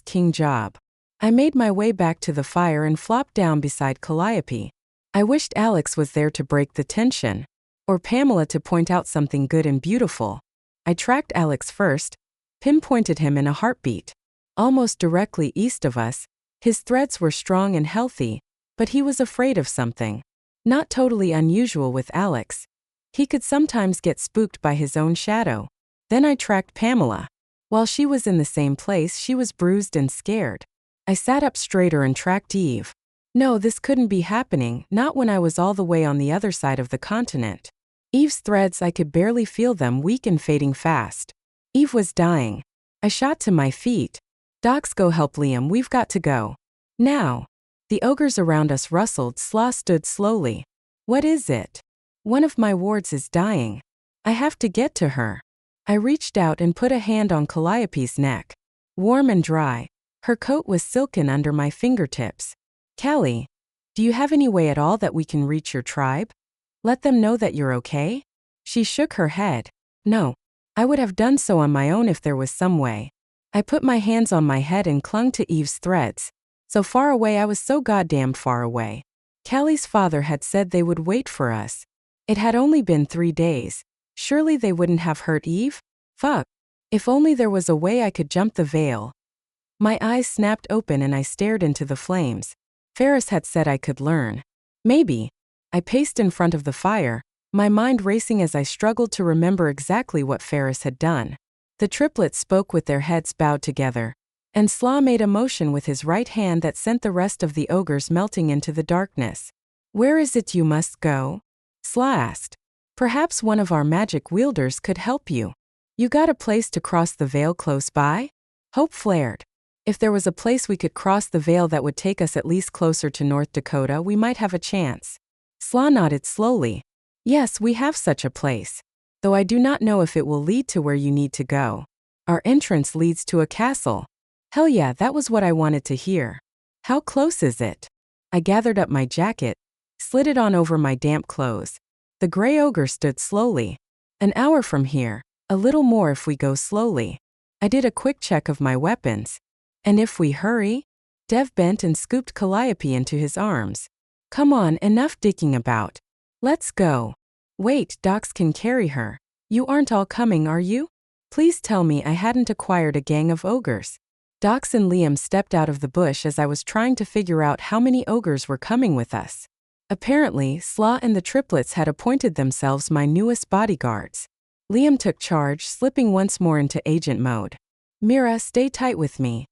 king job. I made my way back to the fire and flopped down beside Calliope. I wished Alex was there to break the tension. Or Pamela to point out something good and beautiful. I tracked Alex first, pinpointed him in a heartbeat. Almost directly east of us, his threads were strong and healthy, but he was afraid of something. Not totally unusual with Alex. He could sometimes get spooked by his own shadow. Then I tracked Pamela. While she was in the same place, she was bruised and scared. I sat up straighter and tracked Eve. No, this couldn't be happening, not when I was all the way on the other side of the continent. Eve's threads, I could barely feel them, weak and fading fast. Eve was dying. I shot to my feet. Docs, go help Liam, we've got to go. Now. The ogres around us rustled. Slaw stood slowly. What is it? One of my wards is dying. I have to get to her. I reached out and put a hand on Calliope's neck. Warm and dry. Her coat was silken under my fingertips. Callie, do you have any way at all that we can reach your tribe? Let them know that you're okay? She shook her head. No. I would have done so on my own if there was some way. I put my hands on my head and clung to Eve's threads. So far away, I was so goddamn far away. Callie's father had said they would wait for us. It had only been 3 days. Surely they wouldn't have hurt Eve? Fuck. If only there was a way I could jump the veil. My eyes snapped open and I stared into the flames. Ferris had said I could learn. Maybe. I paced in front of the fire, my mind racing as I struggled to remember exactly what Ferris had done. The triplets spoke with their heads bowed together, and Slaw made a motion with his right hand that sent the rest of the ogres melting into the darkness. Where is it you must go? Slaw asked. Perhaps one of our magic wielders could help you. You got a place to cross the veil close by? Hope flared. If there was a place we could cross the veil that would take us at least closer to North Dakota, we might have a chance. Slaw nodded slowly. Yes, we have such a place. Though I do not know if it will lead to where you need to go. Our entrance leads to a castle. Hell yeah, that was what I wanted to hear. How close is it? I gathered up my jacket, slid it on over my damp clothes. The gray ogre stood slowly. An hour from here, a little more if we go slowly. I did a quick check of my weapons. And if we hurry? Dev bent and scooped Calliope into his arms. Come on, enough dicking about. Let's go. Wait, Docs can carry her. You aren't all coming, are you? Please tell me I hadn't acquired a gang of ogres. Docs and Liam stepped out of the bush as I was trying to figure out how many ogres were coming with us. Apparently, Slaw and the triplets had appointed themselves my newest bodyguards. Liam took charge, slipping once more into agent mode. Mira, stay tight with me.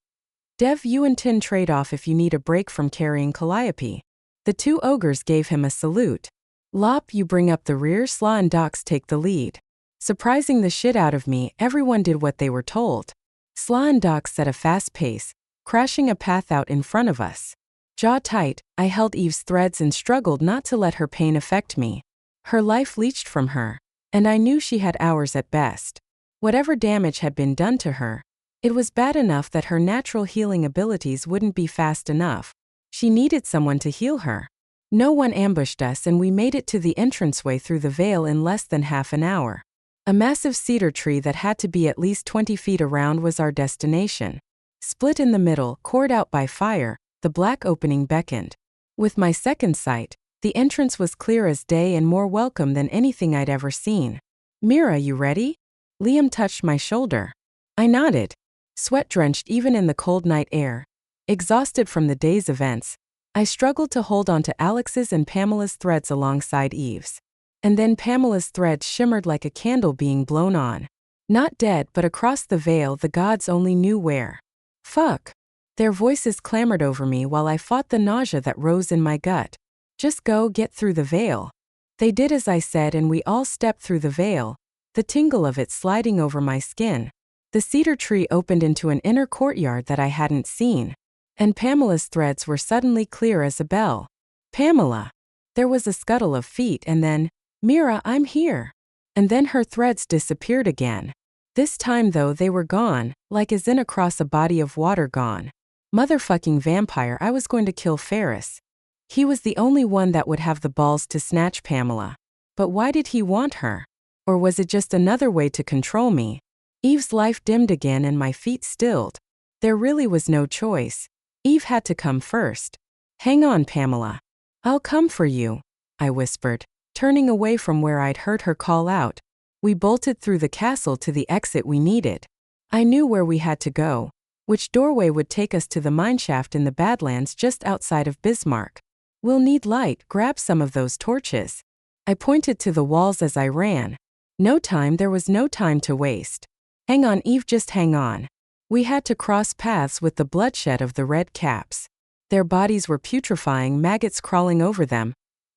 Dev, you and Tin trade off if you need a break from carrying Calliope. The 2 ogres gave him a salute. Lop, you bring up the rear, Slaw and Docs take the lead. Surprising the shit out of me, everyone did what they were told. Slaw and Docs set a fast pace, crashing a path out in front of us. Jaw tight, I held Eve's threads and struggled not to let her pain affect me. Her life leached from her. And I knew she had hours at best. Whatever damage had been done to her, it was bad enough that her natural healing abilities wouldn't be fast enough. She needed someone to heal her. No one ambushed us and we made it to the entranceway through the veil in less than half an hour. A massive cedar tree that had to be at least 20 feet around was our destination. Split in the middle, cored out by fire, the black opening beckoned. With my second sight, the entrance was clear as day and more welcome than anything I'd ever seen. Mira, you ready? Liam touched my shoulder. I nodded. Sweat-drenched even in the cold night air. Exhausted from the day's events, I struggled to hold on to Alex's and Pamela's threads alongside Eve's. And then Pamela's threads shimmered like a candle being blown on. Not dead, but across the veil, the gods only knew where. Fuck. Their voices clamored over me while I fought the nausea that rose in my gut. Just go get through the veil. They did as I said and we all stepped through the veil, the tingle of it sliding over my skin. The cedar tree opened into an inner courtyard that I hadn't seen. And Pamela's threads were suddenly clear as a bell. Pamela. There was a scuttle of feet and then, Mira, I'm here. And then her threads disappeared again. This time though they were gone, like as in across a body of water gone. Motherfucking vampire, I was going to kill Ferris. He was the only one that would have the balls to snatch Pamela. But why did he want her? Or was it just another way to control me? Eve's life dimmed again and my feet stilled. There really was no choice. Eve had to come first. Hang on, Pamela. I'll come for you, I whispered, turning away from where I'd heard her call out. We bolted through the castle to the exit we needed. I knew where we had to go, which doorway would take us to the mineshaft in the Badlands just outside of Bismarck. We'll need light, grab some of those torches. I pointed to the walls as I ran. There was no time to waste. Hang on, Eve, just hang on. We had to cross paths with the bloodshed of the red caps. Their bodies were putrefying, maggots crawling over them,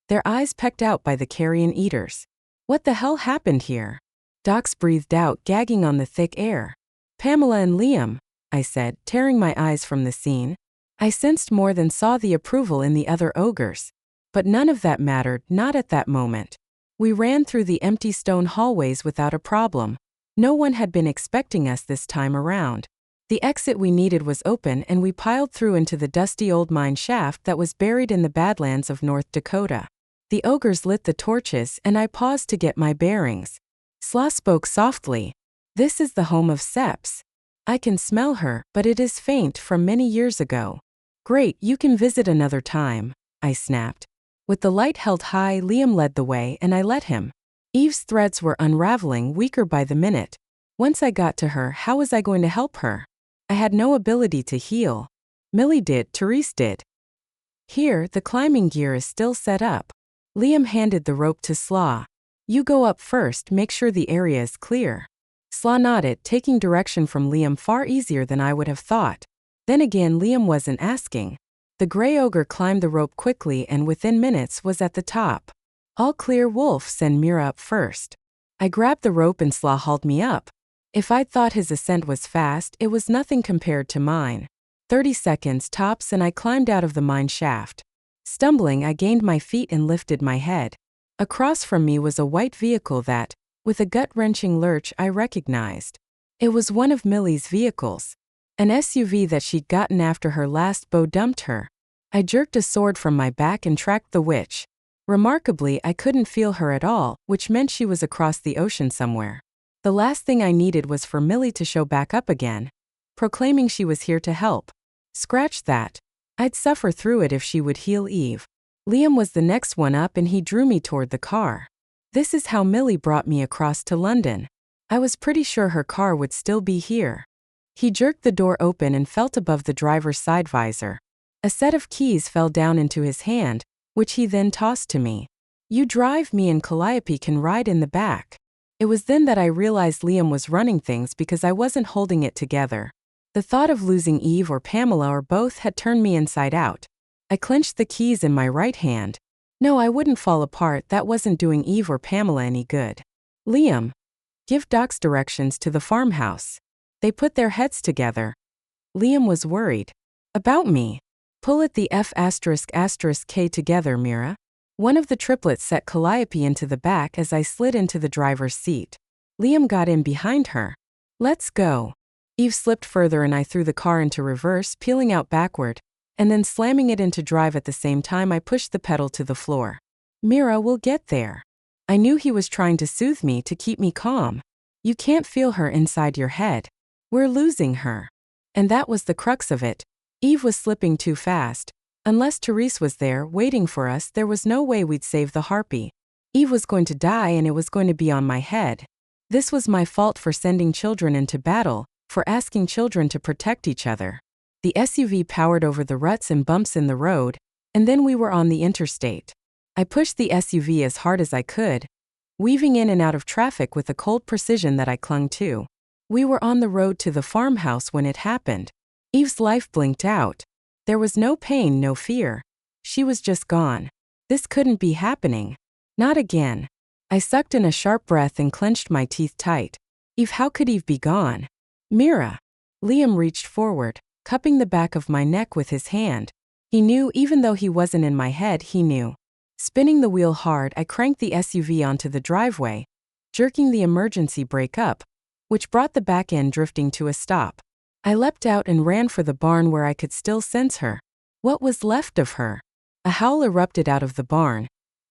their eyes pecked out by the carrion eaters. What the hell happened here? Dox breathed out, gagging on the thick air. Pamela and Liam, I said, tearing my eyes from the scene. I sensed more than saw the approval in the other ogres. But none of that mattered, not at that moment. We ran through the empty stone hallways without a problem. No one had been expecting us this time around. The exit we needed was open and we piled through into the dusty old mine shaft that was buried in the Badlands of North Dakota. The ogres lit the torches and I paused to get my bearings. Slaw spoke softly. This is the home of Seps. I can smell her, but it is faint from many years ago. Great, you can visit another time, I snapped. With the light held high, Liam led the way and I let him. Eve's threads were unraveling, weaker by the minute. Once I got to her, how was I going to help her? I had no ability to heal. Millie did, Therese did. Here, the climbing gear is still set up. Liam handed the rope to Slaw. You go up first, make sure the area is clear. Slaw nodded, taking direction from Liam far easier than I would have thought. Then again, Liam wasn't asking. The gray ogre climbed the rope quickly and within minutes was at the top. All clear, Wolf, send Mira up first. I grabbed the rope and Slaw hauled me up. If I'd thought his ascent was fast, it was nothing compared to mine. 30 seconds tops and I climbed out of the mine shaft. Stumbling, I gained my feet and lifted my head. Across from me was a white vehicle that, with a gut-wrenching lurch, I recognized. It was one of Millie's vehicles. An SUV that she'd gotten after her last beau dumped her. I jerked a sword from my back and tracked the witch. Remarkably, I couldn't feel her at all, which meant she was across the ocean somewhere. The last thing I needed was for Millie to show back up again, proclaiming she was here to help. Scratch that. I'd suffer through it if she would heal Eve. Liam was the next one up and he drew me toward the car. This is how Millie brought me across to London. I was pretty sure her car would still be here. He jerked the door open and felt above the driver's side visor. A set of keys fell down into his hand, which he then tossed to me. You drive, me and Calliope can ride in the back. It was then that I realized Liam was running things because I wasn't holding it together. The thought of losing Eve or Pamela or both had turned me inside out. I clenched the keys in my right hand. No, I wouldn't fall apart, that wasn't doing Eve or Pamela any good. Liam, give Doc's directions to the farmhouse. They put their heads together. Liam was worried. About me. Pull it the F***K together, Mira. One of the triplets set Calliope into the back as I slid into the driver's seat. Liam got in behind her. Let's go. Eve slipped further and I threw the car into reverse, peeling out backward, and then slamming it into drive at the same time I pushed the pedal to the floor. Mira, we'll get there. I knew he was trying to soothe me to keep me calm. You can't feel her inside your head. We're losing her. And that was the crux of it. Eve was slipping too fast. Unless Therese was there, waiting for us, there was no way we'd save the harpy. Eve was going to die and it was going to be on my head. This was my fault for sending children into battle, for asking children to protect each other. The SUV powered over the ruts and bumps in the road, and then we were on the interstate. I pushed the SUV as hard as I could, weaving in and out of traffic with a cold precision that I clung to. We were on the road to the farmhouse when it happened. Eve's life blinked out. There was no pain, no fear. She was just gone. This couldn't be happening. Not again. I sucked in a sharp breath and clenched my teeth tight. Eve, how could Eve be gone? Mira. Liam reached forward, cupping the back of my neck with his hand. He knew, even though he wasn't in my head, he knew. Spinning the wheel hard, I cranked the SUV onto the driveway, jerking the emergency brake up, which brought the back end drifting to a stop. I leapt out and ran for the barn where I could still sense her. What was left of her? A howl erupted out of the barn.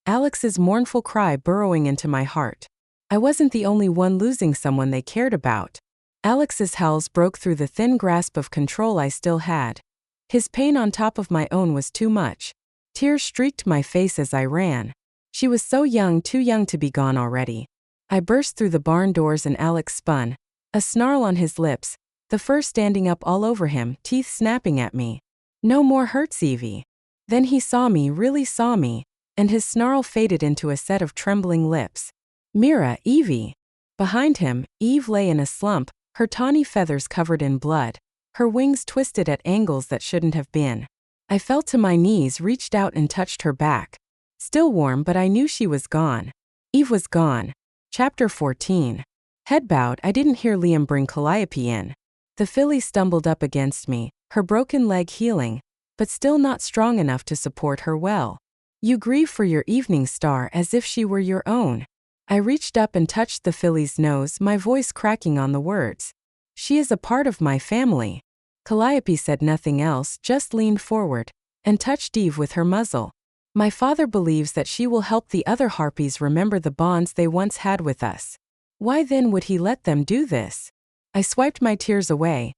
Alex's mournful cry burrowing into my heart. I wasn't the only one losing someone they cared about. Alex's howls broke through the thin grasp of control I still had. His pain on top of my own was too much. Tears streaked my face as I ran. She was so young, too young to be gone already. I burst through the barn doors and Alex spun, a snarl on his lips, the fur standing up all over him, teeth snapping at me. No more hurts, Evie. Then he saw me, really saw me, and his snarl faded into a set of trembling lips. Mira, Evie. Behind him, Eve lay in a slump, her tawny feathers covered in blood, her wings twisted at angles that shouldn't have been. I fell to my knees, reached out and touched her back. Still warm, but I knew she was gone. Eve was gone. Chapter 14. Head bowed, I didn't hear Liam bring Calliope in. The filly stumbled up against me, her broken leg healing, but still not strong enough to support her well. You grieve for your evening star as if she were your own. I reached up and touched the filly's nose, my voice cracking on the words. She is a part of my family. Calliope said nothing else, just leaned forward and touched Eve with her muzzle. My father believes that she will help the other harpies remember the bonds they once had with us. Why then would he let them do this? I swiped my tears away,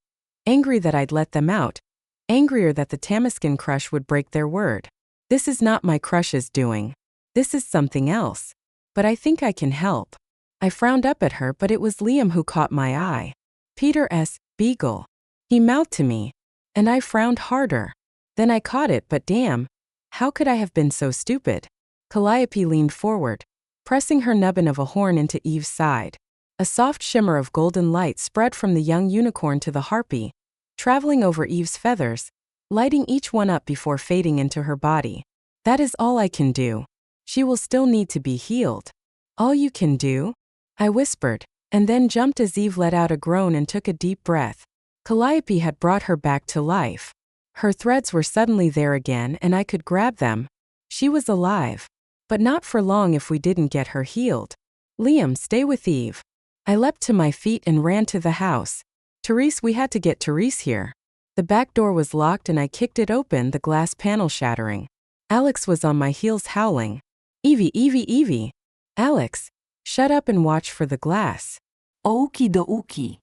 angry that I'd let them out, angrier that the Tamiskin crush would break their word. This is not my crush's doing. This is something else. But I think I can help. I frowned up at her, but it was Liam who caught my eye. Peter S. Beagle. He mouthed to me, and I frowned harder. Then I caught it, but damn, how could I have been so stupid? Calliope leaned forward, pressing her nubbin of a horn into Eve's side. A soft shimmer of golden light spread from the young unicorn to the harpy, traveling over Eve's feathers, lighting each one up before fading into her body. That is all I can do. She will still need to be healed. All you can do? I whispered, and then jumped as Eve let out a groan and took a deep breath. Calliope had brought her back to life. Her threads were suddenly there again and I could grab them. She was alive. But not for long if we didn't get her healed. Liam, stay with Eve. I leapt to my feet and ran to the house. Therese, we had to get Therese here. The back door was locked and I kicked it open, the glass panel shattering. Alex was on my heels howling. Evie, Evie, Evie. Alex, shut up and watch for the glass. Okie dokie.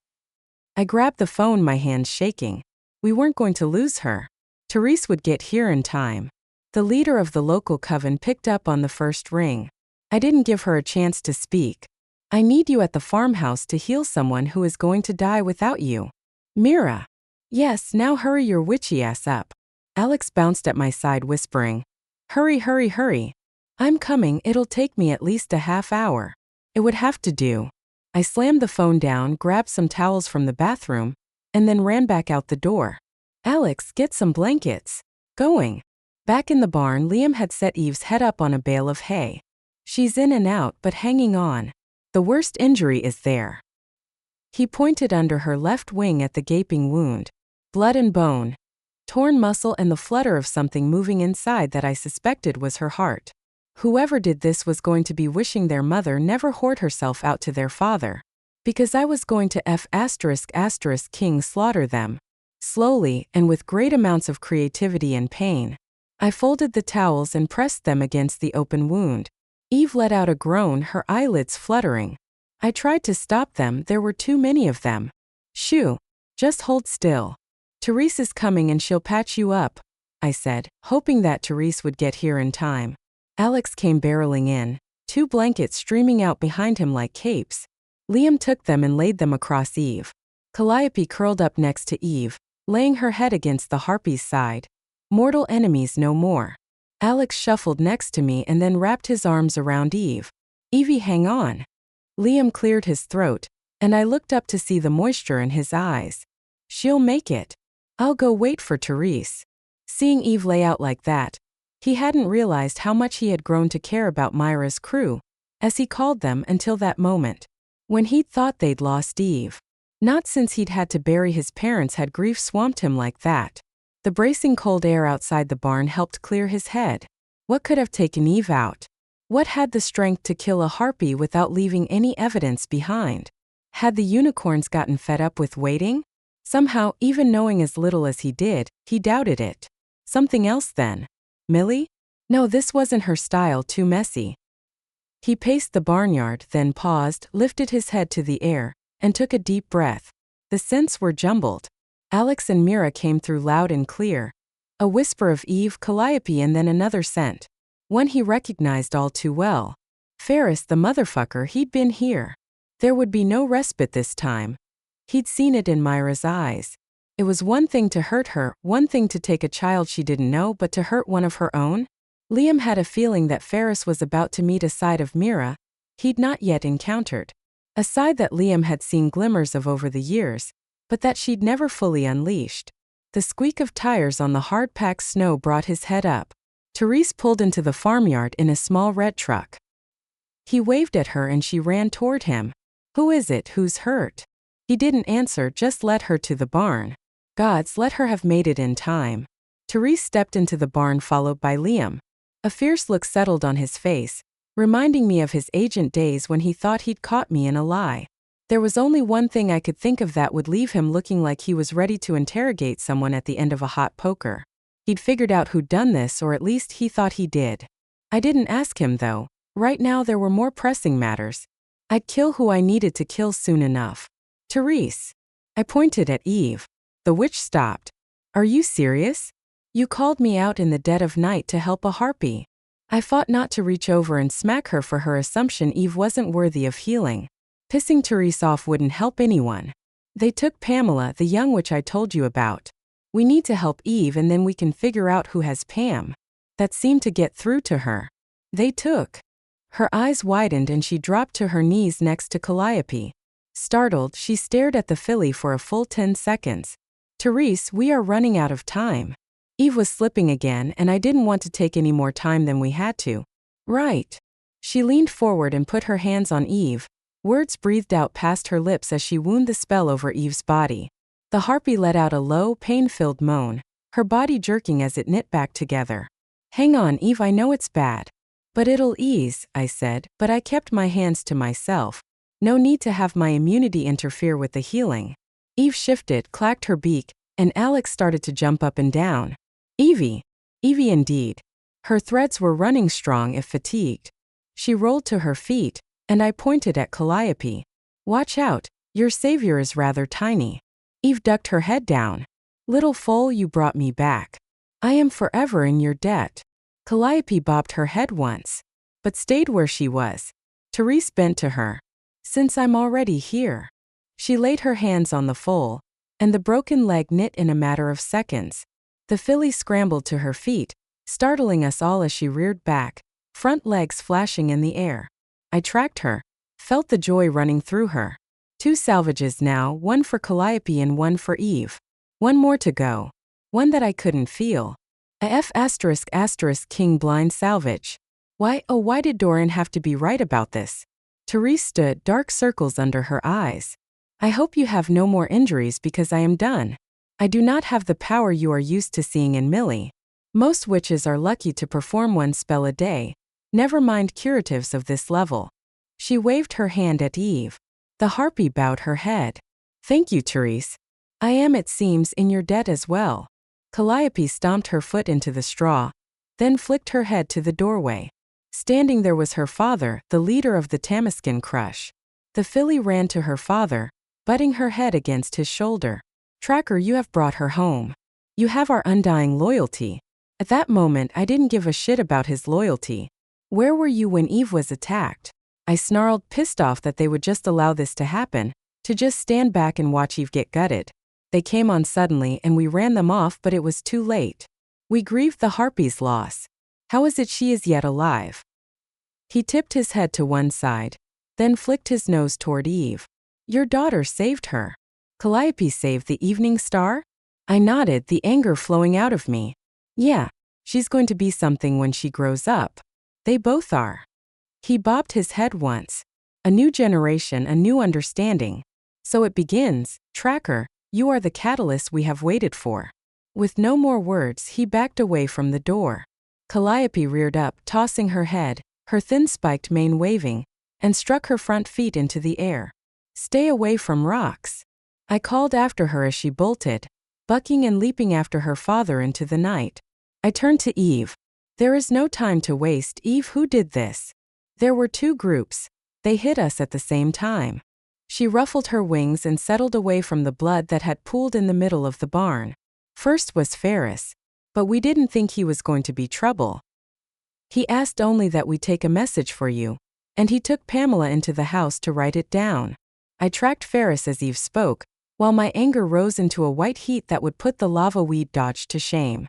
I grabbed the phone, my hands shaking. We weren't going to lose her. Therese would get here in time. The leader of the local coven picked up on the first ring. I didn't give her a chance to speak. I need you at the farmhouse to heal someone who is going to die without you. Mira. Yes, now hurry your witchy ass up. Alex bounced at my side whispering. Hurry, hurry, hurry. I'm coming, it'll take me at least a half hour. It would have to do. I slammed the phone down, grabbed some towels from the bathroom, and then ran back out the door. Alex, get some blankets. Going. Back in the barn, Liam had set Eve's head up on a bale of hay. She's in and out, but hanging on. The worst injury is there. He pointed under her left wing at the gaping wound. Blood and bone. Torn muscle and the flutter of something moving inside that I suspected was her heart. Whoever did this was going to be wishing their mother never whored herself out to their father. Because I was going to king slaughter them. Slowly, and with great amounts of creativity and pain. I folded the towels and pressed them against the open wound. Eve let out a groan, her eyelids fluttering. I tried to stop them, there were too many of them. Shoo! Just hold still. Therese is coming and she'll patch you up, I said, hoping that Therese would get here in time. Alex came barreling in, 2 blankets streaming out behind him like capes. Liam took them and laid them across Eve. Calliope curled up next to Eve, laying her head against the harpy's side. Mortal enemies no more. Alex shuffled next to me and then wrapped his arms around Eve. Evie, hang on. Liam cleared his throat, and I looked up to see the moisture in his eyes. She'll make it. I'll go wait for Therese. Seeing Eve lay out like that, he hadn't realized how much he had grown to care about Mira's crew, as he called them until that moment, when he'd thought they'd lost Eve. Not since he'd had to bury his parents had grief swamped him like that. The bracing cold air outside the barn helped clear his head. What could have taken Eve out? What had the strength to kill a harpy without leaving any evidence behind? Had the unicorns gotten fed up with waiting? Somehow, even knowing as little as he did, he doubted it. Something else then? Millie? No, this wasn't her style, too messy. He paced the barnyard, then paused, lifted his head to the air, and took a deep breath. The scents were jumbled. Alex and Mira came through loud and clear. A whisper of Eve, Calliope, and then another scent. One he recognized all too well. Ferris, the motherfucker, he'd been here. There would be no respite this time. He'd seen it in Mira's eyes. It was one thing to hurt her, one thing to take a child she didn't know, but to hurt one of her own? Liam had a feeling that Ferris was about to meet a side of Mira he'd not yet encountered. A side that Liam had seen glimmers of over the years, but that she'd never fully unleashed. The squeak of tires on the hard-packed snow brought his head up. Therese pulled into the farmyard in a small red truck. He waved at her and she ran toward him. Who is it? Who's hurt? He didn't answer, just led her to the barn. Gods, let her have made it in time. Therese stepped into the barn followed by Liam. A fierce look settled on his face, reminding me of his agent days when he thought he'd caught me in a lie. There was only one thing I could think of that would leave him looking like he was ready to interrogate someone at the end of a hot poker. He'd figured out who'd done this, or at least he thought he did. I didn't ask him though. Right now there were more pressing matters. I'd kill who I needed to kill soon enough. Therese. I pointed at Eve. The witch stopped. Are you serious? You called me out in the dead of night to help a harpy. I fought not to reach over and smack her for her assumption Eve wasn't worthy of healing. Pissing Therese off wouldn't help anyone. They took Pamela, the young witch I told you about. We need to help Eve and then we can figure out who has Pam. That seemed to get through to her. They took. Her eyes widened and she dropped to her knees next to Calliope. Startled, she stared at the filly for a full 10 seconds. Therese, we are running out of time. Eve was slipping again and I didn't want to take any more time than we had to. Right. She leaned forward and put her hands on Eve. Words breathed out past her lips as she wound the spell over Eve's body. The harpy let out a low, pain-filled moan, her body jerking as it knit back together. Hang on, Eve, I know it's bad. But it'll ease, I said, but I kept my hands to myself. No need to have my immunity interfere with the healing. Eve shifted, clacked her beak, and Alex started to jump up and down. Evie. Evie indeed. Her threads were running strong if fatigued. She rolled to her feet, and I pointed at Calliope. Watch out, your savior is rather tiny. Eve ducked her head down. Little foal, you brought me back. I am forever in your debt. Calliope bobbed her head once, but stayed where she was. Therese bent to her. Since I'm already here. She laid her hands on the foal, and the broken leg knit in a matter of seconds. The filly scrambled to her feet, startling us all as she reared back, front legs flashing in the air. I tracked her, felt the joy running through her. 2 salvages now, one for Calliope and one for Eve. One more to go. One that I couldn't feel. A F*** king blind salvage. Why, oh why did Doran have to be right about this? Therese stood, dark circles under her eyes. I hope you have no more injuries because I am done. I do not have the power you are used to seeing in Millie. Most witches are lucky to perform one spell a day. Never mind curatives of this level. She waved her hand at Eve. The harpy bowed her head. Thank you, Therese. I am, it seems, in your debt as well. Calliope stomped her foot into the straw, then flicked her head to the doorway. Standing there was her father, the leader of the Tamiskin crush. The filly ran to her father, butting her head against his shoulder. Tracker, you have brought her home. You have our undying loyalty. At that moment, I didn't give a shit about his loyalty. Where were you when Eve was attacked? I snarled, pissed off that they would just allow this to happen, to just stand back and watch Eve get gutted. They came on suddenly and we ran them off, but it was too late. We grieved the harpy's loss. How is it she is yet alive? He tipped his head to one side, then flicked his nose toward Eve. Your daughter saved her. Calliope saved the evening star? I nodded, the anger flowing out of me. Yeah, she's going to be something when she grows up. They both are. He bobbed his head once. A new generation, a new understanding. So it begins. Tracker, you are the catalyst we have waited for. With no more words, he backed away from the door. Calliope reared up, tossing her head, her thin spiked mane waving, and struck her front feet into the air. Stay away from rocks. I called after her as she bolted, bucking and leaping after her father into the night. I turned to Eve. There is no time to waste. Eve, who did this? There were two groups. They hit us at the same time. She ruffled her wings and settled away from the blood that had pooled in the middle of the barn. First was Ferris, but we didn't think he was going to be trouble. He asked only that we take a message for you, and he took Pamela into the house to write it down. I tracked Ferris as Eve spoke, while my anger rose into a white heat that would put the lava weed dodge to shame.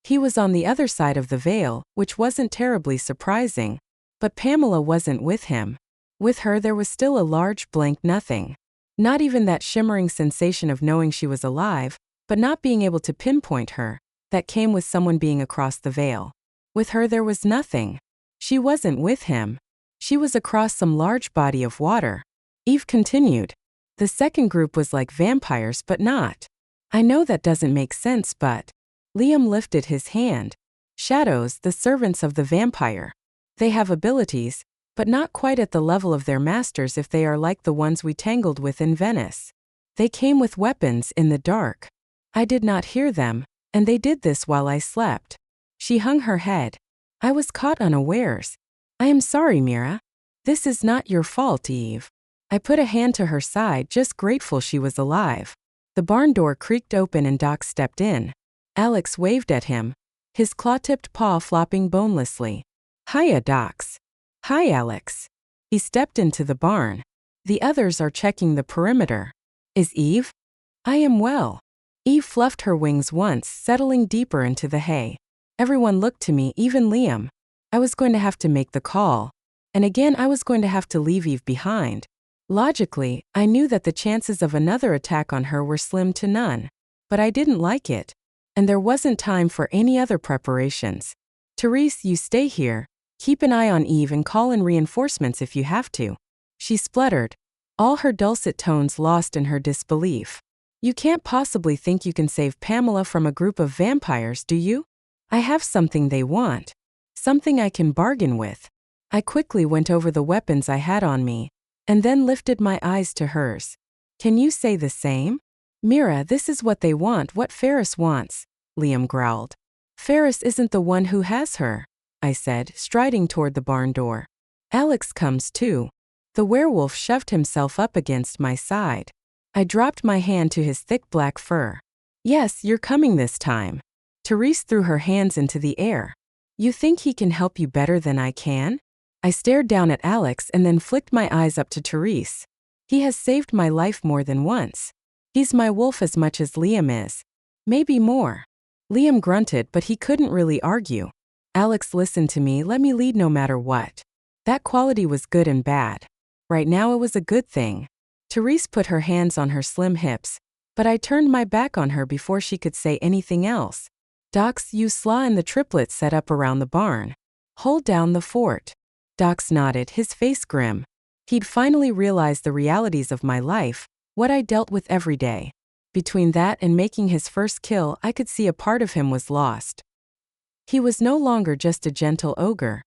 He was on the other side of the veil, which wasn't terribly surprising, but Pamela wasn't with him. With her there was still a large blank nothing. Not even that shimmering sensation of knowing she was alive, but not being able to pinpoint her, that came with someone being across the veil. With her there was nothing. She wasn't with him. She was across some large body of water. Eve continued. The second group was like vampires but not. I know that doesn't make sense, but... Liam lifted his hand. Shadows, the servants of the vampire. They have abilities, but not quite at the level of their masters if they are like the ones we tangled with in Venice. They came with weapons in the dark. I did not hear them, and they did this while I slept. She hung her head. I was caught unawares. I am sorry, Mira. This is not your fault, Eve. I put a hand to her side, just grateful she was alive. The barn door creaked open and Doc stepped in. Alex waved at him, his claw-tipped paw flopping bonelessly. Hiya, Docs. Hi, Alex. He stepped into the barn. The others are checking the perimeter. Is Eve? I am well. Eve fluffed her wings once, settling deeper into the hay. Everyone looked to me, even Liam. I was going to have to make the call. And again I was going to have to leave Eve behind. Logically, I knew that the chances of another attack on her were slim to none. But I didn't like it. And there wasn't time for any other preparations. Therese, you stay here. Keep an eye on Eve and call in reinforcements if you have to. She spluttered, all her dulcet tones lost in her disbelief. You can't possibly think you can save Pamela from a group of vampires, do you? I have something they want. Something I can bargain with. I quickly went over the weapons I had on me, and then lifted my eyes to hers. Can you say the same? Mira, this is what they want, what Ferris wants, Liam growled. Ferris isn't the one who has her, I said, striding toward the barn door. Alex comes too. The werewolf shoved himself up against my side. I dropped my hand to his thick black fur. Yes, you're coming this time. Therese threw her hands into the air. You think he can help you better than I can? I stared down at Alex and then flicked my eyes up to Therese. He has saved my life more than once. He's my wolf as much as Liam is. Maybe more. Liam grunted, but he couldn't really argue. Alex listened to me, let me lead no matter what. That quality was good and bad. Right now it was a good thing. Therese put her hands on her slim hips, but I turned my back on her before she could say anything else. Docs, use Slaw and the triplets set up around the barn. Hold down the fort. Docs nodded, his face grim. He'd finally realized the realities of my life, what I dealt with every day. Between that and making his first kill, I could see a part of him was lost. He was no longer just a gentle ogre.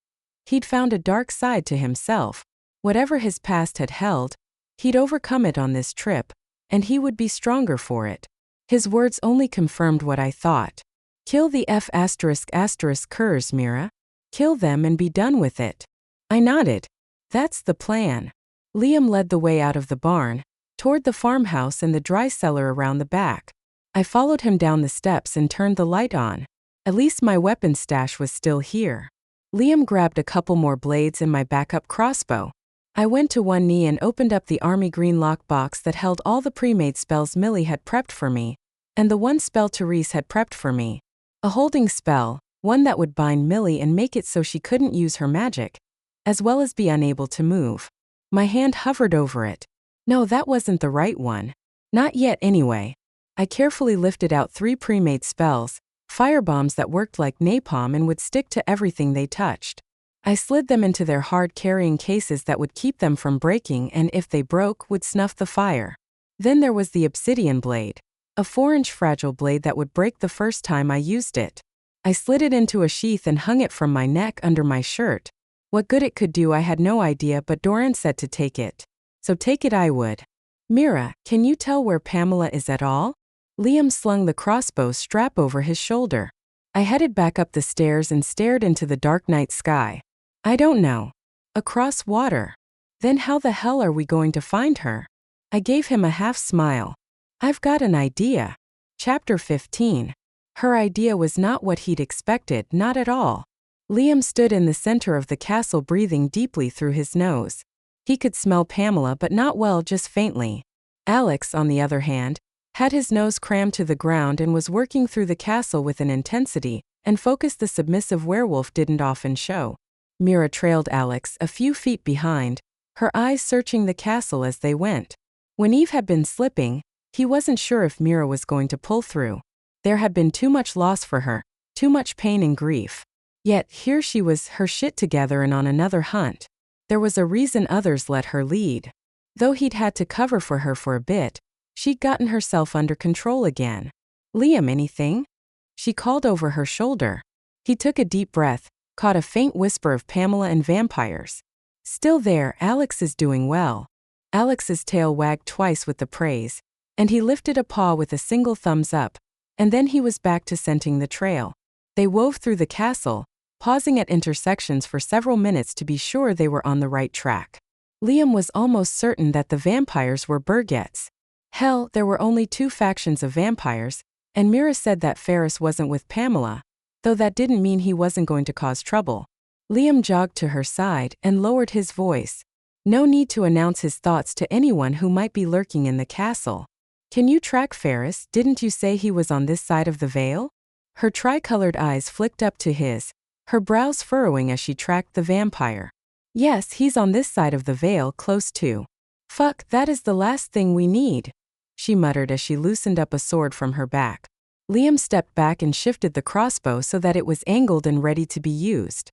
He'd found a dark side to himself. Whatever his past had held, he'd overcome it on this trip, and he would be stronger for it. His words only confirmed what I thought. Kill the F*****curs, Mira. Kill them and be done with it. I nodded. That's the plan. Liam led the way out of the barn, toward the farmhouse and the dry cellar around the back. I followed him down the steps and turned the light on. At least my weapon stash was still here. Liam grabbed a couple more blades and my backup crossbow. I went to one knee and opened up the army green lockbox that held all the pre-made spells Millie had prepped for me, and the one spell Therese had prepped for me. A holding spell, one that would bind Millie and make it so she couldn't use her magic, as well as be unable to move. My hand hovered over it. No, that wasn't the right one. Not yet anyway. I carefully lifted out 3 pre-made spells, firebombs that worked like napalm and would stick to everything they touched. I slid them into their hard carrying cases that would keep them from breaking and if they broke would snuff the fire. Then there was the obsidian blade, a 4-inch fragile blade that would break the first time I used it. I slid it into a sheath and hung it from my neck under my shirt. What good it could do I had no idea, but Doran said to take it. So take it I would. Mira, can you tell where Pamela is at all? Liam slung the crossbow strap over his shoulder. I headed back up the stairs and stared into the dark night sky. I don't know. Across water. Then how the hell are we going to find her? I gave him a half smile. I've got an idea. Chapter 15. Her idea was not what he'd expected, not at all. Liam stood in the center of the castle breathing deeply through his nose. He could smell Pamela but not well, just faintly. Alex, on the other hand, had his nose crammed to the ground and was working through the castle with an intensity and focus the submissive werewolf didn't often show. Mira trailed Alex a few feet behind, her eyes searching the castle as they went. When Eve had been slipping, he wasn't sure if Mira was going to pull through. There had been too much loss for her, too much pain and grief. Yet here she was, her shit together and on another hunt. There was a reason others let her lead. Though he'd had to cover for her for a bit, she'd gotten herself under control again. Liam, anything? She called over her shoulder. He took a deep breath, caught a faint whisper of Pamela and vampires. Still there, Alex is doing well. Alex's tail wagged twice with the praise, and he lifted a paw with a single thumbs up, and then he was back to scenting the trail. They wove through the castle, pausing at intersections for several minutes to be sure they were on the right track. Liam was almost certain that the vampires were Burgett's. Hell, there were only 2 factions of vampires, and Mira said that Ferris wasn't with Pamela, though that didn't mean he wasn't going to cause trouble. Liam jogged to her side and lowered his voice. No need to announce his thoughts to anyone who might be lurking in the castle. Can you track Ferris? Didn't you say he was on this side of the veil? Her tricolored eyes flicked up to his, her brows furrowing as she tracked the vampire. Yes, he's on this side of the veil, close to. Fuck, that is the last thing we need, she muttered as she loosened up a sword from her back. Liam stepped back and shifted the crossbow so that it was angled and ready to be used.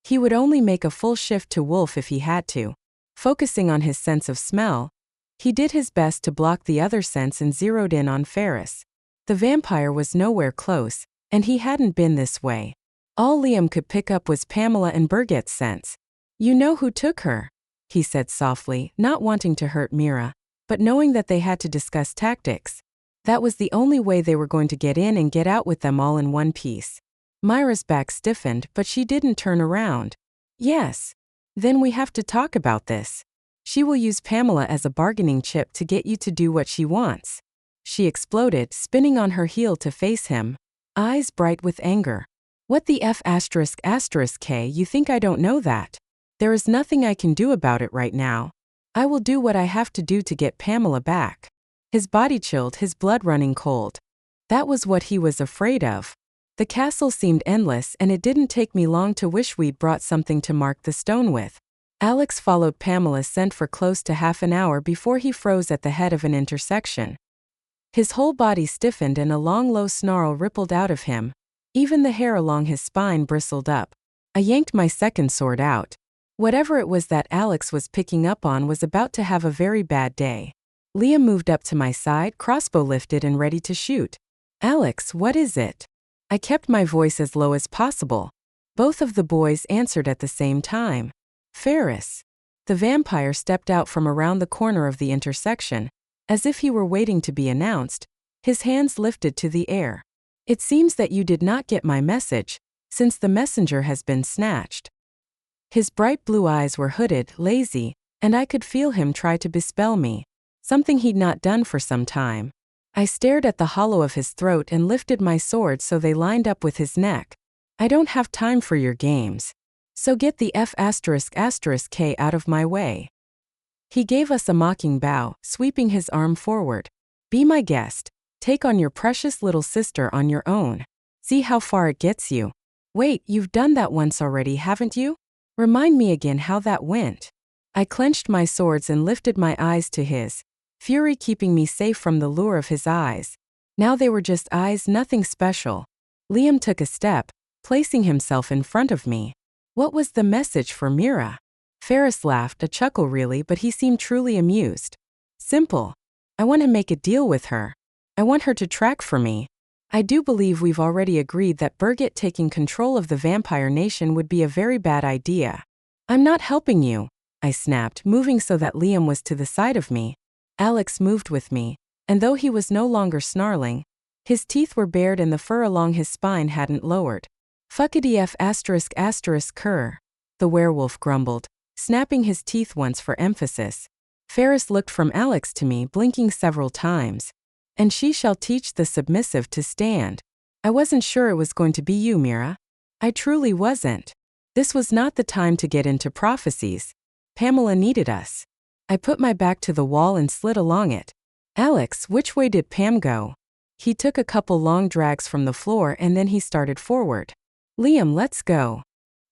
He would only make a full shift to wolf if he had to. Focusing on his sense of smell, he did his best to block the other sense and zeroed in on Ferris. The vampire was nowhere close, and he hadn't been this way. All Liam could pick up was Pamela and Burgett's sense. You know who took her, he said softly, not wanting to hurt Mira, but knowing that they had to discuss tactics. That was the only way they were going to get in and get out with them all in one piece. Myra's back stiffened, but she didn't turn around. Yes. Then we have to talk about this. She will use Pamela as a bargaining chip to get you to do what she wants. She exploded, spinning on her heel to face him, eyes bright with anger. What the F***K, you think I don't know that? There is nothing I can do about it right now. I will do what I have to do to get Pamela back. His body chilled, his blood running cold. That was what he was afraid of. The castle seemed endless, and it didn't take me long to wish we'd brought something to mark the stone with. Alex followed Pamela's scent for close to half an hour before he froze at the head of an intersection. His whole body stiffened and a long low snarl rippled out of him. Even the hair along his spine bristled up. I yanked my second sword out. Whatever it was that Alex was picking up on was about to have a very bad day. Liam moved up to my side, crossbow lifted and ready to shoot. Alex, what is it? I kept my voice as low as possible. Both of the boys answered at the same time. Ferris. The vampire stepped out from around the corner of the intersection, as if he were waiting to be announced, his hands lifted to the air. It seems that you did not get my message, since the messenger has been snatched. His bright blue eyes were hooded, lazy, and I could feel him try to bespell me, something he'd not done for some time. I stared at the hollow of his throat and lifted my sword so they lined up with his neck. I don't have time for your games. So get the F***K out of my way. He gave us a mocking bow, sweeping his arm forward. Be my guest. Take on your precious little sister on your own. See how far it gets you. Wait, you've done that once already, haven't you? Remind me again how that went. I clenched my swords and lifted my eyes to his, fury keeping me safe from the lure of his eyes. Now they were just eyes, nothing special. Liam took a step, placing himself in front of me. What was the message for Mira? Ferris laughed, a chuckle really, but he seemed truly amused. Simple. I want to make a deal with her. I want her to track for me. I do believe we've already agreed that Birgit taking control of the vampire nation would be a very bad idea. I'm not helping you, I snapped, moving so that Liam was to the side of me. Alex moved with me, and though he was no longer snarling, his teeth were bared and the fur along his spine hadn't lowered. Fuckity F***, cur, the werewolf grumbled, snapping his teeth once for emphasis. Ferris looked from Alex to me, blinking several times. And she shall teach the submissive to stand. I wasn't sure it was going to be you, Mira. I truly wasn't. This was not the time to get into prophecies. Pamela needed us. I put my back to the wall and slid along it. Alex, which way did Pam go? He took a couple long drags from the floor and then he started forward. Liam, let's go.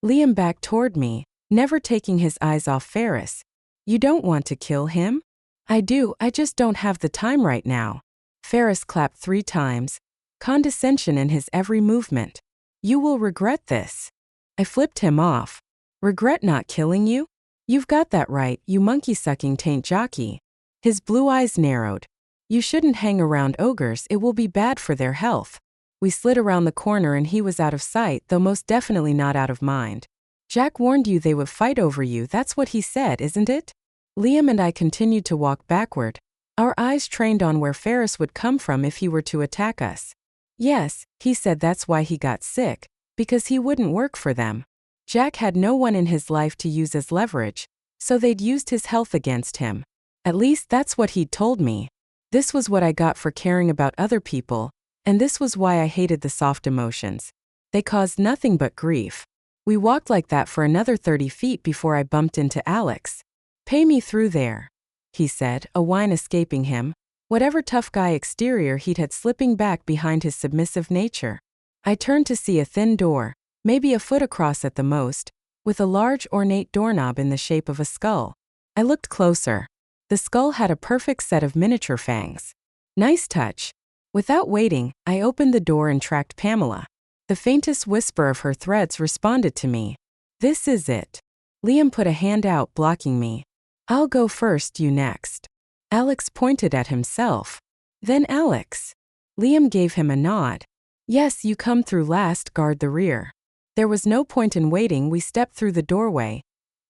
Liam backed toward me, never taking his eyes off Ferris. You don't want to kill him? I do, I just don't have the time right now. Ferris clapped 3 times, condescension in his every movement. You will regret this. I flipped him off. Regret not killing you? You've got that right, you monkey-sucking taint jockey. His blue eyes narrowed. You shouldn't hang around ogres, it will be bad for their health. We slid around the corner and he was out of sight, though most definitely not out of mind. Jack warned you they would fight over you, that's what he said, isn't it? Liam and I continued to walk backward, our eyes trained on where Ferris would come from if he were to attack us. Yes, he said that's why he got sick, because he wouldn't work for them. Jack had no one in his life to use as leverage, so they'd used his health against him. At least that's what he'd told me. This was what I got for caring about other people, and this was why I hated the soft emotions. They caused nothing but grief. We walked like that for another 30 feet before I bumped into Alex. Pay me through there, he said, a whine escaping him, whatever tough guy exterior he'd had slipping back behind his submissive nature. I turned to see a thin door, maybe a foot across at the most, with a large ornate doorknob in the shape of a skull. I looked closer. The skull had a perfect set of miniature fangs. Nice touch. Without waiting, I opened the door and tracked Pamela. The faintest whisper of her threads responded to me. This is it. Liam put a hand out, blocking me. I'll go first, you next. Alex pointed at himself. Then Alex. Liam gave him a nod. Yes, you come through last, guard the rear. There was no point in waiting, we stepped through the doorway,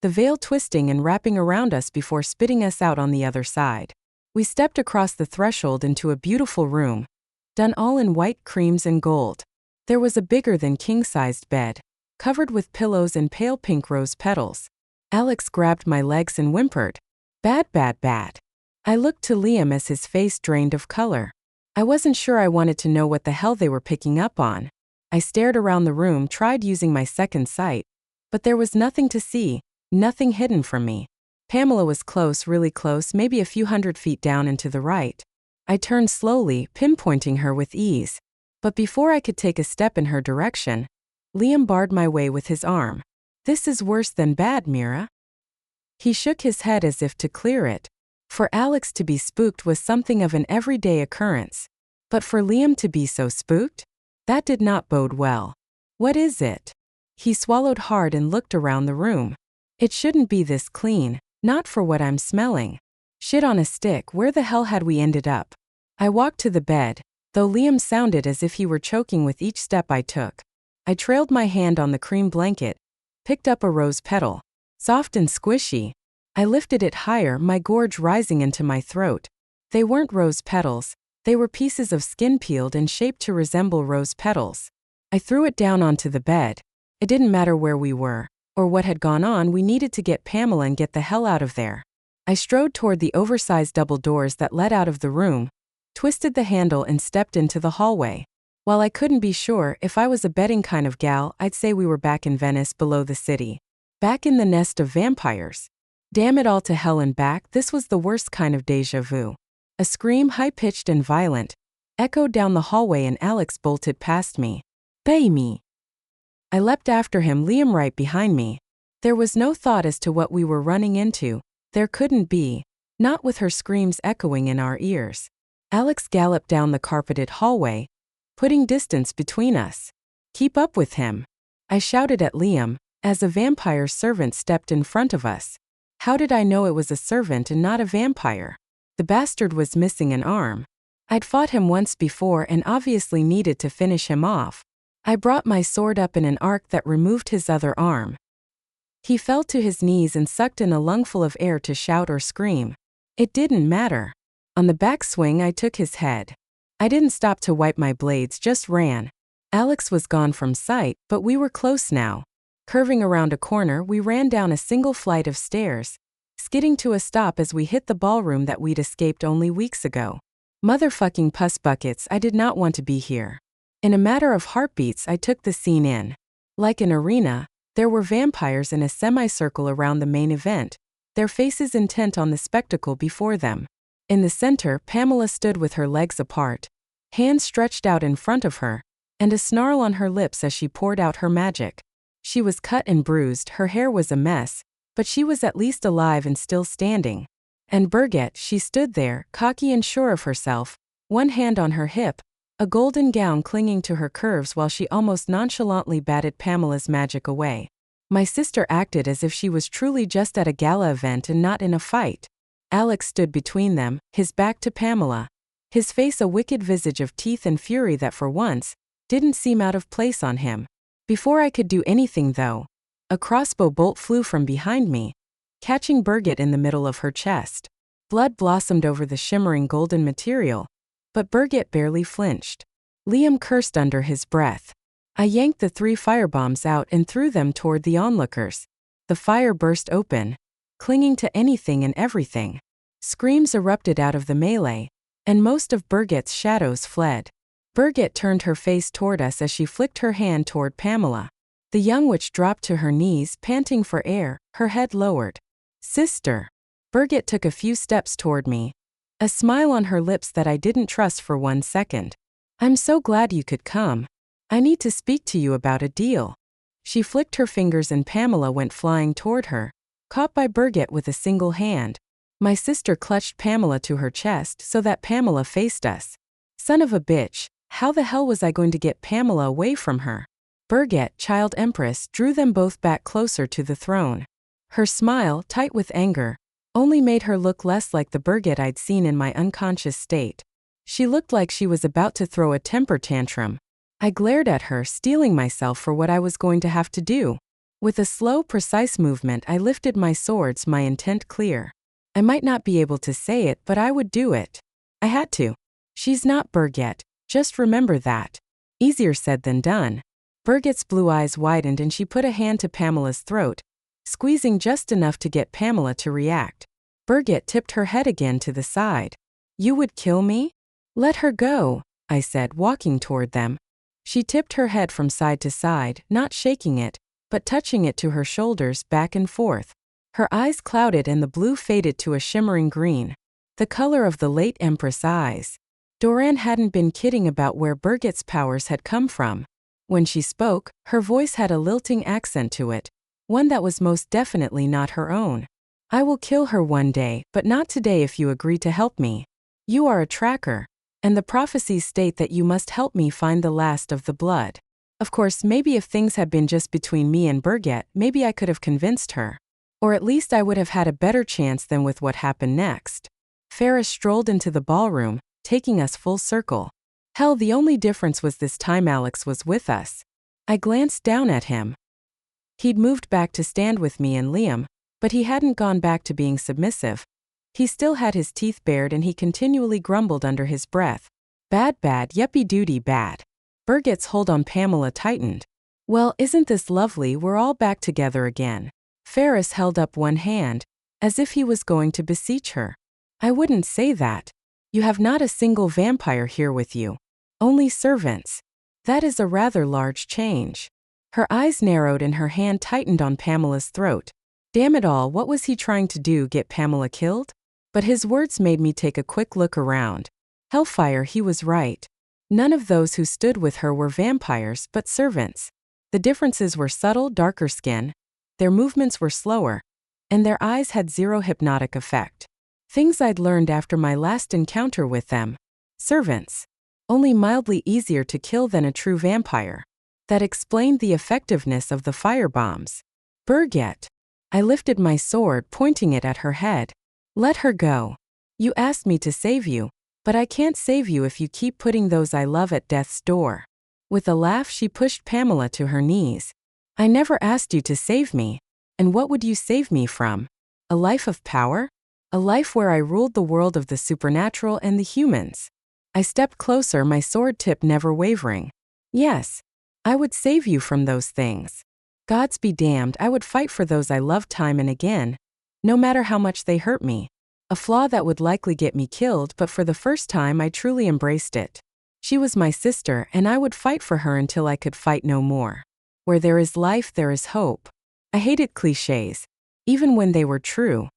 the veil twisting and wrapping around us before spitting us out on the other side. We stepped across the threshold into a beautiful room, done all in white creams and gold. There was a bigger than king-sized bed, covered with pillows and pale pink rose petals. Alex grabbed my legs and whimpered, "Bad, bad, bad." I looked to Liam as his face drained of color. I wasn't sure I wanted to know what the hell they were picking up on. I stared around the room, tried using my second sight, but there was nothing to see, nothing hidden from me. Pamela was close, really close, maybe a few 100 feet down and to the right. I turned slowly, pinpointing her with ease. But before I could take a step in her direction, Liam barred my way with his arm. This is worse than bad, Mira. He shook his head as if to clear it. For Alex to be spooked was something of an everyday occurrence. But for Liam to be so spooked? That did not bode well. What is it? He swallowed hard and looked around the room. It shouldn't be this clean, not for what I'm smelling. Shit on a stick, where the hell had we ended up? I walked to the bed, though Liam sounded as if he were choking with each step I took. I trailed my hand on the cream blanket, picked up a rose petal. Soft and squishy. I lifted it higher, my gorge rising into my throat. They weren't rose petals, they were pieces of skin peeled and shaped to resemble rose petals. I threw it down onto the bed. It didn't matter where we were, or what had gone on, we needed to get Pamela and get the hell out of there. I strode toward the oversized double doors that led out of the room, twisted the handle and stepped into the hallway. While I couldn't be sure if I was a betting kind of gal, I'd say we were back in Venice below the city. Back in the nest of vampires. Damn it all to hell and back, this was the worst kind of déjà vu. A scream, high-pitched and violent, echoed down the hallway and Alex bolted past me. "Pay me!" I leapt after him, Liam right behind me. There was no thought as to what we were running into. There couldn't be, not with her screams echoing in our ears. Alex galloped down the carpeted hallway, putting distance between us. "Keep up with him," I shouted at Liam, as a vampire servant stepped in front of us. How did I know it was a servant and not a vampire? The bastard was missing an arm. I'd fought him once before and obviously needed to finish him off. I brought my sword up in an arc that removed his other arm. He fell to his knees and sucked in a lungful of air to shout or scream. It didn't matter. On the backswing, I took his head. I didn't stop to wipe my blades, just ran. Alex was gone from sight, but we were close now. Curving around a corner, we ran down a single flight of stairs, skidding to a stop as we hit the ballroom that we'd escaped only weeks ago. Motherfucking puss buckets, I did not want to be here. In a matter of heartbeats, I took the scene in. Like an arena, there were vampires in a semicircle around the main event, their faces intent on the spectacle before them. In the center, Pamela stood with her legs apart, hands stretched out in front of her, and a snarl on her lips as she poured out her magic. She was cut and bruised, her hair was a mess, but she was at least alive and still standing. And Birgit, she stood there, cocky and sure of herself, one hand on her hip, a golden gown clinging to her curves while she almost nonchalantly batted Pamela's magic away. My sister acted as if she was truly just at a gala event and not in a fight. Alex stood between them, his back to Pamela, his face a wicked visage of teeth and fury that for once didn't seem out of place on him. Before I could do anything though, a crossbow bolt flew from behind me, catching Birgit in the middle of her chest. Blood blossomed over the shimmering golden material, but Birgit barely flinched. Liam cursed under his breath. I yanked the 3 firebombs out and threw them toward the onlookers. The fire burst open, clinging to anything and everything. Screams erupted out of the melee, and most of Birgit's shadows fled. Birgit turned her face toward us as she flicked her hand toward Pamela. The young witch dropped to her knees, panting for air, her head lowered. "Sister." Birgit took a few steps toward me, a smile on her lips that I didn't trust for 1 second. "I'm so glad you could come. I need to speak to you about a deal." She flicked her fingers and Pamela went flying toward her, caught by Birgit with a single hand. My sister clutched Pamela to her chest so that Pamela faced us. Son of a bitch, how the hell was I going to get Pamela away from her? Birgit, child empress, drew them both back closer to the throne. Her smile, tight with anger, only made her look less like the Birgit I'd seen in my unconscious state. She looked like she was about to throw a temper tantrum. I glared at her, steeling myself for what I was going to have to do. With a slow, precise movement, I lifted my swords, my intent clear. I might not be able to say it, but I would do it. I had to. "She's not Birgit, just remember that." Easier said than done. Birgit's blue eyes widened and she put a hand to Pamela's throat, squeezing just enough to get Pamela to react. Birgit tipped her head again to the side. "You would kill me?" "Let her go," I said, walking toward them. She tipped her head from side to side, not shaking it, but touching it to her shoulders, back and forth. Her eyes clouded and the blue faded to a shimmering green, the color of the late Empress eyes. Doran hadn't been kidding about where Birgit's powers had come from. When she spoke, her voice had a lilting accent to it, one that was most definitely not her own. "I will kill her one day, but not today if you agree to help me. You are a tracker, and the prophecies state that you must help me find the last of the blood." Of course, maybe if things had been just between me and Birgit, maybe I could have convinced her. Or at least I would have had a better chance than with what happened next. Ferris strolled into the ballroom, taking us full circle. Hell, the only difference was this time Alex was with us. I glanced down at him. He'd moved back to stand with me and Liam, but he hadn't gone back to being submissive. He still had his teeth bared and he continually grumbled under his breath. Bad, yuppie-doody bad. Birgit's hold on Pamela tightened. Well, isn't this lovely, we're all back together again. Ferris held up one hand, as if he was going to beseech her. I wouldn't say that. You have not a single vampire here with you. Only servants. That is a rather large change. Her eyes narrowed and her hand tightened on Pamela's throat. Damn it all, what was he trying to do, get Pamela killed? But his words made me take a quick look around. Hellfire, he was right. None of those who stood with her were vampires, but servants. The differences were subtle, darker skin. Their movements were slower. And their eyes had zero hypnotic effect. Things I'd learned after my last encounter with them. Servants. Only mildly easier to kill than a true vampire. That explained the effectiveness of the firebombs. Birgit. I lifted my sword, pointing it at her head. Let her go. You asked me to save you, but I can't save you if you keep putting those I love at death's door. With a laugh, she pushed Pamela to her knees. I never asked you to save me. And what would you save me from? A life of power? A life where I ruled the world of the supernatural and the humans. I stepped closer, my sword tip never wavering. Yes, I would save you from those things. Gods be damned, I would fight for those I loved time and again, no matter how much they hurt me. A flaw that would likely get me killed, but for the first time I truly embraced it. She was my sister, and I would fight for her until I could fight no more. Where there is life, there is hope. I hated clichés, even when they were true.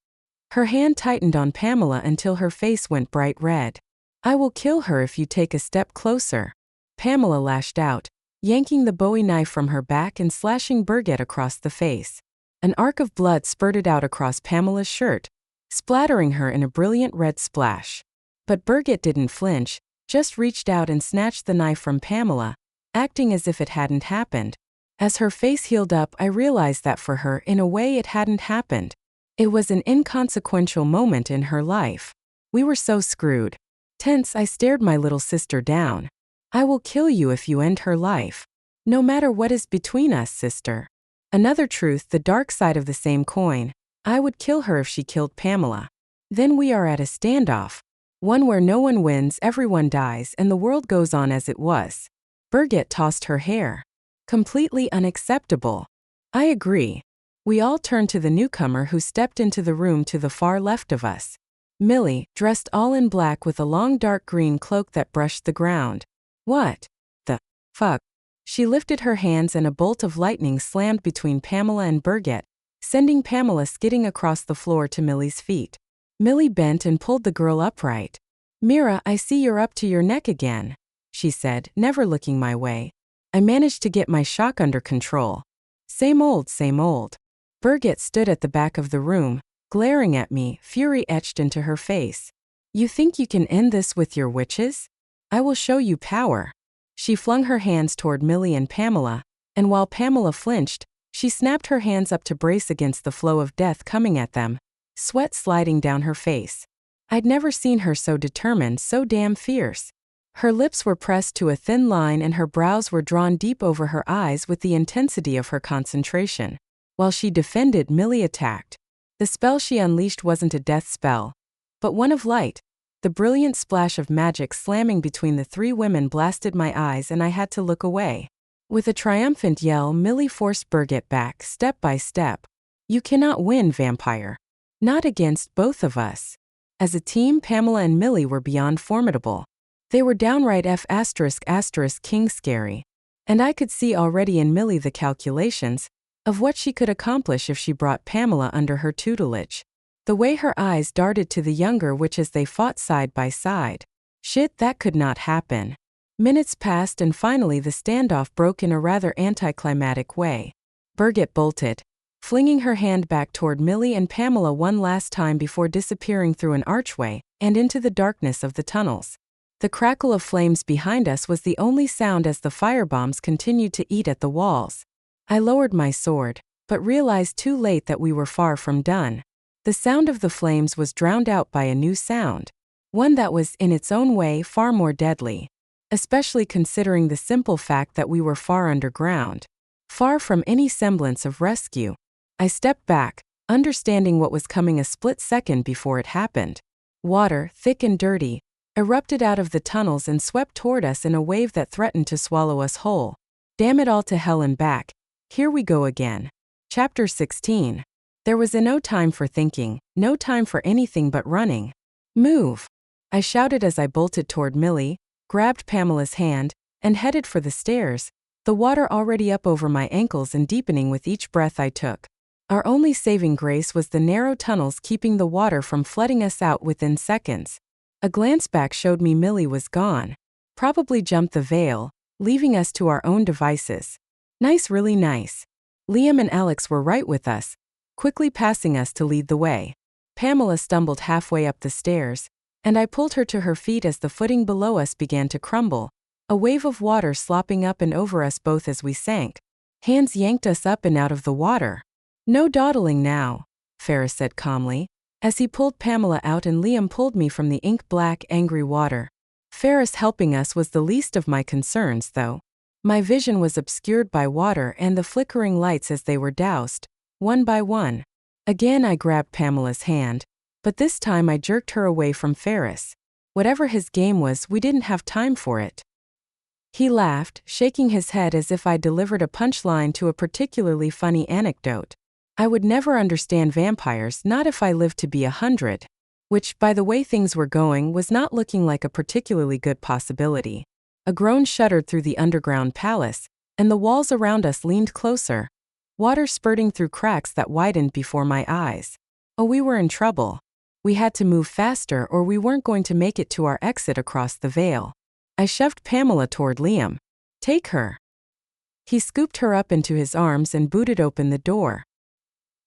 Her hand tightened on Pamela until her face went bright red. I will kill her if you take a step closer. Pamela lashed out, yanking the Bowie knife from her back and slashing Birgit across the face. An arc of blood spurted out across Pamela's shirt, splattering her in a brilliant red splash. But Birgit didn't flinch, just reached out and snatched the knife from Pamela, acting as if it hadn't happened. As her face healed up, I realized that for her, in a way, it hadn't happened. It was an inconsequential moment in her life. We were so screwed. Tense, I stared my little sister down. I will kill you if you end her life. No matter what is between us, sister. Another truth, the dark side of the same coin. I would kill her if she killed Pamela. Then we are at a standoff. One where no one wins, everyone dies, and the world goes on as it was. Birgit tossed her hair. Completely unacceptable. I agree. We all turned to the newcomer who stepped into the room to the far left of us. Millie, dressed all in black with a long dark green cloak that brushed the ground. What the fuck? She lifted her hands and a bolt of lightning slammed between Pamela and Birgit, sending Pamela skidding across the floor to Millie's feet. Millie bent and pulled the girl upright. Mira, I see you're up to your neck again, she said, never looking my way. I managed to get my shock under control. Same old, same old. Birgit stood at the back of the room, glaring at me, fury etched into her face. You think you can end this with your witches? I will show you power. She flung her hands toward Millie and Pamela, and while Pamela flinched, she snapped her hands up to brace against the flow of death coming at them, sweat sliding down her face. I'd never seen her so determined, so damn fierce. Her lips were pressed to a thin line and her brows were drawn deep over her eyes with the intensity of her concentration. While she defended, Millie attacked. The spell she unleashed wasn't a death spell, but one of light. The brilliant splash of magic slamming between the three women blasted my eyes and I had to look away. With a triumphant yell, Millie forced Birgit back, step by step. You cannot win, vampire. Not against both of us. As a team, Pamela and Millie were beyond formidable. They were downright king scary. And I could see already in Millie the calculations of what she could accomplish if she brought Pamela under her tutelage. The way her eyes darted to the younger witch as they fought side by side. Shit, that could not happen. Minutes passed and finally the standoff broke in a rather anticlimactic way. Birgit bolted, flinging her hand back toward Millie and Pamela one last time before disappearing through an archway and into the darkness of the tunnels. The crackle of flames behind us was the only sound as the firebombs continued to eat at the walls. I lowered my sword, but realized too late that we were far from done. The sound of the flames was drowned out by a new sound, one that was, in its own way, far more deadly. especially considering the simple fact that we were far underground, far from any semblance of rescue. I stepped back, understanding what was coming a split second before it happened. Water, thick and dirty, erupted out of the tunnels and swept toward us in a wave that threatened to swallow us whole. Damn it all to hell and back. Here we go again. Chapter 16. There was no time for thinking, no time for anything but running. Move! I shouted as I bolted toward Millie, grabbed Pamela's hand, and headed for the stairs, the water already up over my ankles and deepening with each breath I took. Our only saving grace was the narrow tunnels keeping the water from flooding us out within seconds. A glance back showed me Millie was gone. Probably jumped the veil, leaving us to our own devices. Nice, really nice. Liam and Alex were right with us, quickly passing us to lead the way. Pamela stumbled halfway up the stairs, and I pulled her to her feet as the footing below us began to crumble, a wave of water slopping up and over us both as we sank. Hands yanked us up and out of the water. No dawdling now, Ferris said calmly, as he pulled Pamela out and Liam pulled me from the ink-black, angry water. Ferris helping us was the least of my concerns, though. My vision was obscured by water and the flickering lights as they were doused, one by one. Again I grabbed Pamela's hand, but this time I jerked her away from Ferris. Whatever his game was, we didn't have time for it. He laughed, shaking his head as if I delivered a punchline to a particularly funny anecdote. I would never understand vampires, not if I lived to be 100. Which, by the way things were going, was not looking like a particularly good possibility. A groan shuddered through the underground palace, and the walls around us leaned closer, water spurting through cracks that widened before my eyes. Oh, we were in trouble. We had to move faster or we weren't going to make it to our exit across the veil. I shoved Pamela toward Liam. Take her. He scooped her up into his arms and booted open the door.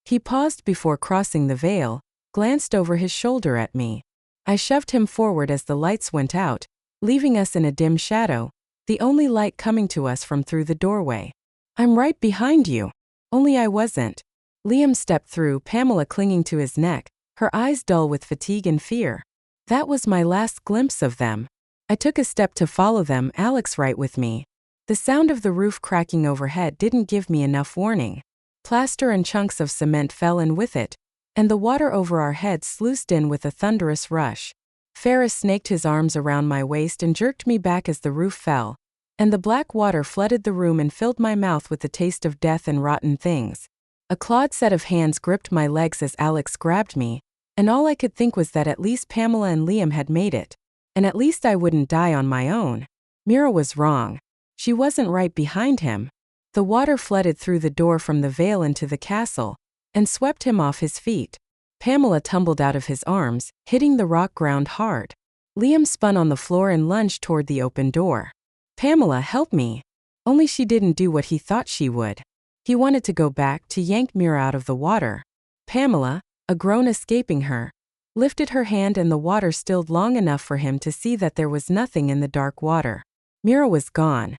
He paused before crossing the veil, glanced over his shoulder at me. I shoved him forward as the lights went out, leaving us in a dim shadow, the only light coming to us from through the doorway. I'm right behind you. Only I wasn't. Liam stepped through, Pamela clinging to his neck, her eyes dull with fatigue and fear. That was my last glimpse of them. I took a step to follow them, Alex right with me. The sound of the roof cracking overhead didn't give me enough warning. Plaster and chunks of cement fell in with it, and the water over our heads sluiced in with a thunderous rush. Ferris snaked his arms around my waist and jerked me back as the roof fell, and the black water flooded the room and filled my mouth with the taste of death and rotten things. A clawed set of hands gripped my legs as Alex grabbed me, and all I could think was that at least Pamela and Liam had made it, and at least I wouldn't die on my own. Mira was wrong. She wasn't right behind him. The water flooded through the door from the veil into the castle, and swept him off his feet. Pamela tumbled out of his arms, hitting the rock ground hard. Liam spun on the floor and lunged toward the open door. Pamela, help me. Only she didn't do what he thought she would. He wanted to go back to yank Mira out of the water. Pamela, a groan escaping her, lifted her hand and the water stilled long enough for him to see that there was nothing in the dark water. Mira was gone.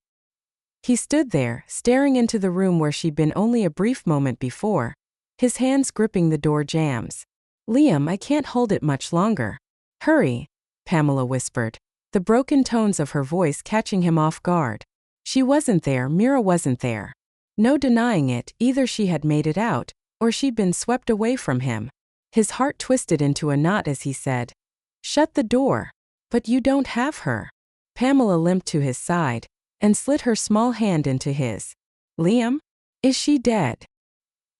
He stood there, staring into the room where she'd been only a brief moment before, his hands gripping the door jambs. Liam, I can't hold it much longer. Hurry, Pamela whispered, the broken tones of her voice catching him off guard. She wasn't there, Mira wasn't there. No denying it, either she had made it out, or she'd been swept away from him. His heart twisted into a knot as he said, "Shut the door." But you don't have her. Pamela limped to his side, and slid her small hand into his. Liam? Is she dead?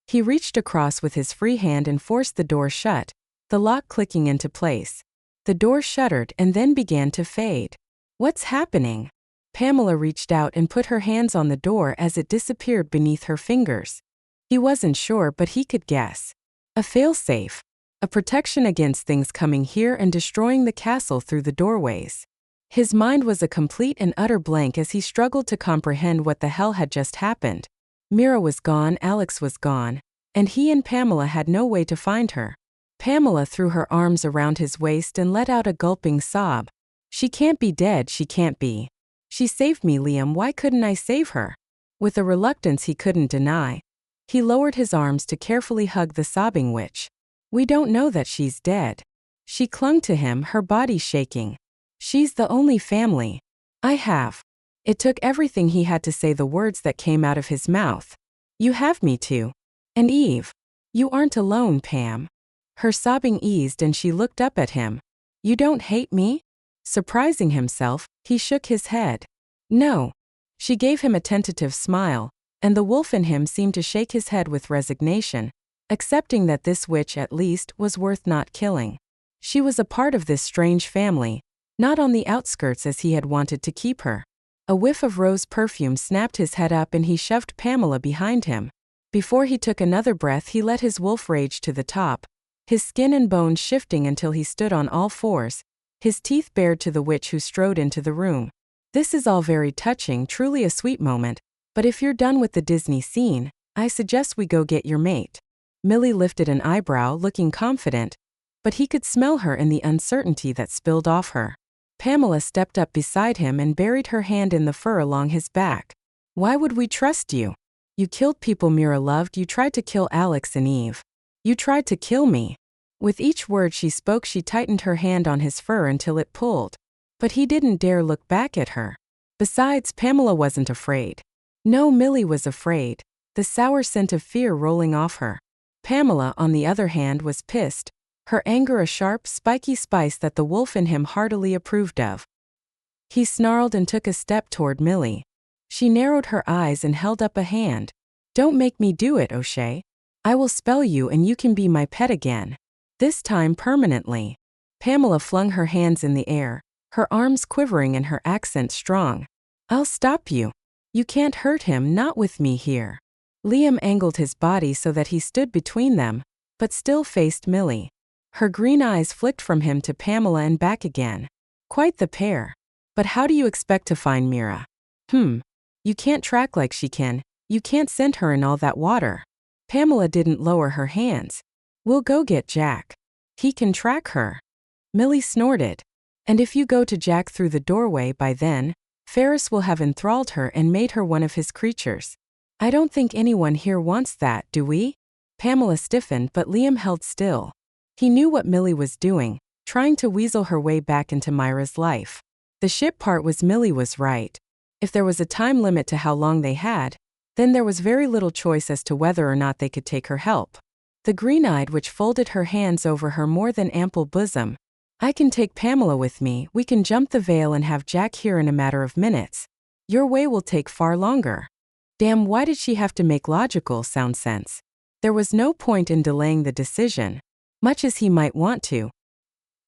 He reached across with his free hand and forced the door shut, the lock clicking into place. The door shuddered and then began to fade. What's happening? Pamela reached out and put her hands on the door as it disappeared beneath her fingers. He wasn't sure, but he could guess. A failsafe. A protection against things coming here and destroying the castle through the doorways. His mind was a complete and utter blank as he struggled to comprehend what the hell had just happened. Mira was gone, Alex was gone, and he and Pamela had no way to find her. Pamela threw her arms around his waist and let out a gulping sob. She can't be dead, she can't be. She saved me, Liam, why couldn't I save her? With a reluctance he couldn't deny, he lowered his arms to carefully hug the sobbing witch. We don't know that she's dead. She clung to him, her body shaking. She's the only family. I have. It took everything he had to say the words that came out of his mouth. You have me too. And Eve. You aren't alone, Pam. Her sobbing eased and she looked up at him. You don't hate me? Surprising himself, he shook his head. No. She gave him a tentative smile, and the wolf in him seemed to shake his head with resignation, accepting that this witch, at least, was worth not killing. She was a part of this strange family, not on the outskirts as he had wanted to keep her. A whiff of rose perfume snapped his head up and he shoved Pamela behind him. Before he took another breath, he let his wolf rage to the top, his skin and bones shifting until he stood on all fours, his teeth bared to the witch who strode into the room. This is all very touching, truly a sweet moment, but if you're done with the Disney scene, I suggest we go get your mate. Millie lifted an eyebrow, looking confident, but he could smell her in the uncertainty that spilled off her. Pamela stepped up beside him and buried her hand in the fur along his back. Why would we trust you? You killed people Mira loved. You tried to kill Alex and Eve. You tried to kill me. With each word she spoke, she tightened her hand on his fur until it pulled. But he didn't dare look back at her. Besides, Pamela wasn't afraid. No, Millie was afraid, the sour scent of fear rolling off her. Pamela, on the other hand, was pissed, her anger a sharp, spiky spice that the wolf in him heartily approved of. He snarled and took a step toward Millie. She narrowed her eyes and held up a hand. Don't make me do it, O'Shea. I will spell you and you can be my pet again. This time permanently. Pamela flung her hands in the air, her arms quivering and her accent strong. I'll stop you. You can't hurt him, not with me here. Liam angled his body so that he stood between them, but still faced Millie. Her green eyes flicked from him to Pamela and back again. Quite the pair. But how do you expect to find Mira? You can't track like she can. You can't send her in all that water. Pamela didn't lower her hands. We'll go get Jack. He can track her. Millie snorted. And if you go to Jack through the doorway, by then, Ferris will have enthralled her and made her one of his creatures. I don't think anyone here wants that, do we? Pamela stiffened, but Liam held still. He knew what Millie was doing, trying to weasel her way back into Myra's life. The ship part was Millie was right. If there was a time limit to how long they had, then there was very little choice as to whether or not they could take her help. The green-eyed witch folded her hands over her more than ample bosom. I can take Pamela with me. We can jump the veil and have Jack here in a matter of minutes. Your way will take far longer. Damn, why did she have to make logical sound sense? There was no point in delaying the decision, much as he might want to.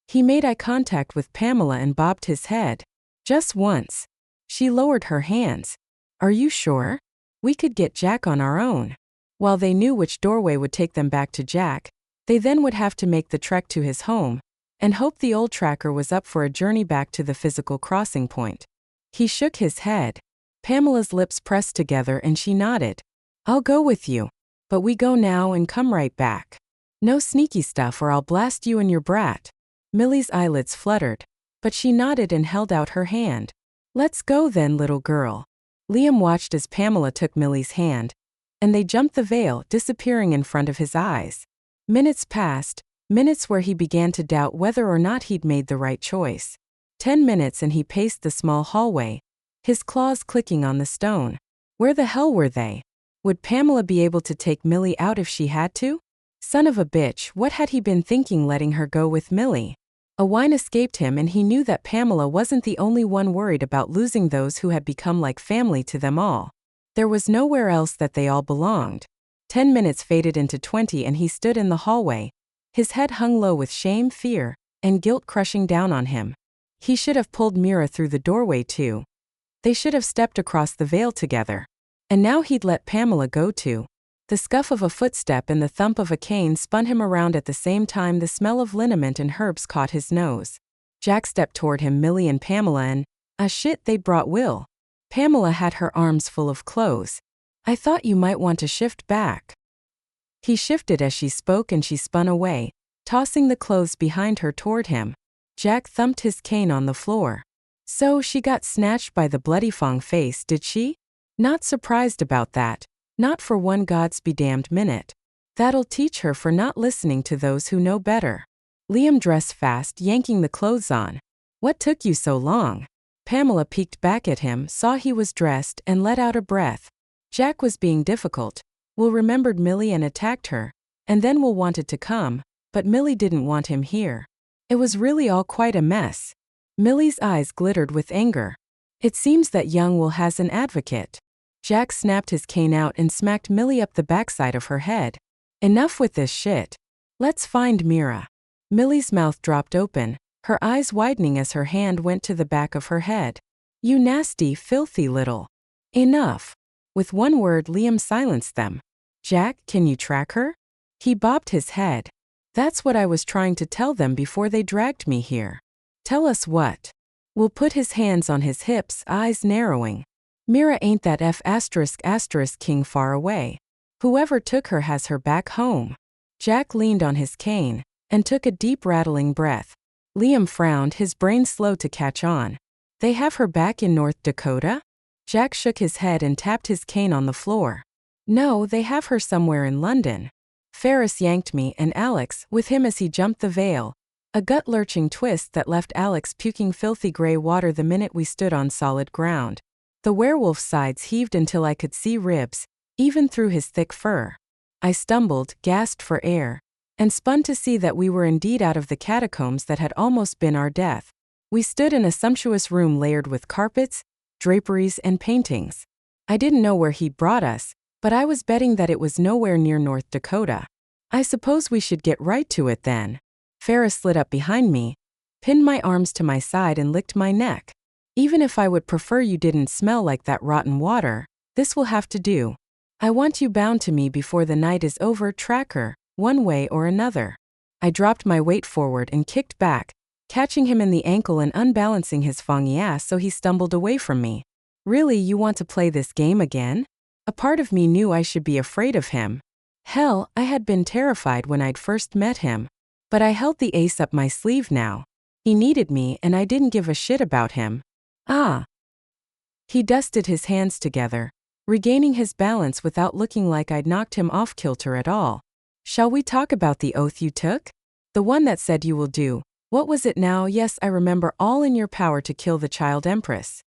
He made eye contact with Pamela and bobbed his head. Just once. She lowered her hands. Are you sure? We could get Jack on our own. While they knew which doorway would take them back to Jack, they then would have to make the trek to his home, and hope the old tracker was up for a journey back to the physical crossing point. He shook his head. Pamela's lips pressed together and she nodded. I'll go with you. But we go now and come right back. No sneaky stuff or I'll blast you and your brat. Millie's eyelids fluttered, but she nodded and held out her hand. Let's go then, little girl. Liam watched as Pamela took Millie's hand, and they jumped the veil, disappearing in front of his eyes. Minutes passed, minutes where he began to doubt whether or not he'd made the right choice. 10 minutes and he paced the small hallway, his claws clicking on the stone. Where the hell were they? Would Pamela be able to take Millie out if she had to? Son of a bitch, what had he been thinking letting her go with Millie? A whine escaped him and he knew that Pamela wasn't the only one worried about losing those who had become like family to them all. There was nowhere else that they all belonged. 10 minutes faded into 20 and he stood in the hallway, his head hung low with shame, fear, and guilt crushing down on him. He should have pulled Mira through the doorway too. They should have stepped across the veil together. And now he'd let Pamela go too. The scuff of a footstep and the thump of a cane spun him around at the same time. The smell of liniment and herbs caught his nose. Jack stepped toward him, Millie and Pamela, and, shit, they'd brought Will. Pamela had her arms full of clothes. I thought you might want to shift back. He shifted as she spoke and she spun away, tossing the clothes behind her toward him. Jack thumped his cane on the floor. So she got snatched by the bloody Fong face, did she? Not surprised about that. Not for one God's be damned minute. That'll teach her for not listening to those who know better. Liam dressed fast, yanking the clothes on. What took you so long? Pamela peeked back at him, saw he was dressed, and let out a breath. Jack was being difficult. Will remembered Millie and attacked her, and then Will wanted to come, but Millie didn't want him here. It was really all quite a mess. Millie's eyes glittered with anger. It seems that young Will has an advocate. Jack snapped his cane out and smacked Millie up the backside of her head. Enough with this shit. Let's find Mira. Millie's mouth dropped open, her eyes widening as her hand went to the back of her head. You nasty, filthy little. Enough. With one word, Liam silenced them. Jack, can you track her? He bobbed his head. That's what I was trying to tell them before they dragged me here. Tell us what? Will put his hands on his hips, eyes narrowing. Mira ain't that F*** king far away. Whoever took her has her back home. Jack leaned on his cane and took a deep rattling breath. Liam frowned, his brain slow to catch on. They have her back in North Dakota? Jack shook his head and tapped his cane on the floor. No, they have her somewhere in London. Ferris yanked me and Alex with him as he jumped the veil. A gut-lurching twist that left Alex puking filthy gray water the minute we stood on solid ground. The werewolf's sides heaved until I could see ribs, even through his thick fur. I stumbled, gasped for air, and spun to see that we were indeed out of the catacombs that had almost been our death. We stood in a sumptuous room layered with carpets, draperies, and paintings. I didn't know where he'd brought us, but I was betting that it was nowhere near North Dakota. I suppose we should get right to it then. Ferris slid up behind me, pinned my arms to my side and licked my neck. Even if I would prefer you didn't smell like that rotten water, this will have to do. I want you bound to me before the night is over, tracker, one way or another. I dropped my weight forward and kicked back, catching him in the ankle and unbalancing his fongy ass so he stumbled away from me. Really, you want to play this game again? A part of me knew I should be afraid of him. Hell, I had been terrified when I'd first met him. But I held the ace up my sleeve now. He needed me and I didn't give a shit about him. Ah. He dusted his hands together, regaining his balance without looking like I'd knocked him off kilter at all. Shall we talk about the oath you took? The one that said you will do, what was it now? Yes, I remember, all in your power to kill the child empress.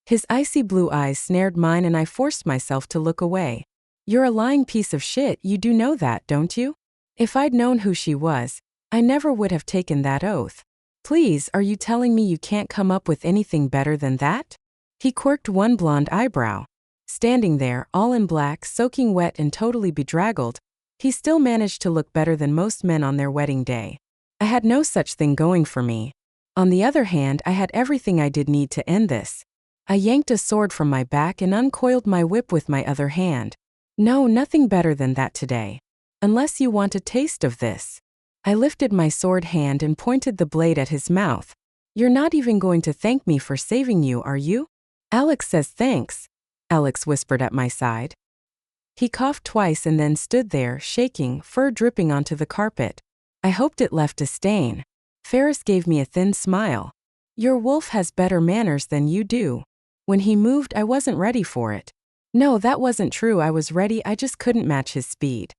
His icy blue eyes snared mine and I forced myself to look away. You're a lying piece of shit, you do know that, don't you? If I'd known who she was, I never would have taken that oath. Please, are you telling me you can't come up with anything better than that? He quirked one blonde eyebrow. Standing there, all in black, soaking wet and totally bedraggled, he still managed to look better than most men on their wedding day. I had no such thing going for me. On the other hand, I had everything I did need to end this. I yanked a sword from my back and uncoiled my whip with my other hand. No, nothing better than that today. Unless you want a taste of this. I lifted my sword hand and pointed the blade at his mouth. You're not even going to thank me for saving you, are you? Alex says thanks, Alex whispered at my side. He coughed twice and then stood there, shaking, fur dripping onto the carpet. I hoped it left a stain. Ferris gave me a thin smile. Your wolf has better manners than you do. When he moved, I wasn't ready for it. No, that wasn't true, I was ready, I just couldn't match his speed.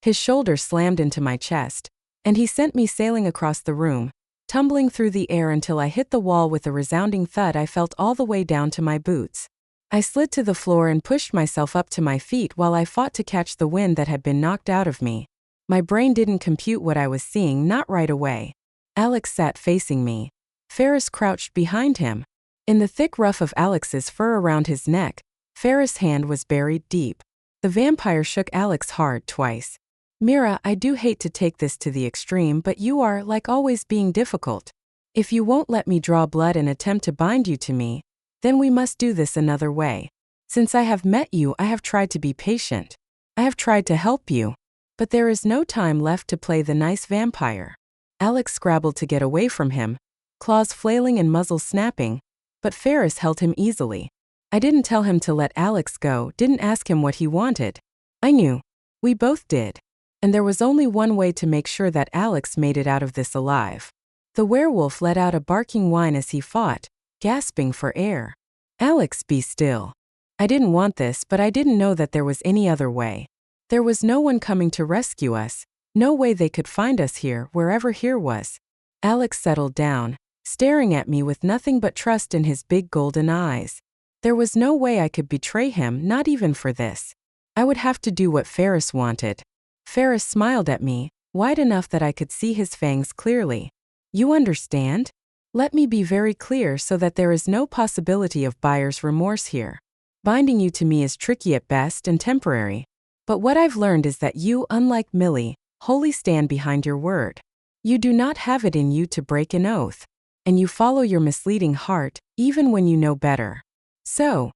His shoulder slammed into my chest, and he sent me sailing across the room, tumbling through the air until I hit the wall with a resounding thud I felt all the way down to my boots. I slid to the floor and pushed myself up to my feet while I fought to catch the wind that had been knocked out of me. My brain didn't compute what I was seeing, not right away. Alex sat facing me. Ferris crouched behind him. In the thick ruff of Alex's fur around his neck, Ferris' hand was buried deep. The vampire shook Alex hard twice. Mira, I do hate to take this to the extreme, but you are, like always, being difficult. If you won't let me draw blood and attempt to bind you to me, then we must do this another way. Since I have met you, I have tried to be patient. I have tried to help you. But there is no time left to play the nice vampire. Alex scrabbled to get away from him, claws flailing and muzzle snapping, but Ferris held him easily. I didn't tell him to let Alex go, didn't ask him what he wanted. I knew. We both did. And there was only one way to make sure that Alex made it out of this alive. The werewolf let out a barking whine as he fought, gasping for air. Alex, be still. I didn't want this, but I didn't know that there was any other way. There was no one coming to rescue us, no way they could find us here, wherever here was. Alex settled down, staring at me with nothing but trust in his big golden eyes. There was no way I could betray him, not even for this. I would have to do what Ferris wanted. Ferris smiled at me, wide enough that I could see his fangs clearly. You understand? Let me be very clear so that there is no possibility of buyer's remorse here. Binding you to me is tricky at best and temporary. But what I've learned is that you, unlike Millie, wholly stand behind your word. You do not have it in you to break an oath. And you follow your misleading heart, even when you know better. So,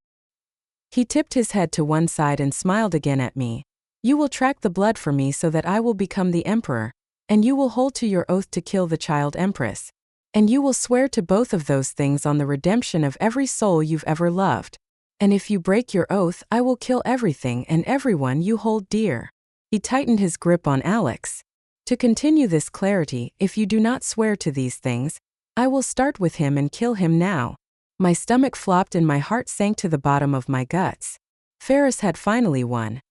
he tipped his head to one side and smiled again at me. You will track the blood for me so that I will become the emperor, and you will hold to your oath to kill the child empress. And you will swear to both of those things on the redemption of every soul you've ever loved. And if you break your oath, I will kill everything and everyone you hold dear. He tightened his grip on Alex. To continue this clarity, if you do not swear to these things, I will start with him and kill him now. My stomach flopped and my heart sank to the bottom of my guts. Ferris had finally won.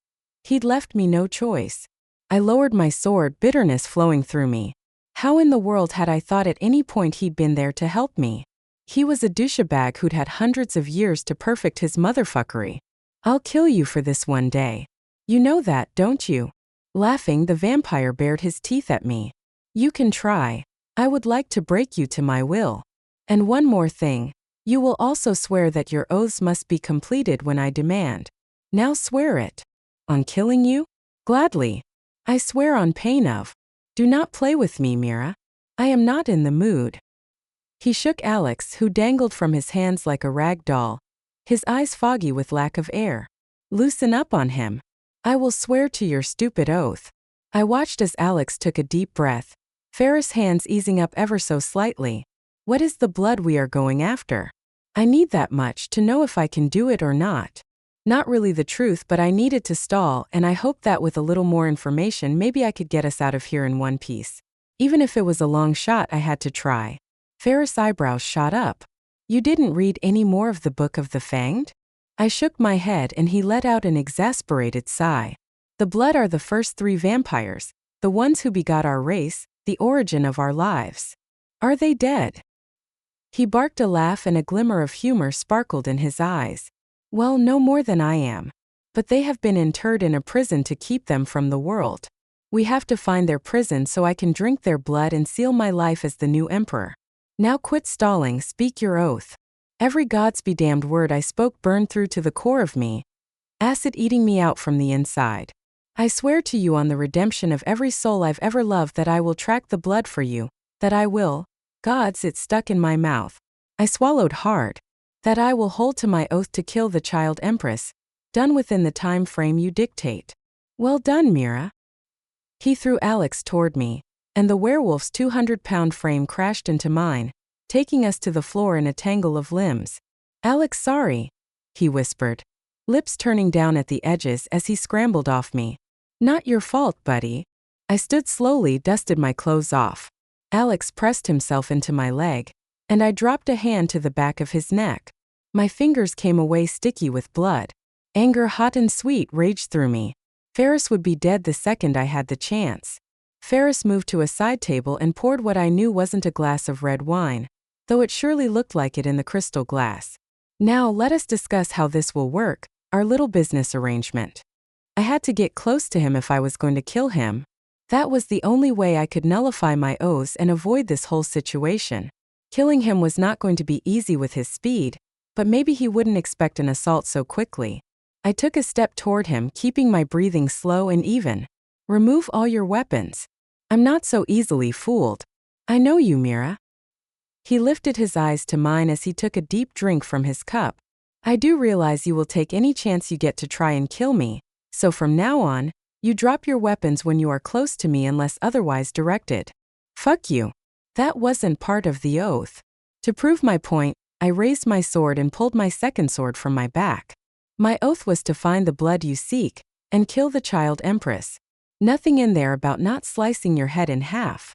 He'd left me no choice. I lowered my sword, bitterness flowing through me. How in the world had I thought at any point he'd been there to help me? He was a douchebag who'd had hundreds of years to perfect his motherfuckery. I'll kill you for this one day. You know that, don't you? Laughing, the vampire bared his teeth at me. You can try. I would like to break you to my will. And one more thing. You will also swear that your oaths must be completed when I demand. Now swear it. On killing you? Gladly. I swear on pain of. Do not play with me, Mira. I am not in the mood. He shook Alex, who dangled from his hands like a rag doll, his eyes foggy with lack of air. Loosen up on him. I will swear to your stupid oath. I watched as Alex took a deep breath, Ferris' hands easing up ever so slightly. What is the blood we are going after? I need that much to know if I can do it or not. Not really the truth, but I needed to stall, and I hoped that with a little more information maybe I could get us out of here in one piece. Even if it was a long shot, I had to try. Ferris' eyebrows shot up. You didn't read any more of the Book of the Fanged? I shook my head and he let out an exasperated sigh. The blood are the first 3 vampires, the ones who begot our race, the origin of our lives. Are they dead? He barked a laugh and a glimmer of humor sparkled in his eyes. Well, no more than I am. But they have been interred in a prison to keep them from the world. We have to find their prison so I can drink their blood and seal my life as the new emperor. Now quit stalling, speak your oath. Every gods be damned word I spoke burned through to the core of me, acid eating me out from the inside. I swear to you on the redemption of every soul I've ever loved that I will track the blood for you, that I will, gods, it stuck in my mouth. I swallowed hard. That I will hold to my oath to kill the child empress, done within the time frame you dictate. Well done, Mira. He threw Alex toward me, and the werewolf's 200-pound frame crashed into mine, taking us to the floor in a tangle of limbs. Alex, sorry, he whispered, lips turning down at the edges as he scrambled off me. Not your fault, buddy. I stood slowly, dusted my clothes off. Alex pressed himself into my leg, and I dropped a hand to the back of his neck. My fingers came away sticky with blood. Anger, hot and sweet, raged through me. Ferris would be dead the second I had the chance. Ferris moved to a side table and poured what I knew wasn't a glass of red wine, though it surely looked like it in the crystal glass. Now let us discuss how this will work, our little business arrangement. I had to get close to him if I was going to kill him. That was the only way I could nullify my oaths and avoid this whole situation. Killing him was not going to be easy with his speed, but maybe he wouldn't expect an assault so quickly. I took a step toward him, keeping my breathing slow and even. Remove all your weapons. I'm not so easily fooled. I know you, Mira. He lifted his eyes to mine as he took a deep drink from his cup. I do realize you will take any chance you get to try and kill me, so from now on, you drop your weapons when you are close to me unless otherwise directed. Fuck you. That wasn't part of the oath. To prove my point, I raised my sword and pulled my second sword from my back. My oath was to find the blood you seek, and kill the child empress. Nothing in there about not slicing your head in half.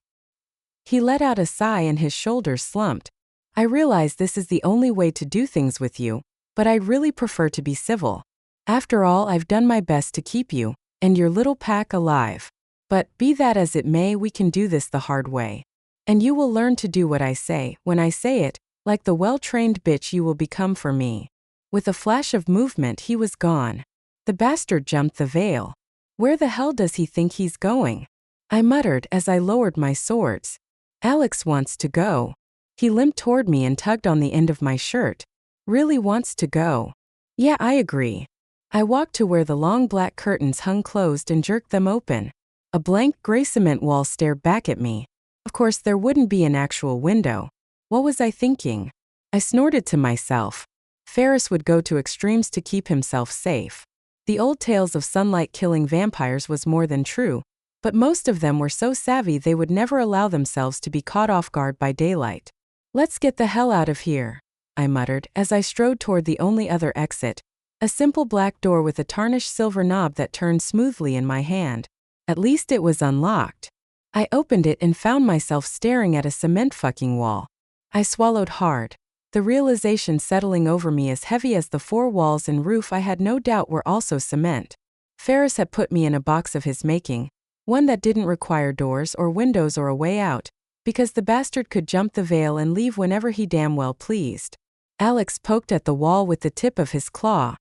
He let out a sigh and his shoulders slumped. I realize this is the only way to do things with you, but I'd really prefer to be civil. After all, I've done my best to keep you, and your little pack alive. But be that as it may, we can do this the hard way. And you will learn to do what I say when I say it, like the well-trained bitch you will become for me." With a flash of movement he was gone. The bastard jumped the veil. Where the hell does he think he's going? I muttered as I lowered my swords. Alex wants to go. He limped toward me and tugged on the end of my shirt. Really wants to go. Yeah, I agree. I walked to where the long black curtains hung closed and jerked them open. A blank gray cement wall stared back at me. Of course, there wouldn't be an actual window. What was I thinking? I snorted to myself. Ferris would go to extremes to keep himself safe. The old tales of sunlight-killing vampires was more than true, but most of them were so savvy they would never allow themselves to be caught off guard by daylight. "Let's get the hell out of here," I muttered as I strode toward the only other exit, a simple black door with a tarnished silver knob that turned smoothly in my hand. At least it was unlocked. I opened it and found myself staring at a cement-fucking wall. I swallowed hard. The realization settling over me as heavy as the four walls and roof I had no doubt were also cement. Ferris had put me in a box of his making, one that didn't require doors or windows or a way out, because the bastard could jump the veil and leave whenever he damn well pleased. Alex poked at the wall with the tip of his claw.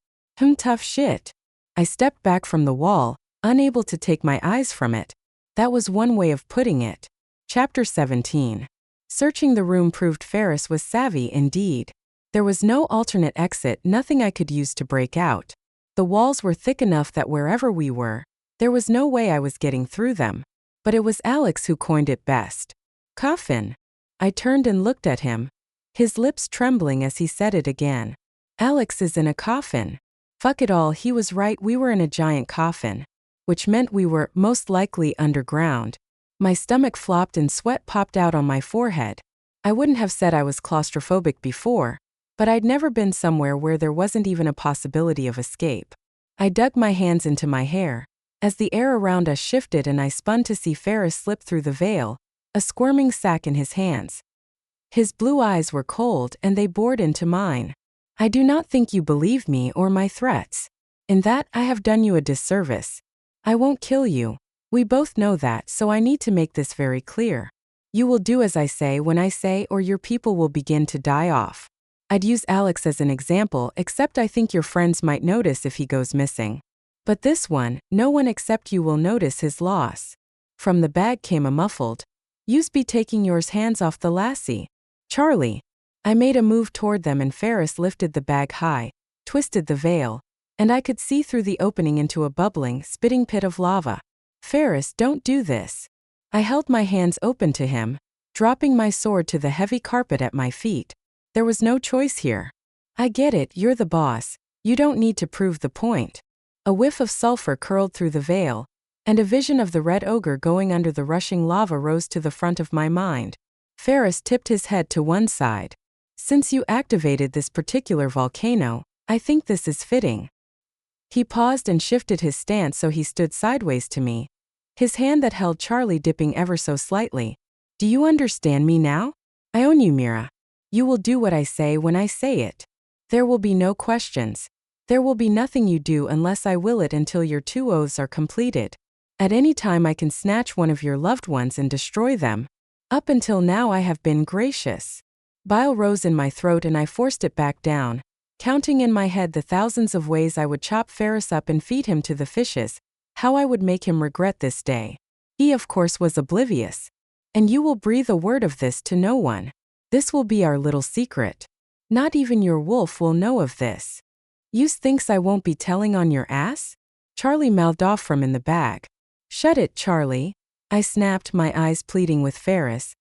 Tough shit. I stepped back from the wall, unable to take my eyes from it. That was one way of putting it. Chapter 17. Searching the room proved Ferris was savvy indeed. There was no alternate exit, nothing I could use to break out. The walls were thick enough that wherever we were, there was no way I was getting through them. But it was Alex who coined it best. Coffin. I turned and looked at him, his lips trembling as he said it again. Alex is in a coffin. Fuck it all, he was right, we were in a giant coffin. Which meant we were, most likely, underground. My stomach flopped and sweat popped out on my forehead. I wouldn't have said I was claustrophobic before, but I'd never been somewhere where there wasn't even a possibility of escape. I dug my hands into my hair. As the air around us shifted and I spun to see Ferris slip through the veil, a squirming sack in his hands. His blue eyes were cold and they bored into mine. "I do not think you believe me or my threats. In that, I have done you a disservice. I won't kill you. We both know that, so I need to make this very clear. You will do as I say when I say, or your people will begin to die off." I'd use Alex as an example, except I think your friends might notice if he goes missing. But this one, no one except you will notice his loss. From the bag came a muffled, "You's be taking yours hands off the lassie. Charlie." I made a move toward them and Ferris lifted the bag high, twisted the veil, and I could see through the opening into a bubbling, spitting pit of lava. "Ferris, don't do this." I held my hands open to him, dropping my sword to the heavy carpet at my feet. There was no choice here. "I get it, you're the boss. You don't need to prove the point." A whiff of sulfur curled through the veil, and a vision of the red ogre going under the rushing lava rose to the front of my mind. Ferris tipped his head to one side. "Since you activated this particular volcano, I think this is fitting." He paused and shifted his stance so he stood sideways to me, his hand that held Charlie dipping ever so slightly. "Do you understand me now? I own you, Mira. You will do what I say when I say it. There will be no questions. There will be nothing you do unless I will it until your 2 oaths are completed. At any time I can snatch one of your loved ones and destroy them. Up until now I have been gracious." Bile rose in my throat and I forced it back down, counting in my head the thousands of ways I would chop Ferris up and feed him to the fishes, how I would make him regret this day. He of course was oblivious. "And you will breathe a word of this to no one. This will be our little secret. Not even your wolf will know of this. Yous thinks I won't be telling on your ass?" Charlie mouthed off from in the bag. "Shut it, Charlie," I snapped, my eyes pleading with Ferris.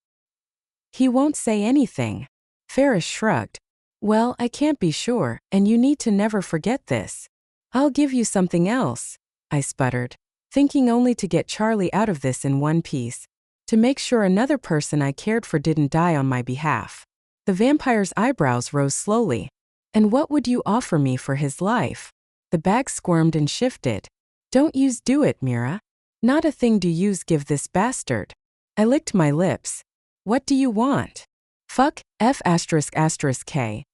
"He won't say anything." Ferris shrugged. "Well, I can't be sure, and you need to never forget this." "I'll give you something else," I sputtered, thinking only to get Charlie out of this in one piece, to make sure another person I cared for didn't die on my behalf. The vampire's eyebrows rose slowly. "And what would you offer me for his life?" The bag squirmed and shifted. "Don't yous do it, Mira. Not a thing do yous give this bastard." I licked my lips. "What do you want?" "Fuck, F asterisk asterisk K.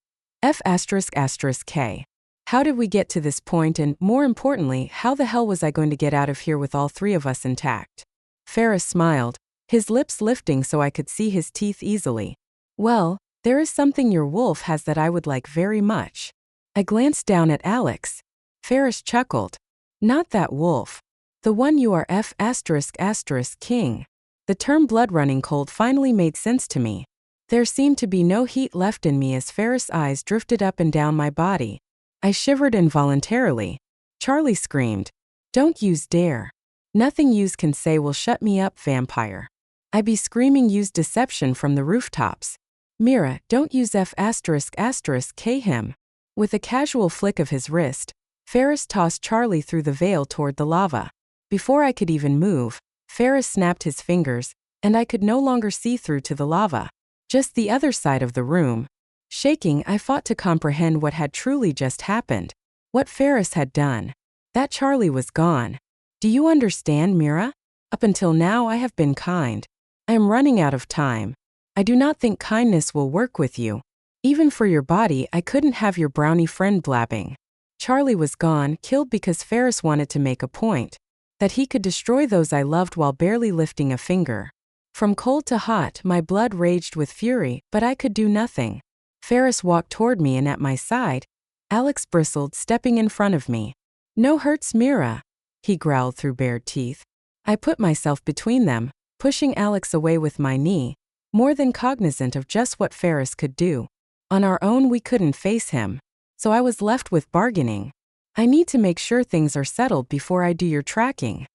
F asterisk asterisk K. How did we get to this point and, more importantly, how the hell was I going to get out of here with all 3 of us intact?" Ferris smiled, his lips lifting so I could see his teeth easily. Well, there is something your wolf has that I would like very much. I glanced down at Alex. Ferris chuckled. Not that wolf. The one you are ***king. The term blood running cold finally made sense to me. There seemed to be no heat left in me as Ferris' eyes drifted up and down my body. I shivered involuntarily. Charlie screamed. Don't use dare. Nothing yous can say will shut me up, vampire. I be screaming use deception from the rooftops. Mira, don't use ***k him. With a casual flick of his wrist, Ferris tossed Charlie through the veil toward the lava. Before I could even move, Ferris snapped his fingers, and I could no longer see through to the lava. Just the other side of the room. Shaking, I fought to comprehend what had truly just happened. What Ferris had done. That Charlie was gone. Do you understand, Mira? Up until now I have been kind. I am running out of time. I do not think kindness will work with you. Even for your body, I couldn't have your brownie friend blabbing. Charlie was gone, killed because Ferris wanted to make a point. That he could destroy those I loved while barely lifting a finger. From cold to hot, my blood raged with fury, but I could do nothing. Ferris walked toward me and at my side. Alex bristled, stepping in front of me. No hurts, Mira, he growled through bared teeth. I put myself between them, pushing Alex away with my knee, more than cognizant of just what Ferris could do. On our own we couldn't face him, so I was left with bargaining. I need to make sure things are settled before I do your tracking.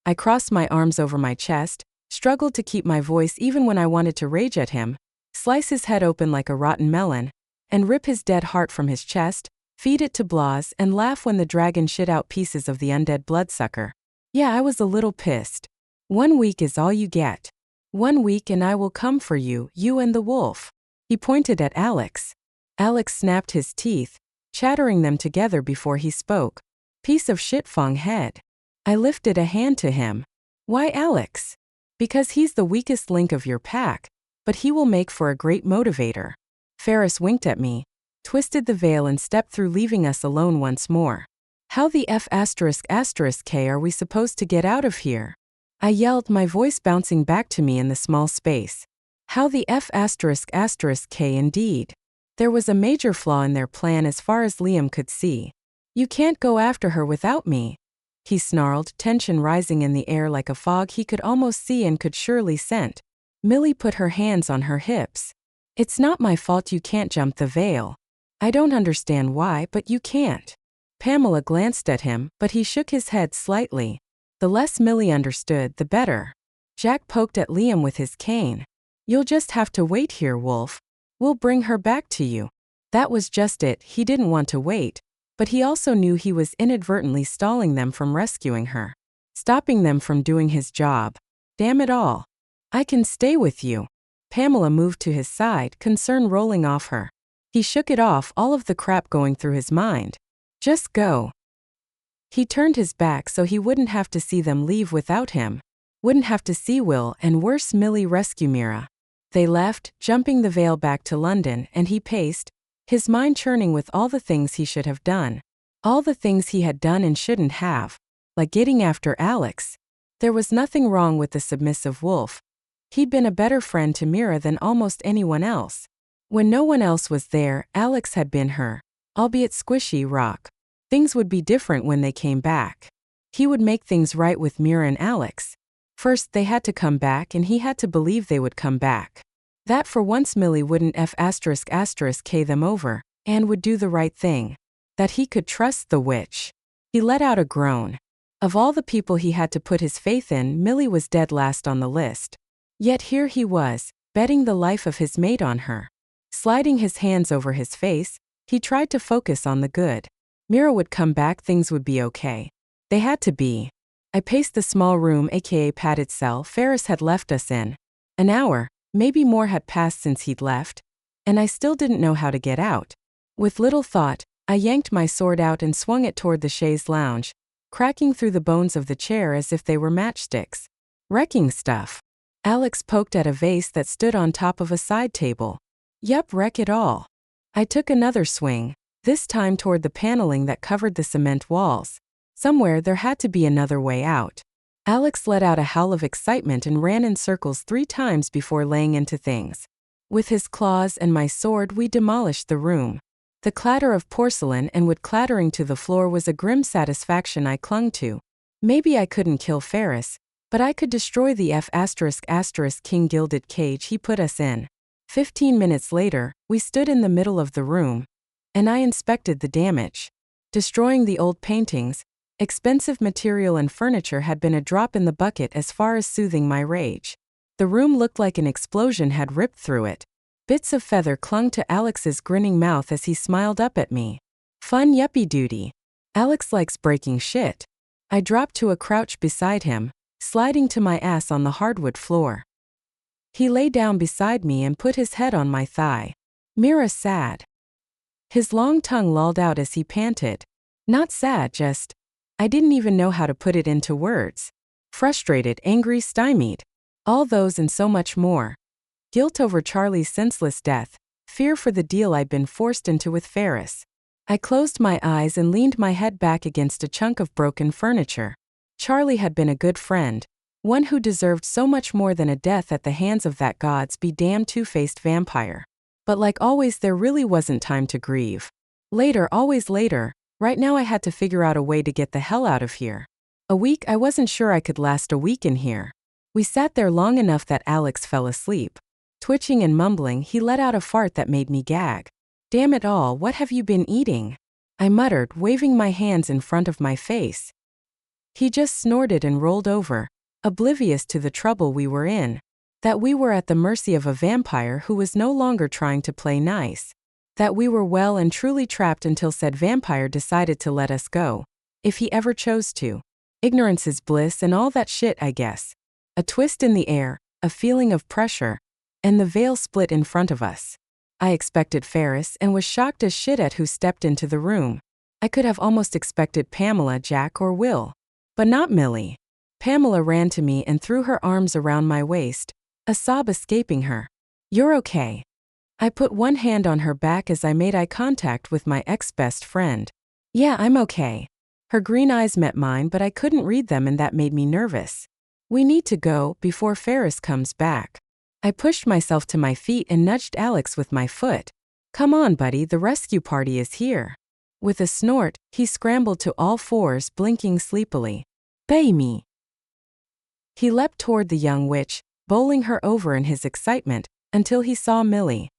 I crossed my arms over my chest, struggled to keep my voice even when I wanted to rage at him, slice his head open like a rotten melon, and rip his dead heart from his chest, feed it to Blas, and laugh when the dragon shit out pieces of the undead bloodsucker. Yeah, I was a little pissed. 1 week is all you get. 1 week and I will come for you, you and the wolf. He pointed at Alex. Alex snapped his teeth, chattering them together before he spoke. Piece of shit, Fong head. I lifted a hand to him. Why Alex? Because he's the weakest link of your pack, but he will make for a great motivator. Ferris winked at me, twisted the veil and stepped through, leaving us alone once more. How the ***k are we supposed to get out of here? I yelled, my voice bouncing back to me in the small space. How the ***k indeed. There was a major flaw in their plan as far as Liam could see. You can't go after her without me, he snarled, tension rising in the air like a fog he could almost see and could surely scent. Millie put her hands on her hips. It's not my fault you can't jump the veil. I don't understand why, but you can't. Pamela glanced at him, but he shook his head slightly. The less Millie understood, the better. Jack poked at Liam with his cane. You'll just have to wait here, Wolf. We'll bring her back to you. That was just it, he didn't want to wait, but he also knew he was inadvertently stalling them from rescuing her. Stopping them from doing his job. Damn it all. I can stay with you. Pamela moved to his side, concern rolling off her. He shook it off, all of the crap going through his mind. Just go. He turned his back so he wouldn't have to see them leave without him. Wouldn't have to see Will and worse Millie rescue Mira. They left, jumping the veil back to London, and he paced, his mind churning with all the things he should have done. All the things he had done and shouldn't have. Like getting after Alex. There was nothing wrong with the submissive wolf. He'd been a better friend to Mira than almost anyone else. When no one else was there, Alex had been her, albeit squishy rock. Things would be different when they came back. He would make things right with Mira and Alex. First, they had to come back and he had to believe they would come back. That for once Millie wouldn't ***k them over, and would do the right thing. That he could trust the witch. He let out a groan. Of all the people he had to put his faith in, Millie was dead last on the list. Yet here he was, betting the life of his mate on her. Sliding his hands over his face, he tried to focus on the good. Mira would come back, things would be okay. They had to be. I paced the small room, aka padded cell, Ferris had left us in. An hour, maybe more had passed since he'd left, and I still didn't know how to get out. With little thought, I yanked my sword out and swung it toward the chaise lounge, cracking through the bones of the chair as if they were matchsticks. Wrecking stuff. Alex poked at a vase that stood on top of a side table. Yup, wreck it all. I took another swing, this time toward the paneling that covered the cement walls. Somewhere there had to be another way out. Alex let out a howl of excitement and ran in circles 3 times before laying into things. With his claws and my sword, we demolished the room. The clatter of porcelain and wood clattering to the floor was a grim satisfaction I clung to. Maybe I couldn't kill Ferris, but I could destroy the **** gilded cage he put us in. 15 minutes later, we stood in the middle of the room, and I inspected the damage. Destroying the old paintings, expensive material and furniture had been a drop in the bucket as far as soothing my rage. The room looked like an explosion had ripped through it. Bits of feather clung to Alex's grinning mouth as he smiled up at me. Fun yuppie duty. Alex likes breaking shit. I dropped to a crouch beside him, sliding to my ass on the hardwood floor. He lay down beside me and put his head on my thigh. Mira sad. His long tongue lolled out as he panted. Not sad, just, I didn't even know how to put it into words. Frustrated, angry, stymied. All those and so much more. Guilt over Charlie's senseless death, fear for the deal I'd been forced into with Ferris. I closed my eyes and leaned my head back against a chunk of broken furniture. Charlie had been a good friend, one who deserved so much more than a death at the hands of that gods-be-damned two-faced vampire. But like always, there really wasn't time to grieve. Later, always later. Right now I had to figure out a way to get the hell out of here. A week, I wasn't sure I could last a week in here. We sat there long enough that Alex fell asleep. Twitching and mumbling, he let out a fart that made me gag. Damn it all, what have you been eating? I muttered, waving my hands in front of my face. He just snorted and rolled over, oblivious to the trouble we were in. That we were at the mercy of a vampire who was no longer trying to play nice. That we were well and truly trapped until said vampire decided to let us go. If he ever chose to. Ignorance is bliss and all that shit, I guess. A twist in the air, a feeling of pressure, and the veil split in front of us. I expected Ferris and was shocked as shit at who stepped into the room. I could have almost expected Pamela, Jack, or Will. But not Millie. Pamela ran to me and threw her arms around my waist, a sob escaping her. You're okay. I put one hand on her back as I made eye contact with my ex-best friend. Yeah, I'm okay. Her green eyes met mine, but I couldn't read them, and that made me nervous. We need to go before Ferris comes back. I pushed myself to my feet and nudged Alex with my foot. Come on, buddy, the rescue party is here. With a snort, he scrambled to all fours, blinking sleepily. Bay me. He leapt toward the young witch, bowling her over in his excitement, until he saw Millie.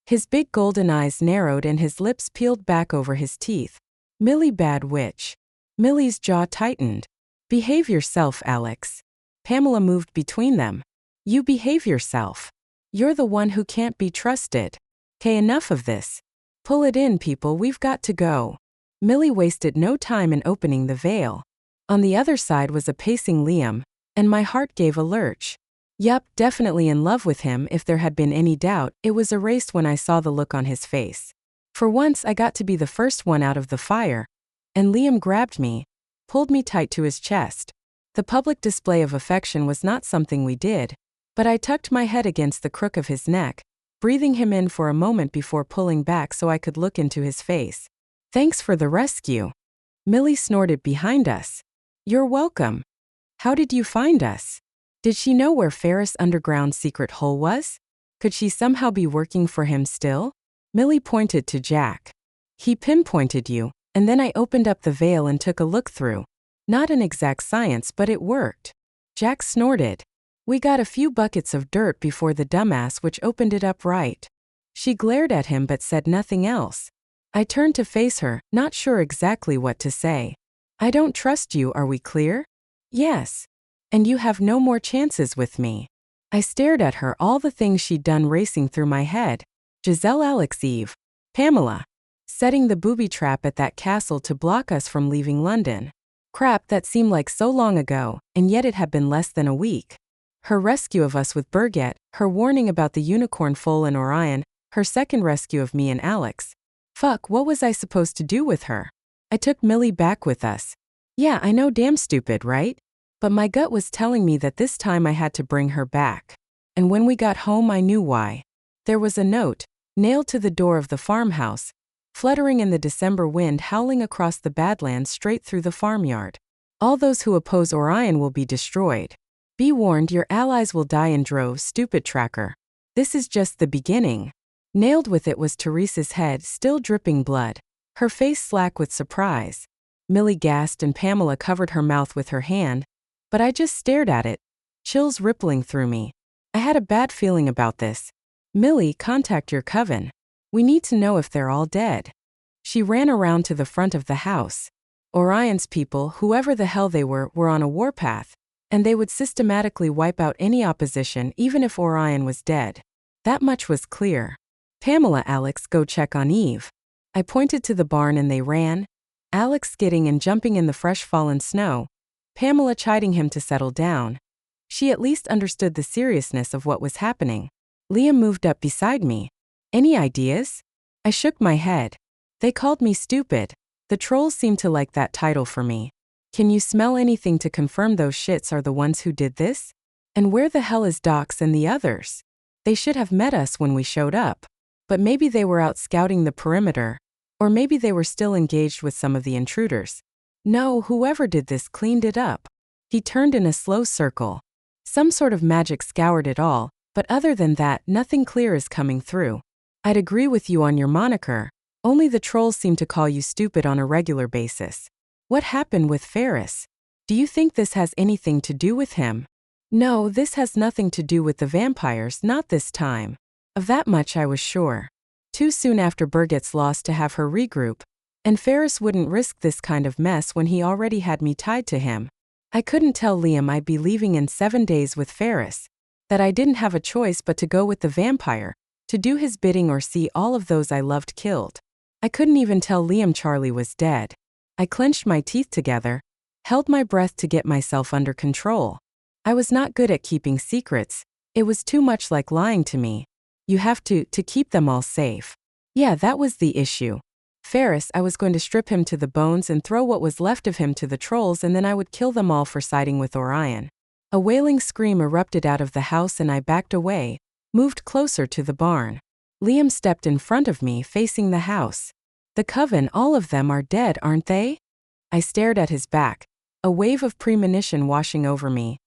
His big golden eyes narrowed and his lips peeled back over his teeth. Millie, bad witch. Millie's jaw tightened. Behave yourself, Alex. Pamela moved between them. You behave yourself. You're the one who can't be trusted. Okay, enough of this. Pull it in, people, we've got to go. Millie wasted no time in opening the veil. On the other side was a pacing Liam, and my heart gave a lurch. Yup, definitely in love with him. If there had been any doubt, it was erased when I saw the look on his face. For once, I got to be the first one out of the fire. And Liam grabbed me, pulled me tight to his chest. The public display of affection was not something we did, but I tucked my head against the crook of his neck, breathing him in for a moment before pulling back so I could look into his face. Thanks for the rescue. Millie snorted behind us. You're welcome. How did you find us? Did she know where Ferris' underground secret hole was? Could she somehow be working for him still? Millie pointed to Jack. He pinpointed you, and then I opened up the veil and took a look through. Not an exact science, but it worked. Jack snorted. We got a few buckets of dirt before the dumbass which opened it up right. She glared at him but said nothing else. I turned to face her, not sure exactly what to say. I don't trust you, are we clear? Yes. And you have no more chances with me. I stared at her, all the things she'd done racing through my head. Giselle, Alex, Eve. Pamela. Setting the booby trap at that castle to block us from leaving London. Crap, that seemed like so long ago, and yet it had been less than a week. Her rescue of us with Birgit, her warning about the unicorn foal and Orion, her second rescue of me and Alex. Fuck, what was I supposed to do with her? I took Millie back with us. Yeah, I know, damn stupid, right? But my gut was telling me that this time I had to bring her back. And when we got home, I knew why. There was a note, nailed to the door of the farmhouse, fluttering in the December wind, howling across the badlands straight through the farmyard. All those who oppose Orion will be destroyed. Be warned, your allies will die in droves, stupid tracker. This is just the beginning. Nailed with it was Teresa's head, still dripping blood, her face slack with surprise. Millie gasped and Pamela covered her mouth with her hand, but I just stared at it, chills rippling through me. I had a bad feeling about this. Millie, contact your coven. We need to know if they're all dead. She ran around to the front of the house. Orion's people, whoever the hell they were on a warpath, and they would systematically wipe out any opposition even if Orion was dead. That much was clear. Pamela, Alex, go check on Eve. I pointed to the barn and they ran, Alex skidding and jumping in the fresh fallen snow, Pamela chiding him to settle down. She at least understood the seriousness of what was happening. Liam moved up beside me. Any ideas? I shook my head. They called me stupid. The trolls seemed to like that title for me. Can you smell anything to confirm those shits are the ones who did this? And where the hell is Docs and the others? They should have met us when we showed up. But maybe they were out scouting the perimeter, or maybe they were still engaged with some of the intruders. No, whoever did this cleaned it up. He turned in a slow circle. Some sort of magic scoured it all, but other than that, nothing clear is coming through. I'd agree with you on your moniker, only the trolls seem to call you stupid on a regular basis. What happened with Ferris? Do you think this has anything to do with him? No, this has nothing to do with the vampires, not this time. Of that much I was sure. Too soon after Burr gets lost to have her regroup, and Ferris wouldn't risk this kind of mess when he already had me tied to him. I couldn't tell Liam I'd be leaving in 7 days with Ferris, that I didn't have a choice but to go with the vampire, to do his bidding or see all of those I loved killed. I couldn't even tell Liam Charlie was dead. I clenched my teeth together, held my breath to get myself under control. I was not good at keeping secrets. It was too much like lying to me. You have to keep them all safe. Yeah, that was the issue. Ferris, I was going to strip him to the bones and throw what was left of him to the trolls, and then I would kill them all for siding with Orion. A wailing scream erupted out of the house and I backed away, moved closer to the barn. Liam stepped in front of me, facing the house. The coven, all of them are dead, aren't they? I stared at his back, a wave of premonition washing over me.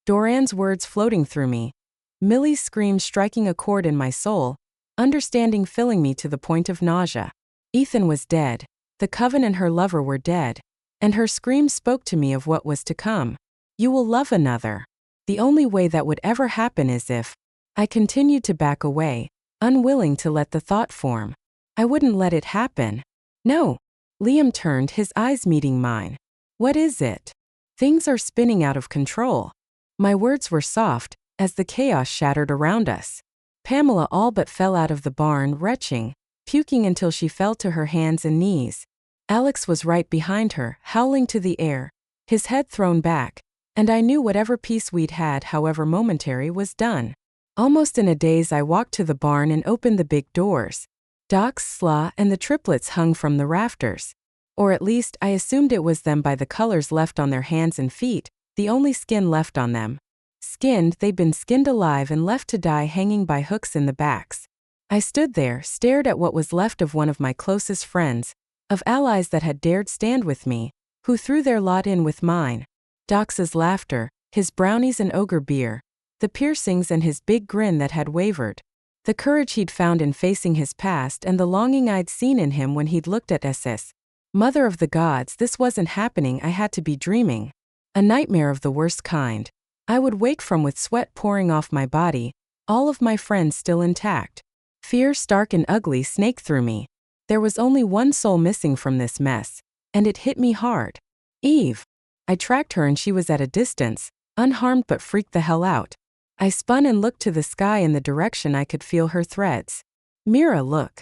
Doran's words floating through me. Millie's scream striking a chord in my soul, understanding filling me to the point of nausea. Ethan was dead. The coven and her lover were dead. And her scream spoke to me of what was to come. You will love another. The only way that would ever happen is if I continued to back away, unwilling to let the thought form. I wouldn't let it happen. No. Liam turned, his eyes meeting mine. What is it? Things are spinning out of control. My words were soft, as the chaos shattered around us. Pamela all but fell out of the barn, retching, puking until she fell to her hands and knees. Alex was right behind her, howling to the air, his head thrown back, and I knew whatever peace we'd had, however momentary, was done. Almost in a daze I walked to the barn and opened the big doors. Doc, Slaw, and the triplets hung from the rafters. Or at least I assumed it was them by the colors left on their hands and feet, the only skin left on them. Skinned, they'd been skinned alive and left to die hanging by hooks in the backs. I stood there, stared at what was left of one of my closest friends, of allies that had dared stand with me, who threw their lot in with mine. Doc's laughter, his brownies and ogre beer, the piercings and his big grin that had wavered, the courage he'd found in facing his past and the longing I'd seen in him when he'd looked at SS. Mother of the gods, this wasn't happening, I had to be dreaming. A nightmare of the worst kind. I would wake from with sweat pouring off my body, all of my friends still intact. Fear, stark and ugly, snaked through me. There was only one soul missing from this mess, and it hit me hard. Eve. I tracked her and she was at a distance, unharmed but freaked the hell out. I spun and looked to the sky in the direction I could feel her threads. Mira, look.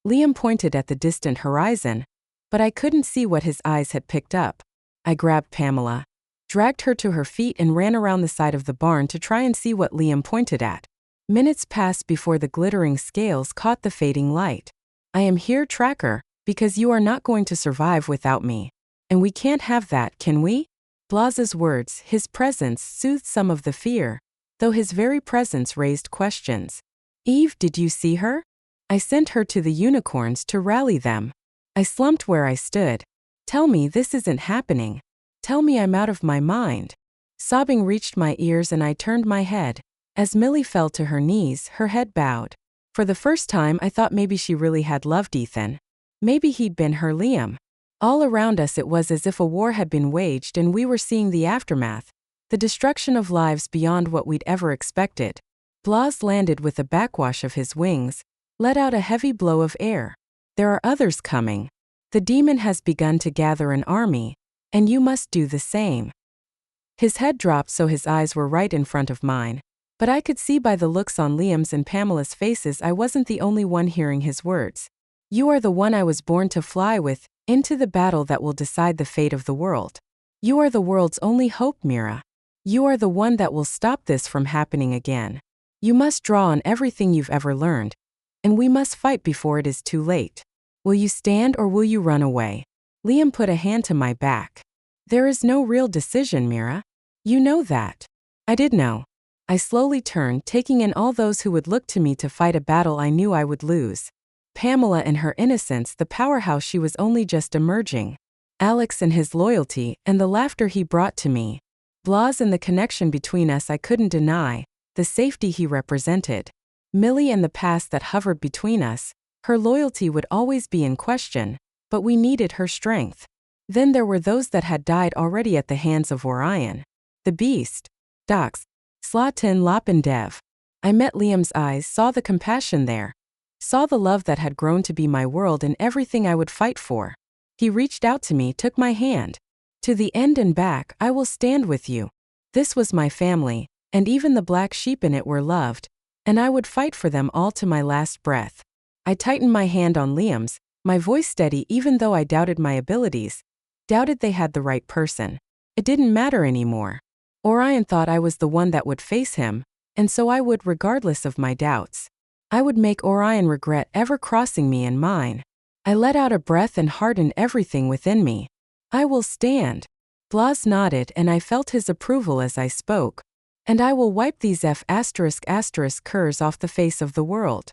Liam pointed at the distant horizon, but I couldn't see what his eyes had picked up. I grabbed Pamela, dragged her to her feet and ran around the side of the barn to try and see what Liam pointed at. Minutes passed before the glittering scales caught the fading light. I am here, tracker, because you are not going to survive without me. And we can't have that, can we? Blaz's words, his presence, soothed some of the fear, though his very presence raised questions. Eve, did you see her? I sent her to the unicorns to rally them. I slumped where I stood. Tell me this isn't happening. Tell me I'm out of my mind. Sobbing reached my ears and I turned my head. As Millie fell to her knees, her head bowed. For the first time I thought maybe she really had loved Ethan. Maybe he'd been her Liam. All around us it was as if a war had been waged and we were seeing the aftermath. The destruction of lives beyond what we'd ever expected. Blas landed with a backwash of his wings, let out a heavy blow of air. There are others coming. The demon has begun to gather an army, and you must do the same. His head dropped so his eyes were right in front of mine, but I could see by the looks on Liam's and Pamela's faces I wasn't the only one hearing his words. You are the one I was born to fly with, into the battle that will decide the fate of the world. You are the world's only hope, Mira. You are the one that will stop this from happening again. You must draw on everything you've ever learned, and we must fight before it is too late. Will you stand or will you run away? Liam put a hand to my back. There is no real decision, Mira. You know that. I did know. I slowly turned, taking in all those who would look to me to fight a battle I knew I would lose. Pamela and her innocence, the powerhouse she was only just emerging. Alex and his loyalty, and the laughter he brought to me. Blas and the connection between us I couldn't deny, the safety he represented. Millie and the past that hovered between us. Her loyalty would always be in question, but we needed her strength. Then there were those that had died already at the hands of Orion. The Beast. Dox. Slatin Lopendev. I met Liam's eyes, saw the compassion there. Saw the love that had grown to be my world and everything I would fight for. He reached out to me, took my hand. To the end and back, I will stand with you. This was my family, and even the black sheep in it were loved, and I would fight for them all to my last breath. I tightened my hand on Liam's, my voice steady even though I doubted my abilities, doubted they had the right person. It didn't matter anymore. Orion thought I was the one that would face him, and so I would regardless of my doubts. I would make Orion regret ever crossing me and mine. I let out a breath and hardened everything within me. I will stand. Blas nodded and I felt his approval as I spoke. And I will wipe these curs off the face of the world.